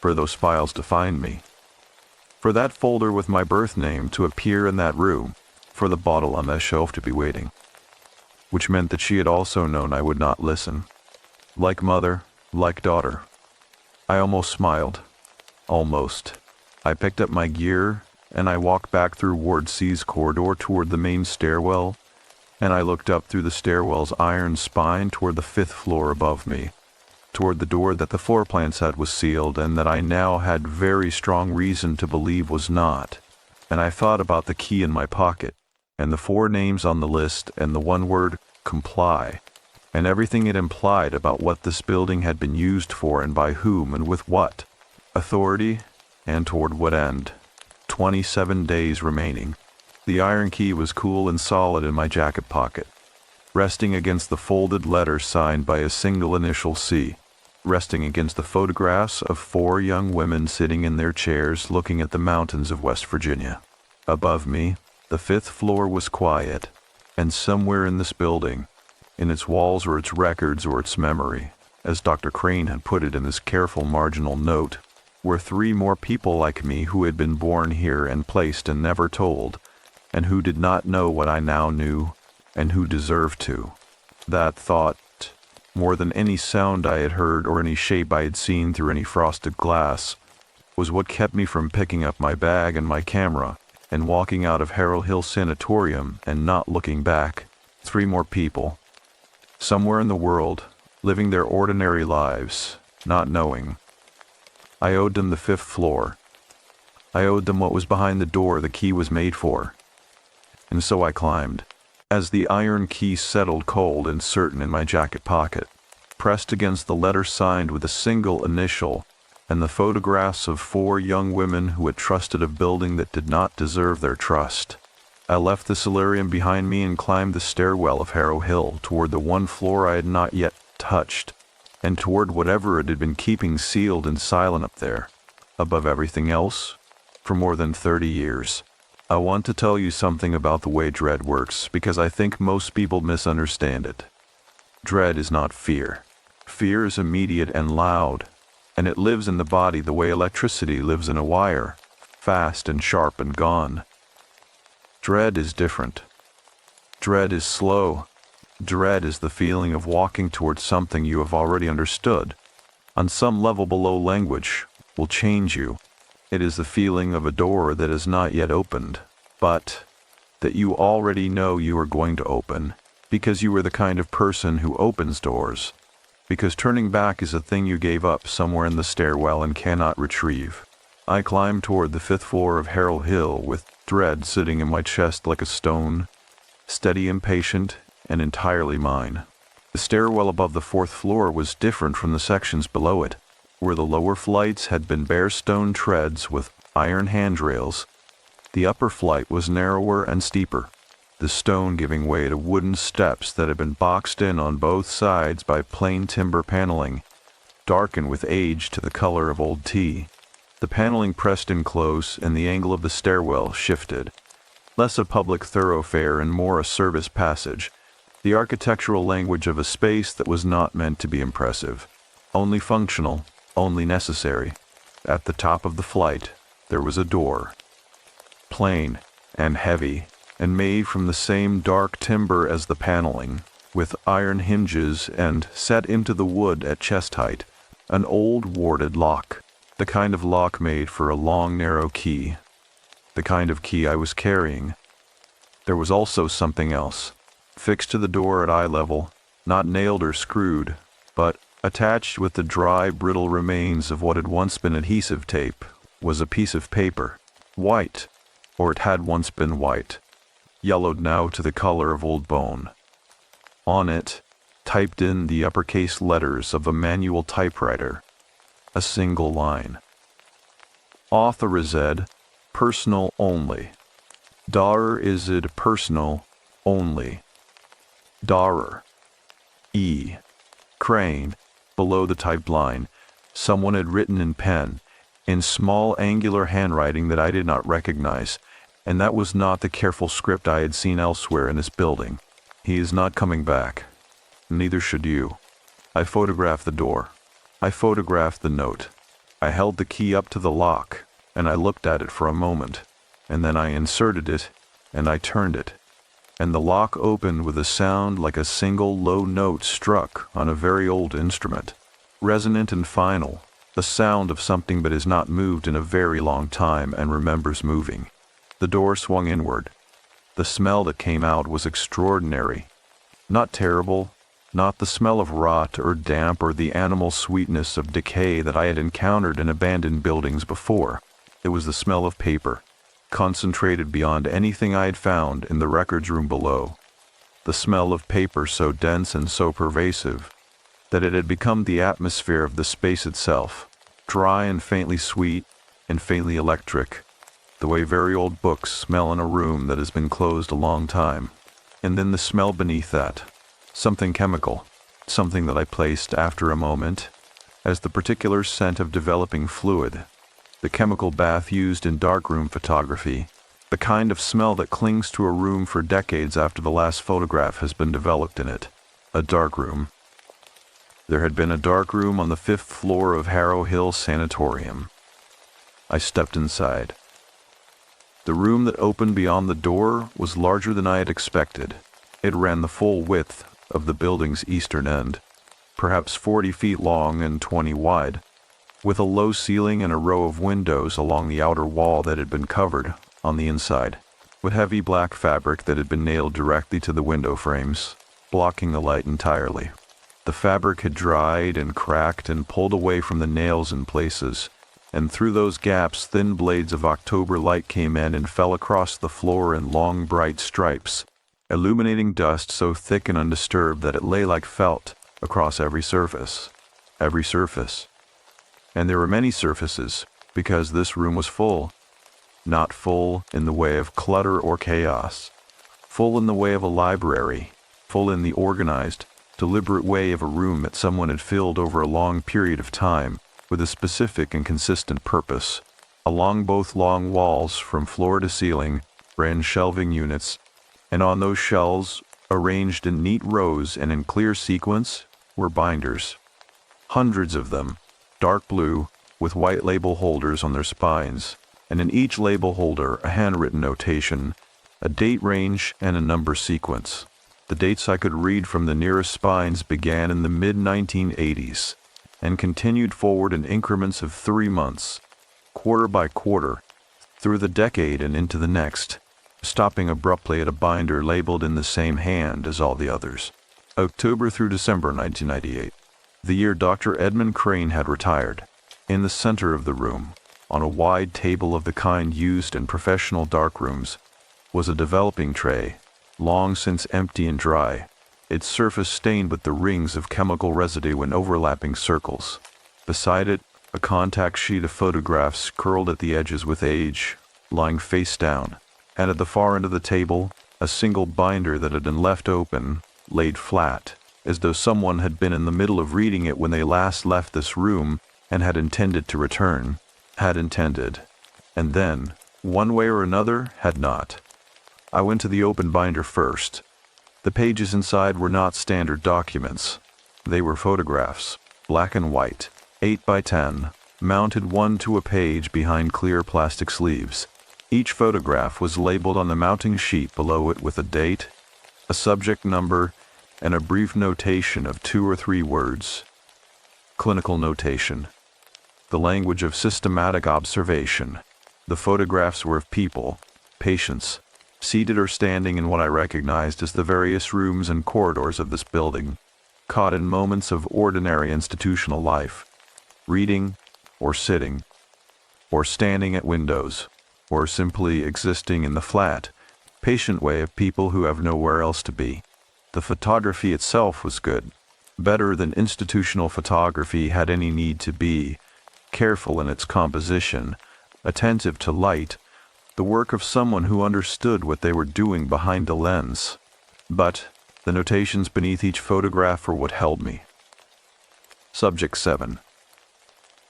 for those files to find me. For that folder with my birth name to appear in that room, for the bottle on that shelf to be waiting. Which meant that she had also known I would not listen. Like mother, like daughter. I almost smiled. Almost. I picked up my gear, and I walked back through Ward C's corridor toward the main stairwell, and I looked up through the stairwell's iron spine toward the 5th floor above me, toward the door that the floor plan said was sealed and that I now had very strong reason to believe was not. And I thought about the key in my pocket, and the 4 names on the list, and the one word, comply, and everything it implied about what this building had been used for and by whom and with what authority and toward what end. 27 days remaining. The iron key was cool and solid in my jacket pocket, resting against the folded letter signed by a single initial C, resting against the photographs of 4 young women sitting in their chairs looking at the mountains of West Virginia. Above me, the 5th floor was quiet, and somewhere in this building, in its walls or its records or its memory, as Dr. Crane had put it in this careful marginal note, were 3 more people like me who had been born here and placed and never told, and who did not know what I now knew, and who deserved to. That thought, more than any sound I had heard or any shape I had seen through any frosted glass, was what kept me from picking up my bag and my camera and walking out of Harrow Hill Sanatorium and not looking back. 3 more people. somewhere in the world, living their ordinary lives, not knowing. I owed them the 5th floor. I owed them what was behind the door the key was made for. And so I climbed. As the iron key settled cold and certain in my jacket pocket, pressed against the letter signed with a single initial, and the photographs of 4 young women who had trusted a building that did not deserve their trust, I left the solarium behind me and climbed the stairwell of Harrow Hill toward the one floor I had not yet touched, and toward whatever it had been keeping sealed and silent up there, above everything else, for more than 30 years. I want to tell you something about the way dread works, because I think most people misunderstand it. Dread is not fear. Fear is immediate and loud, and it lives in the body the way electricity lives in a wire, fast and sharp and gone. Dread is different. Dread is slow. Dread is the feeling of walking towards something you have already understood, on some level below language, will change you. It is the feeling of a door that is not yet opened, but that you already know you are going to open, because you are the kind of person who opens doors, because turning back is a thing you gave up somewhere in the stairwell and cannot retrieve. I climbed toward the 5th floor of Harrow Hill with dread sitting in my chest like a stone, steady and patient, and entirely mine. The stairwell above the 4th floor was different from the sections below it, where the lower flights had been bare stone treads with iron handrails. The upper flight was narrower and steeper, the stone giving way to wooden steps that had been boxed in on both sides by plain timber paneling, darkened with age to the color of old tea. The paneling pressed in close, and the angle of the stairwell shifted. Less a public thoroughfare and more a service passage, the architectural language of a space that was not meant to be impressive, only functional, only necessary. At the top of the flight, there was a door. Plain and heavy, and made from the same dark timber as the paneling, with iron hinges and set into the wood at chest height, an old warded lock. The kind of lock made for a long, narrow key. The kind of key I was carrying. There was also something else, fixed to the door at eye level, not nailed or screwed, but attached with the dry, brittle remains of what had once been adhesive tape, was a piece of paper, white, or it had once been white, yellowed now to the color of old bone. On it, typed in the uppercase letters of a manual typewriter, a single line. Authorized, personal only. Darer is it personal only. Darer. E. Crane. Below the typed line, someone had written in pen, in small angular handwriting that I did not recognize, and that was not the careful script I had seen elsewhere in this building. He is not coming back. Neither should you. I photographed the door. I photographed the note. I held the key up to the lock, and I looked at it for a moment, and then I inserted it, and I turned it, and the lock opened with a sound like a single low note struck on a very old instrument, resonant and final, the sound of something that has not moved in a very long time and remembers moving. The door swung inward. The smell that came out was extraordinary. Not terrible, not the smell of rot or damp or the animal sweetness of decay that I had encountered in abandoned buildings before. It was the smell of paper, concentrated beyond anything I had found in the records room below. The smell of paper so dense and so pervasive that it had become the atmosphere of the space itself, dry and faintly sweet and faintly electric, the way very old books smell in a room that has been closed a long time. And then the smell beneath that, something chemical, something that I placed after a moment as the particular scent of developing fluid, the chemical bath used in darkroom photography, the kind of smell that clings to a room for decades after the last photograph has been developed in it. A darkroom. There had been a darkroom on the 5th floor of Harrow Hill Sanatorium. I stepped inside. The room that opened beyond the door was larger than I had expected. It ran the full width of the building's eastern end, perhaps 40 feet long and 20 wide, with a low ceiling and a row of windows along the outer wall that had been covered, on the inside, with heavy black fabric that had been nailed directly to the window frames. blocking the light entirely. The fabric had dried and cracked and pulled away from the nails in places, and through those gaps thin blades of October light came in and fell across the floor in long bright stripes, illuminating dust so thick and undisturbed that it lay like felt across every surface. Every surface. And there were many surfaces, because this room was full. Not full in the way of clutter or chaos. Full in the way of a library. Full in the organized, deliberate way of a room that someone had filled over a long period of time with a specific and consistent purpose. Along both long walls, from floor to ceiling, ran shelving units, and on those shelves, arranged in neat rows and in clear sequence, were binders. Hundreds of them, dark blue, with white label holders on their spines, and in each label holder a handwritten notation, a date range, and a number sequence. The dates I could read from the nearest spines began in the mid-1980s and continued forward in increments of 3 months, quarter by quarter, through the decade and into the next, stopping abruptly at a binder labeled in the same hand as all the others. October through December 1998, the year Dr. Edmund Crane had retired. In the center of the room, on a wide table of the kind used in professional darkrooms, was a developing tray, long since empty and dry, its surface stained with the rings of chemical residue in overlapping circles. Beside it, a contact sheet of photographs curled at the edges with age, lying face down, and at the far end of the table, a single binder that had been left open, laid flat, as though someone had been in the middle of reading it when they last left this room and had intended to return. Had intended. And then, one way or another, had not. I went to the open binder first. The pages inside were not standard documents. They were photographs, black and white, 8 by 10, mounted one to a page behind clear plastic sleeves. Each photograph was labeled on the mounting sheet below it with a date, a subject number, and a brief notation of 2 or 3 words. Clinical notation. The language of systematic observation. The photographs were of people, patients, seated or standing in what I recognized as the various rooms and corridors of this building, caught in moments of ordinary institutional life, reading, or sitting, or standing at windows, or simply existing in the flat, patient way of people who have nowhere else to be. The photography itself was good, better than institutional photography had any need to be, careful in its composition, attentive to light, the work of someone who understood what they were doing behind the lens. But the notations beneath each photograph were what held me. Subject 7.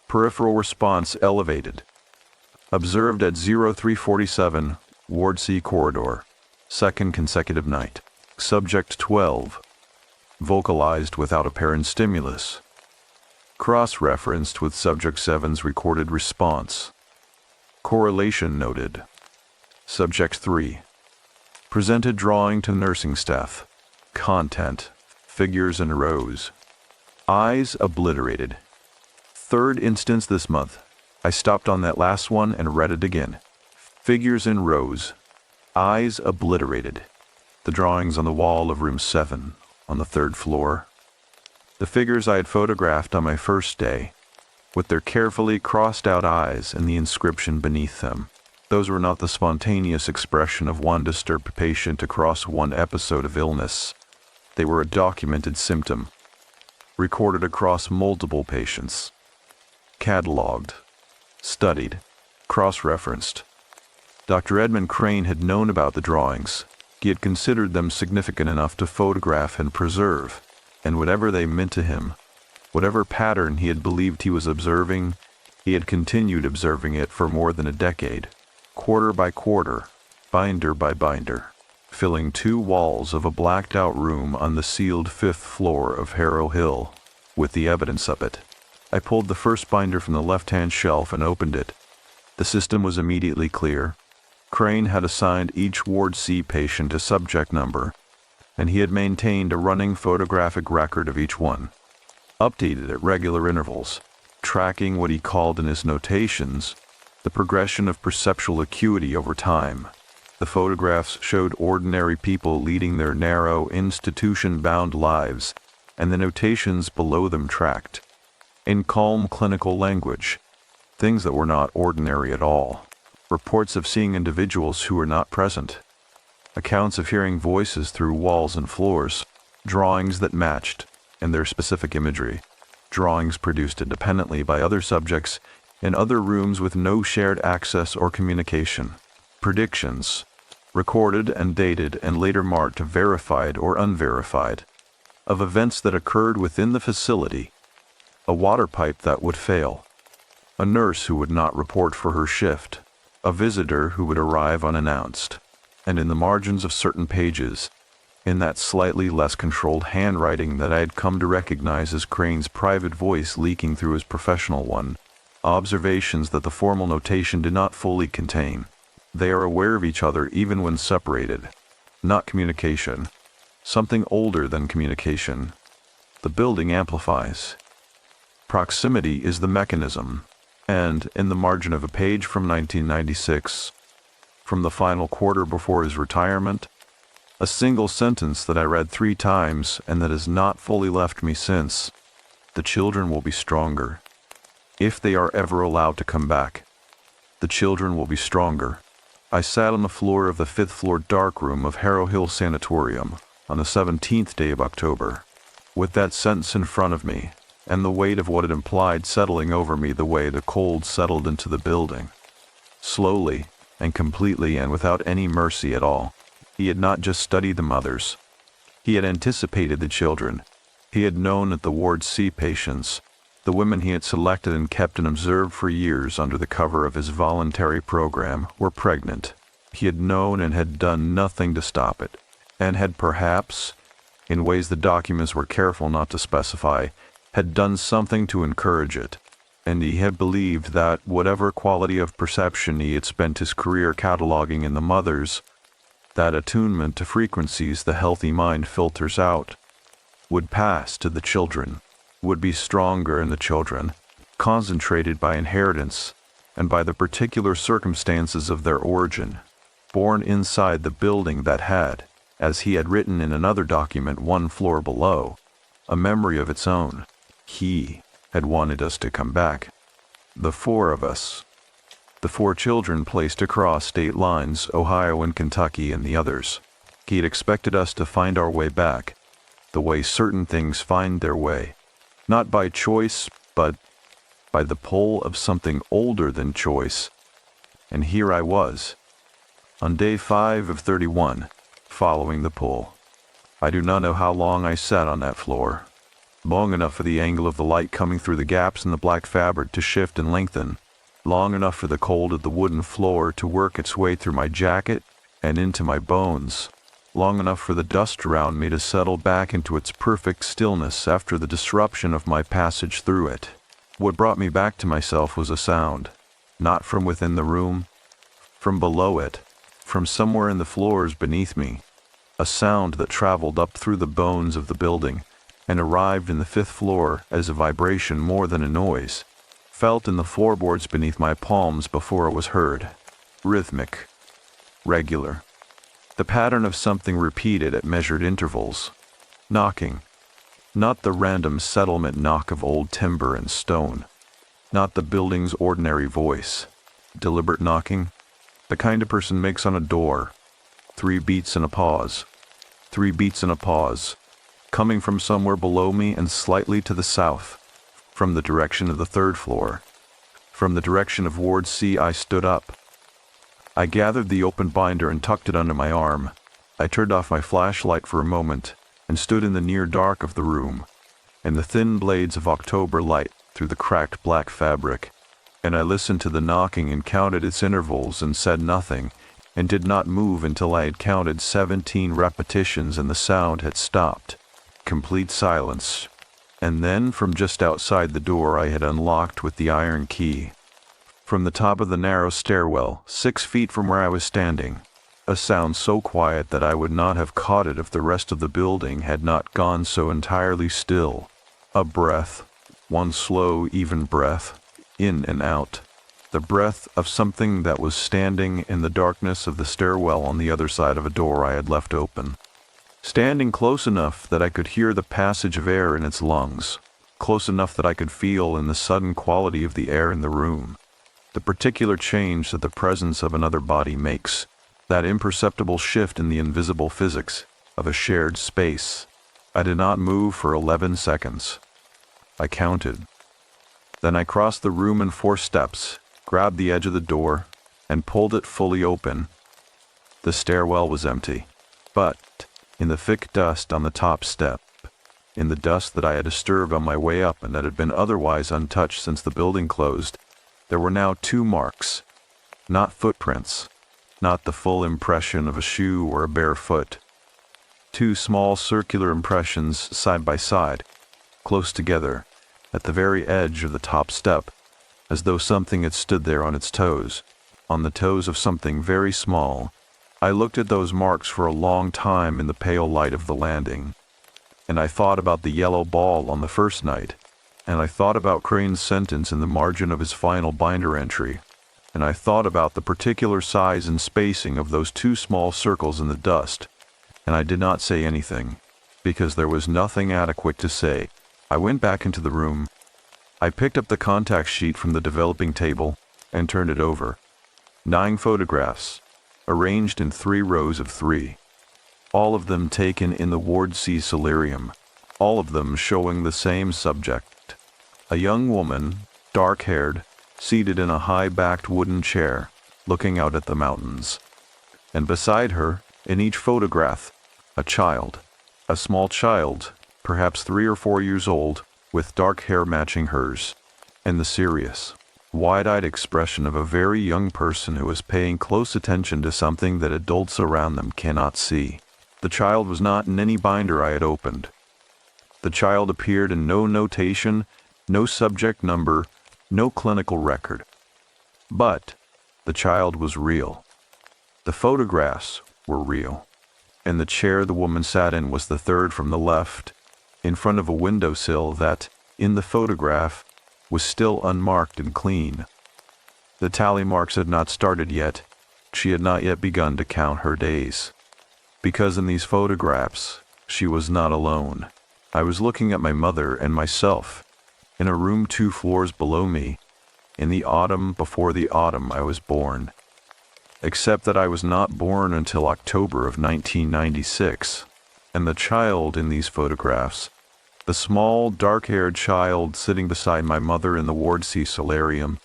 Peripheral response elevated. Observed at 0347, Ward C corridor, second consecutive night. Subject 12. Vocalized without apparent stimulus. Cross-referenced with Subject 7's recorded response. Correlation noted. Subject 3. Presented drawing to nursing staff. Content. Figures in rows. Eyes obliterated. Third instance this month. I stopped on that last one and read it again. Figures in rows. Eyes obliterated. The drawings on the wall of room 7, on the 3rd floor. The figures I had photographed on my first day, with their carefully crossed-out eyes and the inscription beneath them. Those were not the spontaneous expression of one disturbed patient across one episode of illness. They were a documented symptom, recorded across multiple patients, cataloged, studied, cross-referenced. Dr. Edmund Crane had known about the drawings. He had considered them significant enough to photograph and preserve, and whatever they meant to him, whatever pattern he had believed he was observing, he had continued observing it for more than a decade, quarter by quarter, binder by binder, filling 2 walls of a blacked-out room on the sealed 5th floor of Harrow Hill, with the evidence of it. I pulled the first binder from the left-hand shelf and opened it. The system was immediately clear. Crane had assigned each Ward C patient a subject number, and he had maintained a running photographic record of each one, updated at regular intervals, tracking what he called in his notations the progression of perceptual acuity over time. The photographs showed ordinary people leading their narrow, institution-bound lives, and the notations below them tracked, in calm clinical language, things that were not ordinary at all. Reports of seeing individuals who were not present, accounts of hearing voices through walls and floors, drawings that matched in their specific imagery, drawings produced independently by other subjects in other rooms with no shared access or communication, predictions, recorded and dated and later marked verified or unverified, of events that occurred within the facility, a water pipe that would fail, a nurse who would not report for her shift, a visitor who would arrive unannounced, and in the margins of certain pages, in that slightly less controlled handwriting that I had come to recognize as Crane's private voice leaking through his professional one, observations that the formal notation did not fully contain. They are aware of each other even when separated. Not communication. Something older than communication. The building amplifies. Proximity is the mechanism. And, in the margin of a page from 1996, from the final quarter before his retirement, a single sentence that I read 3 times and that has not fully left me since. The children will be stronger. If they are ever allowed to come back, the children will be stronger. I sat on the floor of the 5th floor darkroom of Harrow Hill Sanatorium on the 17th day of October, with that sentence in front of me, and the weight of what it implied settling over me the way the cold settled into the building. Slowly and completely and without any mercy at all. He had not just studied the mothers. He had anticipated the children. He had known that the Ward C patients, the women he had selected and kept and observed for years under the cover of his voluntary program, were pregnant. He had known and had done nothing to stop it, and had perhaps, in ways the documents were careful not to specify, had done something to encourage it, and he had believed that whatever quality of perception he had spent his career cataloging in the mothers, that attunement to frequencies the healthy mind filters out, would pass to the children, would be stronger in the children, concentrated by inheritance and by the particular circumstances of their origin, born inside the building that had, as he had written in another document 1 floor below, a memory of its own. He had wanted us to come back. The 4 of us. The 4 children placed across state lines, Ohio and Kentucky and the others. He had expected us to find our way back, the way certain things find their way, not by choice, but by the pull of something older than choice. And here I was, on day 5 of 31, following the pull. I do not know how long I sat on that floor. Long enough for the angle of the light coming through the gaps in the black fabric to shift and lengthen. Long enough for the cold of the wooden floor to work its way through my jacket and into my bones. Long enough for the dust around me to settle back into its perfect stillness after the disruption of my passage through it. What brought me back to myself was a sound, not from within the room, from below it, from somewhere in the floors beneath me. A sound that traveled up through the bones of the building and arrived in the 5th floor as a vibration more than a noise, felt in the floorboards beneath my palms before it was heard. Rhythmic. Regular. The pattern of something repeated at measured intervals. Knocking. Not the random settlement knock of old timber and stone. Not the building's ordinary voice. Deliberate knocking. The kind a person makes on a door. 3 beats and a pause. 3 beats and a pause. Coming from somewhere below me and slightly to the south, from the direction of the 3rd floor. From the direction of Ward C, I stood up. I gathered the open binder and tucked it under my arm. I turned off my flashlight for a moment and stood in the near dark of the room, in the thin blades of October light through the cracked black fabric, and I listened to the knocking and counted its intervals and said nothing, and did not move until I had counted 17 repetitions and the sound had stopped. Complete silence. And then, from just outside the door I had unlocked with the iron key, from the top of the narrow stairwell, 6 feet from where I was standing, a sound so quiet that I would not have caught it if the rest of the building had not gone so entirely still. A breath, one slow, even breath, in and out. the breath of something that was standing in the darkness of the stairwell on the other side of a door I had left open. Standing close enough that I could hear the passage of air in its lungs, close enough that I could feel in the sudden quality of the air in the room, the particular change that the presence of another body makes, that imperceptible shift in the invisible physics of a shared space. I did not move for 11 seconds. I counted. Then I crossed the room in 4 steps, grabbed the edge of the door, and pulled it fully open. The stairwell was empty, but in the thick dust on the top step, in the dust that I had disturbed on my way up and that had been otherwise untouched since the building closed, there were now 2 marks, not footprints, not the full impression of a shoe or a bare foot. 2 small circular impressions side by side, close together, at the very edge of the top step, as though something had stood there on its toes, on the toes of something very small. I looked at those marks for a long time in the pale light of the landing, and I thought about the yellow ball on the first night, and I thought about Crane's sentence in the margin of his final binder entry, and I thought about the particular size and spacing of those 2 small circles in the dust, and I did not say anything, because there was nothing adequate to say. I went back into the room. I picked up the contact sheet from the developing table and turned it over. 9 photographs, arranged in 3 rows of 3. All of them taken in the Ward C solarium, all of them showing the same subject. A young woman, dark-haired, seated in a high-backed wooden chair, looking out at the mountains. And beside her, in each photograph, a child, a small child, perhaps 3 or 4 years old, with dark hair matching hers, and the serious, wide-eyed expression of a very young person who is paying close attention to something that adults around them cannot see. The child was not in any binder I had opened. The child appeared in no notation, no subject number, no clinical record. But the child was real. The photographs were real. And the chair the woman sat in was the 3rd from the left, in front of a windowsill that, in the photograph, was still unmarked and clean. The tally marks had not started yet. She had not yet begun to count her days. Because in these photographs, she was not alone. I was looking at my mother and myself, in a room 2 floors below me, in the autumn before the autumn I was born. Except that I was not born until October of 1996, and the child in these photographs, the small, dark-haired child sitting beside my mother in the Ward C solarium,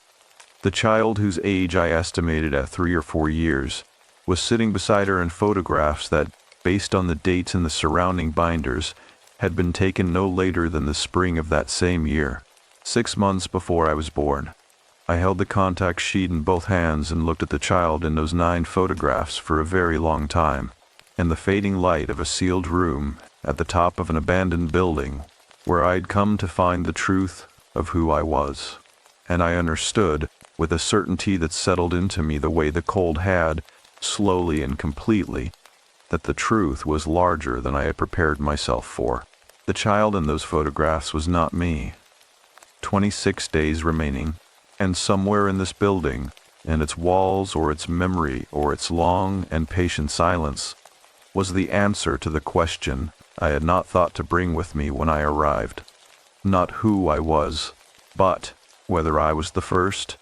the child whose age I estimated at 3 or 4 years, was sitting beside her in photographs that, based on the dates in the surrounding binders, had been taken no later than the spring of that same year, 6 months before I was born. I held the contact sheet in both hands and looked at the child in those 9 photographs for a very long time, in the fading light of a sealed room at the top of an abandoned building where I'd come to find the truth of who I was. And I understood, with a certainty that settled into me the way the cold had, slowly and completely, that the truth was larger than I had prepared myself for. The child in those photographs was not me. 26 days remaining, and somewhere in this building, in its walls or its memory or its long and patient silence, was the answer to the question I had not thought to bring with me when I arrived. Not who I was, but whether I was the first.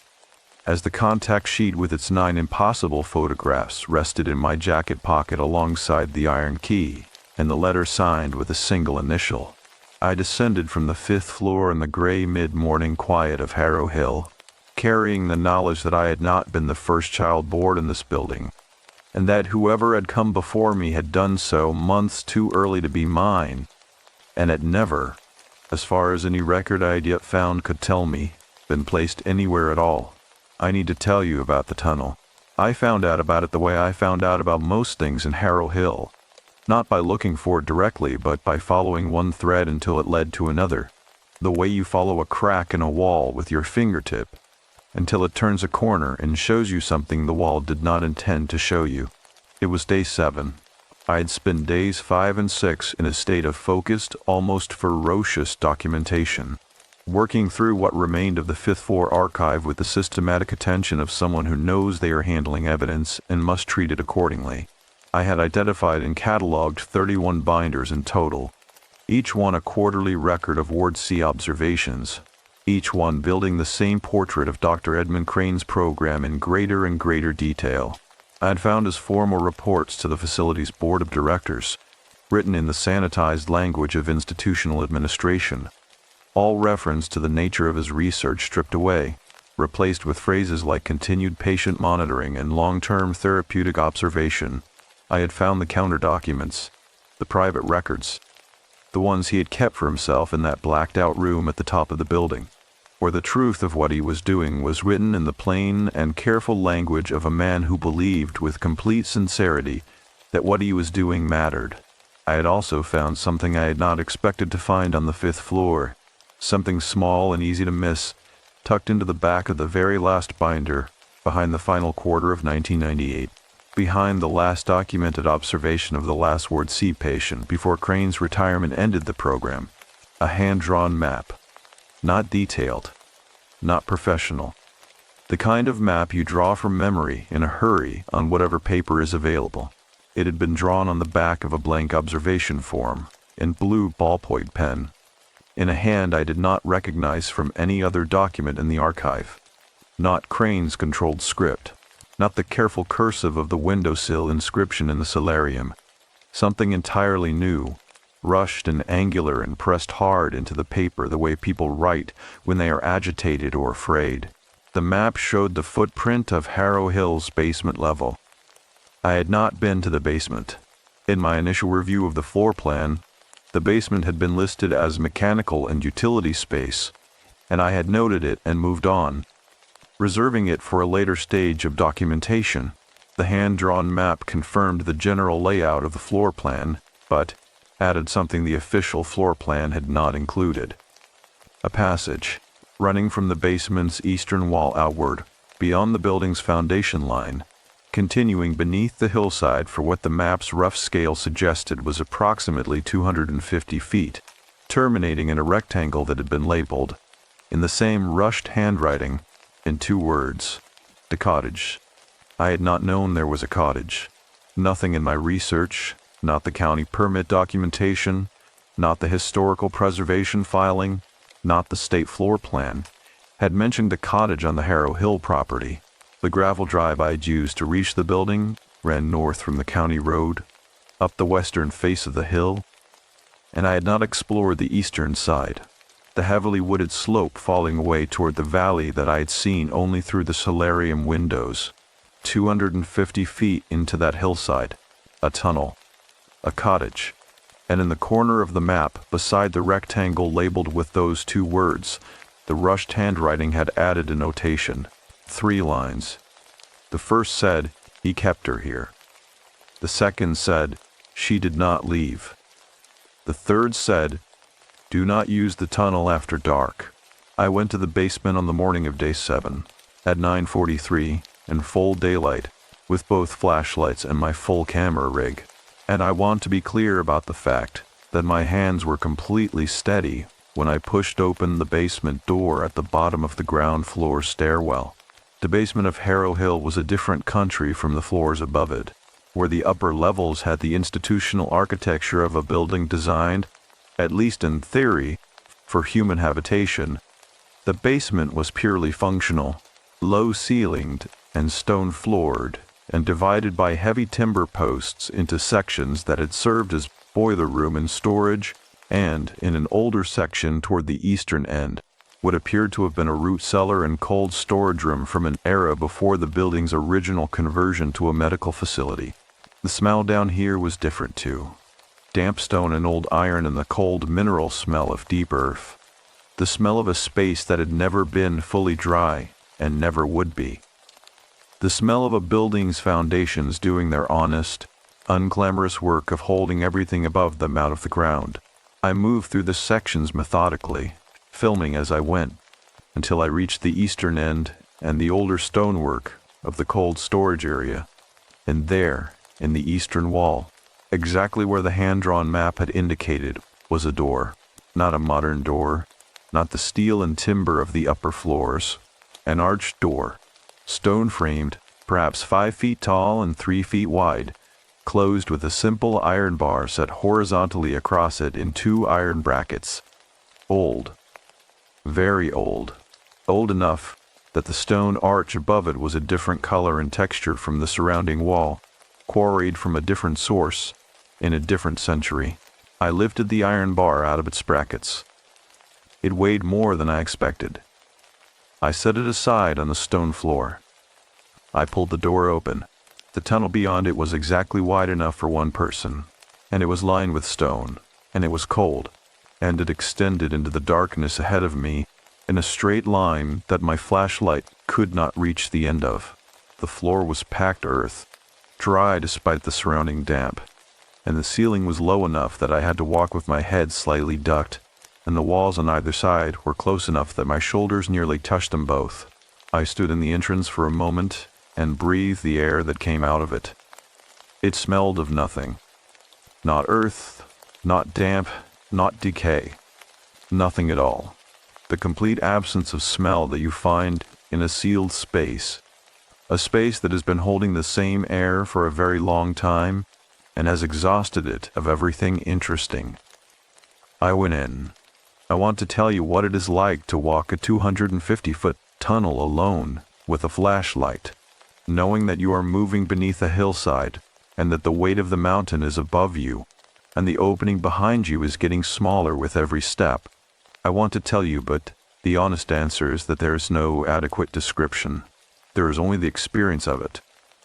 As the contact sheet with its 9 impossible photographs rested in my jacket pocket alongside the iron key, and the letter signed with a single initial, I descended from the 5th floor in the gray mid-morning quiet of Harrow Hill, carrying the knowledge that I had not been the first child born in this building, and that whoever had come before me had done so months too early to be mine, and had never, as far as any record I had yet found could tell me, been placed anywhere at all. I need to tell you about the tunnel. I found out about it the way I found out about most things in Harrow Hill, not by looking for it directly, but by following one thread until it led to another, the way you follow a crack in a wall with your fingertip, until it turns a corner and shows you something the wall did not intend to show you. It was day 7. I had spent days 5 and 6 in a state of focused, almost ferocious documentation, working through what remained of the fifth floor archive with the systematic attention of someone who knows they are handling evidence and must treat it accordingly. I had identified and cataloged 31 binders in total, each one a quarterly record of Ward C observations, each one building the same portrait of Dr. Edmund Crane's program in greater and greater detail. I had found his formal reports to the facility's board of directors, written in the sanitized language of institutional administration, all reference to the nature of his research stripped away, replaced with phrases like continued patient monitoring and long-term therapeutic observation. I had found the counter documents, the private records, the ones he had kept for himself in that blacked-out room at the top of the building, where the truth of what he was doing was written in the plain and careful language of a man who believed with complete sincerity that what he was doing mattered. I had also found something I had not expected to find on the fifth floor, something small and easy to miss, tucked into the back of the very last binder, behind the final quarter of 1998. Behind the last documented observation of the last Ward C patient before Crane's retirement ended the program, a hand-drawn map. Not detailed, not professional. The kind of map you draw from memory in a hurry on whatever paper is available. It had been drawn on the back of a blank observation form, in blue ballpoint pen, in a hand I did not recognize from any other document in the archive. Not Crane's controlled script. Not the careful cursive of the windowsill inscription in the solarium. Something entirely new, rushed and angular and pressed hard into the paper the way people write when they are agitated or afraid. The map showed the footprint of Harrow Hill's basement level. I had not been to the basement. In my initial review of the floor plan, the basement had been listed as mechanical and utility space, and I had noted it and moved on, reserving it for a later stage of documentation. The hand-drawn map confirmed the general layout of the floor plan, but added something the official floor plan had not included. A passage, running from the basement's eastern wall outward, beyond the building's foundation line, continuing beneath the hillside for what the map's rough scale suggested was approximately 250 feet, terminating in a rectangle that had been labeled, in the same rushed handwriting, in 2 words, the cottage. I had not known there was a cottage. Nothing in my research, not the county permit documentation, not the historical preservation filing, not the state floor plan, had mentioned a cottage on the Harrow Hill property. The gravel drive I had used to reach the building ran north from the county road, up the western face of the hill, and I had not explored the eastern side, the heavily wooded slope falling away toward the valley that I had seen only through the solarium windows. 250 feet into that hillside, a tunnel, a cottage, and in the corner of the map, beside the rectangle labeled with those 2 words, the rushed handwriting had added a notation, 3 lines. The first said, "He kept her here." The second said, "She did not leave." The third said, "Do not use the tunnel after dark." I went to the basement on the morning of day 7, at 9:43, in full daylight, with both flashlights and my full camera rig. And I want to be clear about the fact that my hands were completely steady when I pushed open the basement door at the bottom of the ground floor stairwell. The basement of Harrow Hill was a different country from the floors above it, where the upper levels had the institutional architecture of a building designed, at least in theory, for human habitation. The basement was purely functional, low-ceilinged and stone-floored, and divided by heavy timber posts into sections that had served as boiler room and storage, and, in an older section toward the eastern end, what appeared to have been a root cellar and cold storage room from an era before the building's original conversion to a medical facility. The smell down here was different too. Damp stone and old iron and the cold mineral smell of deep earth. The smell of a space that had never been fully dry and never would be. The smell of a building's foundations doing their honest, unglamorous work of holding everything above them out of the ground. I moved through the sections methodically, filming as I went, until I reached the eastern end and the older stonework of the cold storage area. And there, in the eastern wall, exactly where the hand-drawn map had indicated, was a door. Not a modern door, not the steel and timber of the upper floors. An arched door, stone-framed, perhaps 5 feet tall and 3 feet wide, closed with a simple iron bar set horizontally across it in 2 iron brackets. Old. Very old. Old enough that the stone arch above it was a different color and texture from the surrounding wall, quarried from a different source, in a different century. I lifted the iron bar out of its brackets. It weighed more than I expected. I set it aside on the stone floor. I pulled the door open. The tunnel beyond it was exactly wide enough for one person, and it was lined with stone, and it was cold, and it extended into the darkness ahead of me in a straight line that my flashlight could not reach the end of. The floor was packed earth, dry despite the surrounding damp, and the ceiling was low enough that I had to walk with my head slightly ducked, and the walls on either side were close enough that my shoulders nearly touched them both. I stood in the entrance for a moment and breathed the air that came out of it. It smelled of nothing. Not earth, not damp, not decay. Nothing at all. The complete absence of smell that you find in a sealed space. A space that has been holding the same air for a very long time and has exhausted it of everything interesting. I went in. I want to tell you what it is like to walk a 250-foot tunnel alone with a flashlight, knowing that you are moving beneath a hillside and that the weight of the mountain is above you and the opening behind you is getting smaller with every step. I want to tell you, but the honest answer is that there is no adequate description. There is only the experience of it.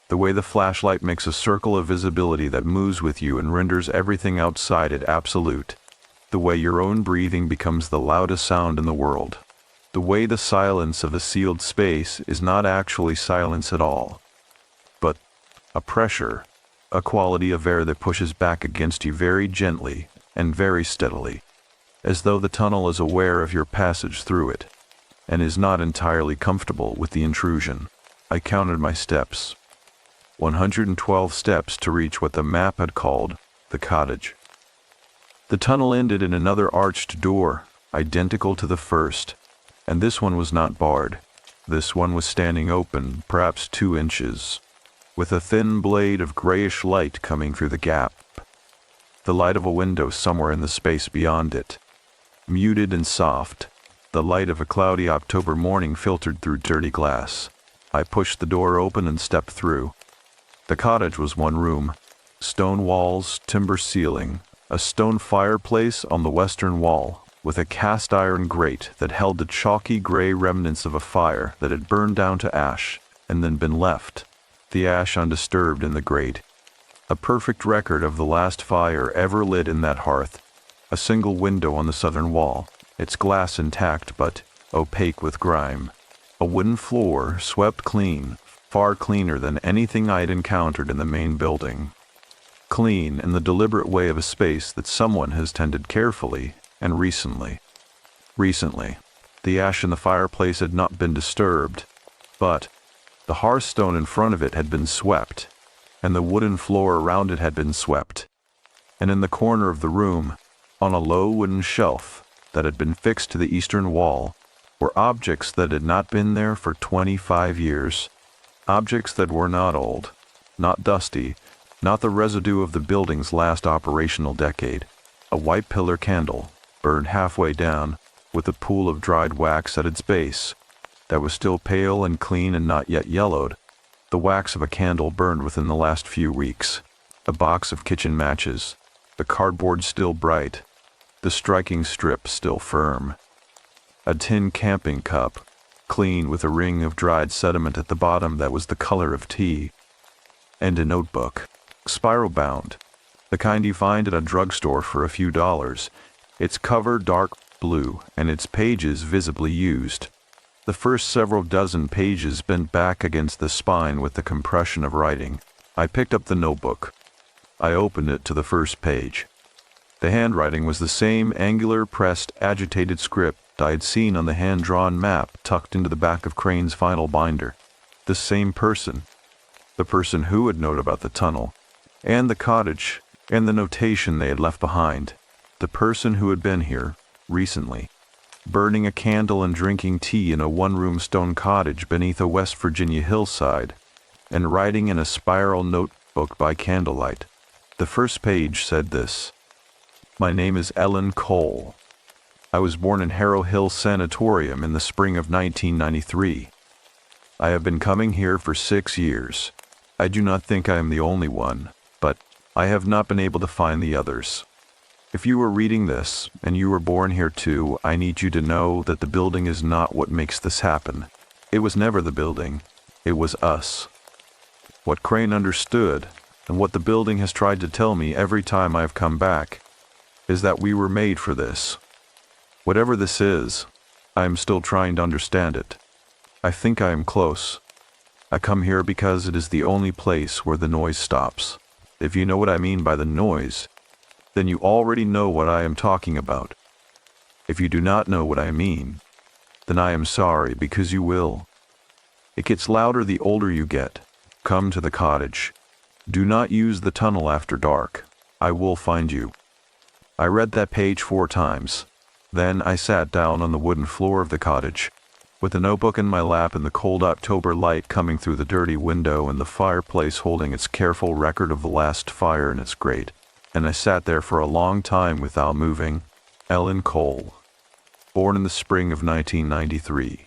The way the flashlight makes a circle of visibility that moves with you and renders everything outside it absolute. The way your own breathing becomes the loudest sound in the world. The way the silence of a sealed space is not actually silence at all, but a pressure, a quality of air that pushes back against you very gently and very steadily, as though the tunnel is aware of your passage through it, and is not entirely comfortable with the intrusion. I counted my steps. 112 steps to reach what the map had called the cottage. The tunnel ended in another arched door, identical to the first, and this one was not barred. This one was standing open, perhaps 2 inches, with a thin blade of grayish light coming through the gap. The light of a window somewhere in the space beyond it. Muted and soft, the light of a cloudy October morning filtered through dirty glass. I pushed the door open and stepped through. The cottage was 1 room. Stone walls, timber ceiling, a stone fireplace on the western wall, with a cast iron grate that held the chalky gray remnants of a fire that had burned down to ash and then been left, the ash undisturbed in the grate. A perfect record of the last fire ever lit in that hearth. A single window on the southern wall, its glass intact but opaque with grime. A wooden floor swept clean, far cleaner than anything I'd encountered in the main building. Clean in the deliberate way of a space that someone has tended carefully and recently. Recently, the ash in the fireplace had not been disturbed, but the hearthstone in front of it had been swept, and the wooden floor around it had been swept. And in the corner of the room, on a low wooden shelf that had been fixed to the eastern wall, were objects that had not been there for 25 years. Objects that were not old, not dusty, not the residue of the building's last operational decade. A white pillar candle, burned halfway down, with a pool of dried wax at its base, that was still pale and clean and not yet yellowed, the wax of a candle burned within the last few weeks. A box of kitchen matches, the cardboard still bright, the striking strip still firm. A tin camping cup, clean with a ring of dried sediment at the bottom that was the color of tea. And a notebook, spiral-bound, the kind you find at a drugstore for a few dollars, its cover dark blue and its pages visibly used. The first several dozen pages bent back against the spine with the compression of writing. I picked up the notebook. I opened it to the first page. The handwriting was the same angular, pressed, agitated script I had seen on the hand-drawn map tucked into the back of Crane's final binder. The same person. The person who had known about the tunnel, and the cottage, and the notation they had left behind. The person who had been here, recently. burning a candle and drinking tea in a one-room stone cottage beneath a West Virginia hillside, and writing in a spiral notebook by candlelight. The first page said this: "My name is Ellen Cole. I was born in Harrow Hill Sanatorium in the spring of 1993. I have been coming here for 6 years. I do not think I am the only one, but I have not been able to find the others. If you are reading this, and you were born here too, I need you to know that the building is not what makes this happen. It was never the building. It was us. What Crane understood, and what the building has tried to tell me every time I have come back, is that we were made for this. Whatever this is, I am still trying to understand it. I think I am close. I come here because it is the only place where the noise stops. If you know what I mean by the noise, then you already know what I am talking about. If you do not know what I mean, then I am sorry, because you will. It gets louder the older you get. Come to the cottage. Do not use the tunnel after dark. I will find you." I read that page 4 times. Then I sat down on the wooden floor of the cottage, with a notebook in my lap and the cold October light coming through the dirty window and the fireplace holding its careful record of the last fire in its grate. And I sat there for a long time without moving. Ellen Cole. Born in the spring of 1993.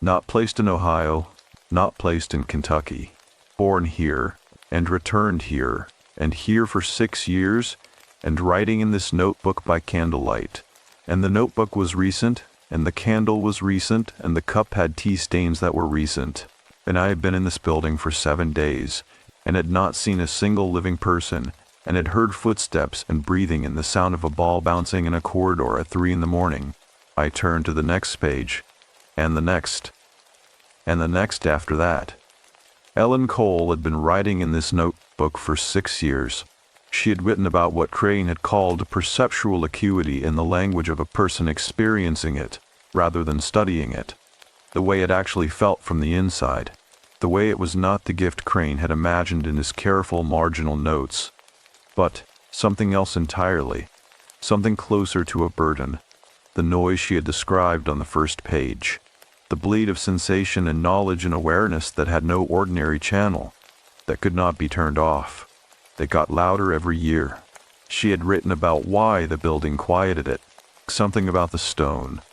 Not placed in Ohio, not placed in Kentucky. Born here, and returned here, and here for 6 years, and writing in this notebook by candlelight. And the notebook was recent, and the candle was recent, and the cup had tea stains that were recent. And I had been in this building for 7 days, and had not seen a single living person, and had heard footsteps and breathing and the sound of a ball bouncing in a corridor at 3 in the morning. I turned to the next page, and the next after that. Ellen Cole had been writing in this notebook for 6 years. She had written about what Crane had called perceptual acuity in the language of a person experiencing it, rather than studying it. The way it actually felt from the inside. The way it was not the gift Crane had imagined in his careful marginal notes, but something else entirely. Something closer to a burden. The noise she had described on the first page. The bleed of sensation and knowledge and awareness that had no ordinary channel, that could not be turned off. They got louder every year. She had written about why the building quieted it, something about the stone,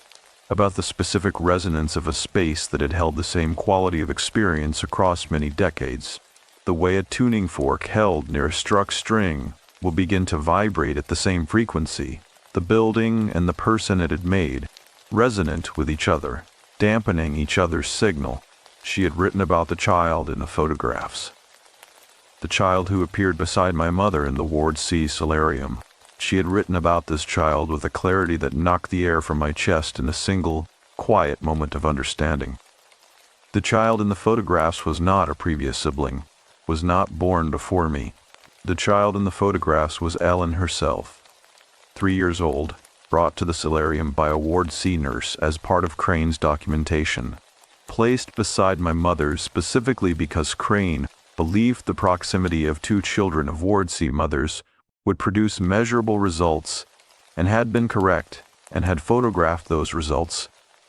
about the specific resonance of a space that had held the same quality of experience across many decades. The way a tuning fork held near a struck string will begin to vibrate at the same frequency, the building and the person it had made, resonant with each other, dampening each other's signal. She had written about the child in the photographs. The child who appeared beside my mother in the Ward C solarium. She had written about this child with a clarity that knocked the air from my chest in a single, quiet moment of understanding. The child in the photographs was not a previous sibling, was not born before me. The child in the photographs was Ellen herself, 3 years old, brought to the solarium by a Ward C nurse as part of Crane's documentation, placed beside my mother specifically because Crane believed the proximity of 2 children of Ward C mothers would produce measurable results, and had been correct, and had photographed those results,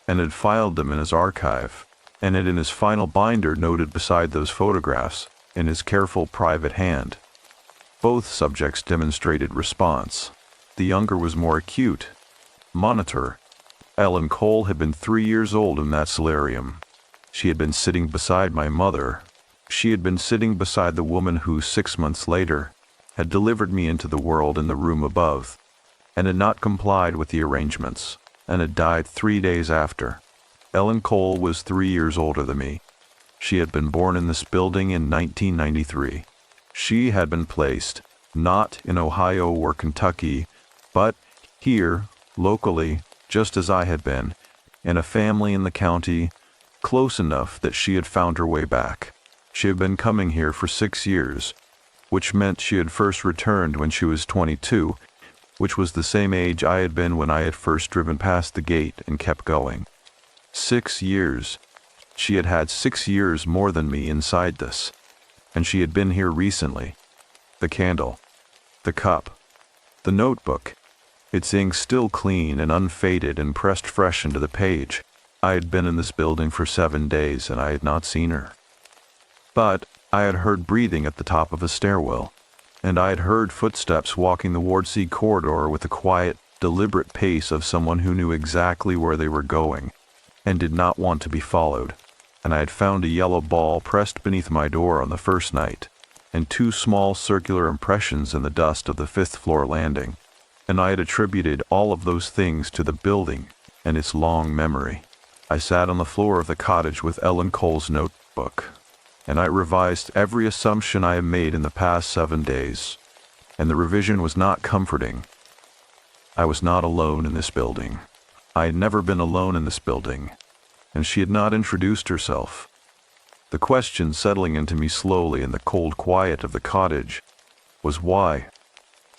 and had filed them in his archive, and had in his final binder noted beside those photographs, in his careful private hand. Both subjects demonstrated response. The younger was more acute. Monitor. Ellen Cole had been 3 years old in that solarium. She had been sitting beside my mother. She had been sitting beside the woman who, 6 months later, had delivered me into the world in the room above, and had not complied with the arrangements, and had died 3 days after. Ellen Cole was 3 years older than me. She had been born in this building in 1993. She had been placed, not in Ohio or Kentucky, but here, locally, just as I had been, in a family in the county, close enough that she had found her way back. She had been coming here for 6 years, which meant she had first returned when she was 22, which was the same age I had been when I had first driven past the gate and kept going. 6 years. She had had 6 years more than me inside this, and she had been here recently. The candle, the cup, the notebook, its ink still clean and unfaded and pressed fresh into the page. I had been in this building for 7 days and I had not seen her. But I had heard breathing at the top of a stairwell, and I had heard footsteps walking the Ward C corridor with the quiet, deliberate pace of someone who knew exactly where they were going and did not want to be followed. And I had found a yellow ball pressed beneath my door on the first night, and 2 small circular impressions in the dust of the 5th floor landing, and I had attributed all of those things to the building and its long memory. I sat on the floor of the cottage with Ellen Cole's notebook, and I revised every assumption I had made in the past 7 days, and the revision was not comforting. I was not alone in this building. I had never been alone in this building, and she had not introduced herself. The question settling into me slowly in the cold quiet of the cottage was why.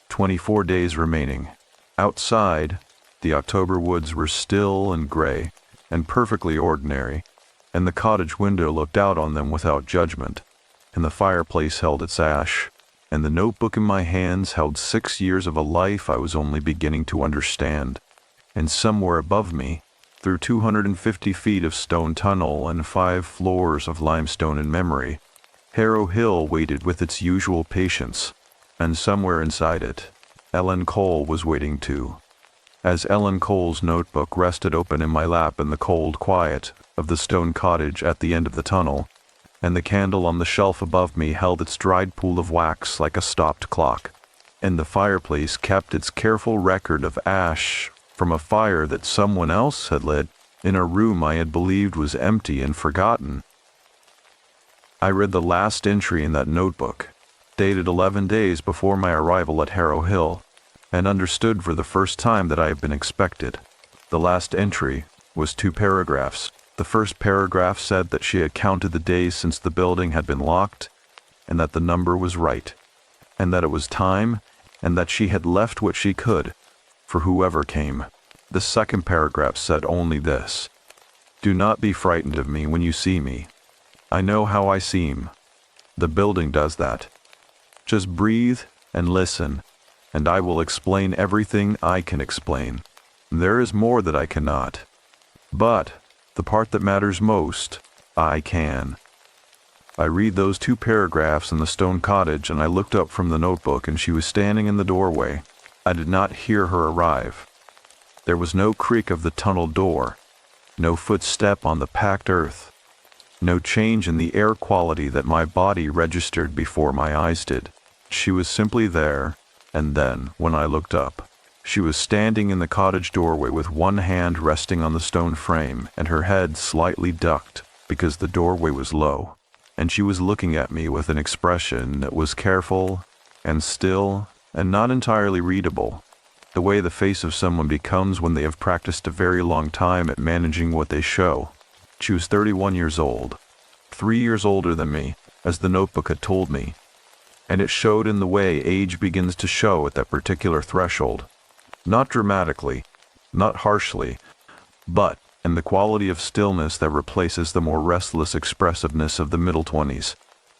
24 days remaining. Outside, the October woods were still and gray and perfectly ordinary, and the cottage window looked out on them without judgment, and the fireplace held its ash, and the notebook in my hands held 6 years of a life I was only beginning to understand, and somewhere above me, through 250 feet of stone tunnel and 5 floors of limestone and memory, Harrow Hill waited with its usual patience, and somewhere inside it, Ellen Cole was waiting too. As Ellen Cole's notebook rested open in my lap in the cold quiet of the stone cottage at the end of the tunnel, and the candle on the shelf above me held its dried pool of wax like a stopped clock, and the fireplace kept its careful record of ash from a fire that someone else had lit in a room I had believed was empty and forgotten. I read the last entry in that notebook, dated 11 days before my arrival at Harrow Hill, and understood for the first time that I had been expected. The last entry was 2 paragraphs. The first paragraph said that she had counted the days since the building had been locked, and that the number was right, and that it was time, and that she had left what she could for whoever came. The second paragraph said only this: "Do not be frightened of me when you see me. I know how I seem. The building does that. Just breathe and listen, and I will explain everything I can explain. There is more that I cannot, but the part that matters most, I can." I read those 2 paragraphs in the stone cottage, and I looked up from the notebook, and she was standing in the doorway. I did not hear her arrive. There was no creak of the tunnel door, no footstep on the packed earth, no change in the air quality that my body registered before my eyes did. She was simply there, and then, when I looked up, she was standing in the cottage doorway with one hand resting on the stone frame and her head slightly ducked because the doorway was low, and she was looking at me with an expression that was careful and still and not entirely readable, the way the face of someone becomes when they have practiced a very long time at managing what they show. She was 31 years old, 3 years older than me, as the notebook had told me, and it showed in the way age begins to show at that particular threshold. Not dramatically, not harshly, but in the quality of stillness that replaces the more restless expressiveness of the middle 20s.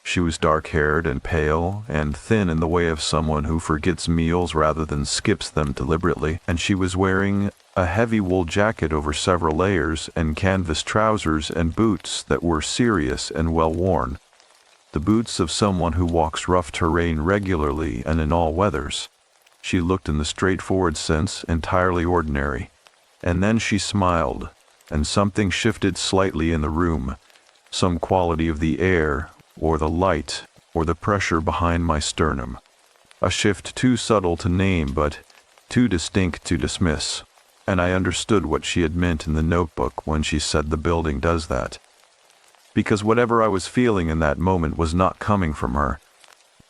She was dark-haired and pale and thin in the way of someone who forgets meals rather than skips them deliberately, and she was wearing a heavy wool jacket over several layers and canvas trousers and boots that were serious and well-worn. The boots of someone who walks rough terrain regularly and in all weathers. She looked in the straightforward sense entirely ordinary, and then she smiled, and something shifted slightly in the room, some quality of the air, or the light, or the pressure behind my sternum. A shift too subtle to name, but too distinct to dismiss, and I understood what she had meant in the notebook when she said the building does that. Because whatever I was feeling in that moment was not coming from her.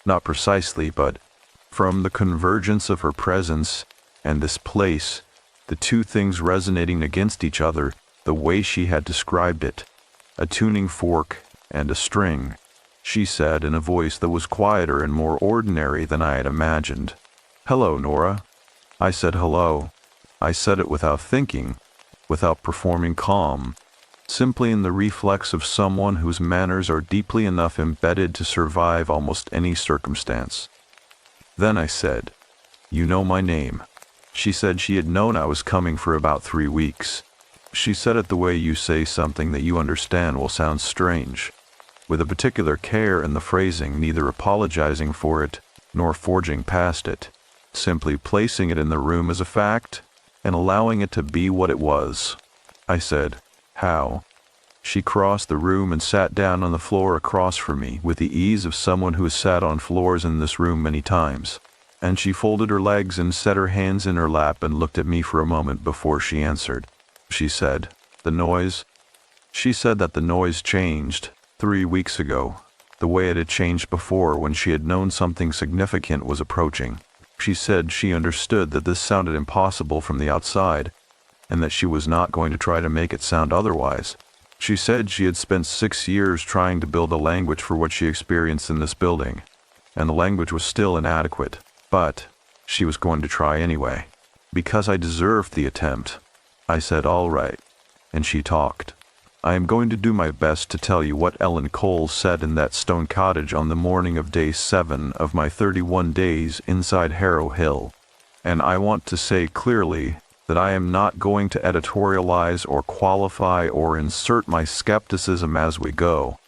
Not precisely, but from the convergence of her presence and this place, the 2 things resonating against each other the way she had described it, a tuning fork and a string. She said in a voice that was quieter and more ordinary than I had imagined, "Hello, Nora." I said hello. I said it without thinking, without performing calm, simply in the reflex of someone whose manners are deeply enough embedded to survive almost any circumstance. Then I said, "You know my name." She said she had known I was coming for about 3 weeks. She said it the way you say something that you understand will sound strange, with a particular care in the phrasing, neither apologizing for it nor forging past it, simply placing it in the room as a fact and allowing it to be what it was. I said, "How?" She crossed the room and sat down on the floor across from me with the ease of someone who has sat on floors in this room many times, and she folded her legs and set her hands in her lap and looked at me for a moment before she answered. She said, "The noise?" She said that the noise changed 3 weeks ago, the way it had changed before when she had known something significant was approaching. She said she understood that this sounded impossible from the outside, and that she was not going to try to make it sound otherwise. She said she had spent 6 years trying to build a language for what she experienced in this building, and the language was still inadequate, but she was going to try anyway. Because I deserved the attempt, I said, "All right," and she talked. I am going to do my best to tell you what Ellen Cole said in that stone cottage on the morning of day 7 of my 31 days inside Harrow Hill, and I want to say clearly that I am not going to editorialize or qualify or insert my skepticism as we go,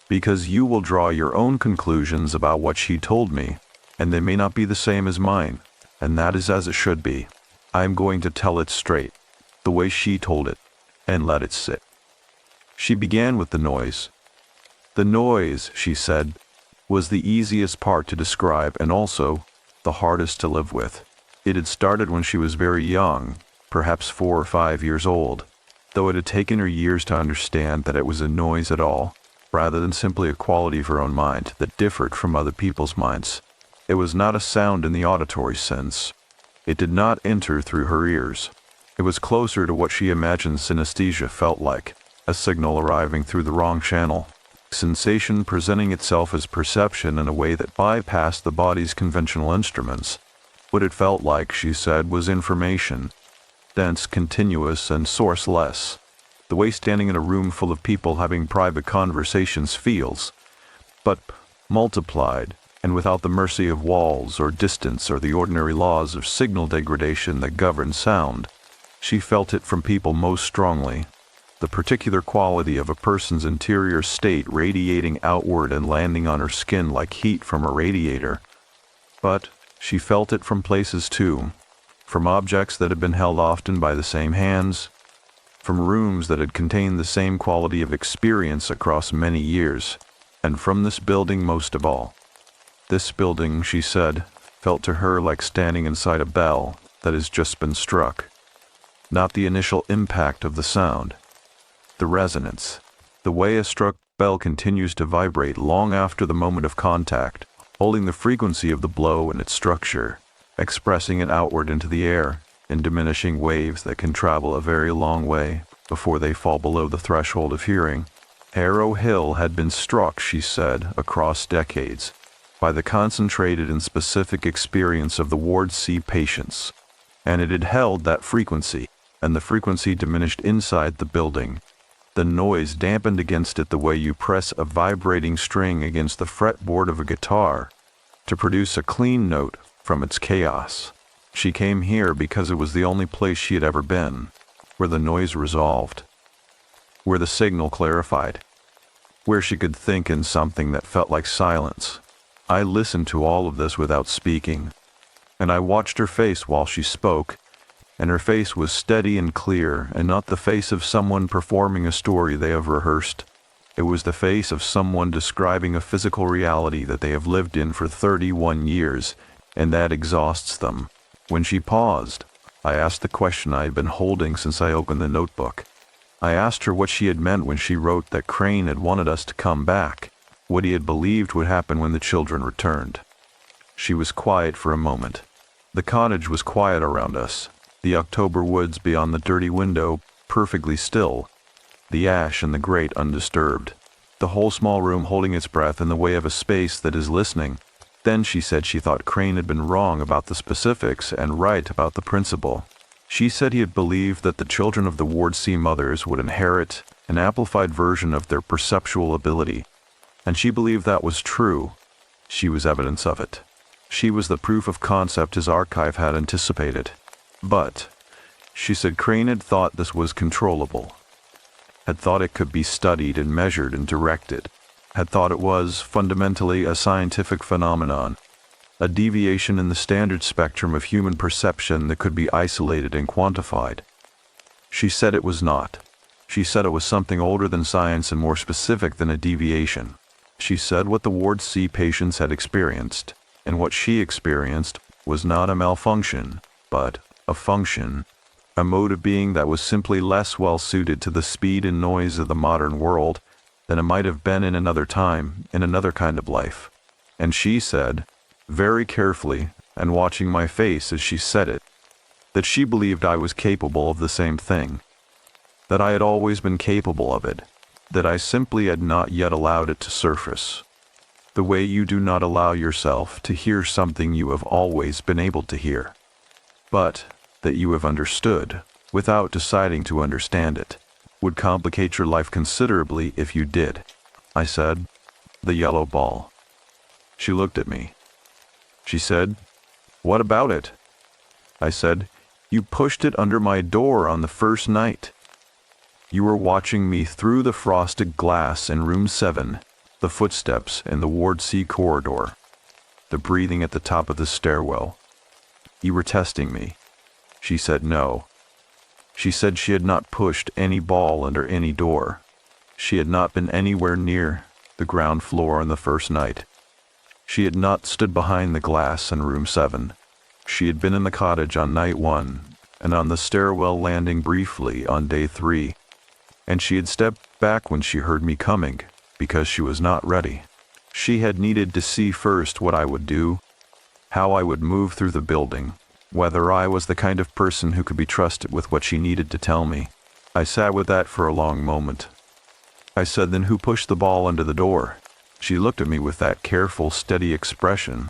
because you will draw your own conclusions about what she told me, and they may not be the same as mine, and that is as it should be. I am going to tell it straight, the way she told it, and let it sit. She began with the noise. The noise, she said, was the easiest part to describe and also the hardest to live with. It had started when she was very young, perhaps 4 or 5 years old, though it had taken her years to understand that it was a noise at all, rather than simply a quality of her own mind that differed from other people's minds. It was not a sound in the auditory sense. It did not enter through her ears. It was closer to what she imagined synesthesia felt like, a signal arriving through the wrong channel, sensation presenting itself as perception in a way that bypassed the body's conventional instruments. What it felt like, she said, was information, dense, continuous, and sourceless, the way standing in a room full of people having private conversations feels, but multiplied, and without the mercy of walls or distance or the ordinary laws of signal degradation that govern sound. She felt it from people most strongly, the particular quality of a person's interior state radiating outward and landing on her skin like heat from a radiator. But she felt it from places too, from objects that had been held often by the same hands, from rooms that had contained the same quality of experience across many years, and from this building most of all. This building, she said, felt to her like standing inside a bell that has just been struck. Not the initial impact of the sound, the resonance, the way a struck bell continues to vibrate long after the moment of contact, holding the frequency of the blow in its structure, expressing it outward into the air in diminishing waves that can travel a very long way before they fall below the threshold of hearing. Harrow Hill had been struck, she said, across decades, by the concentrated and specific experience of the Ward C patients, and it had held that frequency, and the frequency diminished inside the building. The noise dampened against it the way you press a vibrating string against the fretboard of a guitar to produce a clean note from its chaos. She came here because it was the only place she had ever been, where the noise resolved, where the signal clarified, where she could think in something that felt like silence. I listened to all of this without speaking, and I watched her face while she spoke, and her face was steady and clear, and not the face of someone performing a story they have rehearsed. It was the face of someone describing a physical reality that they have lived in for 31 years, and that exhausts them. When she paused, I asked the question I had been holding since I opened the notebook. I asked her what she had meant when she wrote that Crane had wanted us to come back, what he had believed would happen when the children returned. She was quiet for a moment. The cottage was quiet around us, the October woods beyond the dirty window perfectly still, the ash and the grate undisturbed, the whole small room holding its breath in the way of a space that is listening. Then she said she thought Crane had been wrong about the specifics and right about the principle. She said he had believed that the children of the Ward C mothers would inherit an amplified version of their perceptual ability, and she believed that was true. She was evidence of it. She was the proof of concept his archive had anticipated. But, she said Crane had thought this was controllable, had thought it could be studied and measured and directed, had thought it was fundamentally a scientific phenomenon, a deviation in the standard spectrum of human perception that could be isolated and quantified. She said it was not. She said it was something older than science and more specific than a deviation. She said what the Ward C patients had experienced, and what she experienced, was not a malfunction, but a function, a mode of being that was simply less well suited to the speed and noise of the modern world than it might have been in another time, in another kind of life. And she said, very carefully, and watching my face as she said it, that she believed I was capable of the same thing, that I had always been capable of it, that I simply had not yet allowed it to surface, the way you do not allow yourself to hear something you have always been able to hear, but that you have understood, without deciding to understand it, would complicate your life considerably if you did. I said, the yellow ball. She looked at me. She said, what about it? I said, you pushed it under my door on the first night. You were watching me through the frosted glass in room 7, the footsteps in the Ward C corridor, the breathing at the top of the stairwell. You were testing me. She said no. She said she had not pushed any ball under any door. She had not been anywhere near the ground floor on the first night. She had not stood behind the glass in room 7. She had been in the cottage on night 1, and on the stairwell landing briefly on day 3, and she had stepped back when she heard me coming, because she was not ready. She had needed to see first what I would do, how I would move through the building, whether I was the kind of person who could be trusted with what she needed to tell me. I sat with that for a long moment. I said, then who pushed the ball under the door? She looked at me with that careful, steady expression,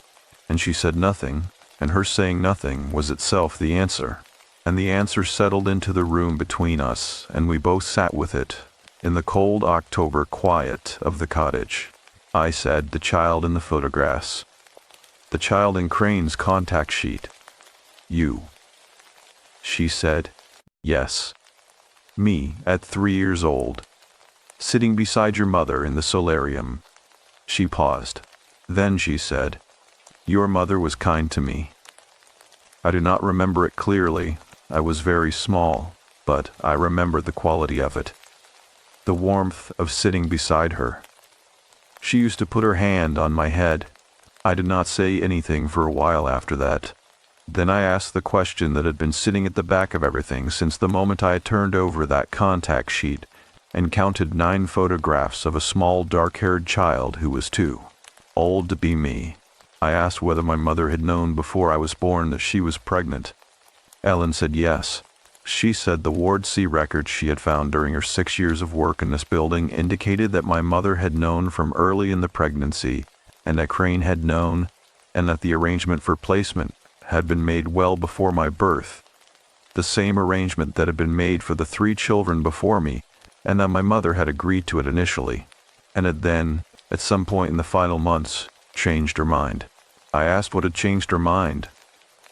and she said nothing, and her saying nothing was itself the answer. And the answer settled into the room between us, and we both sat with it, in the cold October quiet of the cottage. I said, the child in the photographs. The child in Crane's contact sheet. You. She said, yes. Me, at 3 years old. Sitting beside your mother in the solarium. She paused. Then she said, your mother was kind to me. I do not remember it clearly. I was very small, but I remember the quality of it. The warmth of sitting beside her. She used to put her hand on my head. I did not say anything for a while after that. Then I asked the question that had been sitting at the back of everything since the moment I had turned over that contact sheet and counted 9 photographs of a small dark-haired child who was 2, old to be me. I asked whether my mother had known before I was born that she was pregnant. Ellen said yes. She said the Ward C records she had found during her 6 years of work in this building indicated that my mother had known from early in the pregnancy, and that Crane had known, and that the arrangement for placement had been made well before my birth, the same arrangement that had been made for the 3 children before me, and that my mother had agreed to it initially, and had then, at some point in the final months, changed her mind. I asked what had changed her mind.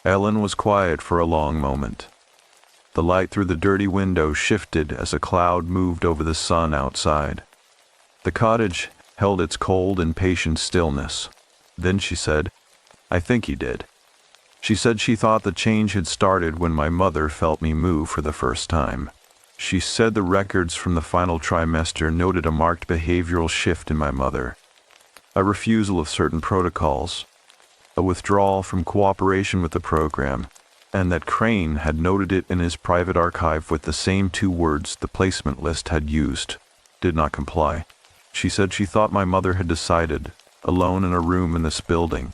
Ellen was quiet for a long moment. The light through the dirty window shifted as a cloud moved over the sun outside. The cottage held its cold and patient stillness. Then she said, I think he did. She said she thought the change had started when my mother felt me move for the first time. She said the records from the final trimester noted a marked behavioral shift in my mother, a refusal of certain protocols, a withdrawal from cooperation with the program, and that Crane had noted it in his private archive with the same 2 words the placement list had used, did not comply. She said she thought my mother had decided, alone in a room in this building,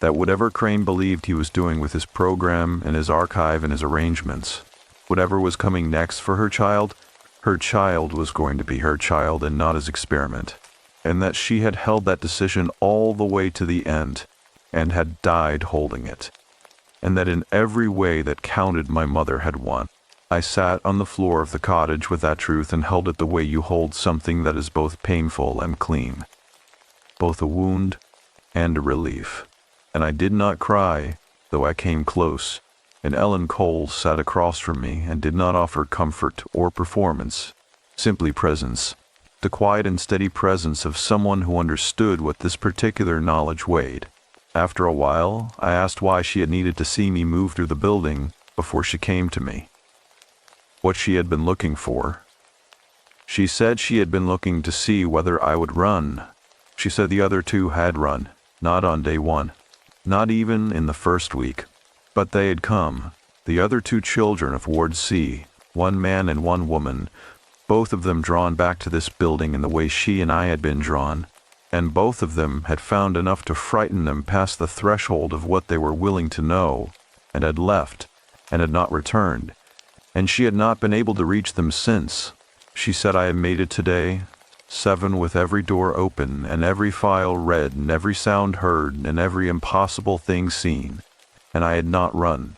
that whatever Crane believed he was doing with his program and his archive and his arrangements, whatever was coming next for her child was going to be her child and not his experiment, and that she had held that decision all the way to the end, and had died holding it, and that in every way that counted my mother had won. I sat on the floor of the cottage with that truth and held it the way you hold something that is both painful and clean, both a wound and a relief. And I did not cry, though I came close, and Ellen Cole sat across from me and did not offer comfort or performance, simply presence. The quiet and steady presence of someone who understood what this particular knowledge weighed. After a while, I asked why she had needed to see me move through the building before she came to me. What she had been looking for. She said she had been looking to see whether I would run. She said the other two had run, not on day one, not even in the first week. But they had come, the other two children of Ward C, one man and one woman, both of them drawn back to this building in the way she and I had been drawn, and both of them had found enough to frighten them past the threshold of what they were willing to know, and had left, and had not returned, and she had not been able to reach them since. She said I had made it today, 7 with every door open, and every file read, and every sound heard, and every impossible thing seen, and I had not run.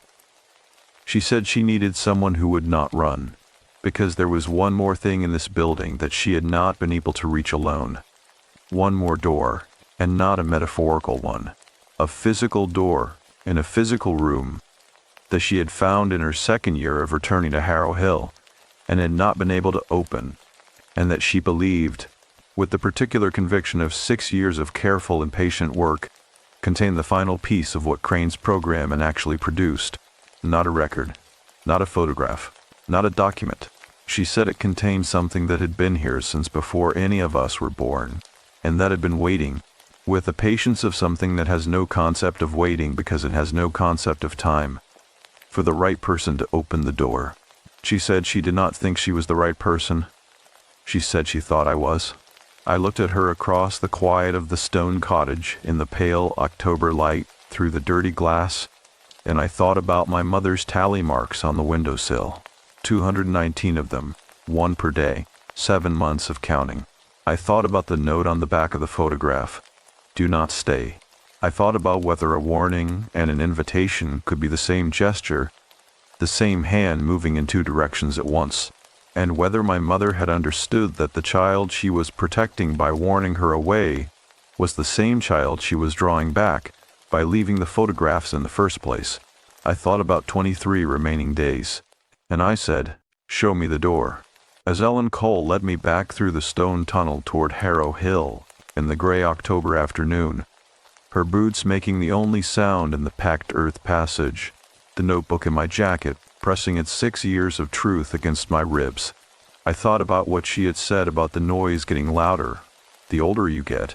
She said she needed someone who would not run, because there was one more thing in this building that she had not been able to reach alone. One more door, and not a metaphorical one. A physical door, in a physical room, that she had found in her second year of returning to Harrow Hill, and had not been able to open, and that she believed, with the particular conviction of 6 years of careful and patient work, contained the final piece of what Crane's program had actually produced. Not a record, not a photograph, not a document. She said it contained something that had been here since before any of us were born, and that had been waiting, with the patience of something that has no concept of waiting because it has no concept of time, for the right person to open the door. She said she did not think she was the right person. She said she thought I was. I looked at her across the quiet of the stone cottage in the pale October light through the dirty glass, and I thought about my mother's tally marks on the windowsill. 219 of them, 1 per day, 7 months of counting. I thought about the note on the back of the photograph. Do not stay. I thought about whether a warning and an invitation could be the same gesture, the same hand moving in 2 directions at once, and whether my mother had understood that the child she was protecting by warning her away was the same child she was drawing back by leaving the photographs in the first place. I thought about 23 remaining days, and I said, "Show me the door." As Ellen Cole led me back through the stone tunnel toward Harrow Hill in the gray October afternoon, her boots making the only sound in the packed earth passage, the notebook in my jacket pressing its 6 years of truth against my ribs, I thought about what she had said about the noise getting louder the older you get,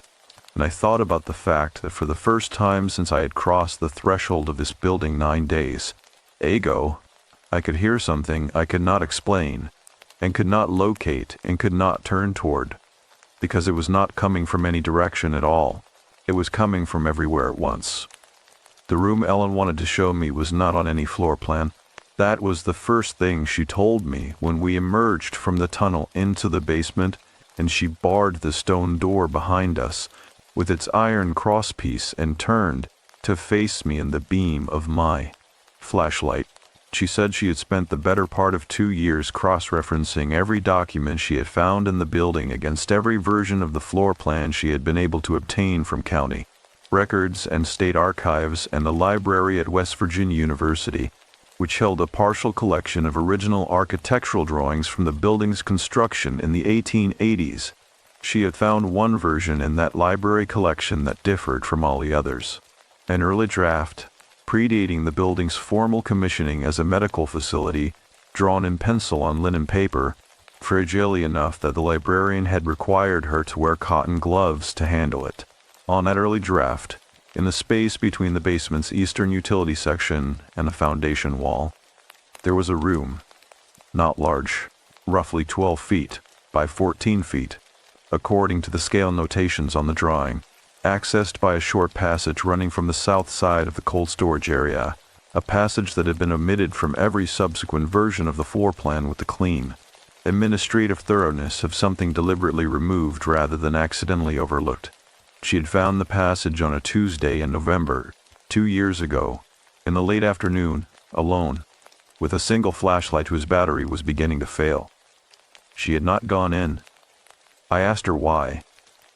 and I thought about the fact that for the first time since I had crossed the threshold of this building 9 days ago, I could hear something I could not explain, and could not locate and could not turn toward, because it was not coming from any direction at all. It was coming from everywhere at once. The room Ellen wanted to show me was not on any floor plan. That was the first thing she told me when we emerged from the tunnel into the basement, and she barred the stone door behind us with its iron crosspiece and turned to face me in the beam of my flashlight. She said she had spent the better part of 2 years cross-referencing every document she had found in the building against every version of the floor plan she had been able to obtain from county records and state archives and the library at West Virginia University, which held a partial collection of original architectural drawings from the building's construction in the 1880s. She had found one version in that library collection that differed from all the others. An early draft, predating the building's formal commissioning as a medical facility, drawn in pencil on linen paper, fragile enough that the librarian had required her to wear cotton gloves to handle it. On that early draft, in the space between the basement's eastern utility section and the foundation wall, there was a room, not large, roughly 12 feet by 14 feet, according to the scale notations on the drawing, accessed by a short passage running from the south side of the cold storage area, a passage that had been omitted from every subsequent version of the floor plan with the clean, administrative thoroughness of something deliberately removed rather than accidentally overlooked. She had found the passage on a Tuesday in November, 2 years ago, in the late afternoon, alone, with a single flashlight whose battery was beginning to fail. She had not gone in. I asked her why.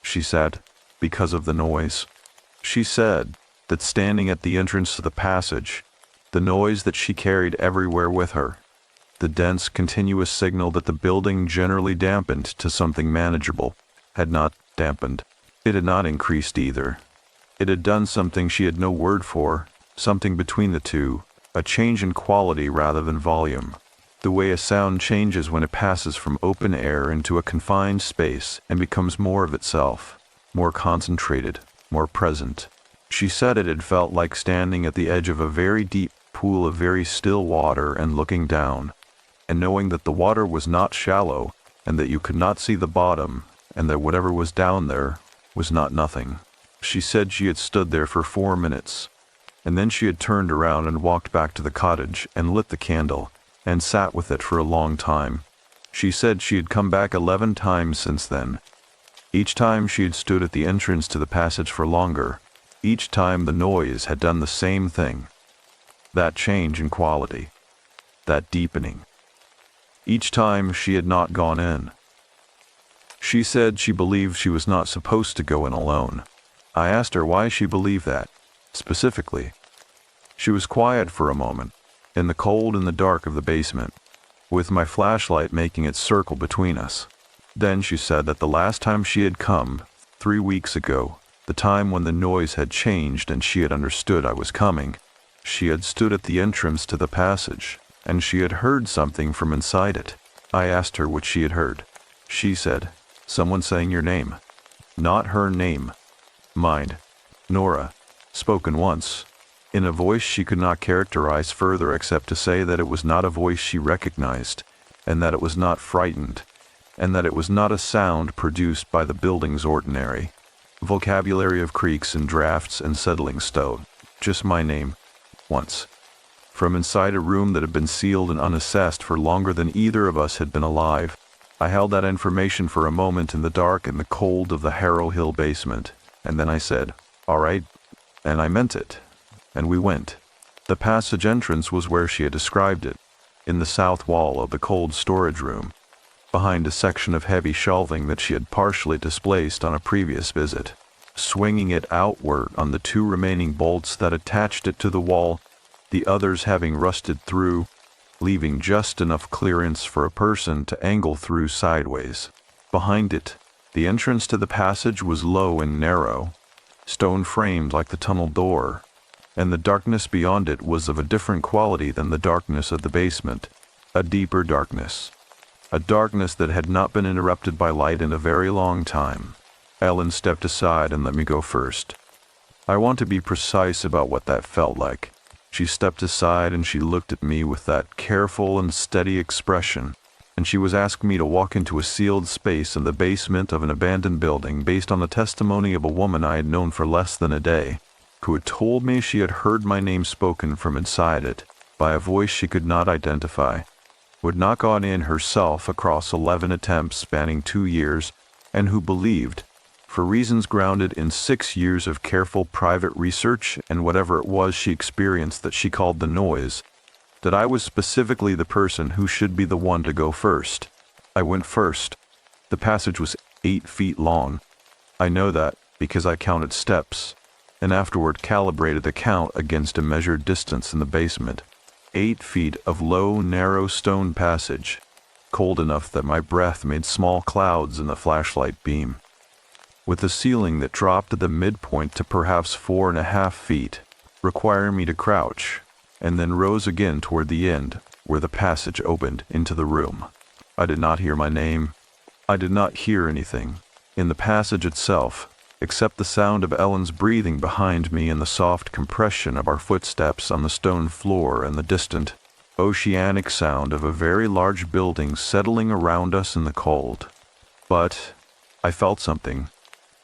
She said, because of the noise. She said that standing at the entrance to the passage, The noise that she carried everywhere with her. The dense, continuous signal that the building generally dampened to something manageable had not dampened. It had not increased either. It had done something she had no word for, something between the two, a change in quality rather than volume. The way a sound changes when it passes from open air into a confined space and becomes more of itself, more concentrated, more present. She said it had felt like standing at the edge of a very deep pool of very still water and looking down, and knowing that the water was not shallow, and that you could not see the bottom, and that whatever was down there was not nothing. She said she had stood there for 4 minutes, and then she had turned around and walked back to the cottage and lit the candle, and sat with it for a long time. She said she had come back 11 times since then. Each time she had stood at the entrance to the passage for longer. Each time the noise had done the same thing. That change in quality. That deepening. Each time she had not gone in. She said she believed she was not supposed to go in alone. I asked her why she believed that, specifically. She was quiet for a moment, in the cold and the dark of the basement, with my flashlight making its circle between us. Then she said that the last time she had come, 3 weeks ago, the time when the noise had changed and she had understood I was coming, she had stood at the entrance to the passage, and she had heard something from inside it. I asked her what she had heard. She said, someone saying your name. Not her name. Mine. Nora. Spoken once. In a voice she could not characterize further except to say that it was not a voice she recognized, and that it was not frightened, and that it was not a sound produced by the building's ordinary vocabulary of creaks and drafts and settling stone. Just my name. Once. From inside a room that had been sealed and unassessed for longer than either of us had been alive. I held that information for a moment in the dark and the cold of the Harrow Hill basement, and then I said, all right, and I meant it. And we went. The passage entrance was where she had described it, in the south wall of the cold storage room, behind a section of heavy shelving that she had partially displaced on a previous visit, swinging it outward on the 2 remaining bolts that attached it to the wall, the others having rusted through, leaving just enough clearance for a person to angle through sideways. Behind it, the entrance to the passage was low and narrow, stone-framed like the tunnel door, and the darkness beyond it was of a different quality than the darkness of the basement, a deeper darkness. A darkness that had not been interrupted by light in a very long time. Ellen stepped aside and let me go first. I want to be precise about what that felt like. She stepped aside and she looked at me with that careful and steady expression, and she was asking me to walk into a sealed space in the basement of an abandoned building based on the testimony of a woman I had known for less than a day, who had told me she had heard my name spoken from inside it, by a voice she could not identify, who had not gone in herself across 11 attempts spanning 2 years, and who believed, for reasons grounded in 6 years of careful private research and whatever it was she experienced that she called the noise, that I was specifically the person who should be the one to go first. I went first. The passage was 8 feet long. I know that because I counted steps, and afterward calibrated the count against a measured distance in the basement. 8 feet of low, narrow stone passage, cold enough that my breath made small clouds in the flashlight beam, with a ceiling that dropped at the midpoint to perhaps 4.5 feet, requiring me to crouch, and then rose again toward the end, where the passage opened into the room. I did not hear my name. I did not hear anything in the passage itself, except the sound of Ellen's breathing behind me and the soft compression of our footsteps on the stone floor and the distant, oceanic sound of a very large building settling around us in the cold. But I felt something,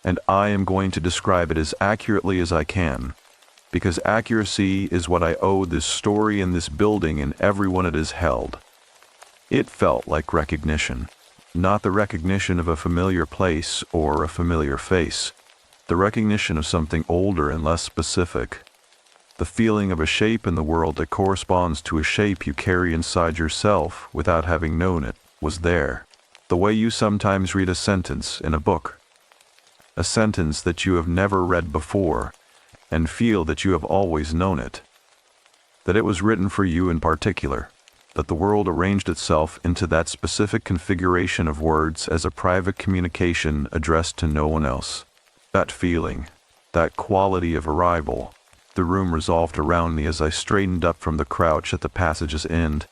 and I am going to describe it as accurately as I can, because accuracy is what I owe this story and this building and everyone it has held. It felt like recognition, not the recognition of a familiar place or a familiar face, the recognition of something older and less specific. The feeling of a shape in the world that corresponds to a shape you carry inside yourself without having known it was there. The way you sometimes read a sentence in a book. A sentence that you have never read before and feel that you have always known it. that it was written for you in particular, that the world arranged itself into that specific configuration of words as a private communication addressed to no one else. That feeling, that quality of arrival, the room resolved around me as I straightened up from the crouch at the passage's end,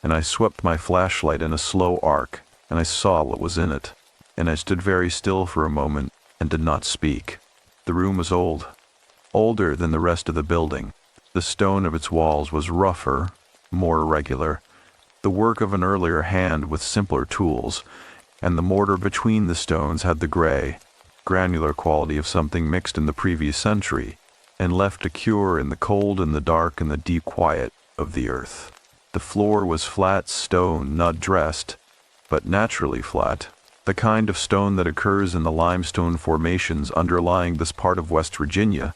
and I swept my flashlight in a slow arc, and I saw what was in it, and I stood very still for a moment and did not speak. The room was old, older than the rest of the building. The stone of its walls was rougher, more irregular, the work of an earlier hand with simpler tools, and the mortar between the stones had the gray, granular quality of something mixed in the previous century, and left a cure in the cold and the dark and the deep quiet of the earth. The floor was flat stone, not dressed, but naturally flat, the kind of stone that occurs in the limestone formations underlying this part of West Virginia,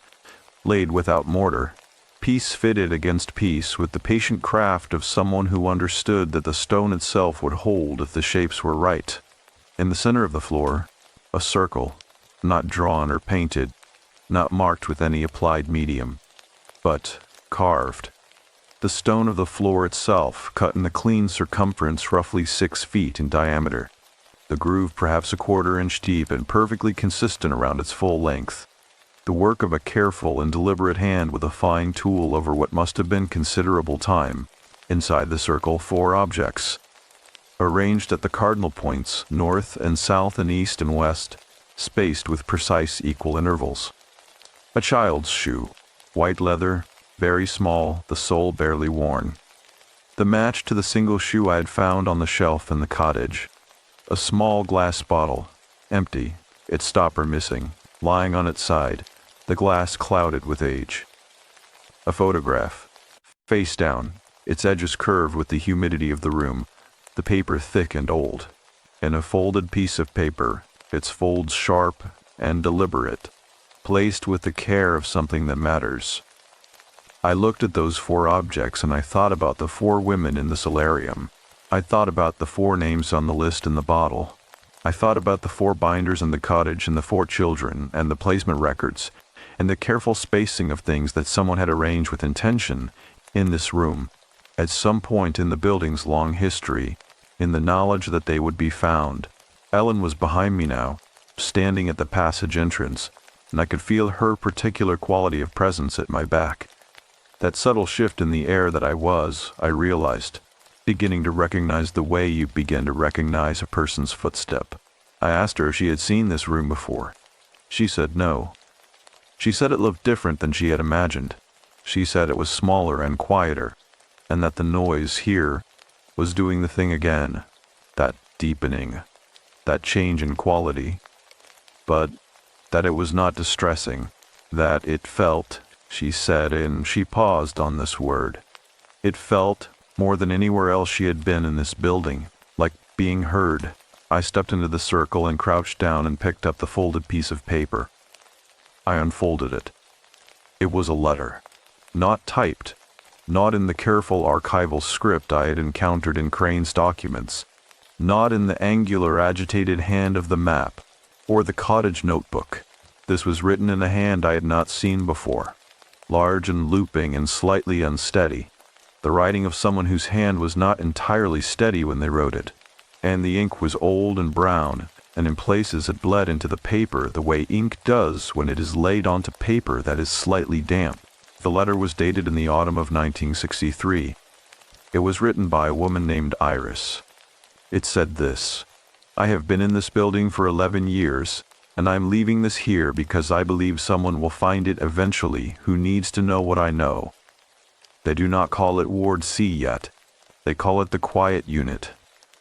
laid without mortar, piece fitted against piece with the patient craft of someone who understood that the stone itself would hold if the shapes were right. In the center of the floor, a circle, not drawn or painted, not marked with any applied medium, but carved. The stone of the floor itself cut in a clean circumference roughly 6 feet in diameter, the groove perhaps a 1/4 inch deep and perfectly consistent around its full length. The work of a careful and deliberate hand with a fine tool over what must have been considerable time. Inside the circle, 4 objects, arranged at the cardinal points, north and south and east and west, spaced with precise equal intervals. A child's shoe, white leather, very small, the sole barely worn. The match to the single shoe I had found on the shelf in the cottage. A small glass bottle, empty, its stopper missing, lying on its side, the glass clouded with age. A photograph, face down, its edges curved with the humidity of the room, the paper thick and old. And a folded piece of paper, its folds sharp and deliberate, placed with the care of something that matters. I looked at those 4 objects and I thought about the 4 women in the solarium. I thought about the 4 names on the list in the bottle. I thought about the 4 binders in the cottage and the 4 children and the placement records, and the careful spacing of things that someone had arranged with intention in this room, at some point in the building's long history, in the knowledge that they would be found. Ellen was behind me now, standing at the passage entrance, and I could feel her particular quality of presence at my back. That subtle shift in the air that I realized, beginning to recognize the way you begin to recognize a person's footstep. I asked her if she had seen this room before. She said no. She said it looked different than she had imagined. She said it was smaller and quieter, and that the noise here was doing the thing again, that deepening, that change in quality, but that it was not distressing, that it felt, she said, and she paused on this word, it felt, more than anywhere else she had been in this building, like being heard. I stepped into the circle and crouched down and picked up the folded piece of paper. I unfolded it. It was a letter, not typed, not in the careful archival script I had encountered in Crane's documents, not in the angular agitated hand of the map, or the cottage notebook. This was written in a hand I had not seen before, large and looping and slightly unsteady, the writing of someone whose hand was not entirely steady when they wrote it, and the ink was old and brown, and in places it bled into the paper the way ink does when it is laid onto paper that is slightly damp. The letter was dated in the autumn of 1963. It was written by a woman named Iris. It said this: I have been in this building for 11 years, and I'm leaving this here because I believe someone will find it eventually who needs to know what I know. They do not call it Ward C yet. They call it the Quiet Unit.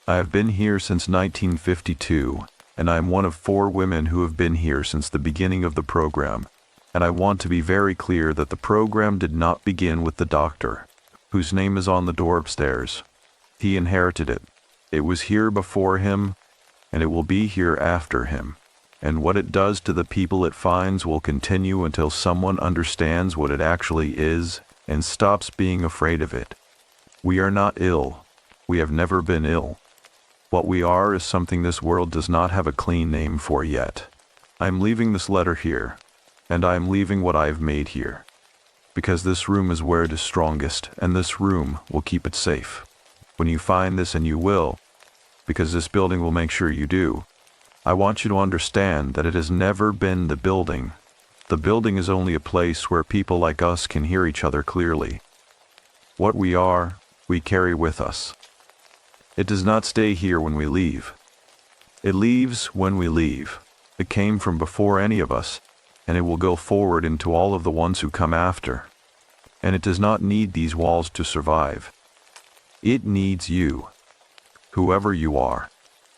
I have been here since 1952, and I am one of 4 women who have been here since the beginning of the program, and I want to be very clear that the program did not begin with the doctor, whose name is on the door upstairs. He inherited it. It was here before him, and it will be here after him, and what it does to the people it finds will continue until someone understands what it actually is and stops being afraid of it. We are not ill. We have never been ill. What we are is something this world does not have a clean name for yet. I am leaving this letter here, and I am leaving what I have made here. because this room is where it is strongest, and this room will keep it safe. When you find this, and you will, because this building will make sure you do, I want you to understand that it has never been the building. The building is only a place where people like us can hear each other clearly. What we are, we carry with us. It does not stay here when we leave. It leaves when we leave. It came from before any of us, and it will go forward into all of the ones who come after. And it does not need these walls to survive. It needs you, whoever you are,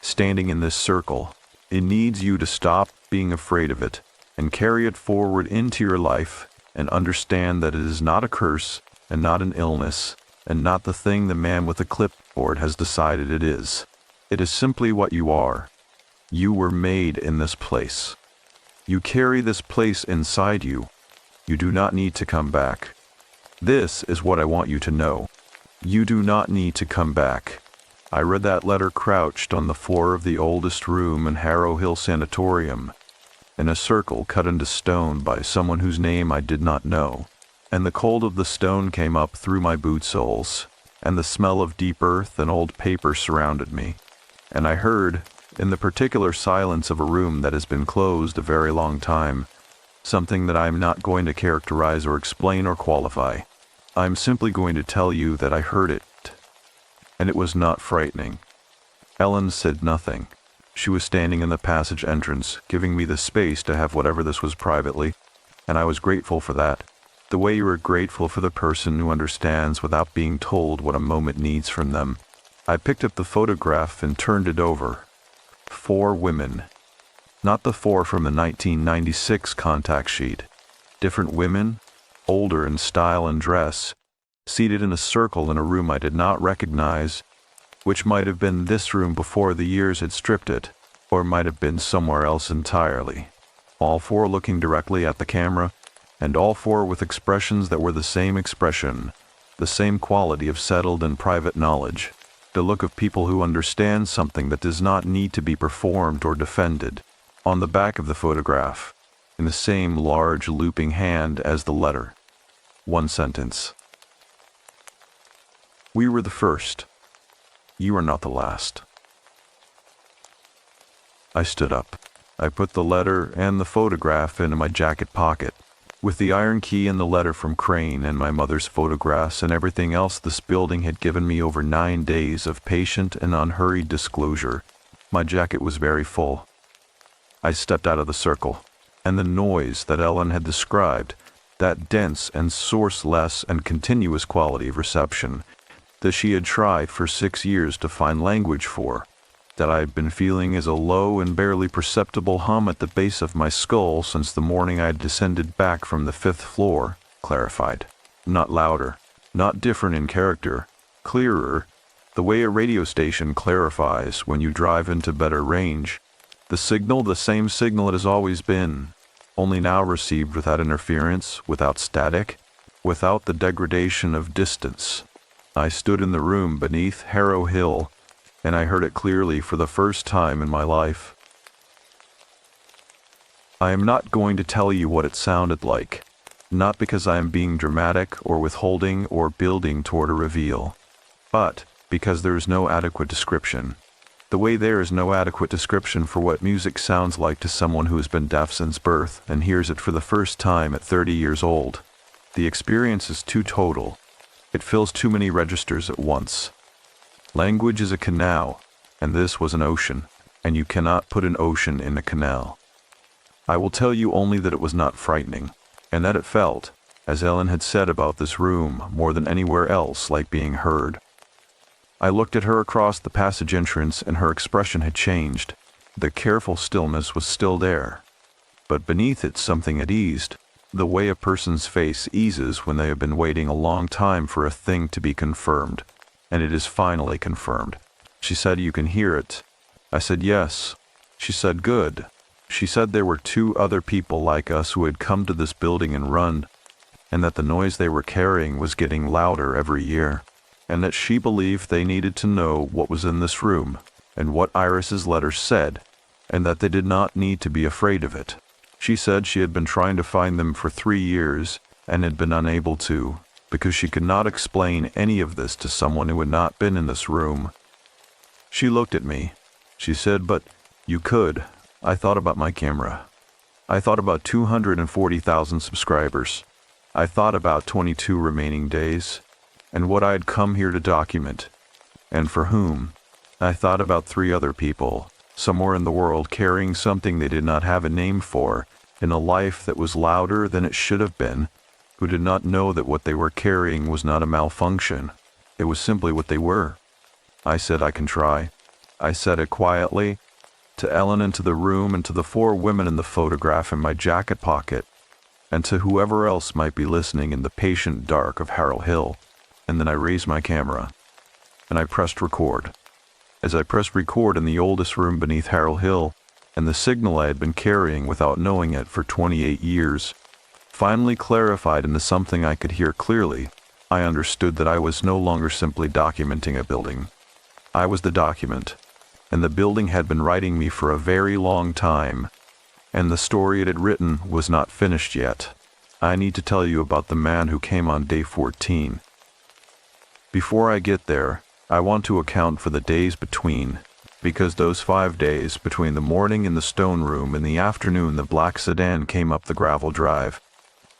standing in this circle. It needs you to stop being afraid of it and carry it forward into your life and understand that it is not a curse and not an illness and not the thing the man with the clipboard has decided it is. It is simply what you are. You were made in this place. You carry this place inside you. You do not need to come back. This is what I want you to know. You do not need to come back. I read that letter crouched on the floor of the oldest room in Harrow Hill Sanatorium, in a circle cut into stone by someone whose name I did not know, and the cold of the stone came up through my boot soles, and the smell of deep earth and old paper surrounded me, and I heard, in the particular silence of a room that has been closed a very long time, something that I am not going to characterize or explain or qualify. I am simply going to tell you that I heard it, and it was not frightening. Ellen said nothing. She was standing in the passage entrance, giving me the space to have whatever this was privately, and I was grateful for that. The way you are grateful for the person who understands without being told what a moment needs from them. I picked up the photograph and turned it over. 4 women. Not the 4 from the 1996 contact sheet. Different women, older in style and dress, seated in a circle in a room I did not recognize, which might have been this room before the years had stripped it, or might have been somewhere else entirely. All 4 looking directly at the camera, and all 4 with expressions that were the same expression, the same quality of settled and private knowledge, the look of people who understand something that does not need to be performed or defended. On the back of the photograph, in the same large looping hand as the letter, 1 sentence. We were the first. You are not the last. I stood up. I put the letter and the photograph into my jacket pocket. With the iron key and the letter from Crane and my mother's photographs and everything else this building had given me over 9 days of patient and unhurried disclosure, my jacket was very full. I stepped out of the circle, and the noise that Ellen had described, that dense and sourceless and continuous quality of reception, that she had tried for 6 years to find language for, that I had been feeling as a low and barely perceptible hum at the base of my skull since the morning I had descended back from the 5th floor, clarified. Not louder, not different in character, clearer, the way a radio station clarifies when you drive into better range. The signal, the same signal it has always been, only now received without interference, without static, without the degradation of distance. I stood in the room beneath Harrow Hill, and I heard it clearly for the first time in my life. I am not going to tell you what it sounded like, not because I am being dramatic or withholding or building toward a reveal, but because there is no adequate description. The way there is no adequate description for what music sounds like to someone who has been deaf since birth and hears it for the first time at 30 years old. The experience is too total. It fills too many registers at once. Language is a canal, and this was an ocean, and you cannot put an ocean in a canal. I will tell you only that it was not frightening, and that it felt, as Ellen had said about this room, more than anywhere else like being heard. I looked at her across the passage entrance, and her expression had changed. The careful stillness was still there, but beneath it something had eased, the way a person's face eases when they have been waiting a long time for a thing to be confirmed, and it is finally confirmed. She said, "You can hear it." I said, "Yes." She said, "Good." She said there were 2 other people like us who had come to this building and run, and that the noise they were carrying was getting louder every year, and that she believed they needed to know what was in this room, and what Iris's letter said, and that they did not need to be afraid of it. She said she had been trying to find them for 3 years, and had been unable to, because she could not explain any of this to someone who had not been in this room. She looked at me. She said, "But you could." I thought about my camera. I thought about 240,000 subscribers. I thought about 22 remaining days, and what I had come here to document, and for whom. I thought about 3 other people, somewhere in the world, carrying something they did not have a name for, in a life that was louder than it should have been, who did not know that what they were carrying was not a malfunction. It was simply what they were. I said, "I can try." I said it quietly, to Ellen and to the room and to the 4 women in the photograph in my jacket pocket, and to whoever else might be listening in the patient dark of Harrow Hill. And then I raised my camera, and I pressed record. As I pressed record in the oldest room beneath Harrow Hill, and the signal I had been carrying without knowing it for 28 years, finally clarified into something I could hear clearly, I understood that I was no longer simply documenting a building. I was the document, and the building had been writing me for a very long time, and the story it had written was not finished yet. I need to tell you about the man who came on day 14. Before I get there, I want to account for the days between, because those 5 days between the morning in the stone room and the afternoon the black sedan came up the gravel drive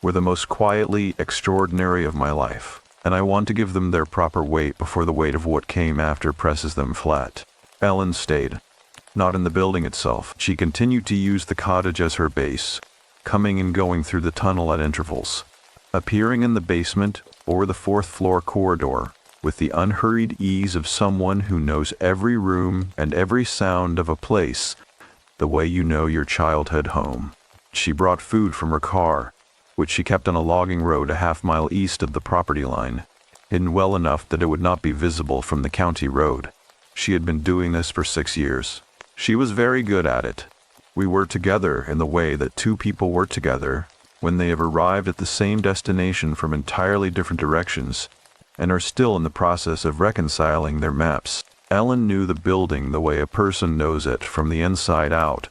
were the most quietly extraordinary of my life, and I want to give them their proper weight before the weight of what came after presses them flat. Ellen stayed, not in the building itself. She continued to use the cottage as her base, coming and going through the tunnel at intervals, appearing in the basement or the 4th floor corridor with the unhurried ease of someone who knows every room and every sound of a place the way you know your childhood home. She brought food from her car, which she kept on a logging road a half-mile east of the property line, hidden well enough that it would not be visible from the county road. She had been doing this for 6 years. She was very good at it. We were together in the way that 2 people were together when they have arrived at the same destination from entirely different directions and are still in the process of reconciling their maps. Ellen knew the building the way a person knows it from the inside out,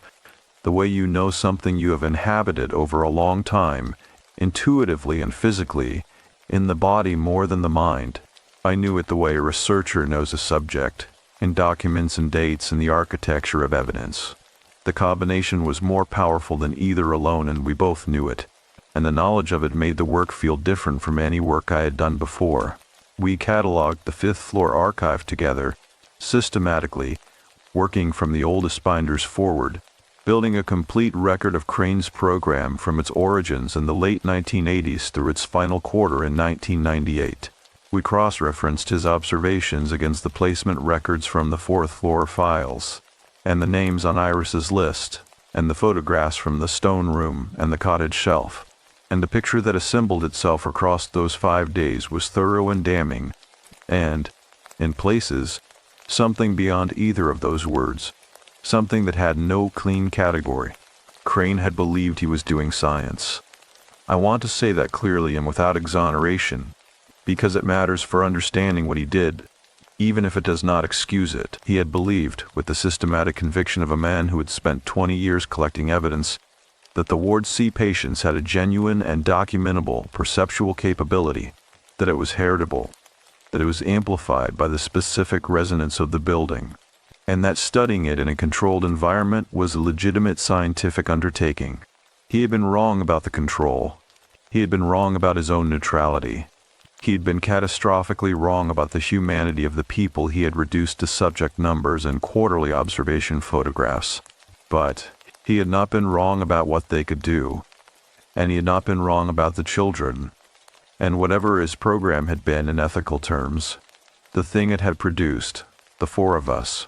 the way you know something you have inhabited over a long time, intuitively and physically, in the body more than the mind. I knew it the way a researcher knows a subject, in documents and dates and the architecture of evidence. The combination was more powerful than either alone, and we both knew it, and the knowledge of it made the work feel different from any work I had done before. We cataloged the 5th floor archive together, systematically, working from the oldest binders forward, building a complete record of Crane's program from its origins in the late 1980s through its final quarter in 1998. We cross-referenced his observations against the placement records from the 4th floor files, and the names on Iris's list, and the photographs from the stone room and the cottage shelf. And the picture that assembled itself across those 5 days was thorough and damning, and, in places, something beyond either of those words, something that had no clean category. Crane had believed he was doing science. I want to say that clearly and without exoneration, because it matters for understanding what he did, even if it does not excuse it. He had believed, with the systematic conviction of a man who had spent 20 years collecting evidence, that the Ward C patients had a genuine and documentable perceptual capability, that it was heritable, that it was amplified by the specific resonance of the building, and that studying it in a controlled environment was a legitimate scientific undertaking. He had been wrong about the control. He had been wrong about his own neutrality. He had been catastrophically wrong about the humanity of the people he had reduced to subject numbers and quarterly observation photographs. But he had not been wrong about what they could do, and he had not been wrong about the children, and whatever his program had been in ethical terms, the thing it had produced, the 4 of us,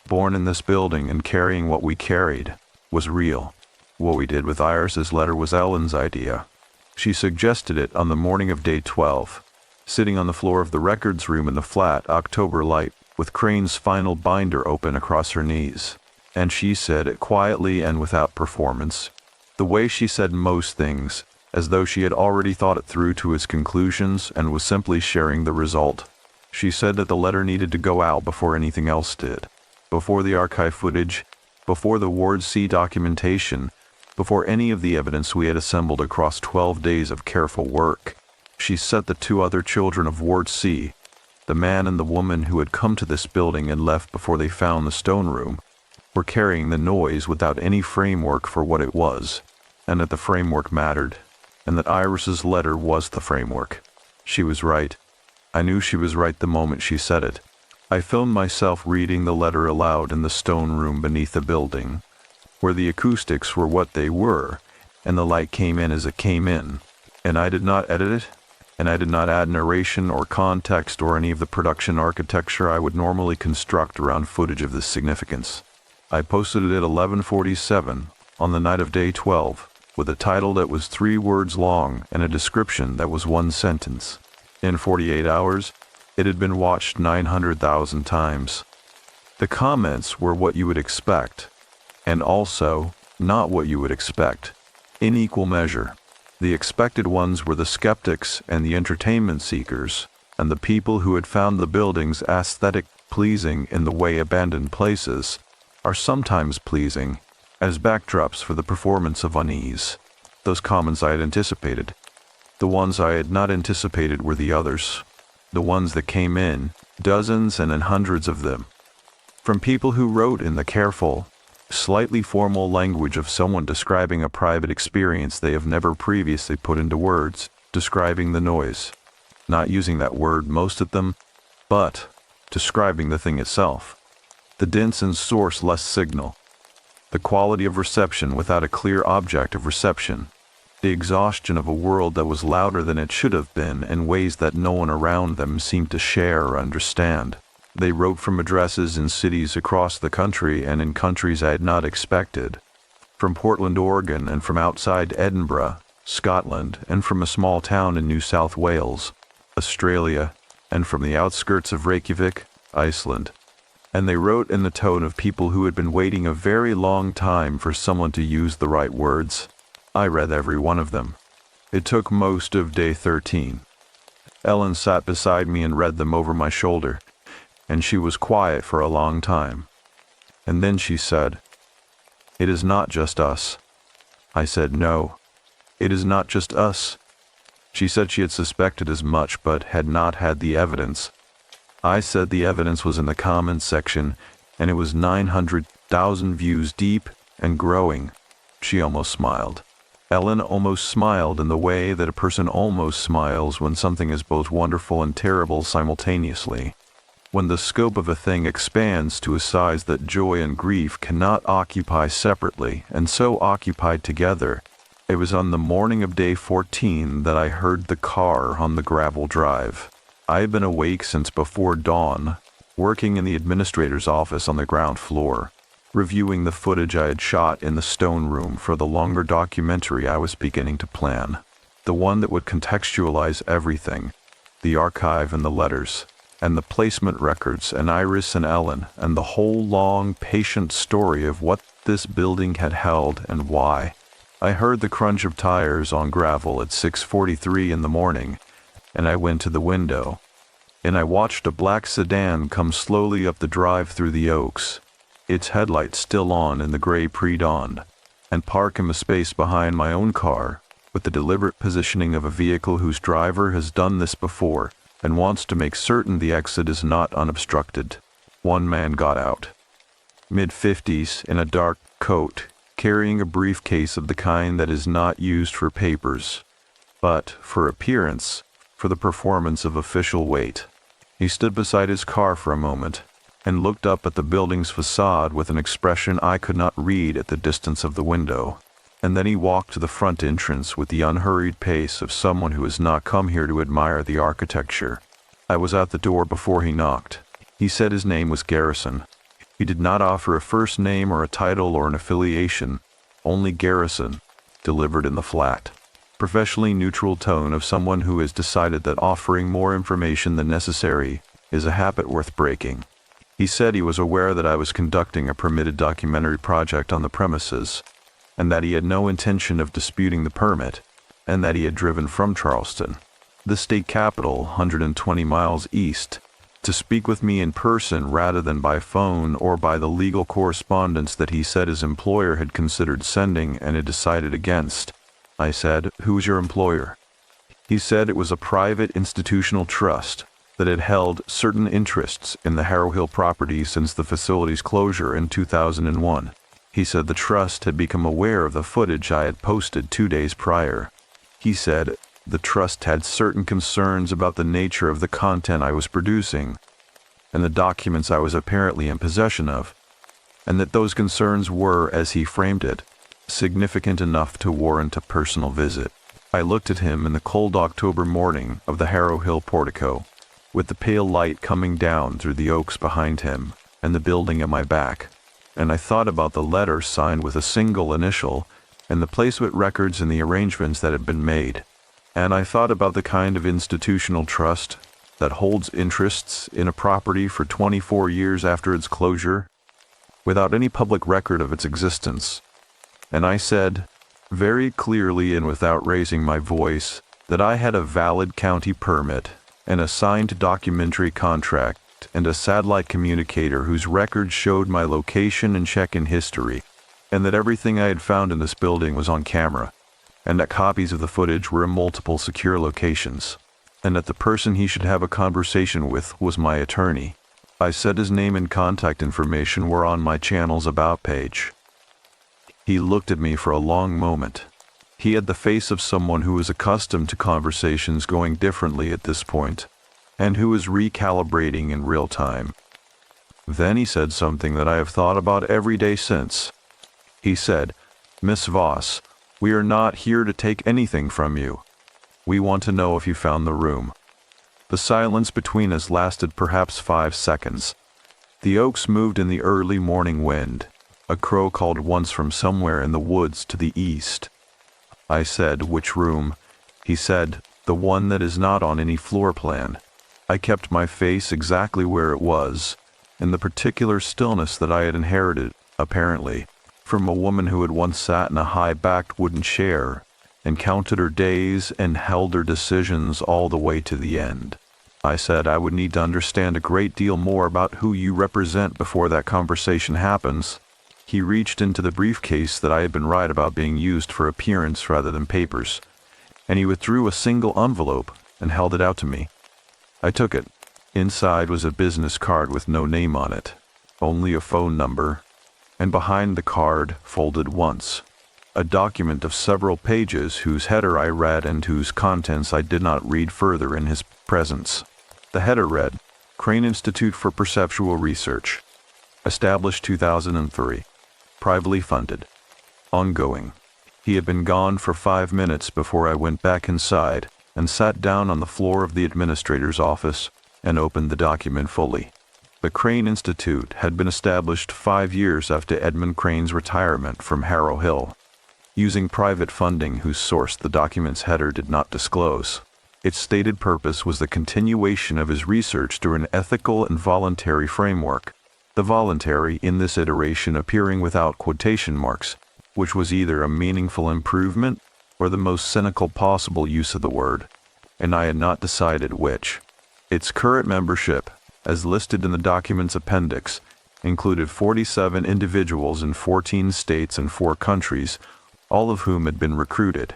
born in this building and carrying what we carried, was real. What we did with Iris's letter was Ellen's idea. She suggested it on the morning of day 12, sitting on the floor of the records room in the flat October light, with Crane's final binder open across her knees. And she said it quietly and without performance, the way she said most things, as though she had already thought it through to its conclusions and was simply sharing the result. She said that the letter needed to go out before anything else did, before the archive footage, before the Ward C documentation, Before any of the evidence we had assembled across 12 days of careful work, she set the two other children of Ward C, the man and the woman who had come to this building and left before they found the stone room, were carrying the noise without any framework for what it was, and that the framework mattered, and that Iris's letter was the framework. She was right. I knew she was right the moment she said it. I filmed myself reading the letter aloud in the stone room beneath the building, where the acoustics were what they were, and the light came in as it came in, and I did not edit it, and I did not add narration or context or any of the production architecture I would normally construct around footage of this significance. I posted it at 11:47 on the night of day 12, with a title that was 3 words long and a description that was 1 sentence. In 48 hours, it had been watched 900,000 times. The comments were what you would expect, and also not what you would expect, in equal measure. The expected ones were the skeptics and the entertainment seekers, and the people who had found the buildings aesthetic pleasing in the way abandoned places are sometimes pleasing as backdrops for the performance of unease. Those comments I had anticipated. The ones I had not anticipated were the others. The ones that came in, dozens and in hundreds of them, from people who wrote in the careful, slightly formal language of someone describing a private experience they have never previously put into words, describing the noise. Not using that word, most of them, but describing the thing itself. The dense and source-less signal. The quality of reception without a clear object of reception. The exhaustion of a world that was louder than it should have been in ways that no one around them seemed to share or understand. They wrote from addresses in cities across the country and in countries I had not expected. From Portland, Oregon, and from outside Edinburgh, Scotland, and from a small town in New South Wales, Australia, and from the outskirts of Reykjavik, Iceland. And they wrote in the tone of people who had been waiting a very long time for someone to use the right words. I read every one of them. It took most of day 13. Ellen sat beside me and read them over my shoulder, and she was quiet for a long time. And then she said, "It is not just us." I said, "No, it is not just us." She said she had suspected as much but had not had the evidence. I said the evidence was in the comments section, and it was 900,000 views deep and growing. She almost smiled. Ellen almost smiled in the way that a person almost smiles when something is both wonderful and terrible simultaneously. When the scope of a thing expands to a size that joy and grief cannot occupy separately and so occupied together. It was on the morning of day 14 that I heard the car on the gravel drive. I had been awake since before dawn, working in the administrator's office on the ground floor, reviewing the footage I had shot in the stone room for the longer documentary I was beginning to plan, the one that would contextualize everything, the archive and the letters, and the placement records and Iris and Ellen, and the whole long, patient story of what this building had held and why. I heard the crunch of tires on gravel at 6:43 in the morning, and I went to the window, and I watched a black sedan come slowly up the drive through the oaks, its headlights still on in the gray pre-dawn, and park in the space behind my own car, with the deliberate positioning of a vehicle whose driver has done this before and wants to make certain the exit is not unobstructed. One man got out. Mid-50s, in a dark coat, carrying a briefcase of the kind that is not used for papers, but for appearance, for the performance of official weight. He stood beside his car for a moment, and looked up at the building's facade with an expression I could not read at the distance of the window, and then he walked to the front entrance with the unhurried pace of someone who has not come here to admire the architecture. I was at the door before he knocked. He said his name was Garrison. He did not offer a first name or a title or an affiliation, only Garrison, delivered in the flat, professionally neutral tone of someone who has decided that offering more information than necessary is a habit worth breaking. He said he was aware that I was conducting a permitted documentary project on the premises, and that he had no intention of disputing the permit, and that he had driven from Charleston, the state capital 120 miles east, to speak with me in person rather than by phone or by the legal correspondence that he said his employer had considered sending and had decided against. I said, "Who's your employer?" He said it was a private institutional trust that had held certain interests in the Harrow Hill property since the facility's closure in 2001. He said the trust had become aware of the footage I had posted 2 days prior. He said the trust had certain concerns about the nature of the content I was producing and the documents I was apparently in possession of, and that those concerns were, as he framed it, significant enough to warrant a personal visit. I looked at him in the cold October morning of the Harrow Hill portico, with the pale light coming down through the oaks behind him and the building at my back, and I thought about the letter signed with a single initial and the placement records and the arrangements that had been made. And I thought about the kind of institutional trust that holds interests in a property for 24 years after its closure, without any public record of its existence. And I said, very clearly and without raising my voice, that I had a valid county permit, and a signed documentary contract, and a satellite communicator whose records showed my location and check-in history, and that everything I had found in this building was on camera, and that copies of the footage were in multiple secure locations, and that the person he should have a conversation with was my attorney. I said his name and contact information were on my channel's About page. He looked at me for a long moment. He had the face of someone who was accustomed to conversations going differently at this point, and who was recalibrating in real time. Then he said something that I have thought about every day since. He said, "Miss Voss, we are not here to take anything from you. We want to know if you found the room." The silence between us lasted perhaps 5 seconds. The oaks moved in the early morning wind. A crow called once from somewhere in the woods to the east. I said, "Which room?" He said, "The one that is not on any floor plan." I kept my face exactly where it was, in the particular stillness that I had inherited, apparently, from a woman who had once sat in a high-backed wooden chair and counted her days and held her decisions all the way to the end. I said I would need to understand a great deal more about who you represent before that conversation happens. He reached into the briefcase that I had been right about being used for appearance rather than papers, and he withdrew a single envelope and held it out to me. I took it. Inside was a business card with no name on it, only a phone number, and behind the card, folded once, a document of several pages whose header I read and whose contents I did not read further in his presence. The header read, "Crane Institute for Perceptual Research. Established 2003. Privately funded. Ongoing." He had been gone for 5 minutes before I went back inside and sat down on the floor of the administrator's office and opened the document fully. The Crane Institute had been established 5 years after Edmund Crane's retirement from Harrow Hill, using private funding whose source the document's header did not disclose. Its stated purpose was the continuation of his research through an ethical and voluntary framework, the voluntary in this iteration appearing without quotation marks, which was either a meaningful improvement or the most cynical possible use of the word, and I had not decided which. Its current membership, as listed in the document's appendix, included 47 individuals in 14 states and 4 countries, all of whom had been recruited.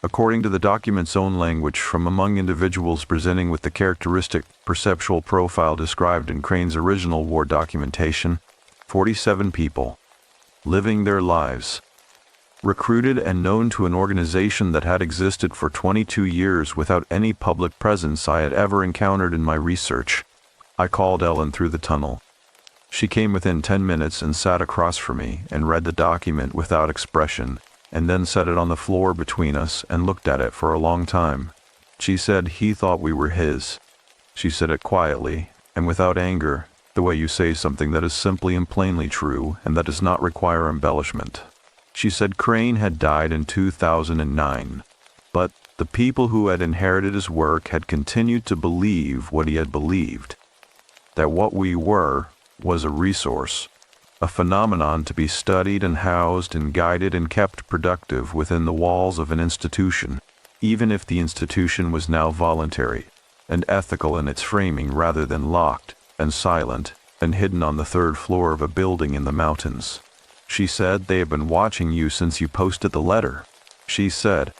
According to the document's own language, from among individuals presenting with the characteristic perceptual profile described in Crane's original war documentation, 47 people, living their lives, recruited and known to an organization that had existed for 22 years without any public presence I had ever encountered in my research. I called Ellen through the tunnel. She came within 10 minutes and sat across from me and read the document without expression, and then set it on the floor between us and looked at it for a long time. She said he thought we were his. She said it quietly and without anger, the way you say something that is simply and plainly true and that does not require embellishment. She said Crane had died in 2009, but the people who had inherited his work had continued to believe what he had believed, that what we were was a resource, a phenomenon to be studied and housed and guided and kept productive within the walls of an institution, even if the institution was now voluntary, and ethical in its framing rather than locked and silent and hidden on the third floor of a building in the mountains. She said they have been watching you since you posted the letter. She said,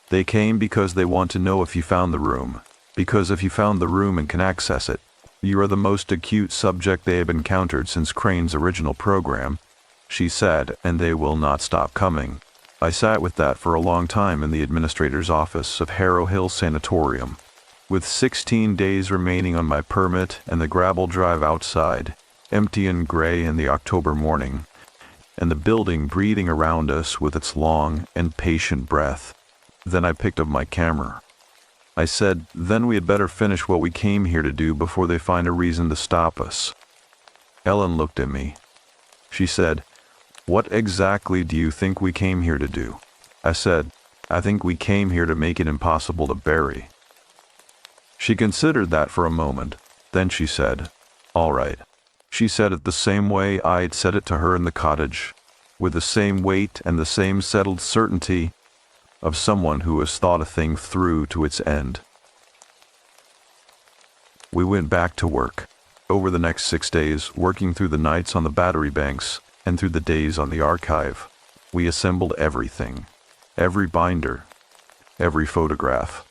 they came because they want to know if you found the room, because if you found the room and can access it, you are the most acute subject they have encountered since Crane's original program, she said, and they will not stop coming. I sat with that for a long time in the administrator's office of Harrow Hill Sanatorium, with 16 days remaining on my permit and the gravel drive outside, empty and gray in the October morning, and the building breathing around us with its long and patient breath. Then I picked up my camera. I said, then we had better finish what we came here to do before they find a reason to stop us. Ellen looked at me. She said, what exactly do you think we came here to do? I said, I think we came here to make it impossible to bury. She considered that for a moment. Then she said, all right. She said it the same way I had said it to her in the cottage, with the same weight and the same settled certainty of someone who has thought a thing through to its end. We went back to work. Over the next 6 days, working through the nights on the battery banks and through the days on the archive, we assembled everything. Every binder, every photograph,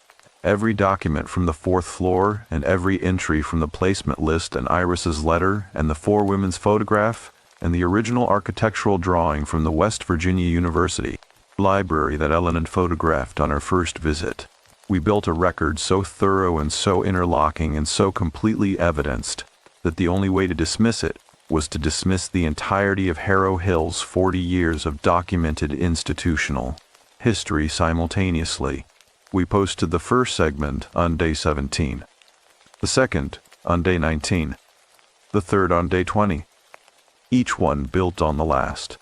every document from the 4th floor, and every entry from the placement list and Iris's letter and the 4 women's photograph and the original architectural drawing from the West Virginia University library that Ellen had photographed on her first visit. We built a record so thorough and so interlocking and so completely evidenced that the only way to dismiss it was to dismiss the entirety of Harrow Hill's 40 years of documented institutional history simultaneously. We posted the first segment on day 17, the second on day 19, the third on day 20. Each one built on the last.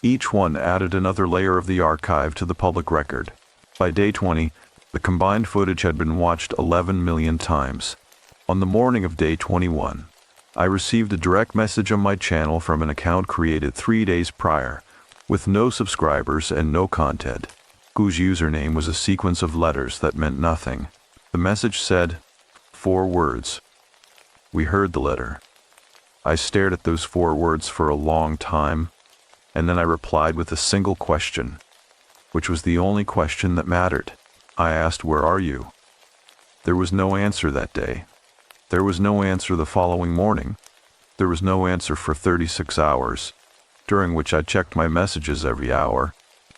Each one added another layer of the archive to the public record. By day 20, the combined footage had been watched 11 million times. On the morning of day 21, I received a direct message on my channel from an account created 3 days prior, with no subscribers and no content, whose username was a sequence of letters that meant nothing. The message said 4 words. We heard the letter. I stared at those 4 words for a long time, and then I replied with a single question, which was the only question that mattered. I asked, where are you? There was no answer that day. There was no answer the following morning. There was no answer for 36 hours, during which I checked my messages every hour,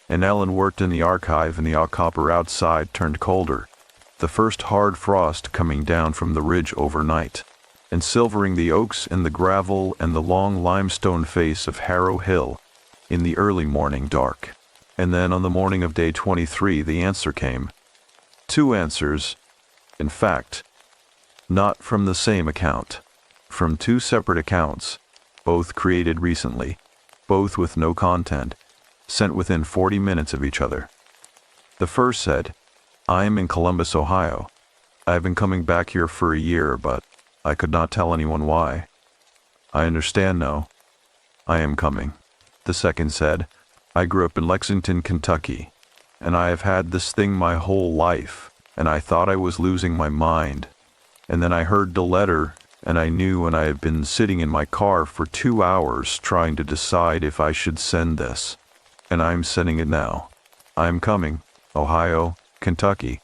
and Ellen worked in the archive and the copper outside turned colder, the first hard frost coming down from the ridge overnight, and silvering the oaks and the gravel and the long limestone face of Harrow Hill in the early morning dark. And then on the morning of day 23 the answer came. 2 answers, in fact, not from the same account, from 2 separate accounts, both created recently, both with no content, sent within 40 minutes of each other. The first said, I am in Columbus, Ohio. I have been coming back here for a year, but I could not tell anyone why. I understand now. I am coming. The second said, I grew up in Lexington, Kentucky, and I have had this thing my whole life, and I thought I was losing my mind. And then I heard the letter, and I knew, and I have been sitting in my car for 2 hours trying to decide if I should send this. And I'm sending it now. I'm coming. Ohio, Kentucky.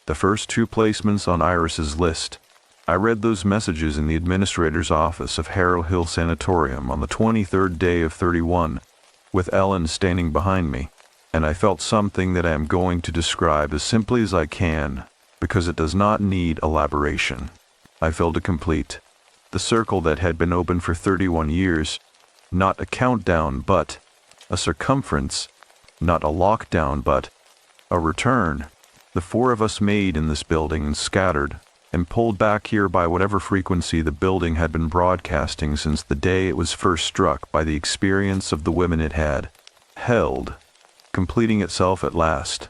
The first 2 placements on Iris's list. I read those messages in the administrator's office of Harrow Hill Sanatorium on the 23rd day of 31, with Ellen standing behind me, and I felt something that I am going to describe as simply as I can, because it does not need elaboration. I felt a complete. The circle that had been open for 31 years, not a countdown but a circumference, not a lockdown but a return. The 4 of us made in this building and scattered, and pulled back here by whatever frequency the building had been broadcasting since the day it was first struck by the experience of the women it had held, completing itself at last.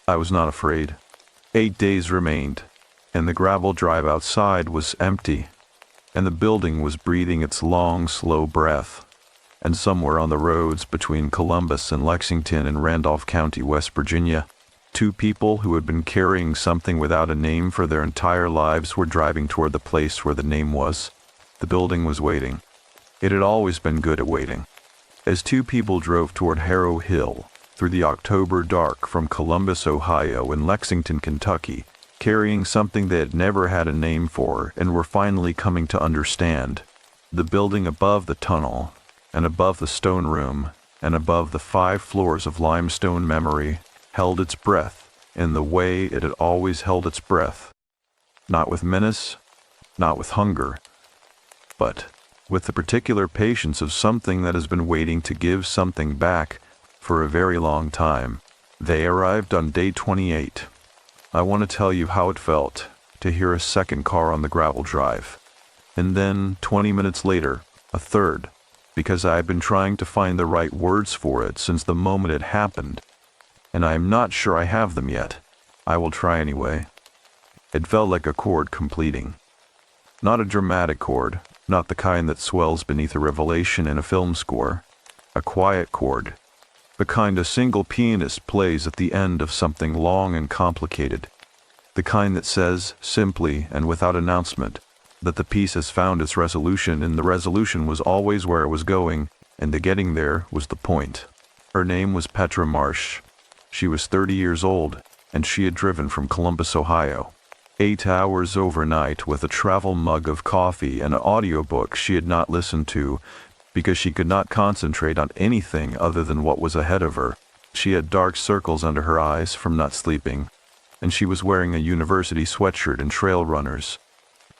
I was not afraid. 8 days remained, and the gravel drive outside was empty, and the building was breathing its long, slow breath, and somewhere on the roads between Columbus and Lexington in Randolph County, West Virginia, Two people who had been carrying something without a name for their entire lives were driving toward the place where the name was. The building was waiting. It had always been good at waiting. As two people drove toward Harrow Hill, through the October dark from Columbus, Ohio and Lexington, Kentucky, carrying something they had never had a name for and were finally coming to understand, the building above the tunnel, and above the stone room, and above the 5 floors of limestone memory, held its breath in the way it had always held its breath. Not with menace, not with hunger, but with the particular patience of something that has been waiting to give something back for a very long time. They arrived on day 28. I want to tell you how it felt to hear a second car on the gravel drive. And then, 20 minutes later, a third, because I had been trying to find the right words for it since the moment it happened, and I am not sure I have them yet. I will try anyway. It felt like a chord completing. Not a dramatic chord, not the kind that swells beneath a revelation in a film score. A quiet chord, the kind a single pianist plays at the end of something long and complicated. The kind that says, simply and without announcement, that the piece has found its resolution, and the resolution was always where it was going, and the getting there was the point. Her name was Petra Marsh. She was 30 years old, and she had driven from Columbus, Ohio. 8 hours overnight with a travel mug of coffee and an audiobook she had not listened to because she could not concentrate on anything other than what was ahead of her. She had dark circles under her eyes from not sleeping, and she was wearing a university sweatshirt and trail runners.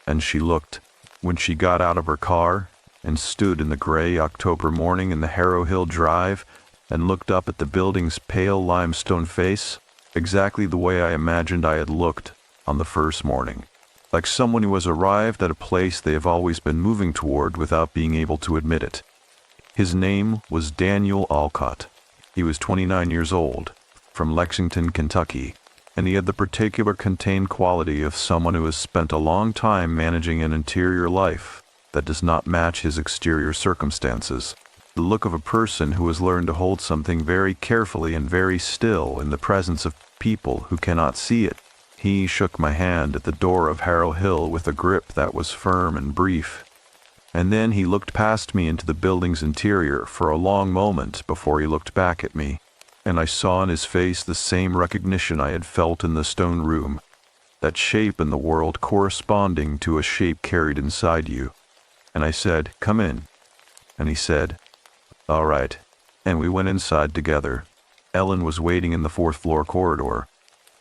And she looked, when she got out of her car and stood in the gray October morning in the Harrow Hill Drive and looked up at the building's pale limestone face, exactly the way I imagined I had looked on the first morning, like someone who has arrived at a place they have always been moving toward without being able to admit it. His name was Daniel Alcott. He was 29 years old, from Lexington, Kentucky, and he had the particular contained quality of someone who has spent a long time managing an interior life that does not match his exterior circumstances. The look of a person who has learned to hold something very carefully and very still in the presence of people who cannot see it. He shook my hand at the door of Harrow Hill with a grip that was firm and brief, and then he looked past me into the building's interior for a long moment before he looked back at me, and I saw in his face the same recognition I had felt in the stone room, that shape in the world corresponding to a shape carried inside you. And I said, "Come in." And he said, "All right." And we went inside together. Ellen was waiting in the 4th floor corridor.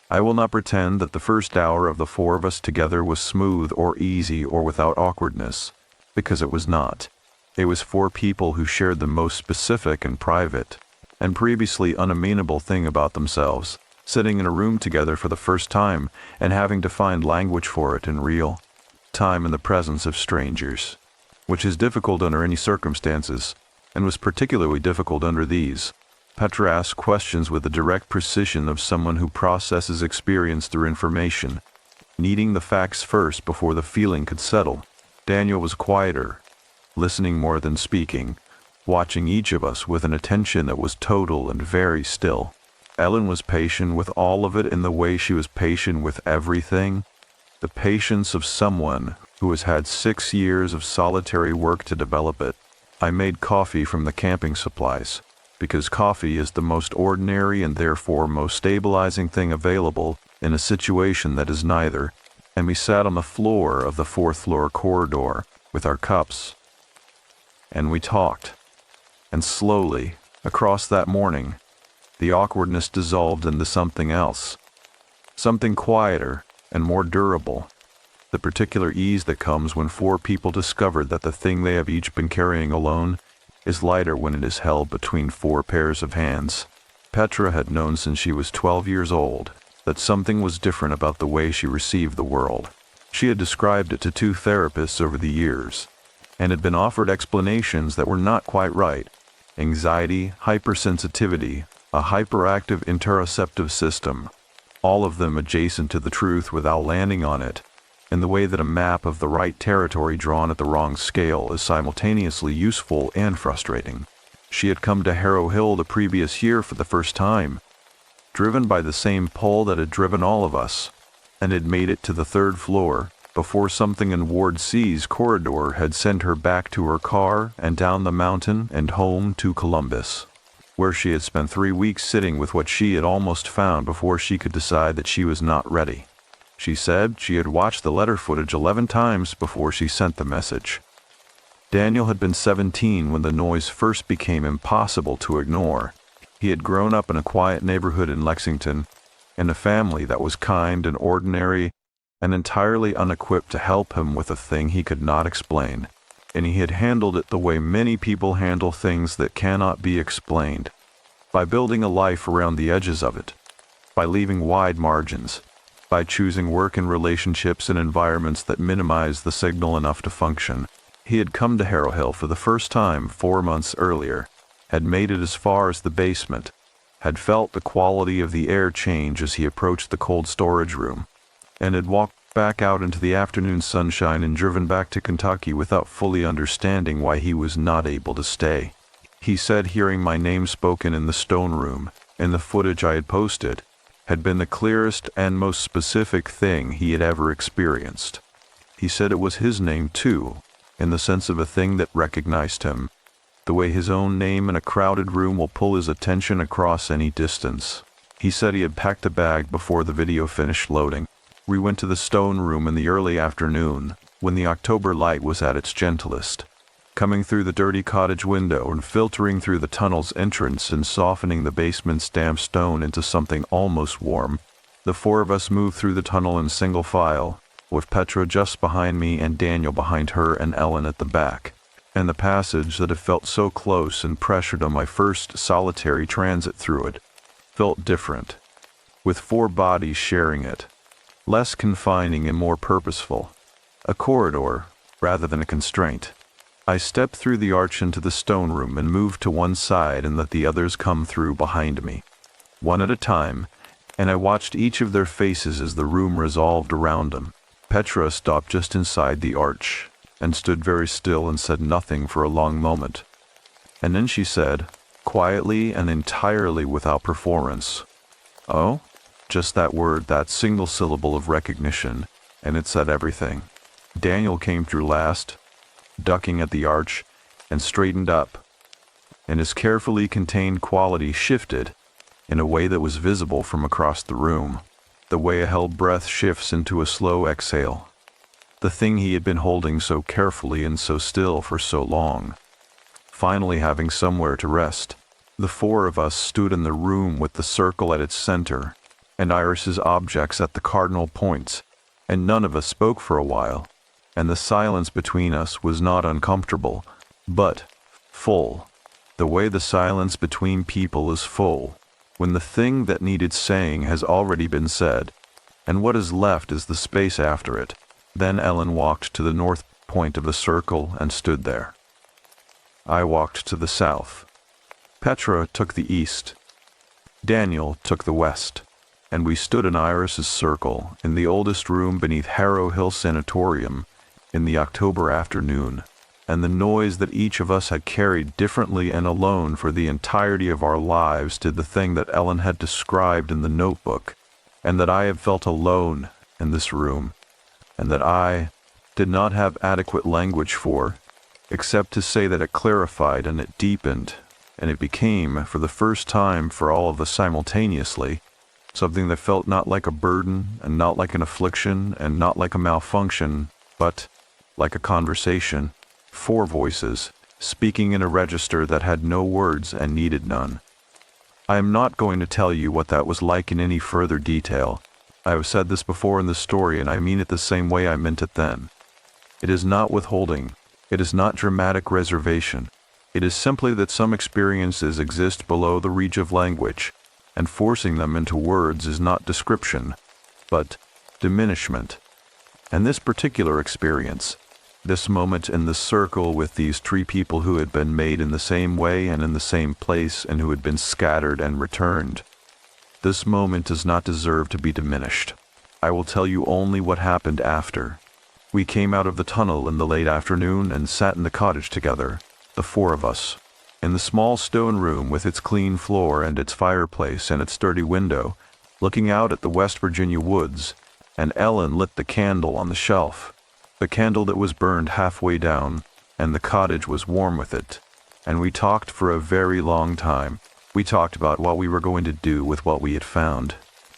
I will not pretend that the first hour of the 4 of us together was smooth or easy or without awkwardness, because it was not. It was 4 people who shared the most specific and private, and previously unamenable thing about themselves, sitting in a room together for the first time and having to find language for it in real time in the presence of strangers, which is difficult under any circumstances, and was particularly difficult under these. Petra asked questions with the direct precision of someone who processes experience through information, needing the facts first before the feeling could settle. Daniel was quieter, listening more than speaking, watching each of us with an attention that was total and very still. Ellen was patient with all of it in the way she was patient with everything, the patience of someone who has had 6 years of solitary work to develop it. I made coffee from the camping supplies, because coffee is the most ordinary and therefore most stabilizing thing available in a situation that is neither, and we sat on the floor of the 4th floor corridor with our cups. And we talked, and slowly, across that morning, the awkwardness dissolved into something else, something quieter and more durable, the particular ease that comes when 4 people discover that the thing they have each been carrying alone is lighter when it is held between 4 pairs of hands. Petra had known since she was 12 years old that something was different about the way she received the world. She had described it to 2 therapists over the years, and had been offered explanations that were not quite right. Anxiety, hypersensitivity, a hyperactive interoceptive system, all of them adjacent to the truth without landing on it, in the way that a map of the right territory drawn at the wrong scale is simultaneously useful and frustrating. She had come to Harrow Hill the previous year for the first time, driven by the same pull that had driven all of us, and had made it to the third floor before something in Ward C's corridor had sent her back to her car and down the mountain and home to Columbus, where she had spent 3 weeks sitting with what she had almost found before she could decide that she was not ready. She said she had watched the letter footage 11 times before she sent the message. Daniel had been 17 when the noise first became impossible to ignore. He had grown up in a quiet neighborhood in Lexington, in a family that was kind and ordinary and entirely unequipped to help him with a thing he could not explain, and he had handled it the way many people handle things that cannot be explained, by building a life around the edges of it, by leaving wide margins, by choosing work and relationships in environments that minimize the signal enough to function. He had come to Harrow Hill for the first time 4 months earlier, had made it as far as the basement, had felt the quality of the air change as he approached the cold storage room, and had walked back out into the afternoon sunshine and driven back to Kentucky without fully understanding why he was not able to stay. He said hearing my name spoken in the stone room, in the footage I had posted, had been the clearest and most specific thing he had ever experienced. He said it was his name too, in the sense of a thing that recognized him, the way his own name in a crowded room will pull his attention across any distance. He said he had packed a bag before the video finished loading. We went to the stone room in the early afternoon, when the October light was at its gentlest, coming through the dirty cottage window and filtering through the tunnel's entrance and softening the basement's damp stone into something almost warm. The 4 of us moved through the tunnel in single file, with Petra just behind me and Daniel behind her and Ellen at the back, and the passage that had felt so close and pressured on my first solitary transit through it felt different, with 4 bodies sharing it, less confining and more purposeful, a corridor rather than a constraint. I stepped through the arch into the stone room and moved to one side and let the others come through behind me, one at a time, and I watched each of their faces as the room resolved around them. Petra stopped just inside the arch and stood very still and said nothing for a long moment. And then she said, quietly and entirely without performance, "Oh?" Just that word, that single syllable of recognition, and it said everything. Daniel came through last, ducking at the arch, and straightened up, and his carefully contained quality shifted in a way that was visible from across the room, the way a held breath shifts into a slow exhale, the thing he had been holding so carefully and so still for so long, finally having somewhere to rest. The 4 of us stood in the room with the circle at its center, and Iris's objects at the cardinal points, and none of us spoke for a while, and the silence between us was not uncomfortable, but full, the way the silence between people is full, when the thing that needed saying has already been said, and what is left is the space after it. Then Ellen walked to the north point of the circle and stood there. I walked to the south. Petra took the east. Daniel took the west, and we stood in Iris's circle in the oldest room beneath Harrow Hill Sanatorium in the October afternoon, and the noise that each of us had carried differently and alone for the entirety of our lives did the thing that Ellen had described in the notebook, and that I had felt alone in this room, and that I did not have adequate language for, except to say that it clarified and it deepened, and it became, for the first time for all of us simultaneously, something that felt not like a burden and not like an affliction and not like a malfunction, but like a conversation, 4 voices, speaking in a register that had no words and needed none. I am not going to tell you what that was like in any further detail. I have said this before in the story, and I mean it the same way I meant it then. It is not withholding. It is not dramatic reservation. It is simply that some experiences exist below the reach of language, and forcing them into words is not description, but diminishment. And this particular experience, this moment in the circle with these 3 people who had been made in the same way and in the same place and who had been scattered and returned, this moment does not deserve to be diminished. I will tell you only what happened after. We came out of the tunnel in the late afternoon and sat in the cottage together, the 4 of us. In the small stone room with its clean floor and its fireplace and its sturdy window, looking out at the West Virginia woods, and Ellen lit the candle on the shelf, the candle that was burned halfway down, and the cottage was warm with it. And we talked for a very long time. We talked about what we were going to do with what we had found.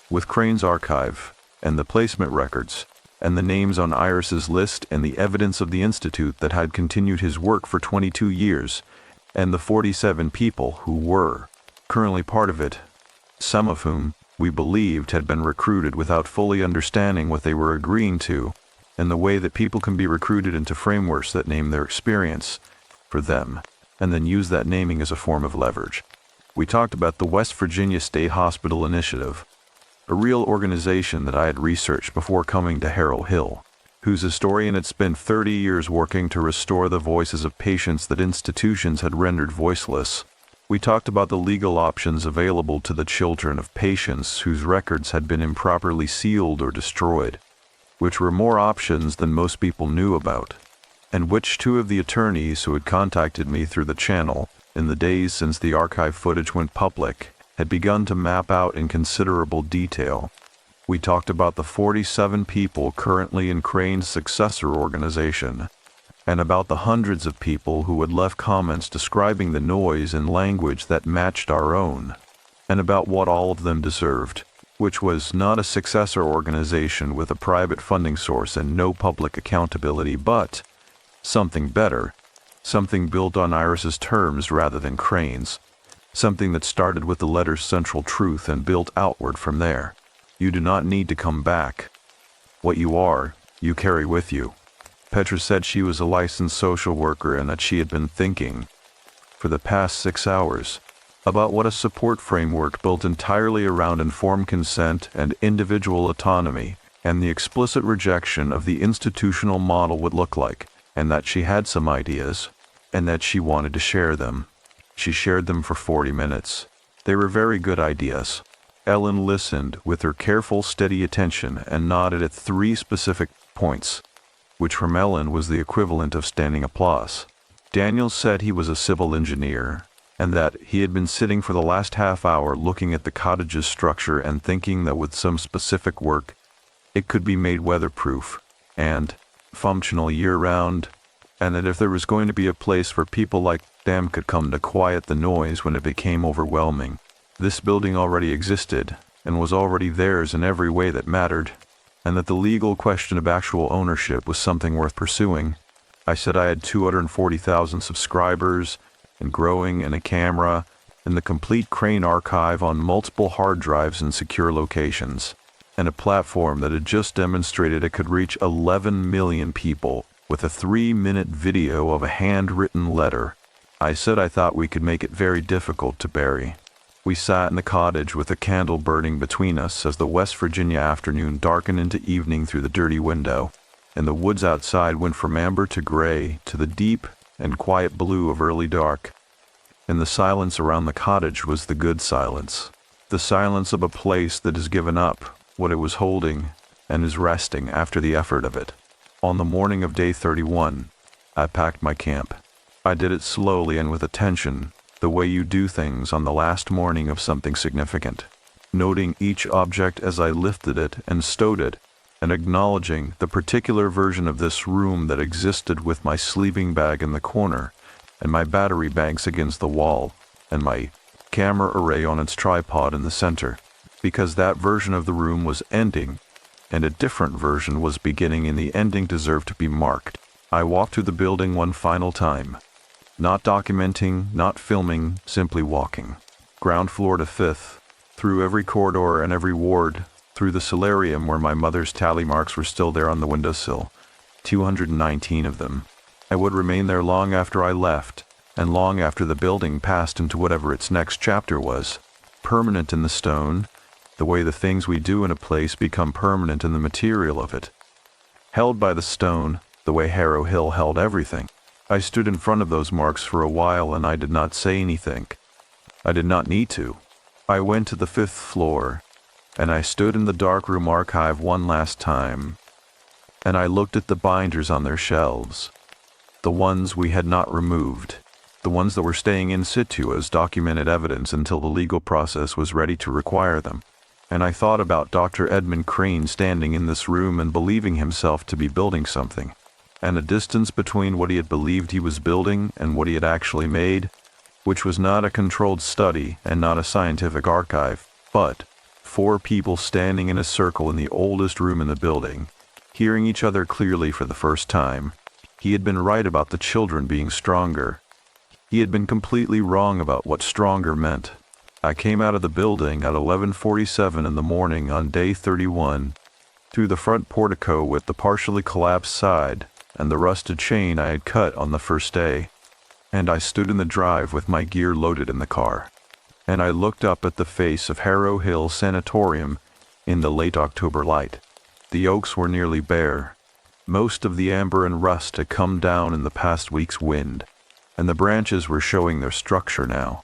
With Crane's archive, and the placement records, and the names on Iris's list, and the evidence of the institute that had continued his work for 22 years, and the 47 people who were currently part of it, some of whom we believed had been recruited without fully understanding what they were agreeing to, and the way that people can be recruited into frameworks that name their experience for them, and then use that naming as a form of leverage. We talked about the West Virginia State Hospital Initiative, a real organization that I had researched before coming to Harrow Hill, whose historian had spent 30 years working to restore the voices of patients that institutions had rendered voiceless. We talked about the legal options available to the children of patients whose records had been improperly sealed or destroyed, which were more options than most people knew about, and which two of the attorneys who had contacted me through the channel in the days since the archive footage went public had begun to map out in considerable detail. We talked about the 47 people currently in Crane's successor organization, and about the hundreds of people who had left comments describing the noise in language that matched our own, and about what all of them deserved, which was not a successor organization with a private funding source and no public accountability, but something better, something built on Iris's terms rather than Crane's, something that started with the letter's central truth and built outward from there. You do not need to come back. What you are, you carry with you. Petra said she was a licensed social worker and that she had been thinking, for the past 6 hours, about what a support framework built entirely around informed consent and individual autonomy and the explicit rejection of the institutional model would look like, and that she had some ideas, and that she wanted to share them. She shared them for 40 minutes. They were very good ideas. Ellen listened with her careful, steady attention and nodded at 3 specific points, which from Ellen was the equivalent of standing applause. Daniel said he was a civil engineer, and that he had been sitting for the last half hour looking at the cottage's structure and thinking that with some specific work, it could be made weatherproof and functional year-round, and that if there was going to be a place where people like them could come to quiet the noise when it became overwhelming, this building already existed and was already theirs in every way that mattered, and that the legal question of actual ownership was something worth pursuing. I said I had 240,000 subscribers, and growing, and a camera, and the complete Crane archive on multiple hard drives in secure locations, and a platform that had just demonstrated it could reach 11 million people with a 3-minute video of a handwritten letter. I said I thought we could make it very difficult to bury. We sat in the cottage with a candle burning between us as the West Virginia afternoon darkened into evening through the dirty window, and the woods outside went from amber to gray to the deep and quiet blue of early dark. And the silence around the cottage was the good silence, the silence of a place that has given up what it was holding and is resting after the effort of it. On the morning of day 31, I packed my camp. I did it slowly and with attention, the way you do things on the last morning of something significant, noting each object as I lifted it and stowed it, and acknowledging the particular version of this room that existed with my sleeping bag in the corner, and my battery banks against the wall, and my camera array on its tripod in the center, because that version of the room was ending, and a different version was beginning, and the ending deserved to be marked. I walked through the building one final time. Not documenting, not filming, simply walking. Ground floor to 5th, through every corridor and every ward, through the solarium where my mother's tally marks were still there on the windowsill, 219 of them. I would remain there long after I left, and long after the building passed into whatever its next chapter was, permanent in the stone, the way the things we do in a place become permanent in the material of it. Held by the stone, the way Harrow Hill held everything. I stood in front of those marks for a while and I did not say anything. I did not need to. I went to the 5th floor, and I stood in the darkroom archive one last time, and I looked at the binders on their shelves, the ones we had not removed, the ones that were staying in situ as documented evidence until the legal process was ready to require them. And I thought about Dr. Edmund Crane standing in this room and believing himself to be building something, and the distance between what he had believed he was building and what he had actually made, which was not a controlled study and not a scientific archive, but 4 people standing in a circle in the oldest room in the building, hearing each other clearly for the first time. He had been right about the children being stronger. He had been completely wrong about what stronger meant. I came out of the building at 11:47 in the morning on day 31, through the front portico with the partially collapsed side and the rusted chain I had cut on the first day, and I stood in the drive with my gear loaded in the car, and I looked up at the face of Harrow Hill Sanatorium in the late October light. The oaks were nearly bare. Most of the amber and rust had come down in the past week's wind, and the branches were showing their structure now.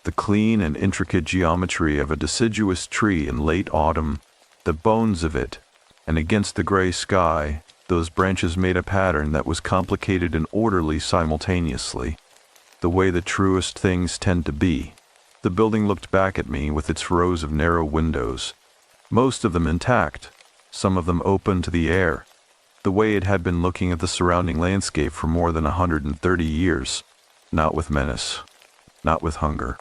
The clean and intricate geometry of a deciduous tree in late autumn, the bones of it, and against the gray sky, those branches made a pattern that was complicated and orderly simultaneously, the way the truest things tend to be. The building looked back at me with its rows of narrow windows, most of them intact, some of them open to the air, the way it had been looking at the surrounding landscape for more than 130 years, not with menace, not with hunger.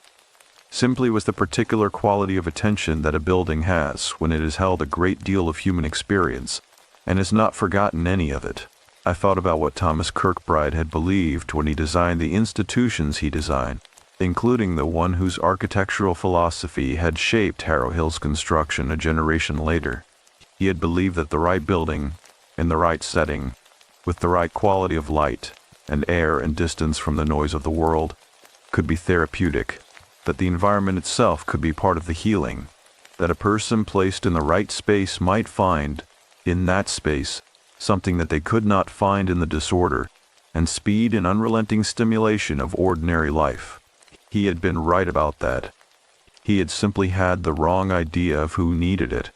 Simply with the particular quality of attention that a building has when it has held a great deal of human experience and has not forgotten any of it. I thought about what Thomas Kirkbride had believed when he designed the institutions he designed, including the one whose architectural philosophy had shaped Harrow Hill's construction a generation later. He had believed that the right building, in the right setting, with the right quality of light and air and distance from the noise of the world, could be therapeutic, that the environment itself could be part of the healing, that a person placed in the right space might find, in that space, something that they could not find in the disorder and speed and unrelenting stimulation of ordinary life. He had been right about that. He had simply had the wrong idea of who needed it.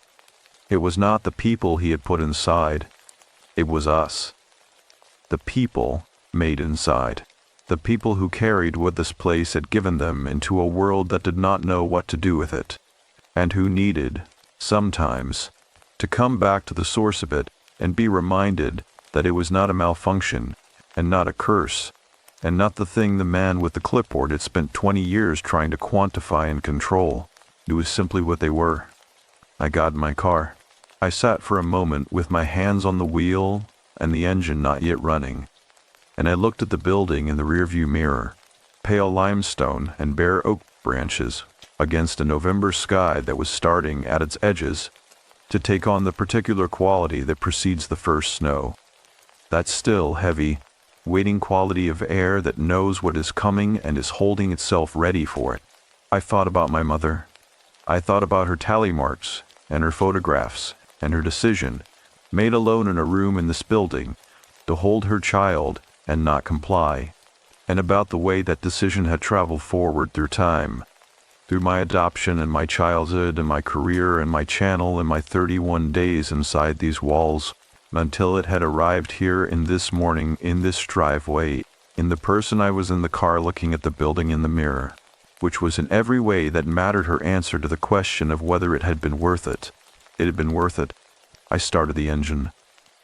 It was not the people he had put inside. It was us. The people made inside. The people who carried what this place had given them into a world that did not know what to do with it, and who needed, sometimes, to come back to the source of it and be reminded that it was not a malfunction, and not a curse, and not the thing the man with the clipboard had spent 20 years trying to quantify and control. It was simply what they were. I got in my car. I sat for a moment with my hands on the wheel and the engine not yet running, and I looked at the building in the rearview mirror, pale limestone and bare oak branches against a November sky that was starting at its edges to take on the particular quality that precedes the first snow. That still, heavy, waiting quality of air that knows what is coming and is holding itself ready for it. I thought about my mother. I thought about her tally marks and her photographs and her decision, made alone in a room in this building, to hold her child and not comply, and about the way that decision had traveled forward through time, through my adoption and my childhood and my career and my channel and my 31 days inside these walls, until it had arrived here in this morning, in this driveway, in the person I was in the car looking at the building in the mirror, which was in every way that mattered her answer to the question of whether it had been worth it. It had been worth it. I started the engine.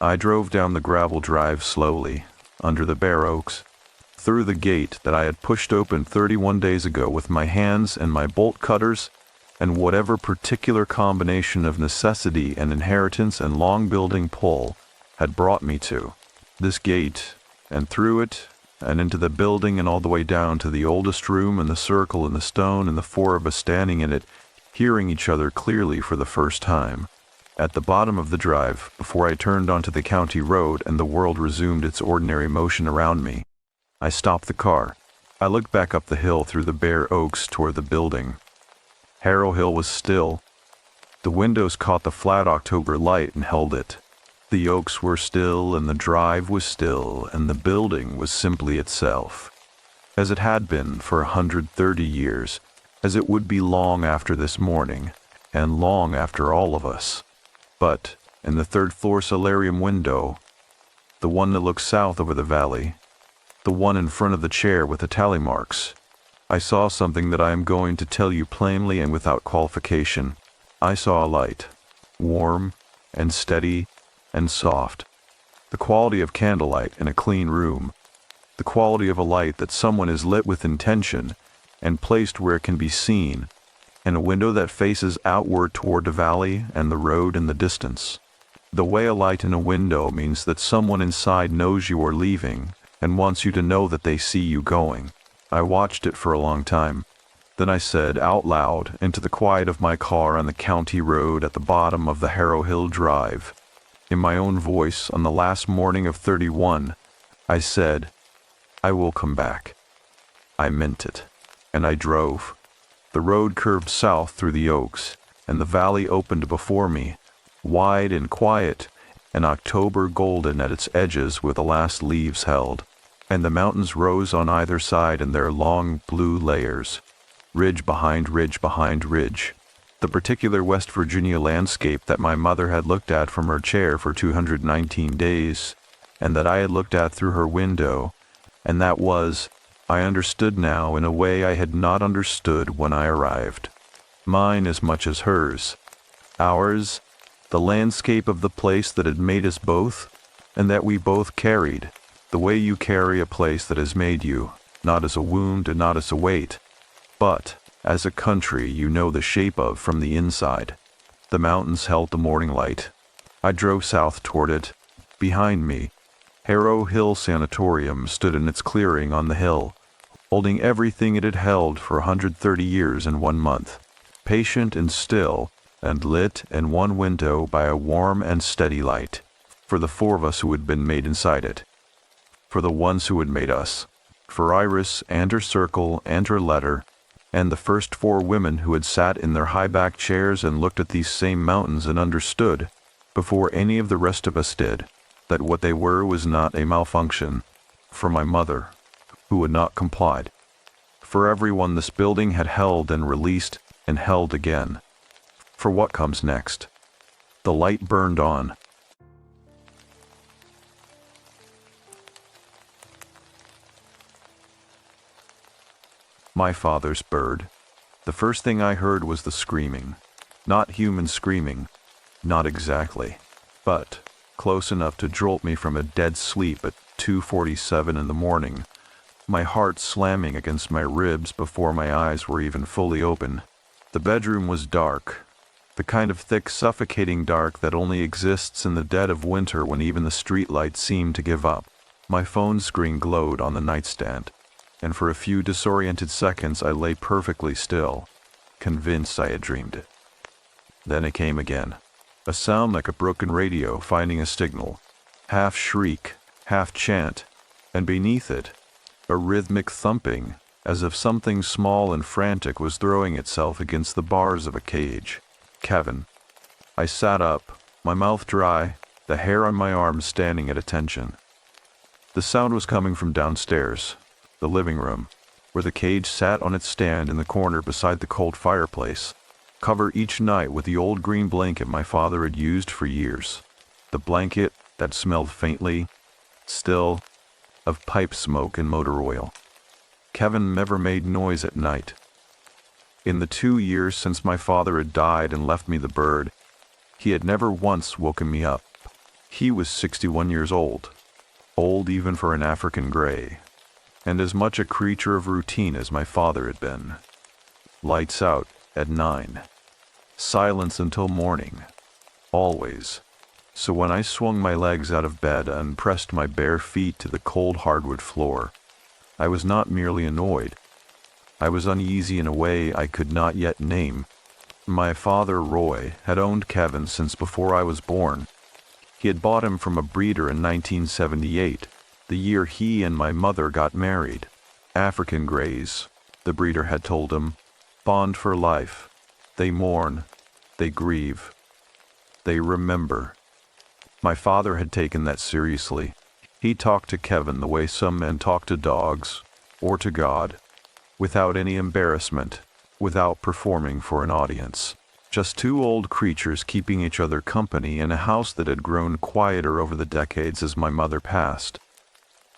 I drove down the gravel drive slowly, under the bare oaks, through the gate that I had pushed open 31 days ago with my hands and my bolt cutters and whatever particular combination of necessity and inheritance and long building pull had brought me to. This gate, and through it, and into the building and all the way down to the oldest room and the circle and the stone and the 4 of us standing in it, hearing each other clearly for the first time. At the bottom of the drive, before I turned onto the county road and the world resumed its ordinary motion around me, I stopped the car. I looked back up the hill through the bare oaks toward the building. Harrow Hill was still. The windows caught the flat October light and held it. The oaks were still, and the drive was still, and the building was simply itself, as it had been for 130 years, as it would be long after this morning, and long after all of us. But, in the 3rd floor solarium window, the one that looks south over the valley, the one in front of the chair with the tally marks. I saw something that I am going to tell you plainly and without qualification. I saw a light, warm and steady and soft. The quality of candlelight in a clean room. The quality of a light that someone has lit with intention and placed where it can be seen, and a window that faces outward toward the valley and the road in the distance. The way a light in a window means that someone inside knows you are leaving and wants you to know that they see you going. I watched it for a long time. Then I said out loud into the quiet of my car on the county road at the bottom of the Harrow Hill Drive, in my own voice on the last morning of 31, I said, I will come back. I meant it. And I drove. The road curved south through the oaks, and the valley opened before me, wide and quiet, and October golden at its edges where the last leaves held, and the mountains rose on either side in their long blue layers, ridge behind ridge behind ridge. The particular West Virginia landscape that my mother had looked at from her chair for 219 days, and that I had looked at through her window, and that was, I understood now in a way I had not understood when I arrived. Mine as much as hers. Ours, the landscape of the place that had made us both, and that we both carried, the way you carry a place that has made you, not as a wound and not as a weight, but as a country you know the shape of from the inside. The mountains held the morning light. I drove south toward it. Behind me, Harrow Hill Sanatorium stood in its clearing on the hill, holding everything it had held for 130 years in 1 month, patient and still, and lit in one window by a warm and steady light, for the 4 of us who had been made inside it, for the ones who had made us, for Iris and her circle and her letter, and the first 4 women who had sat in their high-backed chairs and looked at these same mountains and understood, before any of the rest of us did, that what they were was not a malfunction, for my mother, who had not complied, for everyone this building had held and released and held again. For what comes next? The light burned on. My father's bird. The first thing I heard was the screaming. Not human screaming, not exactly, but close enough to jolt me from a dead sleep at 2:47 in the morning, my heart slamming against my ribs before my eyes were even fully open. The bedroom was dark, the kind of thick, suffocating dark that only exists in the dead of winter when even the streetlights seem to give up. My phone screen glowed on the nightstand, and for a few disoriented seconds I lay perfectly still, convinced I had dreamed it. Then it came again, a sound like a broken radio finding a signal, half shriek, half chant, and beneath it, a rhythmic thumping, as if something small and frantic was throwing itself against the bars of a cage. Kevin. I sat up, my mouth dry, the hair on my arms standing at attention. The sound was coming from downstairs, the living room, where the cage sat on its stand in the corner beside the cold fireplace, covered each night with the old green blanket my father had used for years. The blanket that smelled faintly, still, of pipe smoke and motor oil. Kevin never made noise at night. In the 2 years since my father had died and left me the bird, he had never once woken me up. He was 61 years old even for an African gray, and as much a creature of routine as my father had been. Lights out at 9. Silence until morning. Always. So when I swung my legs out of bed and pressed my bare feet to the cold hardwood floor, I was not merely annoyed. I was uneasy in a way I could not yet name. My father, Roy, had owned Kevin since before I was born. He had bought him from a breeder in 1978, the year he and my mother got married. African greys, the breeder had told him, bond for life. They mourn, they grieve, they remember. My father had taken that seriously. He talked to Kevin the way some men talk to dogs, or to God, without any embarrassment, without performing for an audience. Just 2 old creatures keeping each other company in a house that had grown quieter over the decades as my mother passed.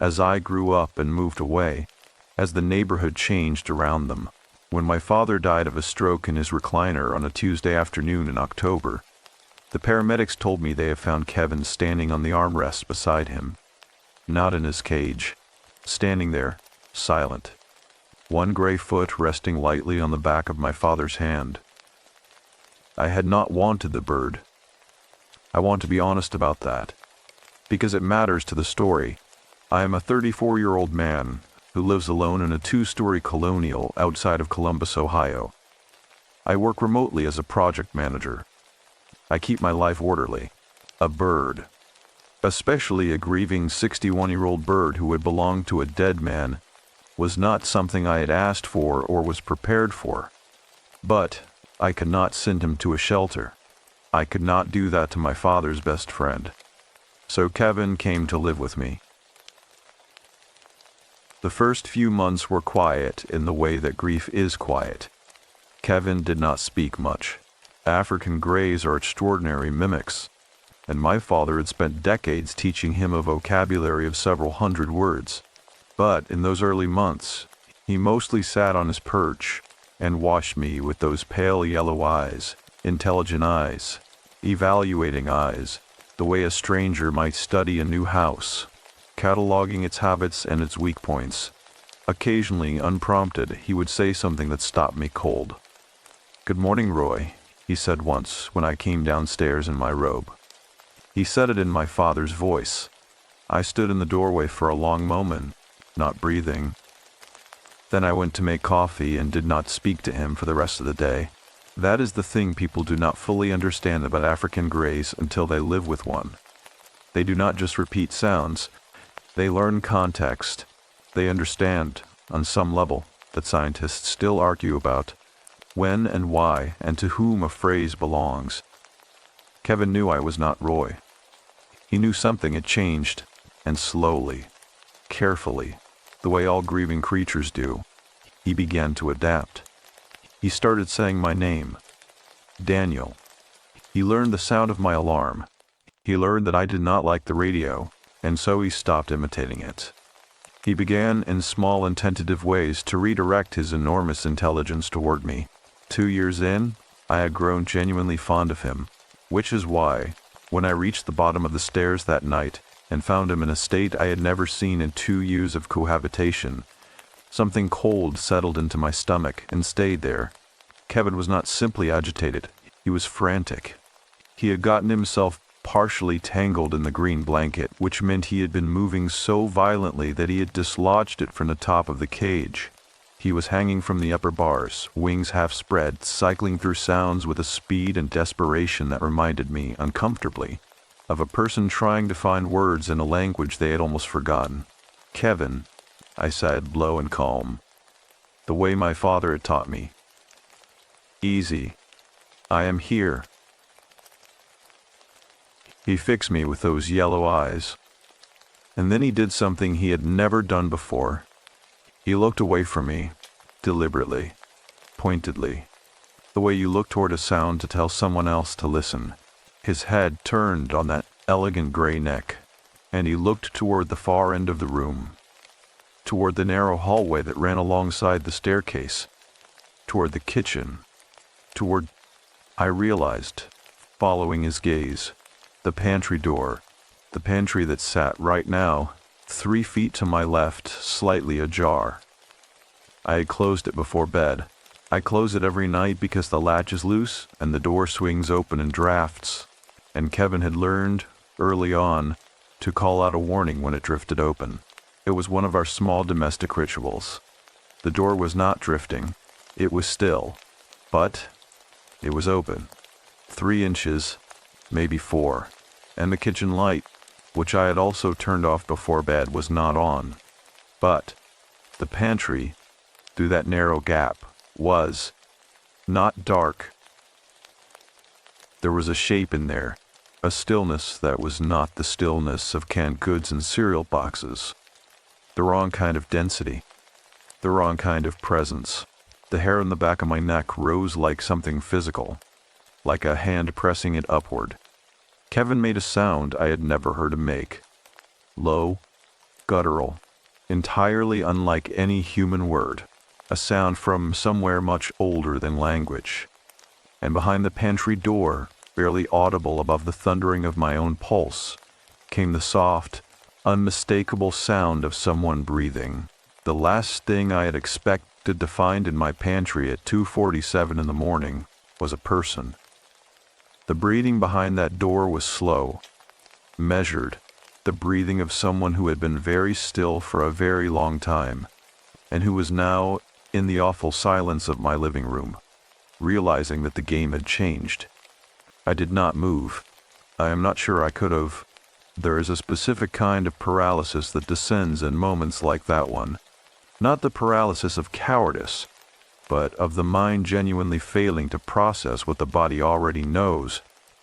as I grew up and moved away, as the neighborhood changed around them. When my father died of a stroke in his recliner on a Tuesday afternoon in October, the paramedics told me they have found Kevin standing on the armrest beside him, not in his cage, standing there, silent, one gray foot resting lightly on the back of my father's hand. I had not wanted the bird. I want to be honest about that, because it matters to the story. I am a 34-year-old man who lives alone in a 2-story colonial outside of Columbus, Ohio. I work remotely as a project manager. I keep my life orderly. A bird, especially a grieving 61-year-old bird who had belonged to a dead man, was not something I had asked for or was prepared for. But I could not send him to a shelter. I could not do that to my father's best friend. So Kevin came to live with me. The first few months were quiet in the way that grief is quiet. Kevin did not speak much. African Greys are extraordinary mimics, and my father had spent decades teaching him a vocabulary of several hundred words. But in those early months, he mostly sat on his perch and watched me with those pale yellow eyes, intelligent eyes, evaluating eyes, the way a stranger might study a new house, cataloging its habits and its weak points. Occasionally, unprompted, he would say something that stopped me cold. "Good morning, Roy," he said once when I came downstairs in my robe. He said it in my father's voice. I stood in the doorway for a long moment, not breathing. Then I went to make coffee and did not speak to him for the rest of the day. That is the thing people do not fully understand about African Greys until they live with one. They do not just repeat sounds. They learn context. They understand, on some level, that scientists still argue about, when and why and to whom a phrase belongs. Kevin knew I was not Roy. He knew something had changed, and slowly, carefully, the way all grieving creatures do, he began to adapt. He started saying my name, Daniel. He learned the sound of my alarm. He learned that I did not like the radio, and so he stopped imitating it. He began in small and tentative ways to redirect his enormous intelligence toward me. 2 years in, I had grown genuinely fond of him, which is why, when I reached the bottom of the stairs that night and found him in a state I had never seen in 2 years of cohabitation, something cold settled into my stomach and stayed there. Kevin was not simply agitated, he was frantic. He had gotten himself partially tangled in the green blanket, which meant he had been moving so violently that he had dislodged it from the top of the cage. He was hanging from the upper bars, wings half spread, cycling through sounds with a speed and desperation that reminded me, uncomfortably, of a person trying to find words in a language they had almost forgotten. "Kevin," I said, low and calm, the way my father had taught me. "Easy. I am here." He fixed me with those yellow eyes. And then he did something he had never done before. He looked away from me, deliberately, pointedly, the way you look toward a sound to tell someone else to listen. His head turned on that elegant gray neck, and he looked toward the far end of the room, toward the narrow hallway that ran alongside the staircase, toward the kitchen, toward, I realized, following his gaze, the pantry door, the pantry that sat right now 3 feet to my left, slightly ajar. I had closed it before bed. I close it every night because the latch is loose and the door swings open in drafts, and Kevin had learned, early on, to call out a warning when it drifted open. It was one of our small domestic rituals. The door was not drifting. It was still, but it was open. 3 inches, maybe 4, and the kitchen light, which I had also turned off before bed, was not on. But the pantry, through that narrow gap, was not dark. There was a shape in there, a stillness that was not the stillness of canned goods and cereal boxes. The wrong kind of density, the wrong kind of presence. The hair on the back of my neck rose like something physical, like a hand pressing it upward. Kevin made a sound I had never heard him make. Low, guttural, entirely unlike any human word, a sound from somewhere much older than language. And behind the pantry door, barely audible above the thundering of my own pulse, came the soft, unmistakable sound of someone breathing. The last thing I had expected to find in my pantry at 2:47 in the morning was a person. The breathing behind that door was slow, measured, the breathing of someone who had been very still for a very long time, and who was now in the awful silence of my living room, realizing that the game had changed. I did not move. I am not sure I could have. There is a specific kind of paralysis that descends in moments like that one. Not the paralysis of cowardice, but of the mind genuinely failing to process what the body already knows.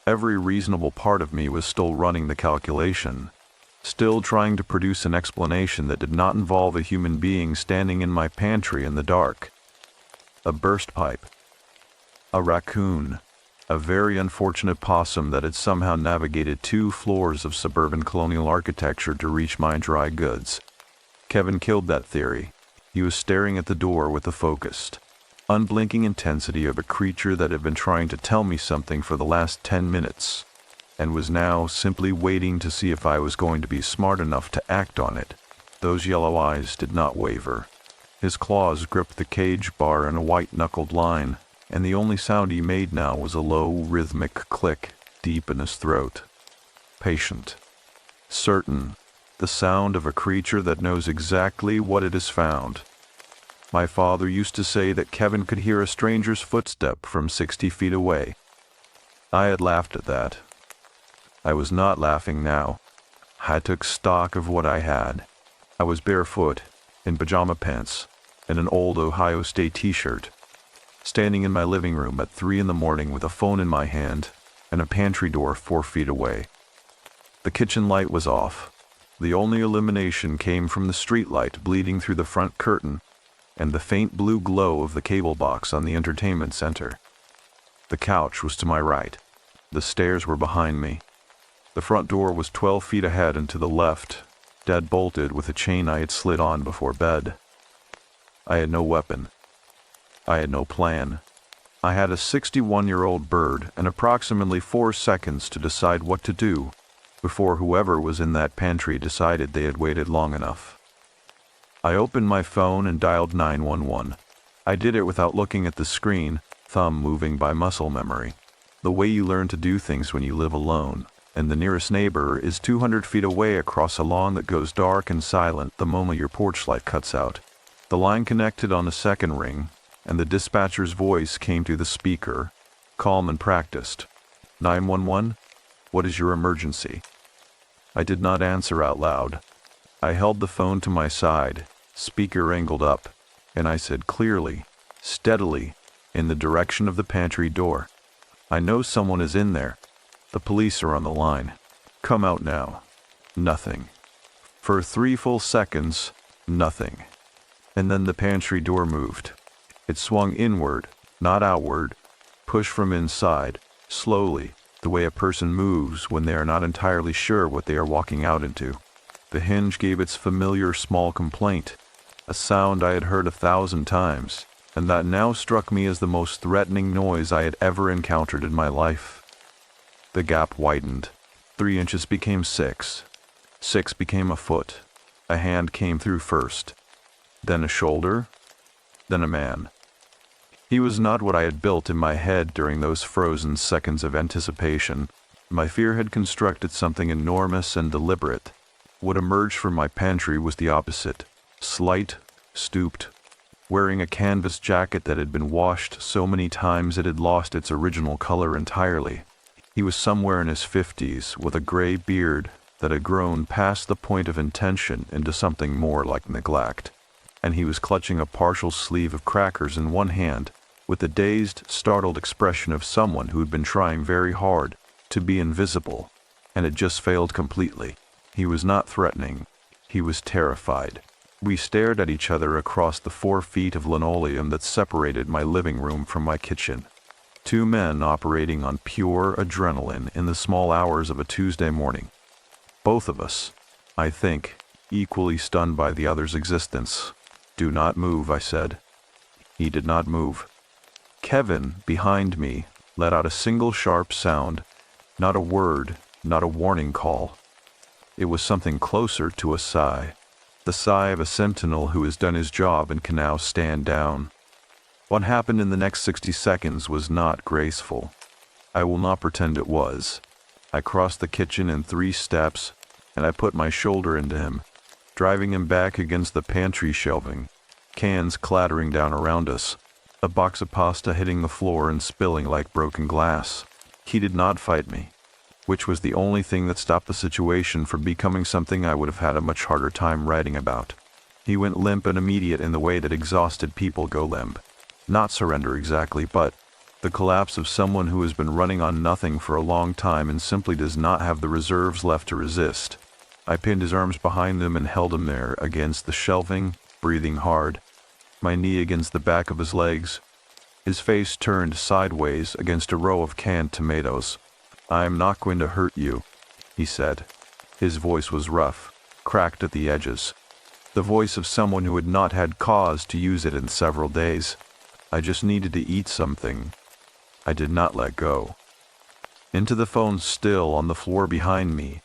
Every reasonable part of me was still running the calculation, still trying to produce an explanation that did not involve a human being standing in my pantry in the dark. A burst pipe. A raccoon. A very unfortunate possum that had somehow navigated 2 floors of suburban colonial architecture to reach my dry goods. Kevin killed that theory. He was staring at the door with the focused, unblinking intensity of a creature that had been trying to tell me something for the last 10 minutes, and was now simply waiting to see if I was going to be smart enough to act on it. Those yellow eyes did not waver. His claws gripped the cage bar in a white-knuckled line, and the only sound he made now was a low, rhythmic click deep in his throat. Patient. Certain. The sound of a creature that knows exactly what it has found. My father used to say that Kevin could hear a stranger's footstep from 60 feet away. I had laughed at that. I was not laughing now. I took stock of what I had. I was barefoot, in pajama pants, and an old Ohio State t-shirt, standing in my living room at 3 in the morning with a phone in my hand and a pantry door 4 feet away. The kitchen light was off. The only illumination came from the street light bleeding through the front curtain and the faint blue glow of the cable box on the entertainment center. The couch was to my right. The stairs were behind me. The front door was 12 feet ahead and to the left, dead bolted with a chain I had slid on before bed. I had no weapon. I had no plan. I had a 61-year-old bird and approximately 4 seconds to decide what to do before whoever was in that pantry decided they had waited long enough. I opened my phone and dialed 911. I did it without looking at the screen, thumb moving by muscle memory. The way you learn to do things when you live alone, and the nearest neighbor is 200 feet away across a lawn that goes dark and silent the moment your porch light cuts out. The line connected on the second ring, and the dispatcher's voice came through the speaker, calm and practiced. 911? What is your emergency? I did not answer out loud. I held the phone to my side, speaker angled up, and I said clearly, steadily, in the direction of the pantry door, I know someone is in there. The police are on the line. Come out now. Nothing. For 3 full seconds, nothing. And then the pantry door moved. It swung inward, not outward, pushed from inside, slowly, the way a person moves when they are not entirely sure what they are walking out into. The hinge gave its familiar small complaint, a sound I had heard 1,000 times, and that now struck me as the most threatening noise I had ever encountered in my life. The gap widened. 3 inches became 6. 6 became a foot. A hand came through first, then a shoulder, then a man. He was not what I had built in my head during those frozen seconds of anticipation. My fear had constructed something enormous and deliberate. What emerged from my pantry was the opposite. Slight, stooped, wearing a canvas jacket that had been washed so many times it had lost its original color entirely. He was somewhere in his 50s, with a gray beard that had grown past the point of intention into something more like neglect. And he was clutching a partial sleeve of crackers in one hand, with the dazed, startled expression of someone who had been trying very hard to be invisible, and had just failed completely. He was not threatening. He was terrified. We stared at each other across the 4 feet of linoleum that separated my living room from my kitchen. 2 men operating on pure adrenaline in the small hours of a Tuesday morning. Both of us, I think, equally stunned by the other's existence. "Do not move," I said. He did not move. Kevin, behind me, let out a single sharp sound, not a word, not a warning call. It was something closer to a sigh, the sigh of a sentinel who has done his job and can now stand down. What happened in the next 60 seconds was not graceful. I will not pretend it was. I crossed the kitchen in 3 steps, and I put my shoulder into him, driving him back against the pantry shelving, cans clattering down around us, a box of pasta hitting the floor and spilling like broken glass. He did not fight me, which was the only thing that stopped the situation from becoming something I would have had a much harder time writing about. He went limp and immediate in the way that exhausted people go limp. Not surrender exactly, but the collapse of someone who has been running on nothing for a long time and simply does not have the reserves left to resist. I pinned his arms behind him and held him there against the shelving, breathing hard, my knee against the back of his legs, his face turned sideways against a row of canned tomatoes. "I am not going to hurt you," he said. His voice was rough, cracked at the edges, the voice of someone who had not had cause to use it in several days. I just needed to eat something. I did not let go. Into the phone still on the floor behind me,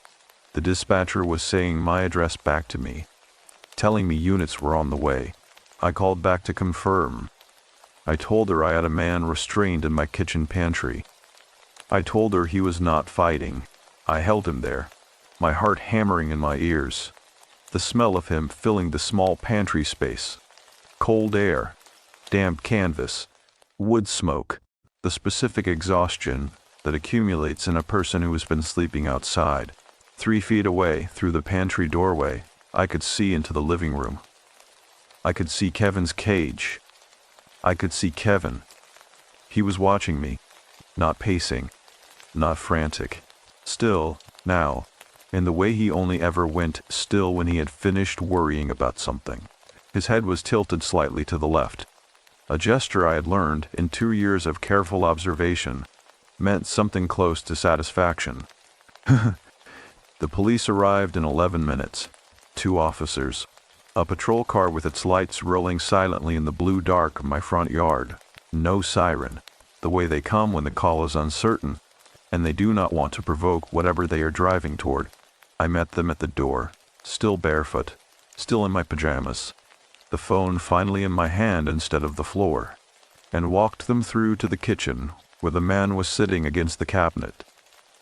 the dispatcher was saying my address back to me, telling me units were on the way. I called back to confirm. I told her I had a man restrained in my kitchen pantry. I told her he was not fighting. I held him there, my heart hammering in my ears, the smell of him filling the small pantry space. Cold air, damp canvas, wood smoke, the specific exhaustion that accumulates in a person who has been sleeping outside. 3 feet away, through the pantry doorway, I could see into the living room. I could see Kevin's cage. I could see Kevin. He was watching me, not pacing, not frantic. Still, now, in the way he only ever went still when he had finished worrying about something. His head was tilted slightly to the left. A gesture I had learned in 2 years of careful observation meant something close to satisfaction. The police arrived in 11 minutes. 2 officers. A patrol car with its lights rolling silently in the blue dark of my front yard. No siren, the way they come when the call is uncertain, and they do not want to provoke whatever they are driving toward. I met them at the door, still barefoot, still in my pajamas, the phone finally in my hand instead of the floor, and walked them through to the kitchen, where the man was sitting against the cabinet,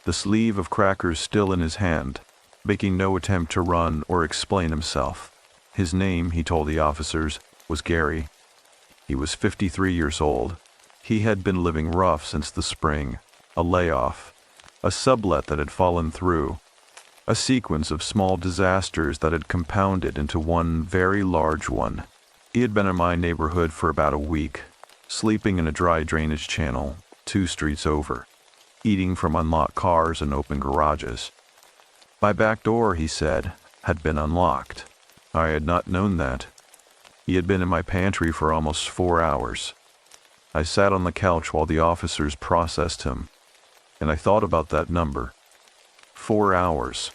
the sleeve of crackers still in his hand, making no attempt to run or explain himself. His name, he told the officers, was Gary. He was 53 years old. He had been living rough since the spring, a layoff, a sublet that had fallen through, a sequence of small disasters that had compounded into one very large one. He had been in my neighborhood for about a week, sleeping in a dry drainage channel 2 streets over, eating from unlocked cars and open garages. My back door, he said, had been unlocked. I had not known that. He had been in my pantry for almost 4 hours. I sat on the couch while the officers processed him, and I thought about that number. 4 hours.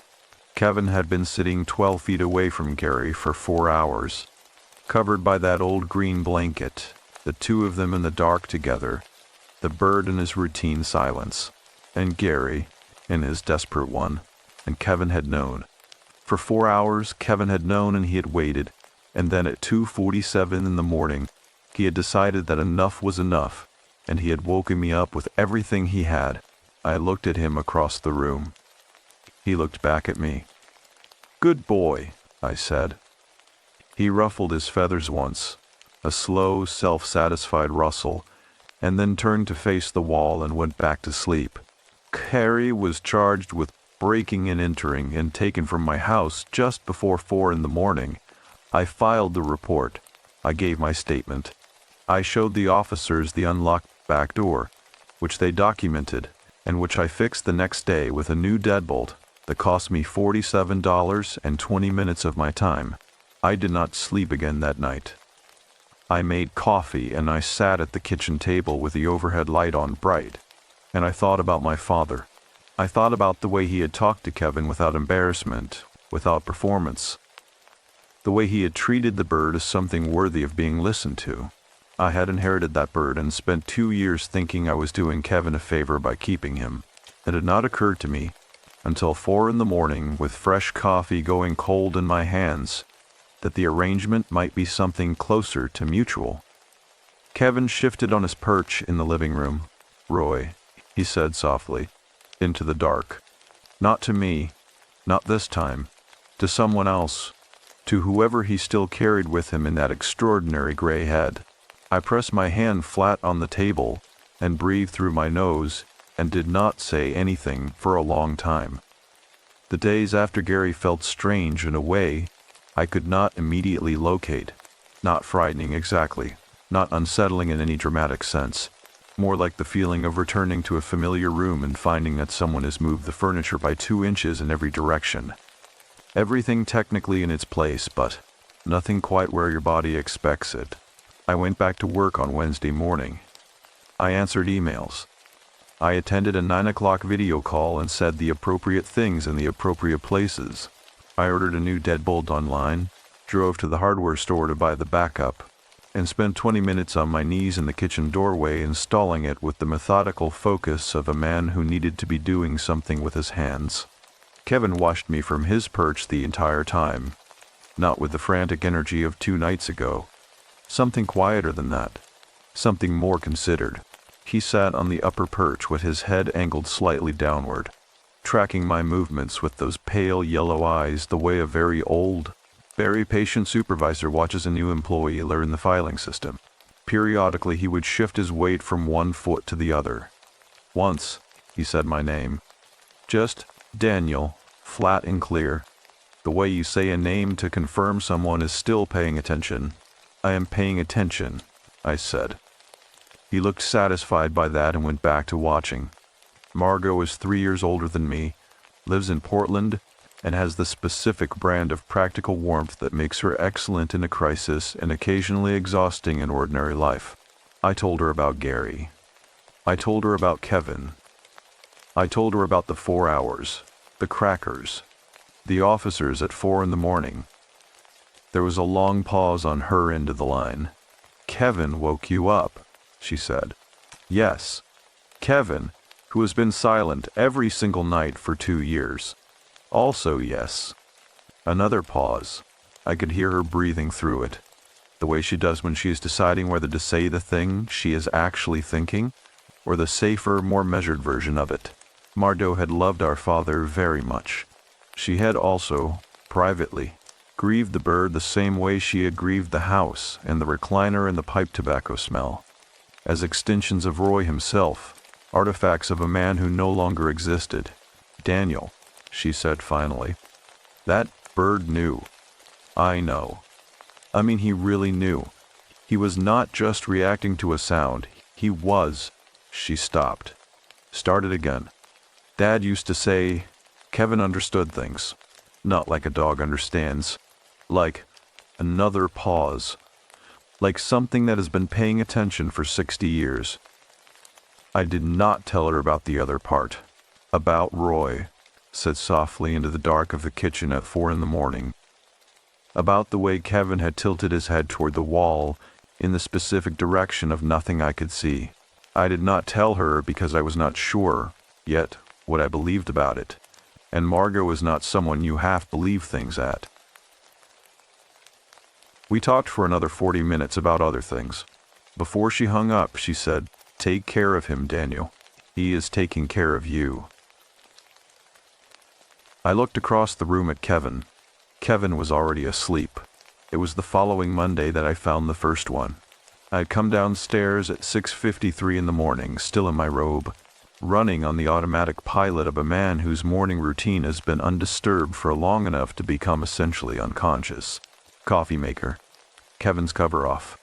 Kevin had been sitting 12 feet away from Gary for 4 hours, covered by that old green blanket, the 2 of them in the dark together, the bird in his routine silence, and Gary in his desperate one, and Kevin had known. For 4 hours, Kevin had known and he had waited, and then at 2:47 in the morning, he had decided that enough was enough, and he had woken me up with everything he had. I looked at him across the room. He looked back at me. "Good boy," I said. He ruffled his feathers once, a slow, self-satisfied rustle, and then turned to face the wall and went back to sleep. Gary was charged with breaking and entering and taken from my house just before 4 in the morning. I filed the report. I gave my statement. I showed the officers the unlocked back door, which they documented, and which I fixed the next day with a new deadbolt that cost me $47 and 20 minutes of my time. I did not sleep again that night. I made coffee and I sat at the kitchen table with the overhead light on bright, and I thought about my father. I thought about the way he had talked to Kevin without embarrassment, without performance. The way he had treated the bird as something worthy of being listened to. I had inherited that bird and spent 2 years thinking I was doing Kevin a favor by keeping him. It had not occurred to me, until 4 in the morning, with fresh coffee going cold in my hands, that the arrangement might be something closer to mutual. Kevin shifted on his perch in the living room. "Roy," he said softly, into the dark. Not to me, not this time, to someone else, to whoever he still carried with him in that extraordinary gray head. I pressed my hand flat on the table and breathed through my nose and did not say anything for a long time. The days after Gary felt strange in a way I could not immediately locate. Not frightening exactly, not unsettling in any dramatic sense. More like the feeling of returning to a familiar room and finding that someone has moved the furniture by 2 inches in every direction. Everything technically in its place, but nothing quite where your body expects it. I went back to work on Wednesday morning. I answered emails. I attended a 9 o'clock video call and said the appropriate things in the appropriate places. I ordered a new deadbolt online, drove to the hardware store to buy the backup, and spent 20 minutes on my knees in the kitchen doorway installing it with the methodical focus of a man who needed to be doing something with his hands. Kevin watched me from his perch the entire time, not with the frantic energy of 2 nights ago. Something quieter than that, something more considered. He sat on the upper perch with his head angled slightly downward, tracking my movements with those pale yellow eyes the way a very old, very patient supervisor watches a new employee learn the filing system. Periodically he would shift his weight from one foot to the other. Once, he said my name. Just Daniel, flat and clear. The way you say a name to confirm someone is still paying attention. "I am paying attention," I said. He looked satisfied by that and went back to watching. Margot is 3 years older than me, lives in Portland, and has the specific brand of practical warmth that makes her excellent in a crisis and occasionally exhausting in ordinary life. I told her about Gary. I told her about Kevin. I told her about the 4 hours, the crackers, the officers at 4 in the morning. There was a long pause on her end of the line. "Kevin woke you up," she said. "Yes, Kevin, who has been silent every single night for 2 years. Also yes." Another pause. I could hear her breathing through it, the way she does when she is deciding whether to say the thing she is actually thinking, or the safer, more measured version of it. Margot had loved our father very much. She had also, privately, grieved the bird the same way she had grieved the house and the recliner and the pipe tobacco smell, as extensions of Roy himself, artifacts of a man who no longer existed. "Daniel," she said finally, "that bird knew. I know. I mean, he really knew. He was not just reacting to a sound. He was." She stopped. Started again. "Dad used to say, Kevin understood things. Not like a dog understands. Like another pause. Like something that has been paying attention for 60 years. I did not tell her about the other part. About Roy, said softly into the dark of the kitchen at 4 in the morning. About the way Kevin had tilted his head toward the wall in the specific direction of nothing I could see. I did not tell her because I was not sure, yet, what I believed about it. And Margot was not someone you half believe things at. We talked for another 40 minutes about other things. Before she hung up, she said, "Take care of him, Daniel. He is taking care of you." I looked across the room at Kevin. Kevin was already asleep. It was the following Monday that I found the first one. I had come downstairs at 6:53 in the morning, still in my robe, running on the automatic pilot of a man whose morning routine has been undisturbed for long enough to become essentially unconscious. Coffee maker. Kevin's cover off.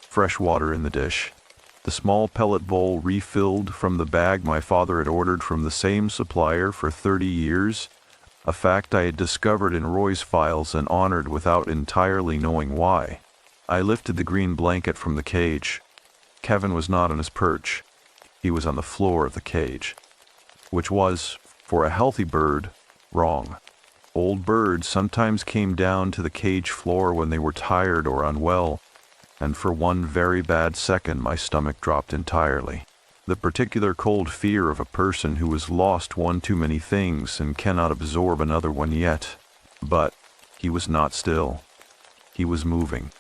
Fresh water in the dish. The small pellet bowl refilled from the bag my father had ordered from the same supplier for 30 years, a fact I had discovered in Roy's files and honored without entirely knowing why. I lifted the green blanket from the cage. Kevin was not on his perch. He was on the floor of the cage, which was, for a healthy bird, wrong. Old birds sometimes came down to the cage floor when they were tired or unwell, and for one very bad second my stomach dropped entirely. The particular cold fear of a person who has lost one too many things and cannot absorb another one yet. But he was not still. He was moving.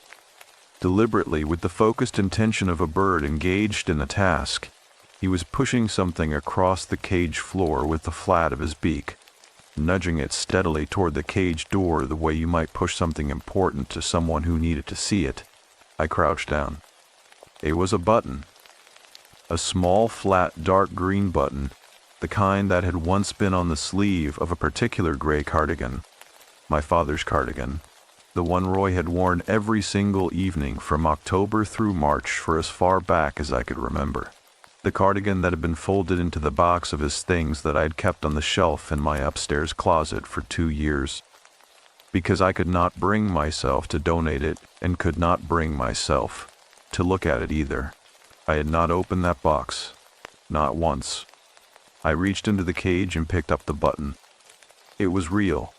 Deliberately, with the focused intention of a bird engaged in a task, he was pushing something across the cage floor with the flat of his beak, nudging it steadily toward the cage door the way you might push something important to someone who needed to see it. I crouched down. It was a button. A small, flat, dark green button, the kind that had once been on the sleeve of a particular gray cardigan. My father's cardigan. The one Roy had worn every single evening from October through March for as far back as I could remember. The cardigan that had been folded into the box of his things that I had kept on the shelf in my upstairs closet for 2 years. Because I could not bring myself to donate it and could not bring myself to look at it either. I had not opened that box. Not once. I reached into the cage and picked up the button. It was real.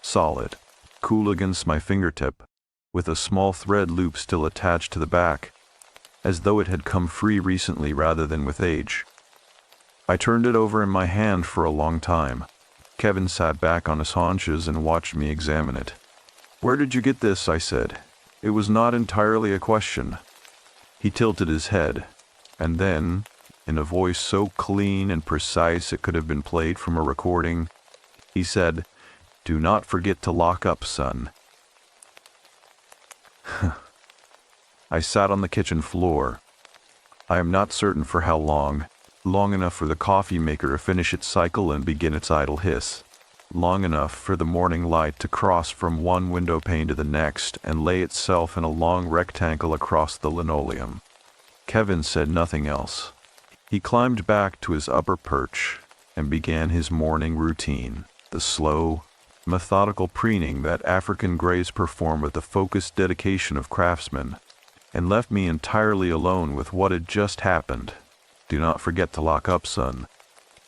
Solid. Cool against my fingertip, with a small thread loop still attached to the back, as though it had come free recently rather than with age. I turned it over in my hand for a long time. Kevin sat back on his haunches and watched me examine it. "Where did you get this?" I said. It was not entirely a question. He tilted his head, and then, in a voice so clean and precise it could have been played from a recording, he said, "Do not forget to lock up, son." I sat on the kitchen floor. I am not certain for how long. Long enough for the coffee maker to finish its cycle and begin its idle hiss. Long enough for the morning light to cross from one window pane to the next and lay itself in a long rectangle across the linoleum. Kevin said nothing else. He climbed back to his upper perch and began his morning routine, the slow, methodical preening that African greys perform with the focused dedication of craftsmen, and left me entirely alone with what had just happened. "Do not forget to lock up, son."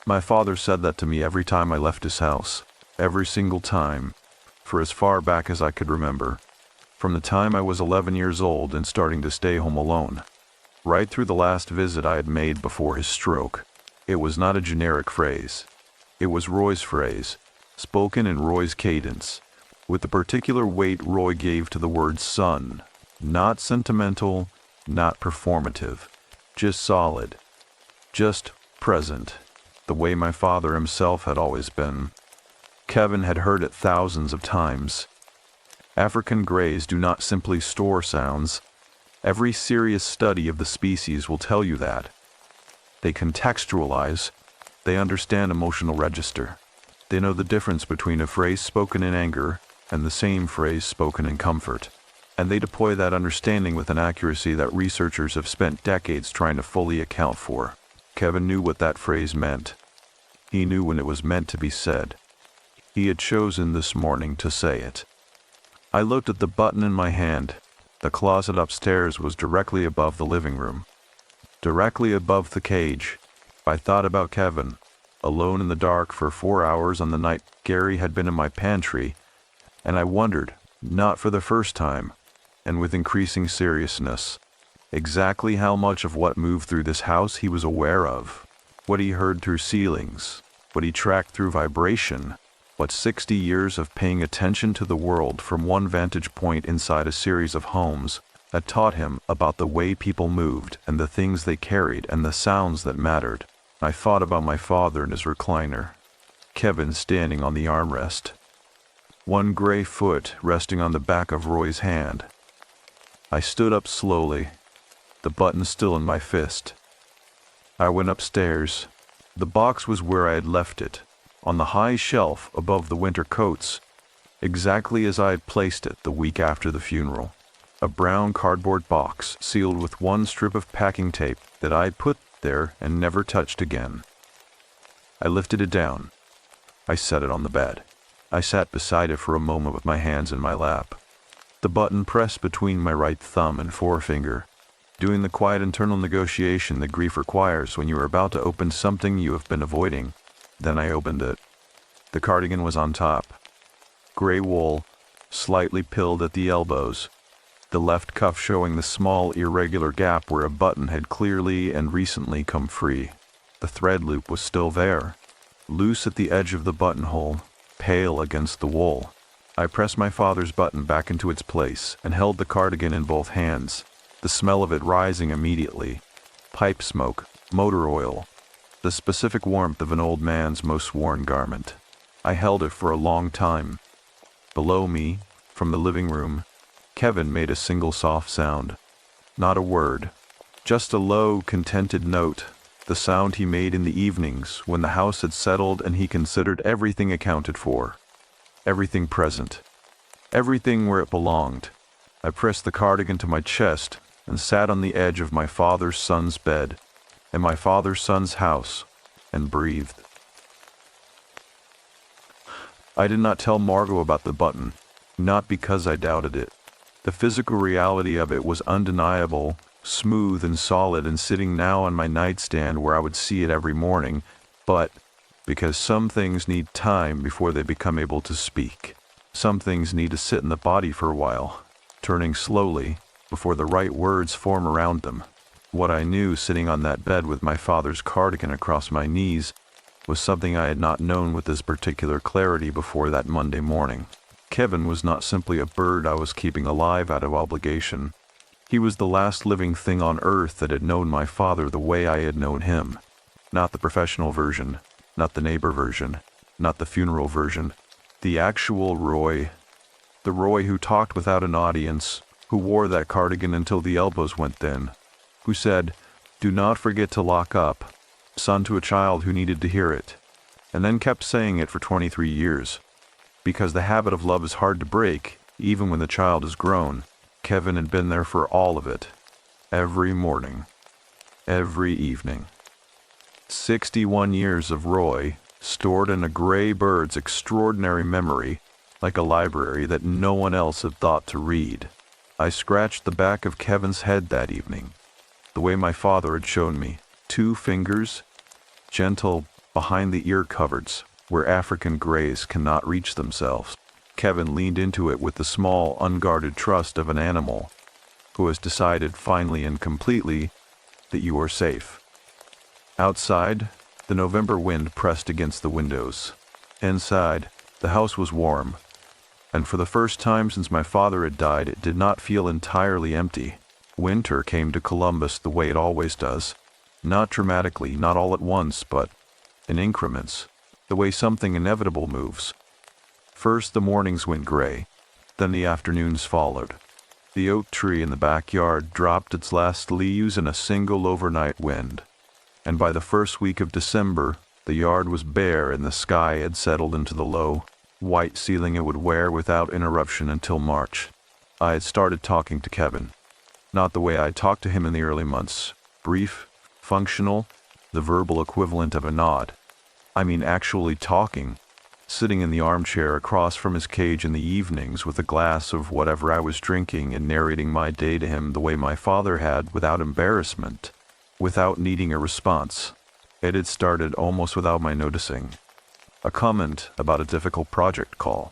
My father said that to me every time I left his house, every single time, for as far back as I could remember, from the time I was 11 years old and starting to stay home alone, right through the last visit I had made before his stroke. It was not a generic phrase. It was Roy's phrase, spoken in Roy's cadence, with the particular weight Roy gave to the word son. Not sentimental, not performative, just solid, just present, the way my father himself had always been. Kevin had heard it thousands of times. African greys do not simply store sounds. Every serious study of the species will tell you that. They contextualize. They understand emotional register. They know the difference between a phrase spoken in anger and the same phrase spoken in comfort. And they deploy that understanding with an accuracy that researchers have spent decades trying to fully account for. Kevin knew what that phrase meant. He knew when it was meant to be said. He had chosen this morning to say it. I looked at the button in my hand. The closet upstairs was directly above the living room. Directly above the cage. I thought about Kevin, alone in the dark for 4 hours on the night Gary had been in my pantry, and I wondered, not for the first time, and with increasing seriousness, exactly how much of what moved through this house he was aware of, what he heard through ceilings, what he tracked through vibration, what 60 years of paying attention to the world from one vantage point inside a series of homes had taught him about the way people moved and the things they carried and the sounds that mattered. I thought about my father in his recliner, Kevin standing on the armrest, one gray foot resting on the back of Roy's hand. I stood up slowly, the button still in my fist. I went upstairs. The box was where I had left it, on the high shelf above the winter coats, exactly as I had placed it the week after the funeral. A brown cardboard box sealed with one strip of packing tape that I had put there and never touched again. I lifted it down. I set it on the bed. I sat beside it for a moment with my hands in my lap, the button pressed between my right thumb and forefinger, doing the quiet internal negotiation that grief requires when you are about to open something you have been avoiding. Then I opened it. The cardigan was on top. gray wool, slightly pilled at the elbows, the left cuff showing the small irregular gap where a button had clearly and recently come free. The thread loop was still there, loose at the edge of the buttonhole, pale against the wool. I pressed my father's button back into its place and held the cardigan in both hands, the smell of it rising immediately. Pipe smoke, motor oil, the specific warmth of an old man's most worn garment. I held it for a long time. Below me, from the living room, Kevin made a single soft sound. Not a word, just a low, contented note, the sound he made in the evenings when the house had settled and he considered everything accounted for, everything present, everything where it belonged. I pressed the cardigan to my chest and sat on the edge of my father's son's bed, in my father's son's house, and breathed. I did not tell Margot about the button, not because I doubted it. The physical reality of it was undeniable, smooth and solid and sitting now on my nightstand where I would see it every morning, but because some things need time before they become able to speak. Some things need to sit in the body for a while, turning slowly, before the right words form around them. What I knew sitting on that bed with my father's cardigan across my knees was something I had not known with this particular clarity before that Monday morning. Kevin was not simply a bird I was keeping alive out of obligation. He was the last living thing on earth that had known my father the way I had known him. Not the professional version, not the neighbor version, not the funeral version. The actual Roy. The Roy who talked without an audience, who wore that cardigan until the elbows went thin, who said, "Do not forget to lock up," son to a child who needed to hear it, and then kept saying it for 23 years. Because the habit of love is hard to break, even when the child is grown. Kevin had been there for all of it. Every morning. Every evening. 61 years of Roy, stored in a gray bird's extraordinary memory, like a library that no one else had thought to read. I scratched the back of Kevin's head that evening, the way my father had shown me, 2 fingers, gentle behind the ear coverts, where African grays cannot reach themselves. Kevin leaned into it with the small, unguarded trust of an animal who has decided finally and completely that you are safe. Outside, the November wind pressed against the windows. Inside, the house was warm, and for the first time since my father had died, it did not feel entirely empty. Winter came to Columbus the way it always does, not dramatically, not all at once, but in increments, the way something inevitable moves. First the mornings went gray, then the afternoons followed. The oak tree in the backyard dropped its last leaves in a single overnight wind, and by the first week of December, the yard was bare and the sky had settled into the low, white ceiling it would wear without interruption until March. I had started talking to Kevin, not the way I talked to him in the early months, brief, functional, the verbal equivalent of a nod. I mean actually talking, sitting in the armchair across from his cage in the evenings with a glass of whatever I was drinking and narrating my day to him the way my father had, without embarrassment, without needing a response. It had started almost without my noticing. A comment about a difficult project call,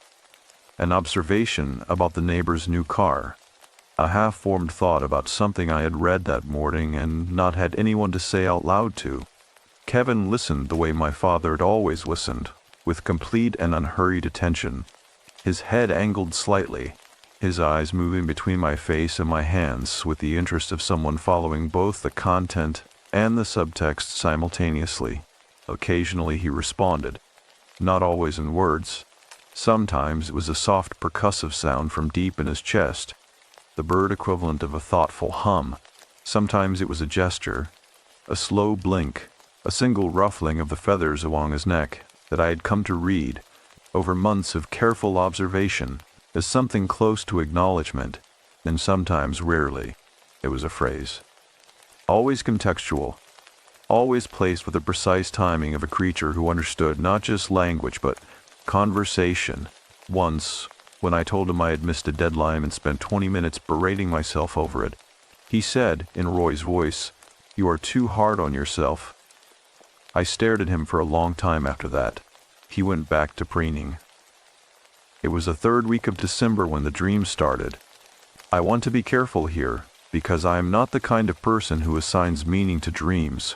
an observation about the neighbor's new car, a half-formed thought about something I had read that morning and not had anyone to say out loud to. Kevin listened the way my father had always listened, with complete and unhurried attention, his head angled slightly, his eyes moving between my face and my hands with the interest of someone following both the content and the subtext simultaneously. Occasionally he responded, not always in words. Sometimes it was a soft percussive sound from deep in his chest, the bird equivalent of a thoughtful hum. Sometimes it was a gesture, a slow blink, a single ruffling of the feathers along his neck that I had come to read, over months of careful observation, as something close to acknowledgement, and sometimes, rarely, it was a phrase. Always contextual, always placed with the precise timing of a creature who understood not just language but conversation. Once, when I told him I had missed a deadline and spent 20 minutes berating myself over it, he said, in Roy's voice, "You are too hard on yourself." I stared at him for a long time after that. He went back to preening. It was the third week of December when the dream started. I want to be careful here, because I am not the kind of person who assigns meaning to dreams.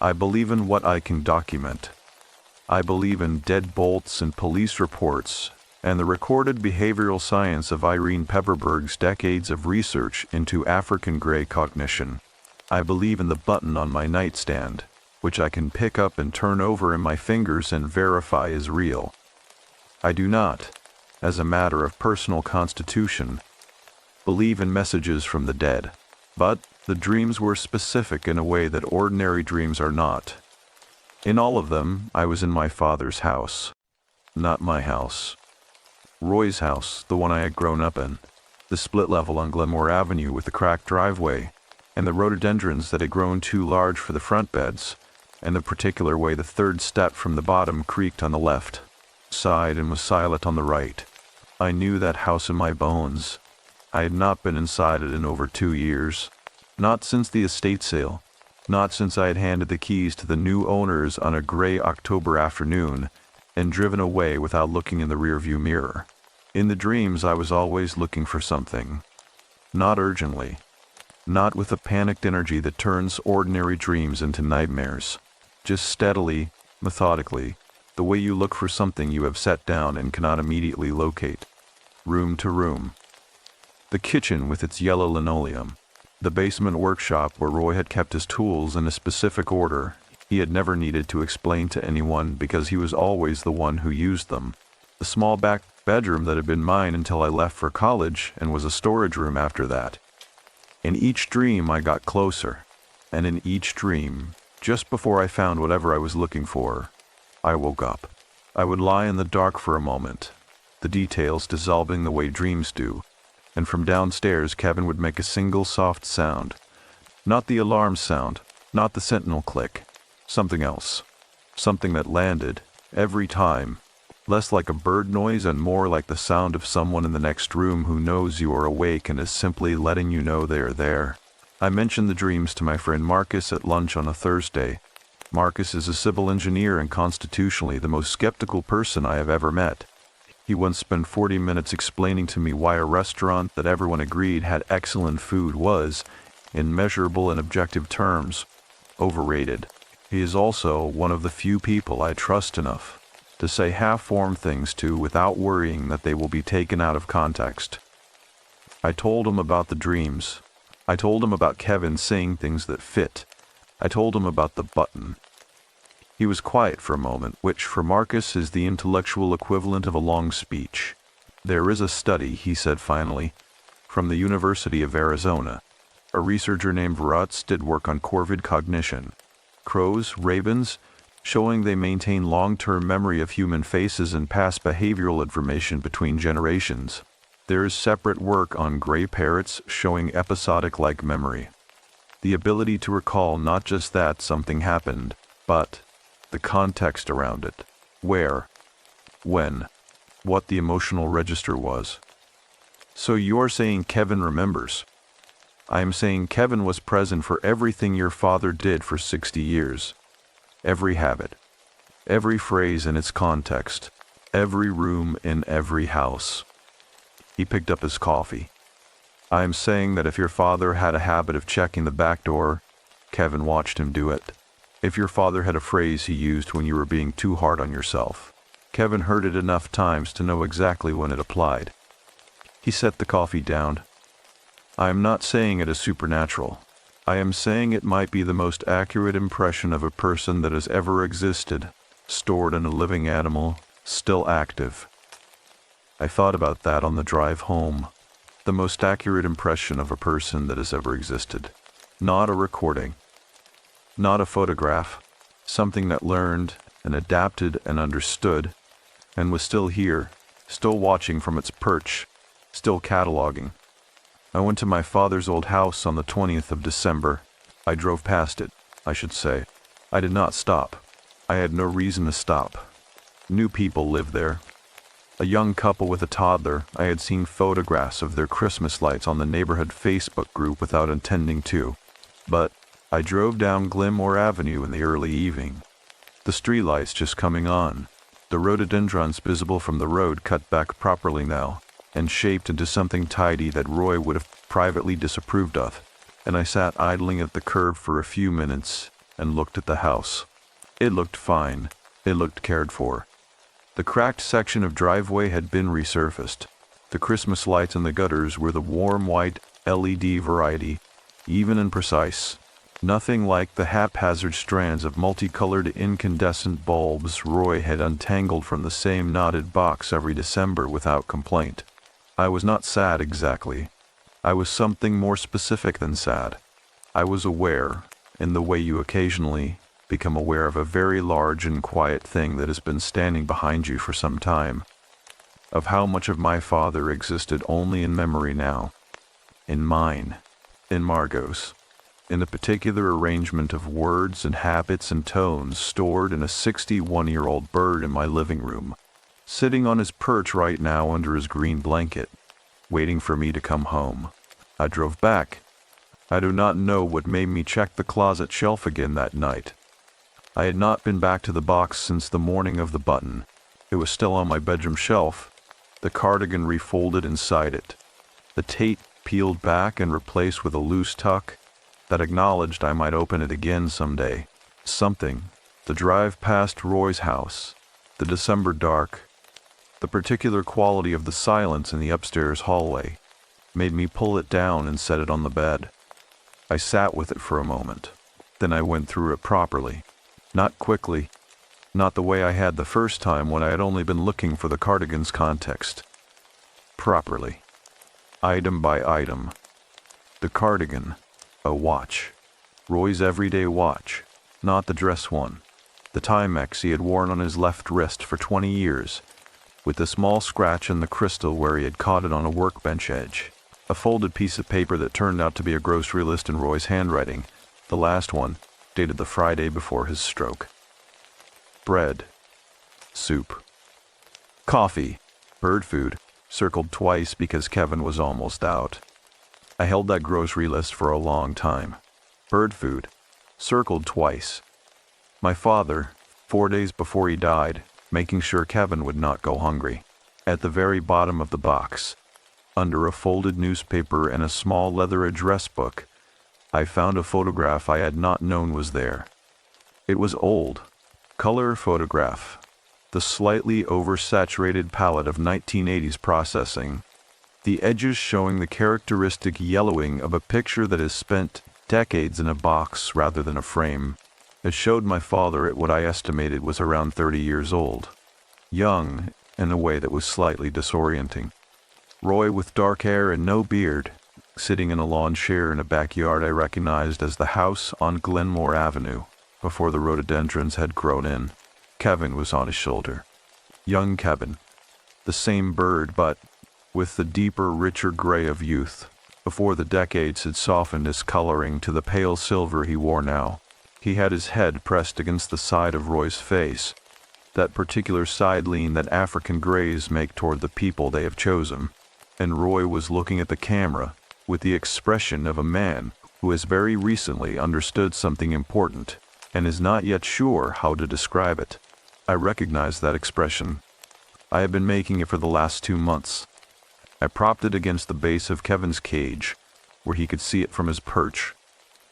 I believe in what I can document. I believe in deadbolts and police reports, and the recorded behavioral science of Irene Pepperberg's decades of research into African gray cognition. I believe in the button on my nightstand, which I can pick up and turn over in my fingers and verify is real. I do not, as a matter of personal constitution, believe in messages from the dead, but the dreams were specific in a way that ordinary dreams are not. In all of them, I was in my father's house. Not my house. Roy's house, the one I had grown up in, the split level on Glenmore Avenue with the cracked driveway, and the rhododendrons that had grown too large for the front beds, and the particular way the third step from the bottom creaked on the left side and was silent on the right. I knew that house in my bones. I had not been inside it in over 2 years. Not since the estate sale. Not since I had handed the keys to the new owners on a gray October afternoon and driven away without looking in the rearview mirror. In the dreams, I was always looking for something. Not urgently. Not with a panicked energy that turns ordinary dreams into nightmares. Just steadily, methodically, the way you look for something you have set down and cannot immediately locate. Room to room. The kitchen with its yellow linoleum. The basement workshop where Roy had kept his tools in a specific order he had never needed to explain to anyone because he was always the one who used them. The small back bedroom that had been mine until I left for college and was a storage room after that. In each dream I got closer, and in each dream, just before I found whatever I was looking for, I woke up. I would lie in the dark for a moment, the details dissolving the way dreams do, and from downstairs Kevin would make a single soft sound. Not the alarm sound, not the sentinel click, something else. Something that landed, every time, less like a bird noise and more like the sound of someone in the next room who knows you are awake and is simply letting you know they are there. I mentioned the dreams to my friend Marcus at lunch on a Thursday. Marcus is a civil engineer and constitutionally the most skeptical person I have ever met. He once spent 40 minutes explaining to me why a restaurant that everyone agreed had excellent food was, in measurable and objective terms, overrated. He is also one of the few people I trust enough to say half-formed things to without worrying that they will be taken out of context. I told him about the dreams. I told him about Kevin saying things that fit. I told him about the button. He was quiet for a moment, which for Marcus is the intellectual equivalent of a long speech. There is a study, he said finally, from the University of Arizona. A researcher named Rutz did work on corvid cognition. Crows, ravens, showing they maintain long-term memory of human faces and pass behavioral information between generations. There is separate work on gray parrots showing episodic-like memory. The ability to recall not just that something happened, but the context around it. Where, when, what the emotional register was. So you're saying Kevin remembers. I am saying Kevin was present for everything your father did for 60 years. Every habit, every phrase in its context, every room in every house. He picked up his coffee. I am saying that if your father had a habit of checking the back door, Kevin watched him do it. If your father had a phrase he used when you were being too hard on yourself, Kevin heard it enough times to know exactly when it applied. He set the coffee down. I am not saying it is supernatural. I am saying it might be the most accurate impression of a person that has ever existed, stored in a living animal, still active. I thought about that on the drive home. The most accurate impression of a person that has ever existed. Not a recording. Not a photograph. Something that learned and adapted and understood and was still here, still watching from its perch, still cataloging. I went to my father's old house on the 20th of December. I drove past it, I should say. I did not stop. I had no reason to stop. New people lived there. A young couple with a toddler. I had seen photographs of their Christmas lights on the neighborhood Facebook group without intending to. But I drove down Glenmore Avenue in the early evening. The streetlights just coming on. The rhododendrons visible from the road cut back properly now, and shaped into something tidy that Roy would have privately disapproved of, and I sat idling at the curb for a few minutes and looked at the house. It looked fine. It looked cared for. The cracked section of driveway had been resurfaced. The Christmas lights in the gutters were the warm white LED variety, even and precise. Nothing like the haphazard strands of multicolored incandescent bulbs Roy had untangled from the same knotted box every December without complaint. I was not sad exactly. I was something more specific than sad. I was aware, in the way you occasionally become aware of a very large and quiet thing that has been standing behind you for some time, of how much of my father existed only in memory now. In mine. In Margot's. In the particular arrangement of words and habits and tones stored in a 61-year-old bird in my living room, sitting on his perch right now under his green blanket, waiting for me to come home. I drove back. I do not know what made me check the closet shelf again that night. I had not been back to the box since the morning of the button. It was still on my bedroom shelf, the cardigan refolded inside it, the tape peeled back and replaced with a loose tuck that acknowledged I might open it again someday. Something, the drive past Roy's house, the December dark, the particular quality of the silence in the upstairs hallway, made me pull it down and set it on the bed. I sat with it for a moment. Then I went through it properly. Not quickly, not the way I had the first time when I had only been looking for the cardigan's context. Properly. Item by item. The cardigan. A watch. Roy's everyday watch, not the dress one. The Timex he had worn on his left wrist for 20 years, with the small scratch in the crystal where he had caught it on a workbench edge. A folded piece of paper that turned out to be a grocery list in Roy's handwriting, the last one, dated the Friday before his stroke. Bread. Soup. Coffee. Bird food, circled twice because Kevin was almost out. I held that grocery list for a long time. Bird food, circled twice. My father, 4 days before he died, making sure Kevin would not go hungry. At the very bottom of the box, under a folded newspaper and a small leather address book, I found a photograph I had not known was there. It was old. Color photograph. The slightly oversaturated palette of 1980s processing. The edges showing the characteristic yellowing of a picture that has spent decades in a box rather than a frame. It showed my father at what I estimated was around 30 years old. Young, in a way that was slightly disorienting. Roy with dark hair and no beard, sitting in a lawn chair in a backyard I recognized as the house on Glenmore Avenue, before the rhododendrons had grown in. Kevin was on his shoulder. Young Kevin. The same bird, but with the deeper, richer gray of youth, before the decades had softened his coloring to the pale silver he wore now. He had his head pressed against the side of Roy's face, that particular side lean that African grays make toward the people they have chosen, and Roy was looking at the camera with the expression of a man who has very recently understood something important and is not yet sure how to describe it. I recognized that expression. I have been making it for the last 2 months. I propped it against the base of Kevin's cage, where he could see it from his perch,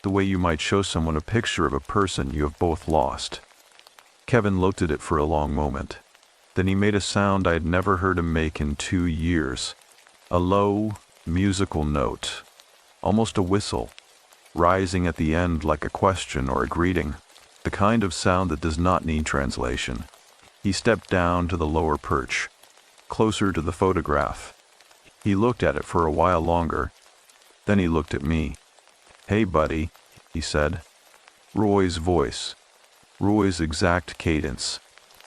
the way you might show someone a picture of a person you have both lost. Kevin looked at it for a long moment. Then he made a sound I had never heard him make in 2 years. A low, musical note, almost a whistle, rising at the end like a question or a greeting, the kind of sound that does not need translation. He stepped down to the lower perch, closer to the photograph. He looked at it for a while longer. Then he looked at me. "Hey, buddy," he said. Roy's voice. Roy's exact cadence.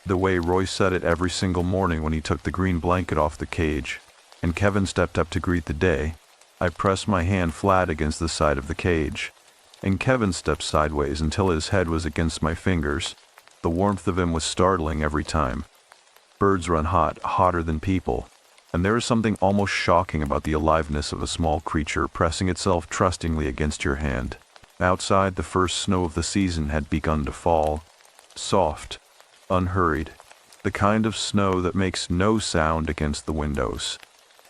The way Roy said it every single morning when he took the green blanket off the cage, and Kevin stepped up to greet the day. I pressed my hand flat against the side of the cage, and Kevin stepped sideways until his head was against my fingers. The warmth of him was startling every time. Birds run hot, hotter than people. And there is something almost shocking about the aliveness of a small creature pressing itself trustingly against your hand. Outside, the first snow of the season had begun to fall. Soft, unhurried, The kind of snow that makes no sound against the windows,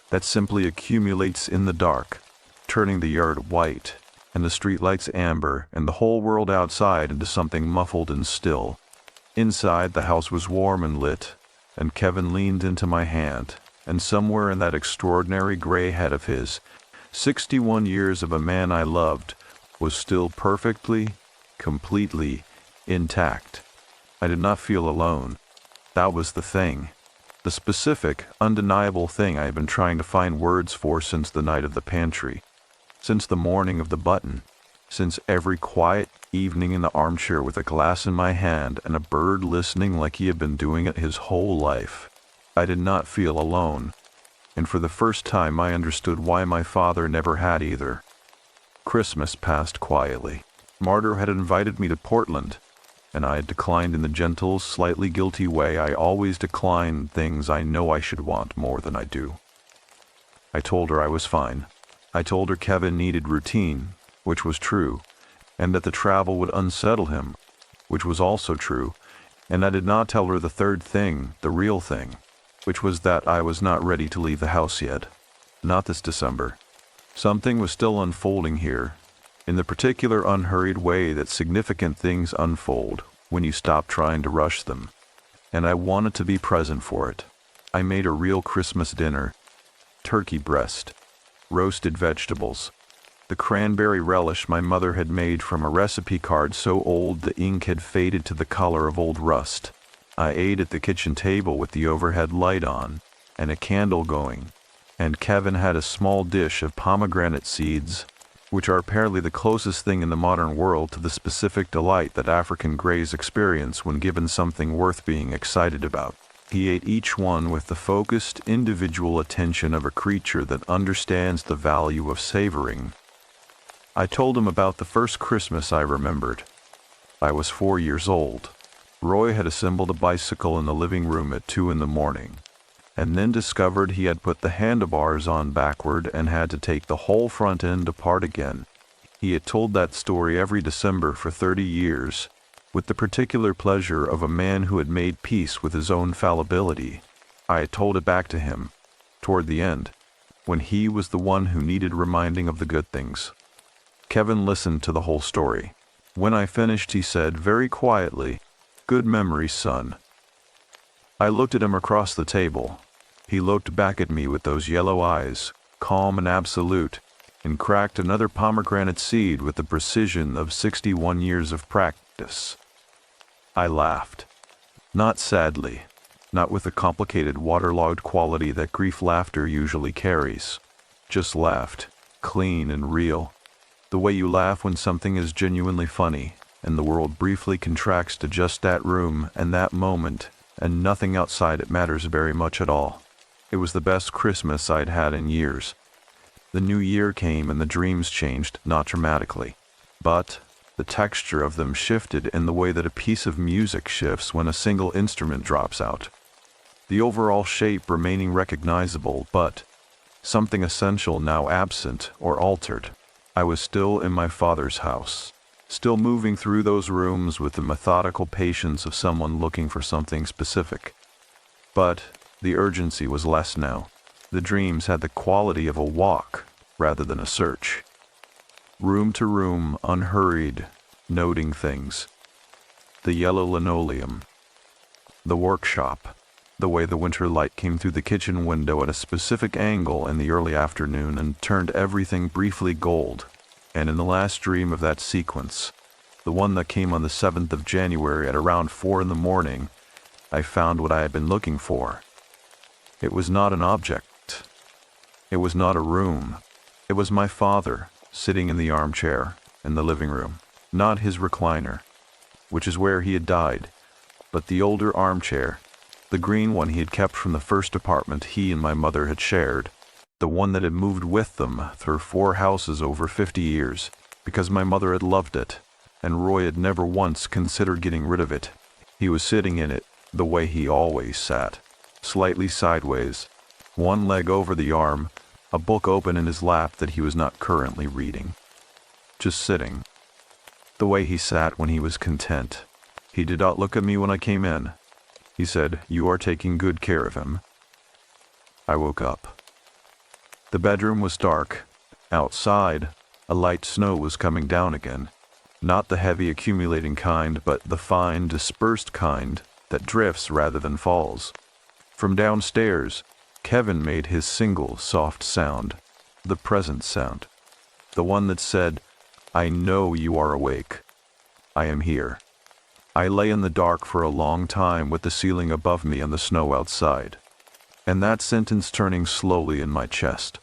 that simply accumulates in the dark, turning the yard white and the streetlights amber and the whole world outside into something muffled and still. Inside, the house was warm and lit, and Kevin leaned into my hand, and somewhere in that extraordinary gray head of his, 61 years of a man I loved was still perfectly, completely intact. I did not feel alone. That was the thing. The specific, undeniable thing I had been trying to find words for since the night of the pantry, since the morning of the button, since every quiet evening in the armchair with a glass in my hand and a bird listening like he had been doing it his whole life. I did not feel alone, and for the first time I understood why my father never had either. Christmas passed quietly. Martyr had invited me to Portland, and I had declined in the gentle, slightly guilty way I always decline things I know I should want more than I do. I told her I was fine. I told her Kevin needed routine, which was true, and that the travel would unsettle him, which was also true, and I did not tell her the third thing, the real thing, which was that I was not ready to leave the house yet. Not this December. Something was still unfolding here, in the particular unhurried way that significant things unfold when you stop trying to rush them, and I wanted to be present for it. I made a real Christmas dinner: turkey breast, roasted vegetables, the cranberry relish my mother had made from a recipe card so old the ink had faded to the color of old rust. I ate at the kitchen table with the overhead light on and a candle going, and Kevin had a small dish of pomegranate seeds, which are apparently the closest thing in the modern world to the specific delight that African Greys experience when given something worth being excited about. He ate each one with the focused, individual attention of a creature that understands the value of savoring. I told him about the first Christmas I remembered. I was 4 years old. Roy had assembled a bicycle in the living room at 2 in the morning, and then discovered he had put the handlebars on backward and had to take the whole front end apart again. He had told that story every December for 30 years, with the particular pleasure of a man who had made peace with his own fallibility. I had told it back to him, toward the end, when he was the one who needed reminding of the good things. Kevin listened to the whole story. When I finished, he said very quietly, "Good memories, son." I looked at him across the table. He looked back at me with those yellow eyes, calm and absolute, and cracked another pomegranate seed with the precision of 61 years of practice. I laughed. Not sadly, not with the complicated waterlogged quality that grief laughter usually carries. Just laughed, clean and real. The way you laugh when something is genuinely funny, and the world briefly contracts to just that room and that moment, and nothing outside it matters very much at all. It was the best Christmas I'd had in years. The new year came and the dreams changed, not dramatically, but the texture of them shifted in the way that a piece of music shifts when a single instrument drops out. The overall shape remaining recognizable, but something essential now absent or altered. I was still in my father's house, still moving through those rooms with the methodical patience of someone looking for something specific. But the urgency was less now. The dreams had the quality of a walk rather than a search. Room to room, unhurried, noting things. The yellow linoleum. The workshop. The way the winter light came through the kitchen window at a specific angle in the early afternoon and turned everything briefly gold. And in the last dream of that sequence, the one that came on the 7th of January at around 4 in the morning, I found what I had been looking for. It was not an object. It was not a room. It was my father, sitting in the armchair in the living room. Not his recliner, which is where he had died, but the older armchair, the green one he had kept from the first apartment he and my mother had shared, the one that had moved with them through 4 houses over 50 years, because my mother had loved it, and Roy had never once considered getting rid of it. He was sitting in it the way he always sat, slightly sideways, one leg over the arm, a book open in his lap that he was not currently reading. Just sitting. The way he sat when he was content. He did not look at me when I came in. He said, "You are taking good care of him." I woke up. The bedroom was dark. Outside, a light snow was coming down again. Not the heavy accumulating kind, but the fine, dispersed kind that drifts rather than falls. From downstairs, Kevin made his single soft sound, the present sound, the one that said, "I know you are awake. I am here." I lay in the dark for a long time with the ceiling above me and the snow outside, and that sentence turning slowly in my chest.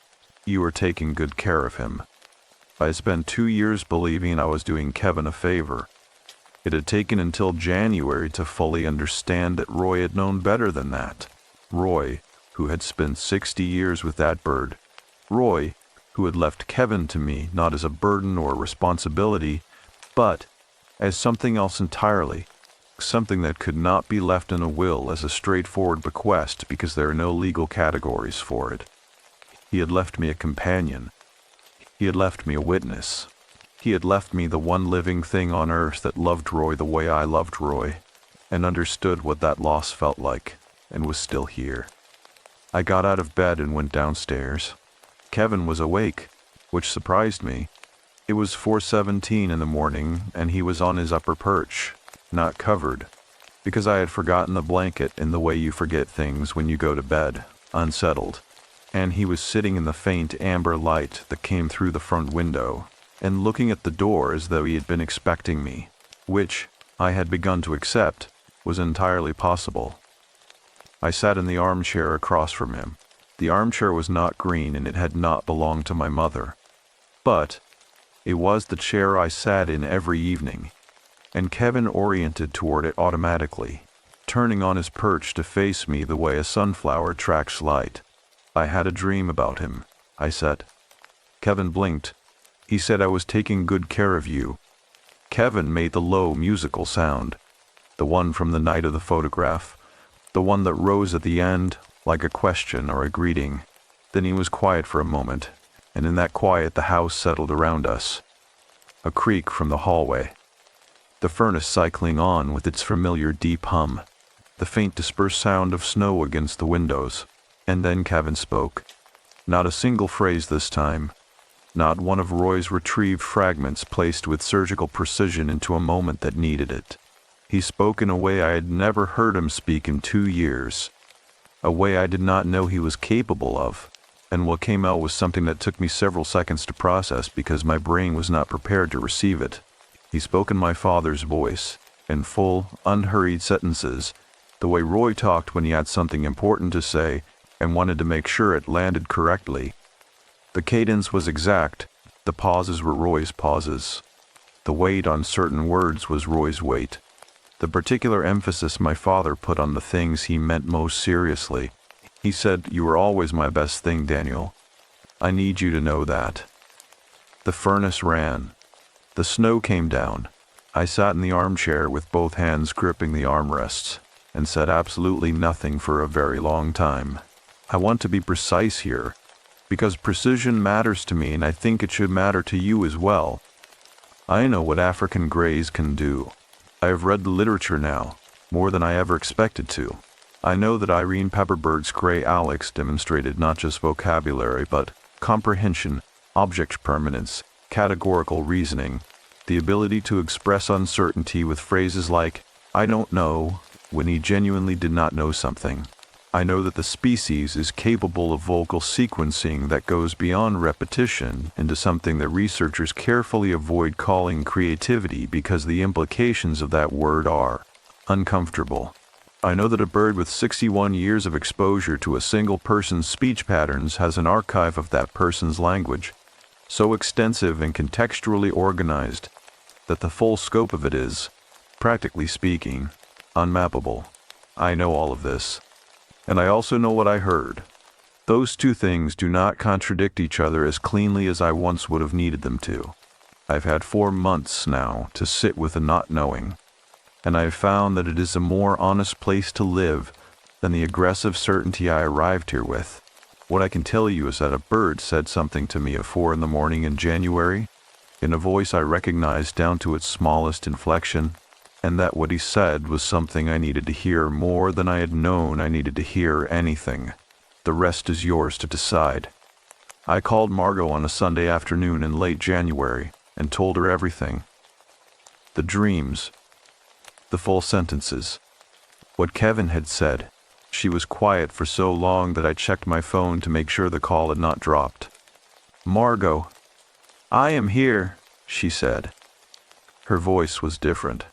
You are taking good care of him. I spent 2 years believing I was doing Kevin a favor. It had taken until January to fully understand that Roy had known better than that. Roy, who had spent 60 years with that bird. Roy, who had left Kevin to me not as a burden or a responsibility, but as something else entirely, something that could not be left in a will as a straightforward bequest because there are no legal categories for it. He had left me a companion. He had left me a witness. He had left me the one living thing on earth that loved Roy the way I loved Roy, and understood what that loss felt like, and was still here. I got out of bed and went downstairs. Kevin was awake, which surprised me. It was 4:17 in the morning, and he was on his upper perch, not covered, because I had forgotten the blanket in the way you forget things when you go to bed, unsettled, and he was sitting in the faint amber light that came through the front window, and looking at the door as though he had been expecting me, which, I had begun to accept, was entirely possible. I sat in the armchair across from him. The armchair was not green, and it had not belonged to my mother, but it was the chair I sat in every evening, and Kevin oriented toward it automatically, turning on his perch to face me the way a sunflower tracks light. I had a dream about him, I said. Kevin blinked. He said I was taking good care of you. Kevin made the low musical sound, the one from the night of the photograph, the one that rose at the end like a question or a greeting. Then he was quiet for a moment, and in that quiet the house settled around us. A creak from the hallway. The furnace cycling on with its familiar deep hum. The faint dispersed sound of snow against the windows. And then Kevin spoke. Not a single phrase this time. Not one of Roy's retrieved fragments placed with surgical precision into a moment that needed it. He spoke in a way I had never heard him speak in 2 years. A way I did not know he was capable of. And what came out was something that took me several seconds to process because my brain was not prepared to receive it. He spoke in my father's voice, in full, unhurried sentences, the way Roy talked when he had something important to say and wanted to make sure it landed correctly. The cadence was exact. The pauses were Roy's pauses. The weight on certain words was Roy's weight. The particular emphasis my father put on the things he meant most seriously. He said, "You are always my best thing, Daniel. I need you to know that." The furnace ran. The snow came down. I sat in the armchair with both hands gripping the armrests and said absolutely nothing for a very long time. I want to be precise here, because precision matters to me, and I think it should matter to you as well. I know what African greys can do. I have read the literature now, more than I ever expected to. I know that Irene Pepperberg's Grey Alex demonstrated not just vocabulary, but comprehension, object permanence, categorical reasoning, the ability to express uncertainty with phrases like, "I don't know," when he genuinely did not know something. I know that the species is capable of vocal sequencing that goes beyond repetition into something that researchers carefully avoid calling creativity because the implications of that word are uncomfortable. I know that a bird with 61 years of exposure to a single person's speech patterns has an archive of that person's language, so extensive and contextually organized that the full scope of it is, practically speaking, unmappable. I know all of this. And I also know what I heard. Those two things do not contradict each other as cleanly as I once would have needed them to. I've had 4 months now to sit with the not knowing, and I've found that it is a more honest place to live than the aggressive certainty I arrived here with. What I can tell you is that a bird said something to me at 4 in the morning in January, in a voice I recognized down to its smallest inflection, and that what he said was something I needed to hear more than I had known I needed to hear anything. The rest is yours to decide. I called Margot on a Sunday afternoon in late January and told her everything. The dreams, the full sentences, what Kevin had said. She was quiet for so long that I checked my phone to make sure the call had not dropped. "Margot, I am here," she said. Her voice was different,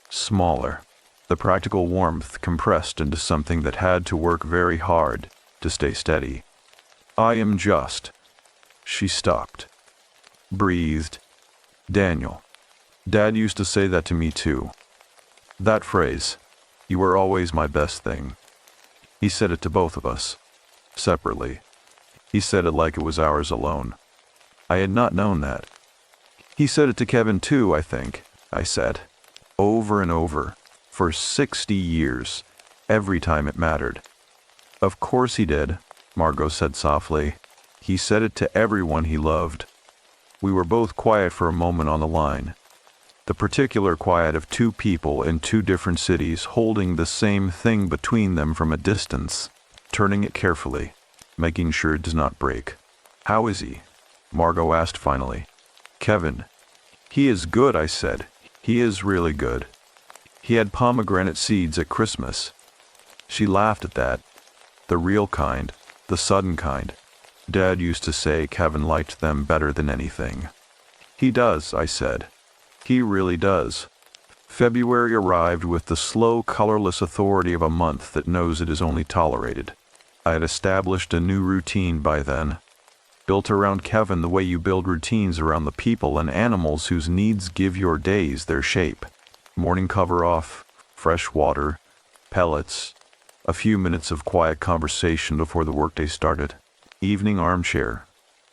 smaller, the practical warmth compressed into something that had to work very hard to stay steady. "I am just." She stopped, breathed. "Daniel, Dad used to say that to me too. That phrase, 'You were always my best thing.' He said it to both of us, separately. He said it like it was ours alone. I had not known that. He said it to Kevin too, I think," I said. "Over and over, for 60 years, every time it mattered." "Of course he did," Margot said softly. "He said it to everyone he loved." We were both quiet for a moment on the line. The particular quiet of two people in two different cities holding the same thing between them from a distance, turning it carefully, making sure it does not break. "How is he?" Margot asked finally. "Kevin. He is good," I said. "He is really good. He had pomegranate seeds at Christmas." She laughed at that. "The real kind, the sudden kind. Dad used to say Kevin liked them better than anything." "He does," I said. "He really does." February arrived with the slow, colorless authority of a month that knows it is only tolerated. I had established a new routine by then, built around Kevin the way you build routines around the people and animals whose needs give your days their shape. Morning cover off, fresh water, pellets, a few minutes of quiet conversation before the workday started, evening armchair,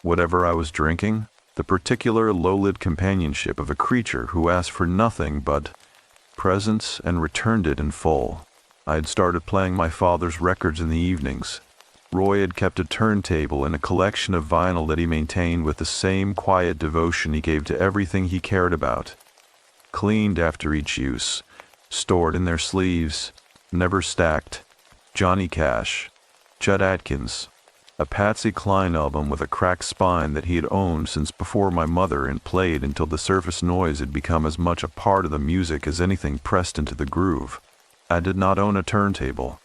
whatever I was drinking, the particular low-lit companionship of a creature who asked for nothing but presence and returned it in full. I had started playing my father's records in the evenings. Roy had kept a turntable and a collection of vinyl that he maintained with the same quiet devotion he gave to everything he cared about. Cleaned after each use, stored in their sleeves, never stacked. Johnny Cash, Chet Atkins, a Patsy Cline album with a cracked spine that he had owned since before my mother and played until the surface noise had become as much a part of the music as anything pressed into the groove. I did not own a turntable.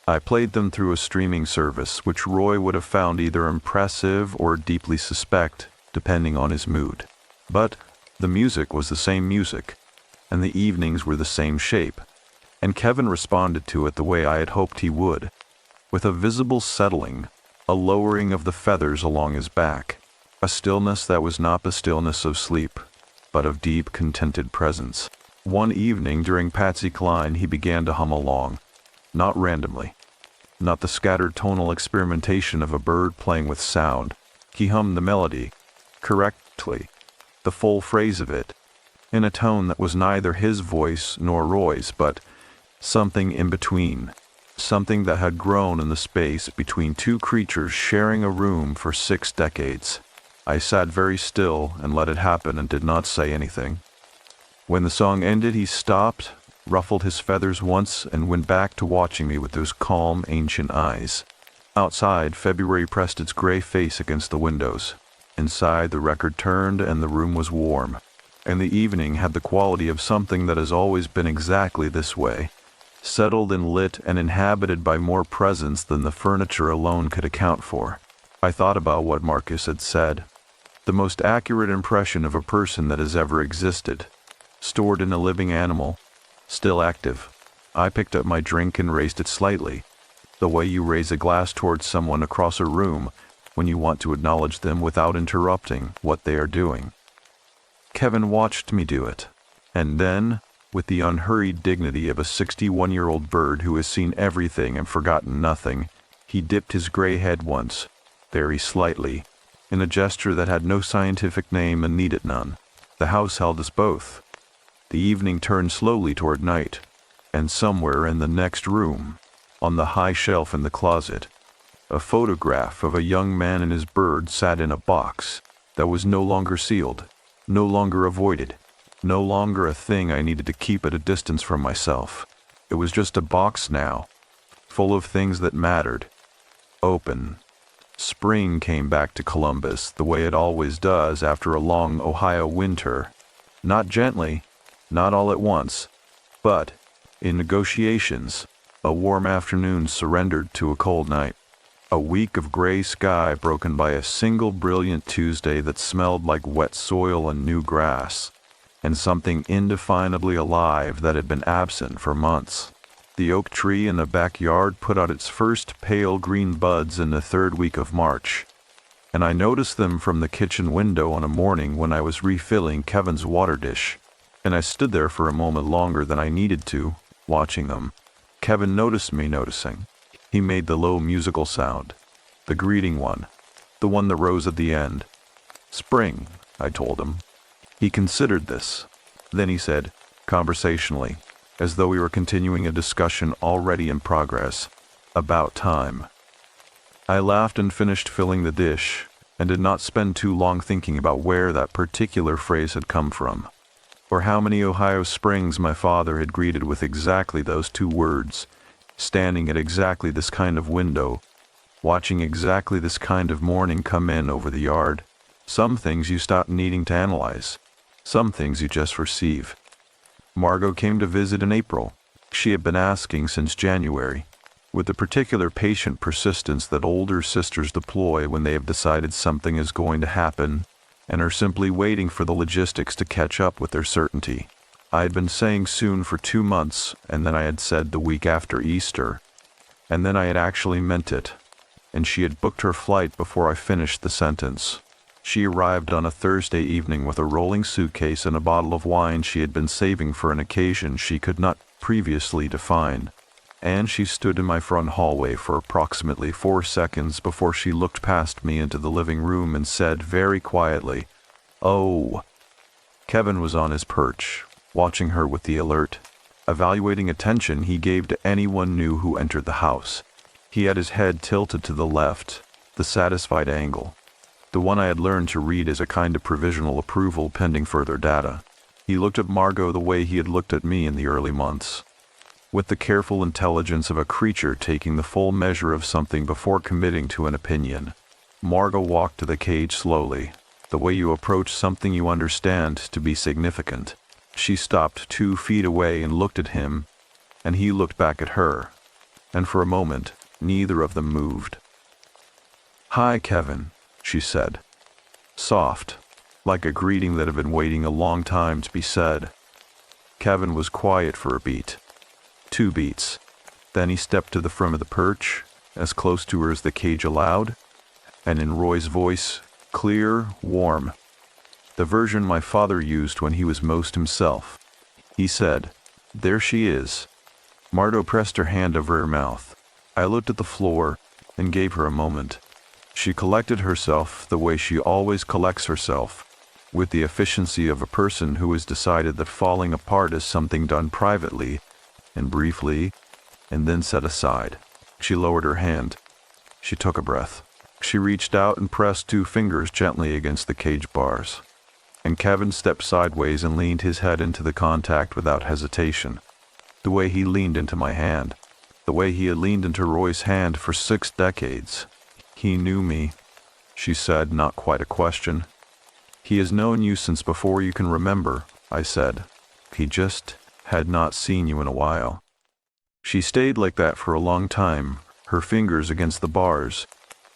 I played them through a streaming service which Roy would have found either impressive or deeply suspect, depending on his mood. But the music was the same music, and the evenings were the same shape, and Kevin responded to it the way I had hoped he would, with a visible settling, a lowering of the feathers along his back, a stillness that was not the stillness of sleep, but of deep, contented presence. One evening during Patsy Cline he began to hum along, not randomly, not the scattered tonal experimentation of a bird playing with sound. He hummed the melody, correctly, the full phrase of it, in a tone that was neither his voice nor Roy's, but something in between. Something that had grown in the space between two creatures sharing a room for 6 decades. I sat very still and let it happen and did not say anything. When the song ended, he stopped, ruffled his feathers once, and went back to watching me with those calm, ancient eyes. Outside, February pressed its gray face against the windows. Inside, the record turned and the room was warm, and the evening had the quality of something that has always been exactly this way, settled and lit and inhabited by more presence than the furniture alone could account for. I thought about what Marcus had said. The most accurate impression of a person that has ever existed, stored in a living animal, still active. I picked up my drink and raised it slightly, the way you raise a glass towards someone across a room when you want to acknowledge them without interrupting what they are doing. Kevin watched me do it, and then, with the unhurried dignity of a 61-year-old bird who has seen everything and forgotten nothing, he dipped his gray head once, very slightly, in a gesture that had no scientific name and needed none. The house held us both. The evening turned slowly toward night, and somewhere in the next room, on the high shelf in the closet, a photograph of a young man and his bird sat in a box that was no longer sealed, no longer avoided. No longer a thing I needed to keep at a distance from myself. It was just a box now, full of things that mattered. Open. Spring came back to Columbus the way it always does after a long Ohio winter. Not gently, not all at once, but, in negotiations, a warm afternoon surrendered to a cold night. A week of gray sky broken by a single brilliant Tuesday that smelled like wet soil and new grass, and something indefinably alive that had been absent for months. The oak tree in the backyard put out its first pale green buds in the third week of March, and I noticed them from the kitchen window on a morning when I was refilling Kevin's water dish, and I stood there for a moment longer than I needed to, watching them. Kevin noticed me noticing. He made the low musical sound, the greeting one, the one that rose at the end. "Spring," I told him. He considered this. Then he said, conversationally, as though we were continuing a discussion already in progress, "About time." I laughed and finished filling the dish, and did not spend too long thinking about where that particular phrase had come from, or how many Ohio springs my father had greeted with exactly those two words, standing at exactly this kind of window, watching exactly this kind of morning come in over the yard. Some things you stop needing to analyze. Some things you just receive. Margot came to visit in April. She had been asking since January, with the particular patient persistence that older sisters deploy when they have decided something is going to happen and are simply waiting for the logistics to catch up with their certainty. I had been saying soon for 2 months, and then I had said the week after Easter, and then I had actually meant it, and she had booked her flight before I finished the sentence. She arrived on a Thursday evening with a rolling suitcase and a bottle of wine she had been saving for an occasion she could not previously define, and she stood in my front hallway for approximately 4 seconds before she looked past me into the living room and said very quietly, "Oh." Kevin was on his perch, watching her with the alert, evaluating attention he gave to anyone new who entered the house. He had his head tilted to the left, the satisfied angle, the one I had learned to read as a kind of provisional approval pending further data. He looked at Margot the way he had looked at me in the early months, with the careful intelligence of a creature taking the full measure of something before committing to an opinion. Margot walked to the cage slowly, the way you approach something you understand to be significant. She stopped 2 feet away and looked at him, and he looked back at her, and for a moment, neither of them moved. "Hi, Kevin," she said. Soft, like a greeting that had been waiting a long time to be said. Kevin was quiet for a beat. 2 beats. Then he stepped to the front of the perch, as close to her as the cage allowed, and in Roy's voice, clear, warm, the version my father used when he was most himself, he said, "There she is." Margot pressed her hand over her mouth. I looked at the floor and gave her a moment. She collected herself the way she always collects herself, with the efficiency of a person who has decided that falling apart is something done privately and briefly, and then set aside. She lowered her hand. She took a breath. She reached out and pressed 2 fingers gently against the cage bars. And Kevin stepped sideways and leaned his head into the contact without hesitation. The way he leaned into my hand. The way he had leaned into Roy's hand for 6 decades. "He knew me," she said, not quite a question. "He has known you since before you can remember," I said. "He just had not seen you in a while." She stayed like that for a long time, her fingers against the bars,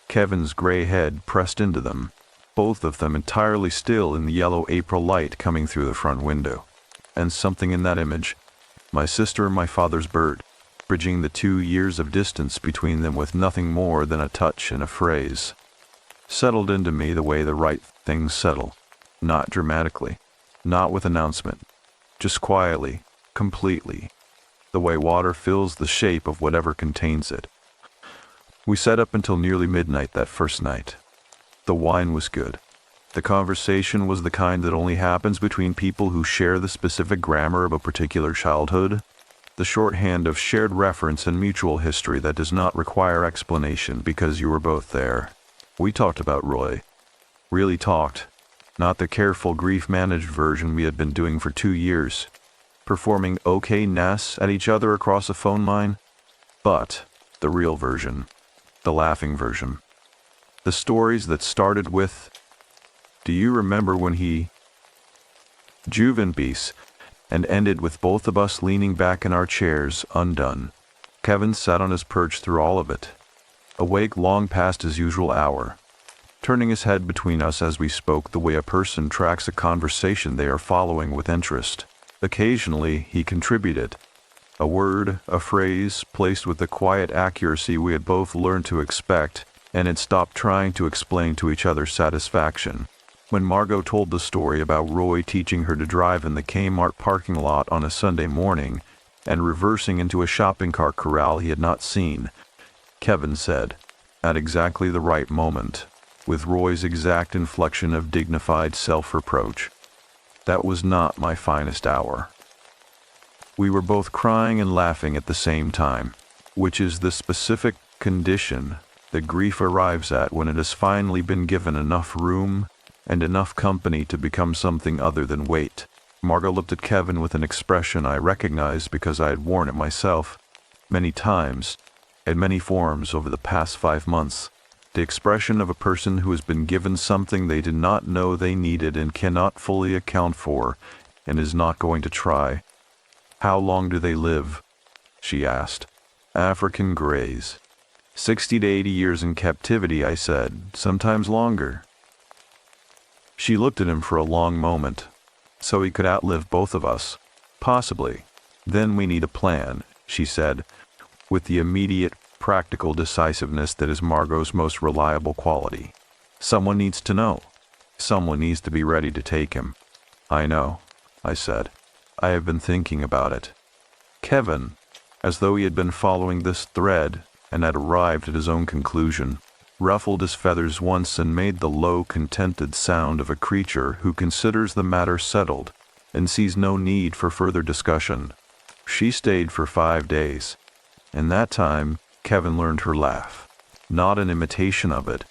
Kevin's gray head pressed into them, both of them entirely still in the yellow April light coming through the front window. And something in that image, my sister and my father's bird, bridging the 2 years of distance between them with nothing more than a touch and a phrase, settled into me the way the right things settle, not dramatically, not with announcement, just quietly, completely, the way water fills the shape of whatever contains it. We sat up until nearly midnight that first night. The wine was good. The conversation was the kind that only happens between people who share the specific grammar of a particular childhood, the shorthand of shared reference and mutual history that does not require explanation because you were both there. We talked about Roy. Really talked. Not the careful grief-managed version we had been doing for 2 years, performing okay-ness at each other across a phone line, but the real version, the laughing version. The stories that started with, "Do you remember when he..." Juvenpiece, and ended with both of us leaning back in our chairs, undone. Kevin sat on his perch through all of it, awake long past his usual hour, turning his head between us as we spoke the way a person tracks a conversation they are following with interest. Occasionally, he contributed. A word, a phrase, placed with the quiet accuracy we had both learned to expect, and had stopped trying to explain to each other's satisfaction. When Margot told the story about Roy teaching her to drive in the Kmart parking lot on a Sunday morning and reversing into a shopping cart corral he had not seen, Kevin said, at exactly the right moment, with Roy's exact inflection of dignified self-reproach, "That was not my finest hour." We were both crying and laughing at the same time, which is the specific condition that grief arrives at when it has finally been given enough room and enough company to become something other than weight. Margot looked at Kevin with an expression I recognized because I had worn it myself many times, in many forms over the past 5 months. The expression of a person who has been given something they did not know they needed and cannot fully account for, and is not going to try. "How long do they live?" she asked. "African greys. 60 to 80 years in captivity," I said, "sometimes longer." She looked at him for a long moment. "So he could outlive both of us?" "Possibly. Then we need a plan," she said, with the immediate, practical decisiveness that is Margot's most reliable quality. "Someone needs to know. Someone needs to be ready to take him." "I know," I said. "I have been thinking about it." Kevin, as though he had been following this thread and had arrived at his own conclusion, ruffled his feathers once and made the low, contented sound of a creature who considers the matter settled and sees no need for further discussion. She stayed for 5 days. In that time, Kevin learned her laugh. Not an imitation of it,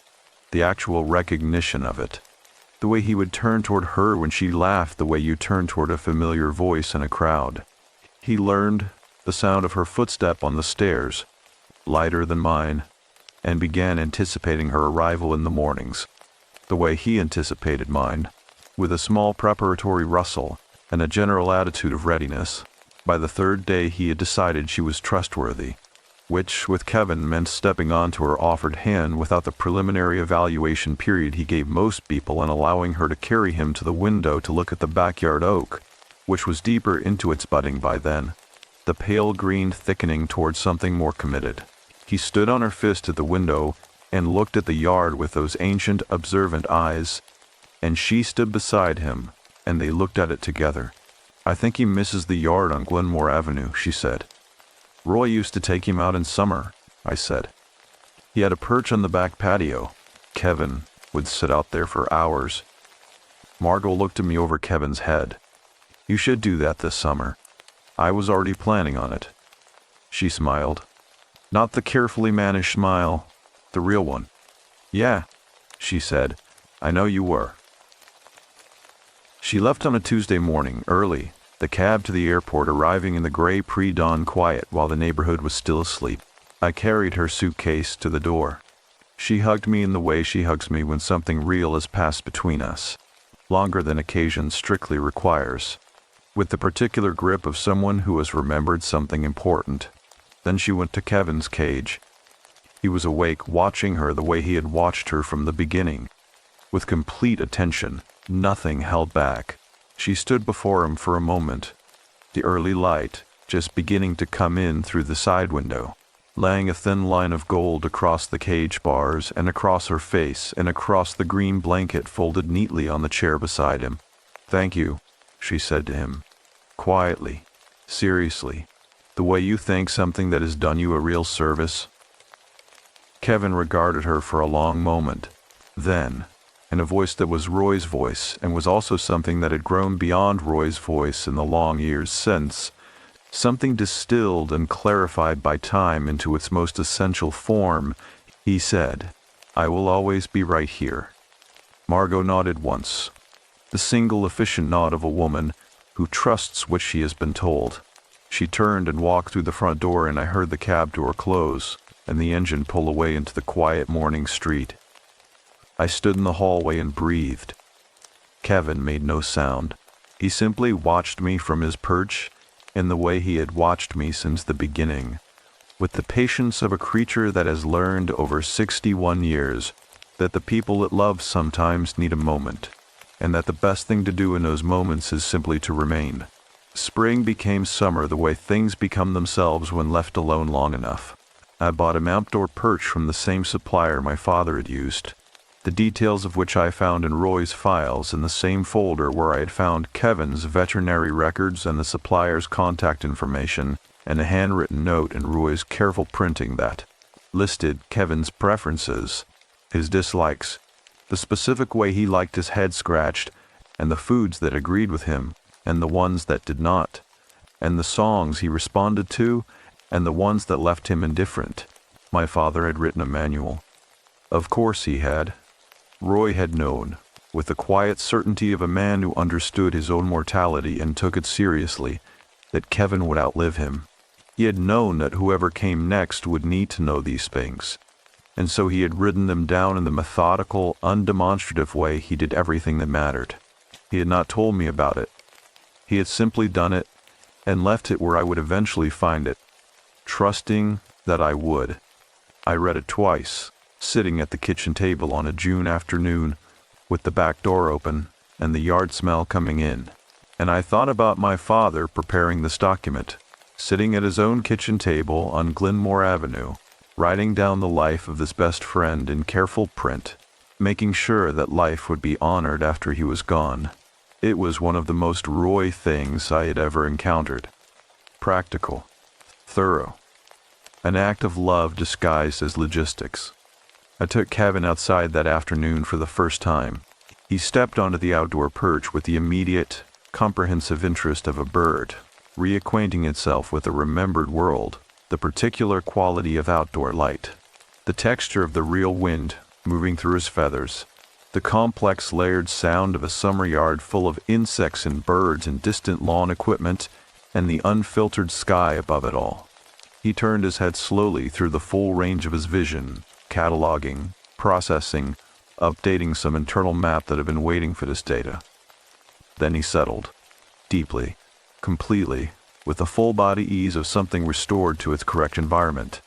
the actual recognition of it. The way he would turn toward her when she laughed the way you turn toward a familiar voice in a crowd. He learned the sound of her footstep on the stairs, lighter than mine, and began anticipating her arrival in the mornings, the way he anticipated mine, with a small preparatory rustle and a general attitude of readiness. By the 3rd day he had decided she was trustworthy, which, with Kevin, meant stepping onto her offered hand without the preliminary evaluation period he gave most people and allowing her to carry him to the window to look at the backyard oak, which was deeper into its budding by then, the pale green thickening towards something more committed. He stood on her fist at the window and looked at the yard with those ancient, observant eyes, and she stood beside him, and they looked at it together. "I think he misses the yard on Glenmore Avenue," she said. "Roy used to take him out in summer," I said. "He had a perch on the back patio. Kevin would sit out there for hours." Margot looked at me over Kevin's head. "You should do that this summer. I was already planning on it." She smiled. Not the carefully managed smile, the real one. "Yeah," she said, "I know you were." She left on a Tuesday morning, early, the cab to the airport arriving in the gray pre-dawn quiet while the neighborhood was still asleep. I carried her suitcase to the door. She hugged me in the way she hugs me when something real has passed between us, longer than occasion strictly requires, with the particular grip of someone who has remembered something important. Then she went to Kevin's cage. He was awake, watching her the way he had watched her from the beginning, with complete attention, nothing held back. She stood before him for a moment, the early light just beginning to come in through the side window, laying a thin line of gold across the cage bars and across her face and across the green blanket folded neatly on the chair beside him. "Thank you," she said to him, quietly, seriously, "the way you thank something that has done you a real service." Kevin regarded her for a long moment. Then, in a voice that was Roy's voice and was also something that had grown beyond Roy's voice in the long years since, something distilled and clarified by time into its most essential form, he said, "I will always be right here." Margot nodded once, the single efficient nod of a woman who trusts what she has been told. She turned and walked through the front door, and I heard the cab door close and the engine pull away into the quiet morning street. I stood in the hallway and breathed. Kevin made no sound. He simply watched me from his perch in the way he had watched me since the beginning, with the patience of a creature that has learned over 61 years that the people it loves sometimes need a moment, and that the best thing to do in those moments is simply to remain. Spring became summer the way things become themselves when left alone long enough. I bought an outdoor perch from the same supplier my father had used, the details of which I found in Roy's files in the same folder where I had found Kevin's veterinary records and the supplier's contact information, and a handwritten note in Roy's careful printing that listed Kevin's preferences, his dislikes, the specific way he liked his head scratched, and the foods that agreed with him, and the ones that did not, and the songs he responded to, and the ones that left him indifferent. My father had written a manual. Of course he had. Roy had known, with the quiet certainty of a man who understood his own mortality and took it seriously, that Kevin would outlive him. He had known that whoever came next would need to know these things, and so he had written them down in the methodical, undemonstrative way he did everything that mattered. He had not told me about it. He had simply done it and left it where I would eventually find it, trusting that I would. I read it twice, sitting at the kitchen table on a June afternoon, with the back door open and the yard smell coming in, and I thought about my father preparing this document, sitting at his own kitchen table on Glenmore Avenue, writing down the life of this best friend in careful print, making sure that life would be honored after he was gone. It was one of the most Roy things I had ever encountered. Practical, thorough, an act of love disguised as logistics. I took Kevin outside that afternoon for the first time. He stepped onto the outdoor perch with the immediate, comprehensive interest of a bird, reacquainting itself with a remembered world, the particular quality of outdoor light, the texture of the real wind moving through his feathers, the complex layered sound of a summer yard full of insects and birds and distant lawn equipment, and the unfiltered sky above it all. He turned his head slowly through the full range of his vision, cataloging, processing, updating some internal map that had been waiting for this data. Then he settled, deeply, completely, with the full body ease of something restored to its correct environment.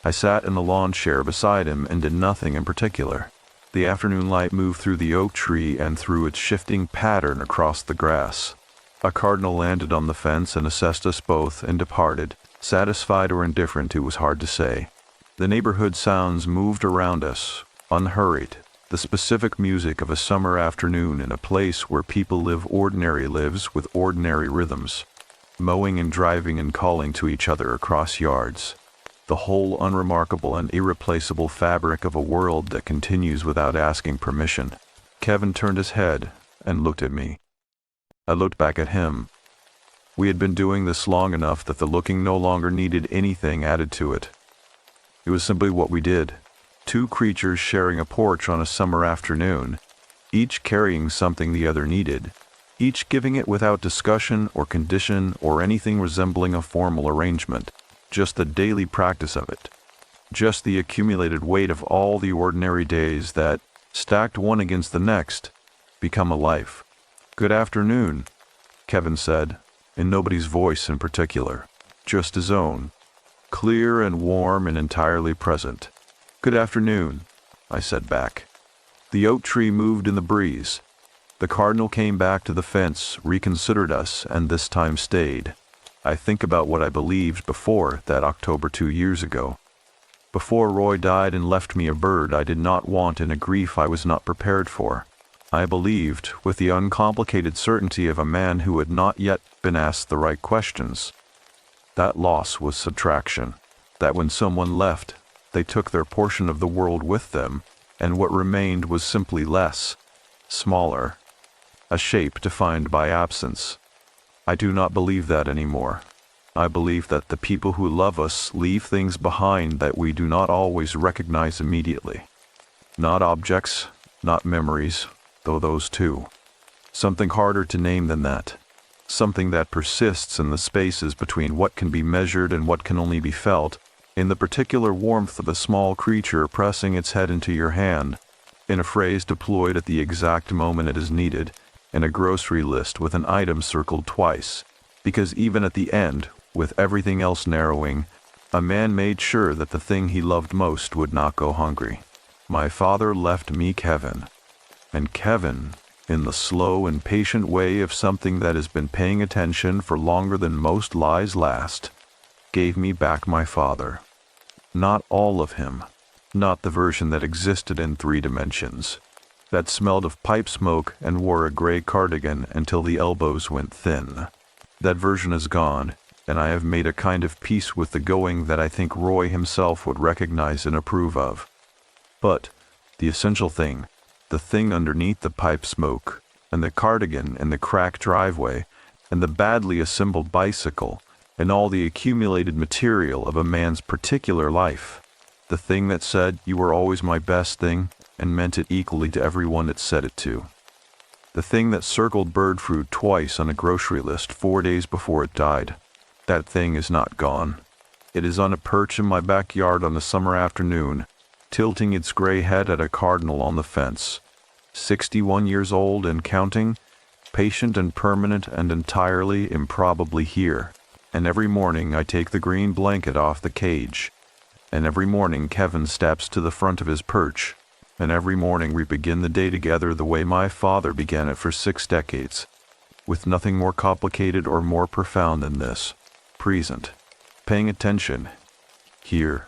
I sat in the lawn chair beside him and did nothing in particular. The afternoon light moved through the oak tree and through its shifting pattern across the grass. A cardinal landed on the fence and assessed us both and departed, satisfied or indifferent, it was hard to say. The neighborhood sounds moved around us, unhurried, the specific music of a summer afternoon in a place where people live ordinary lives with ordinary rhythms, mowing and driving and calling to each other across yards. The whole unremarkable and irreplaceable fabric of a world that continues without asking permission. Kevin turned his head and looked at me. I looked back at him. We had been doing this long enough that the looking no longer needed anything added to it. It was simply what we did. Two creatures sharing a porch on a summer afternoon, each carrying something the other needed, each giving it without discussion or condition or anything resembling a formal arrangement. Just the daily practice of it, just the accumulated weight of all the ordinary days that, stacked one against the next, become a life. "Good afternoon," Kevin said, in nobody's voice in particular, just his own, clear and warm and entirely present. "Good afternoon," I said back. The oak tree moved in the breeze. The cardinal came back to the fence, reconsidered us, and this time stayed. I think about what I believed before that October 2 years ago. Before Roy died and left me a bird I did not want and a grief I was not prepared for. I believed, with the uncomplicated certainty of a man who had not yet been asked the right questions, that loss was subtraction, that when someone left, they took their portion of the world with them, and what remained was simply less, smaller, a shape defined by absence. I do not believe that anymore. I believe that the people who love us leave things behind that we do not always recognize immediately. Not objects, not memories, though those too. Something harder to name than that. Something that persists in the spaces between what can be measured and what can only be felt, in the particular warmth of a small creature pressing its head into your hand, in a phrase deployed at the exact moment it is needed, in a grocery list with an item circled twice, because even at the end, with everything else narrowing, a man made sure that the thing he loved most would not go hungry. My father left me Kevin. And Kevin, in the slow and patient way of something that has been paying attention for longer than most lies last, gave me back my father. Not all of him. Not the version that existed in 3 dimensions, that smelled of pipe smoke and wore a gray cardigan until the elbows went thin. That version is gone, and I have made a kind of peace with the going that I think Roy himself would recognize and approve of. But the essential thing, the thing underneath the pipe smoke, and the cardigan and the cracked driveway, and the badly assembled bicycle, and all the accumulated material of a man's particular life, the thing that said you were always my best thing and meant it equally to everyone it said it to. The thing that circled bird fruit twice on a grocery list 4 days before it died. That thing is not gone. It is on a perch in my backyard on a summer afternoon, tilting its gray head at a cardinal on the fence. 61 years old and counting, patient and permanent and entirely improbably here. And every morning I take the green blanket off the cage. And every morning Kevin steps to the front of his perch. And every morning we begin the day together the way my father began it for 6 decades. With nothing more complicated or more profound than this. Present. Paying attention. Here.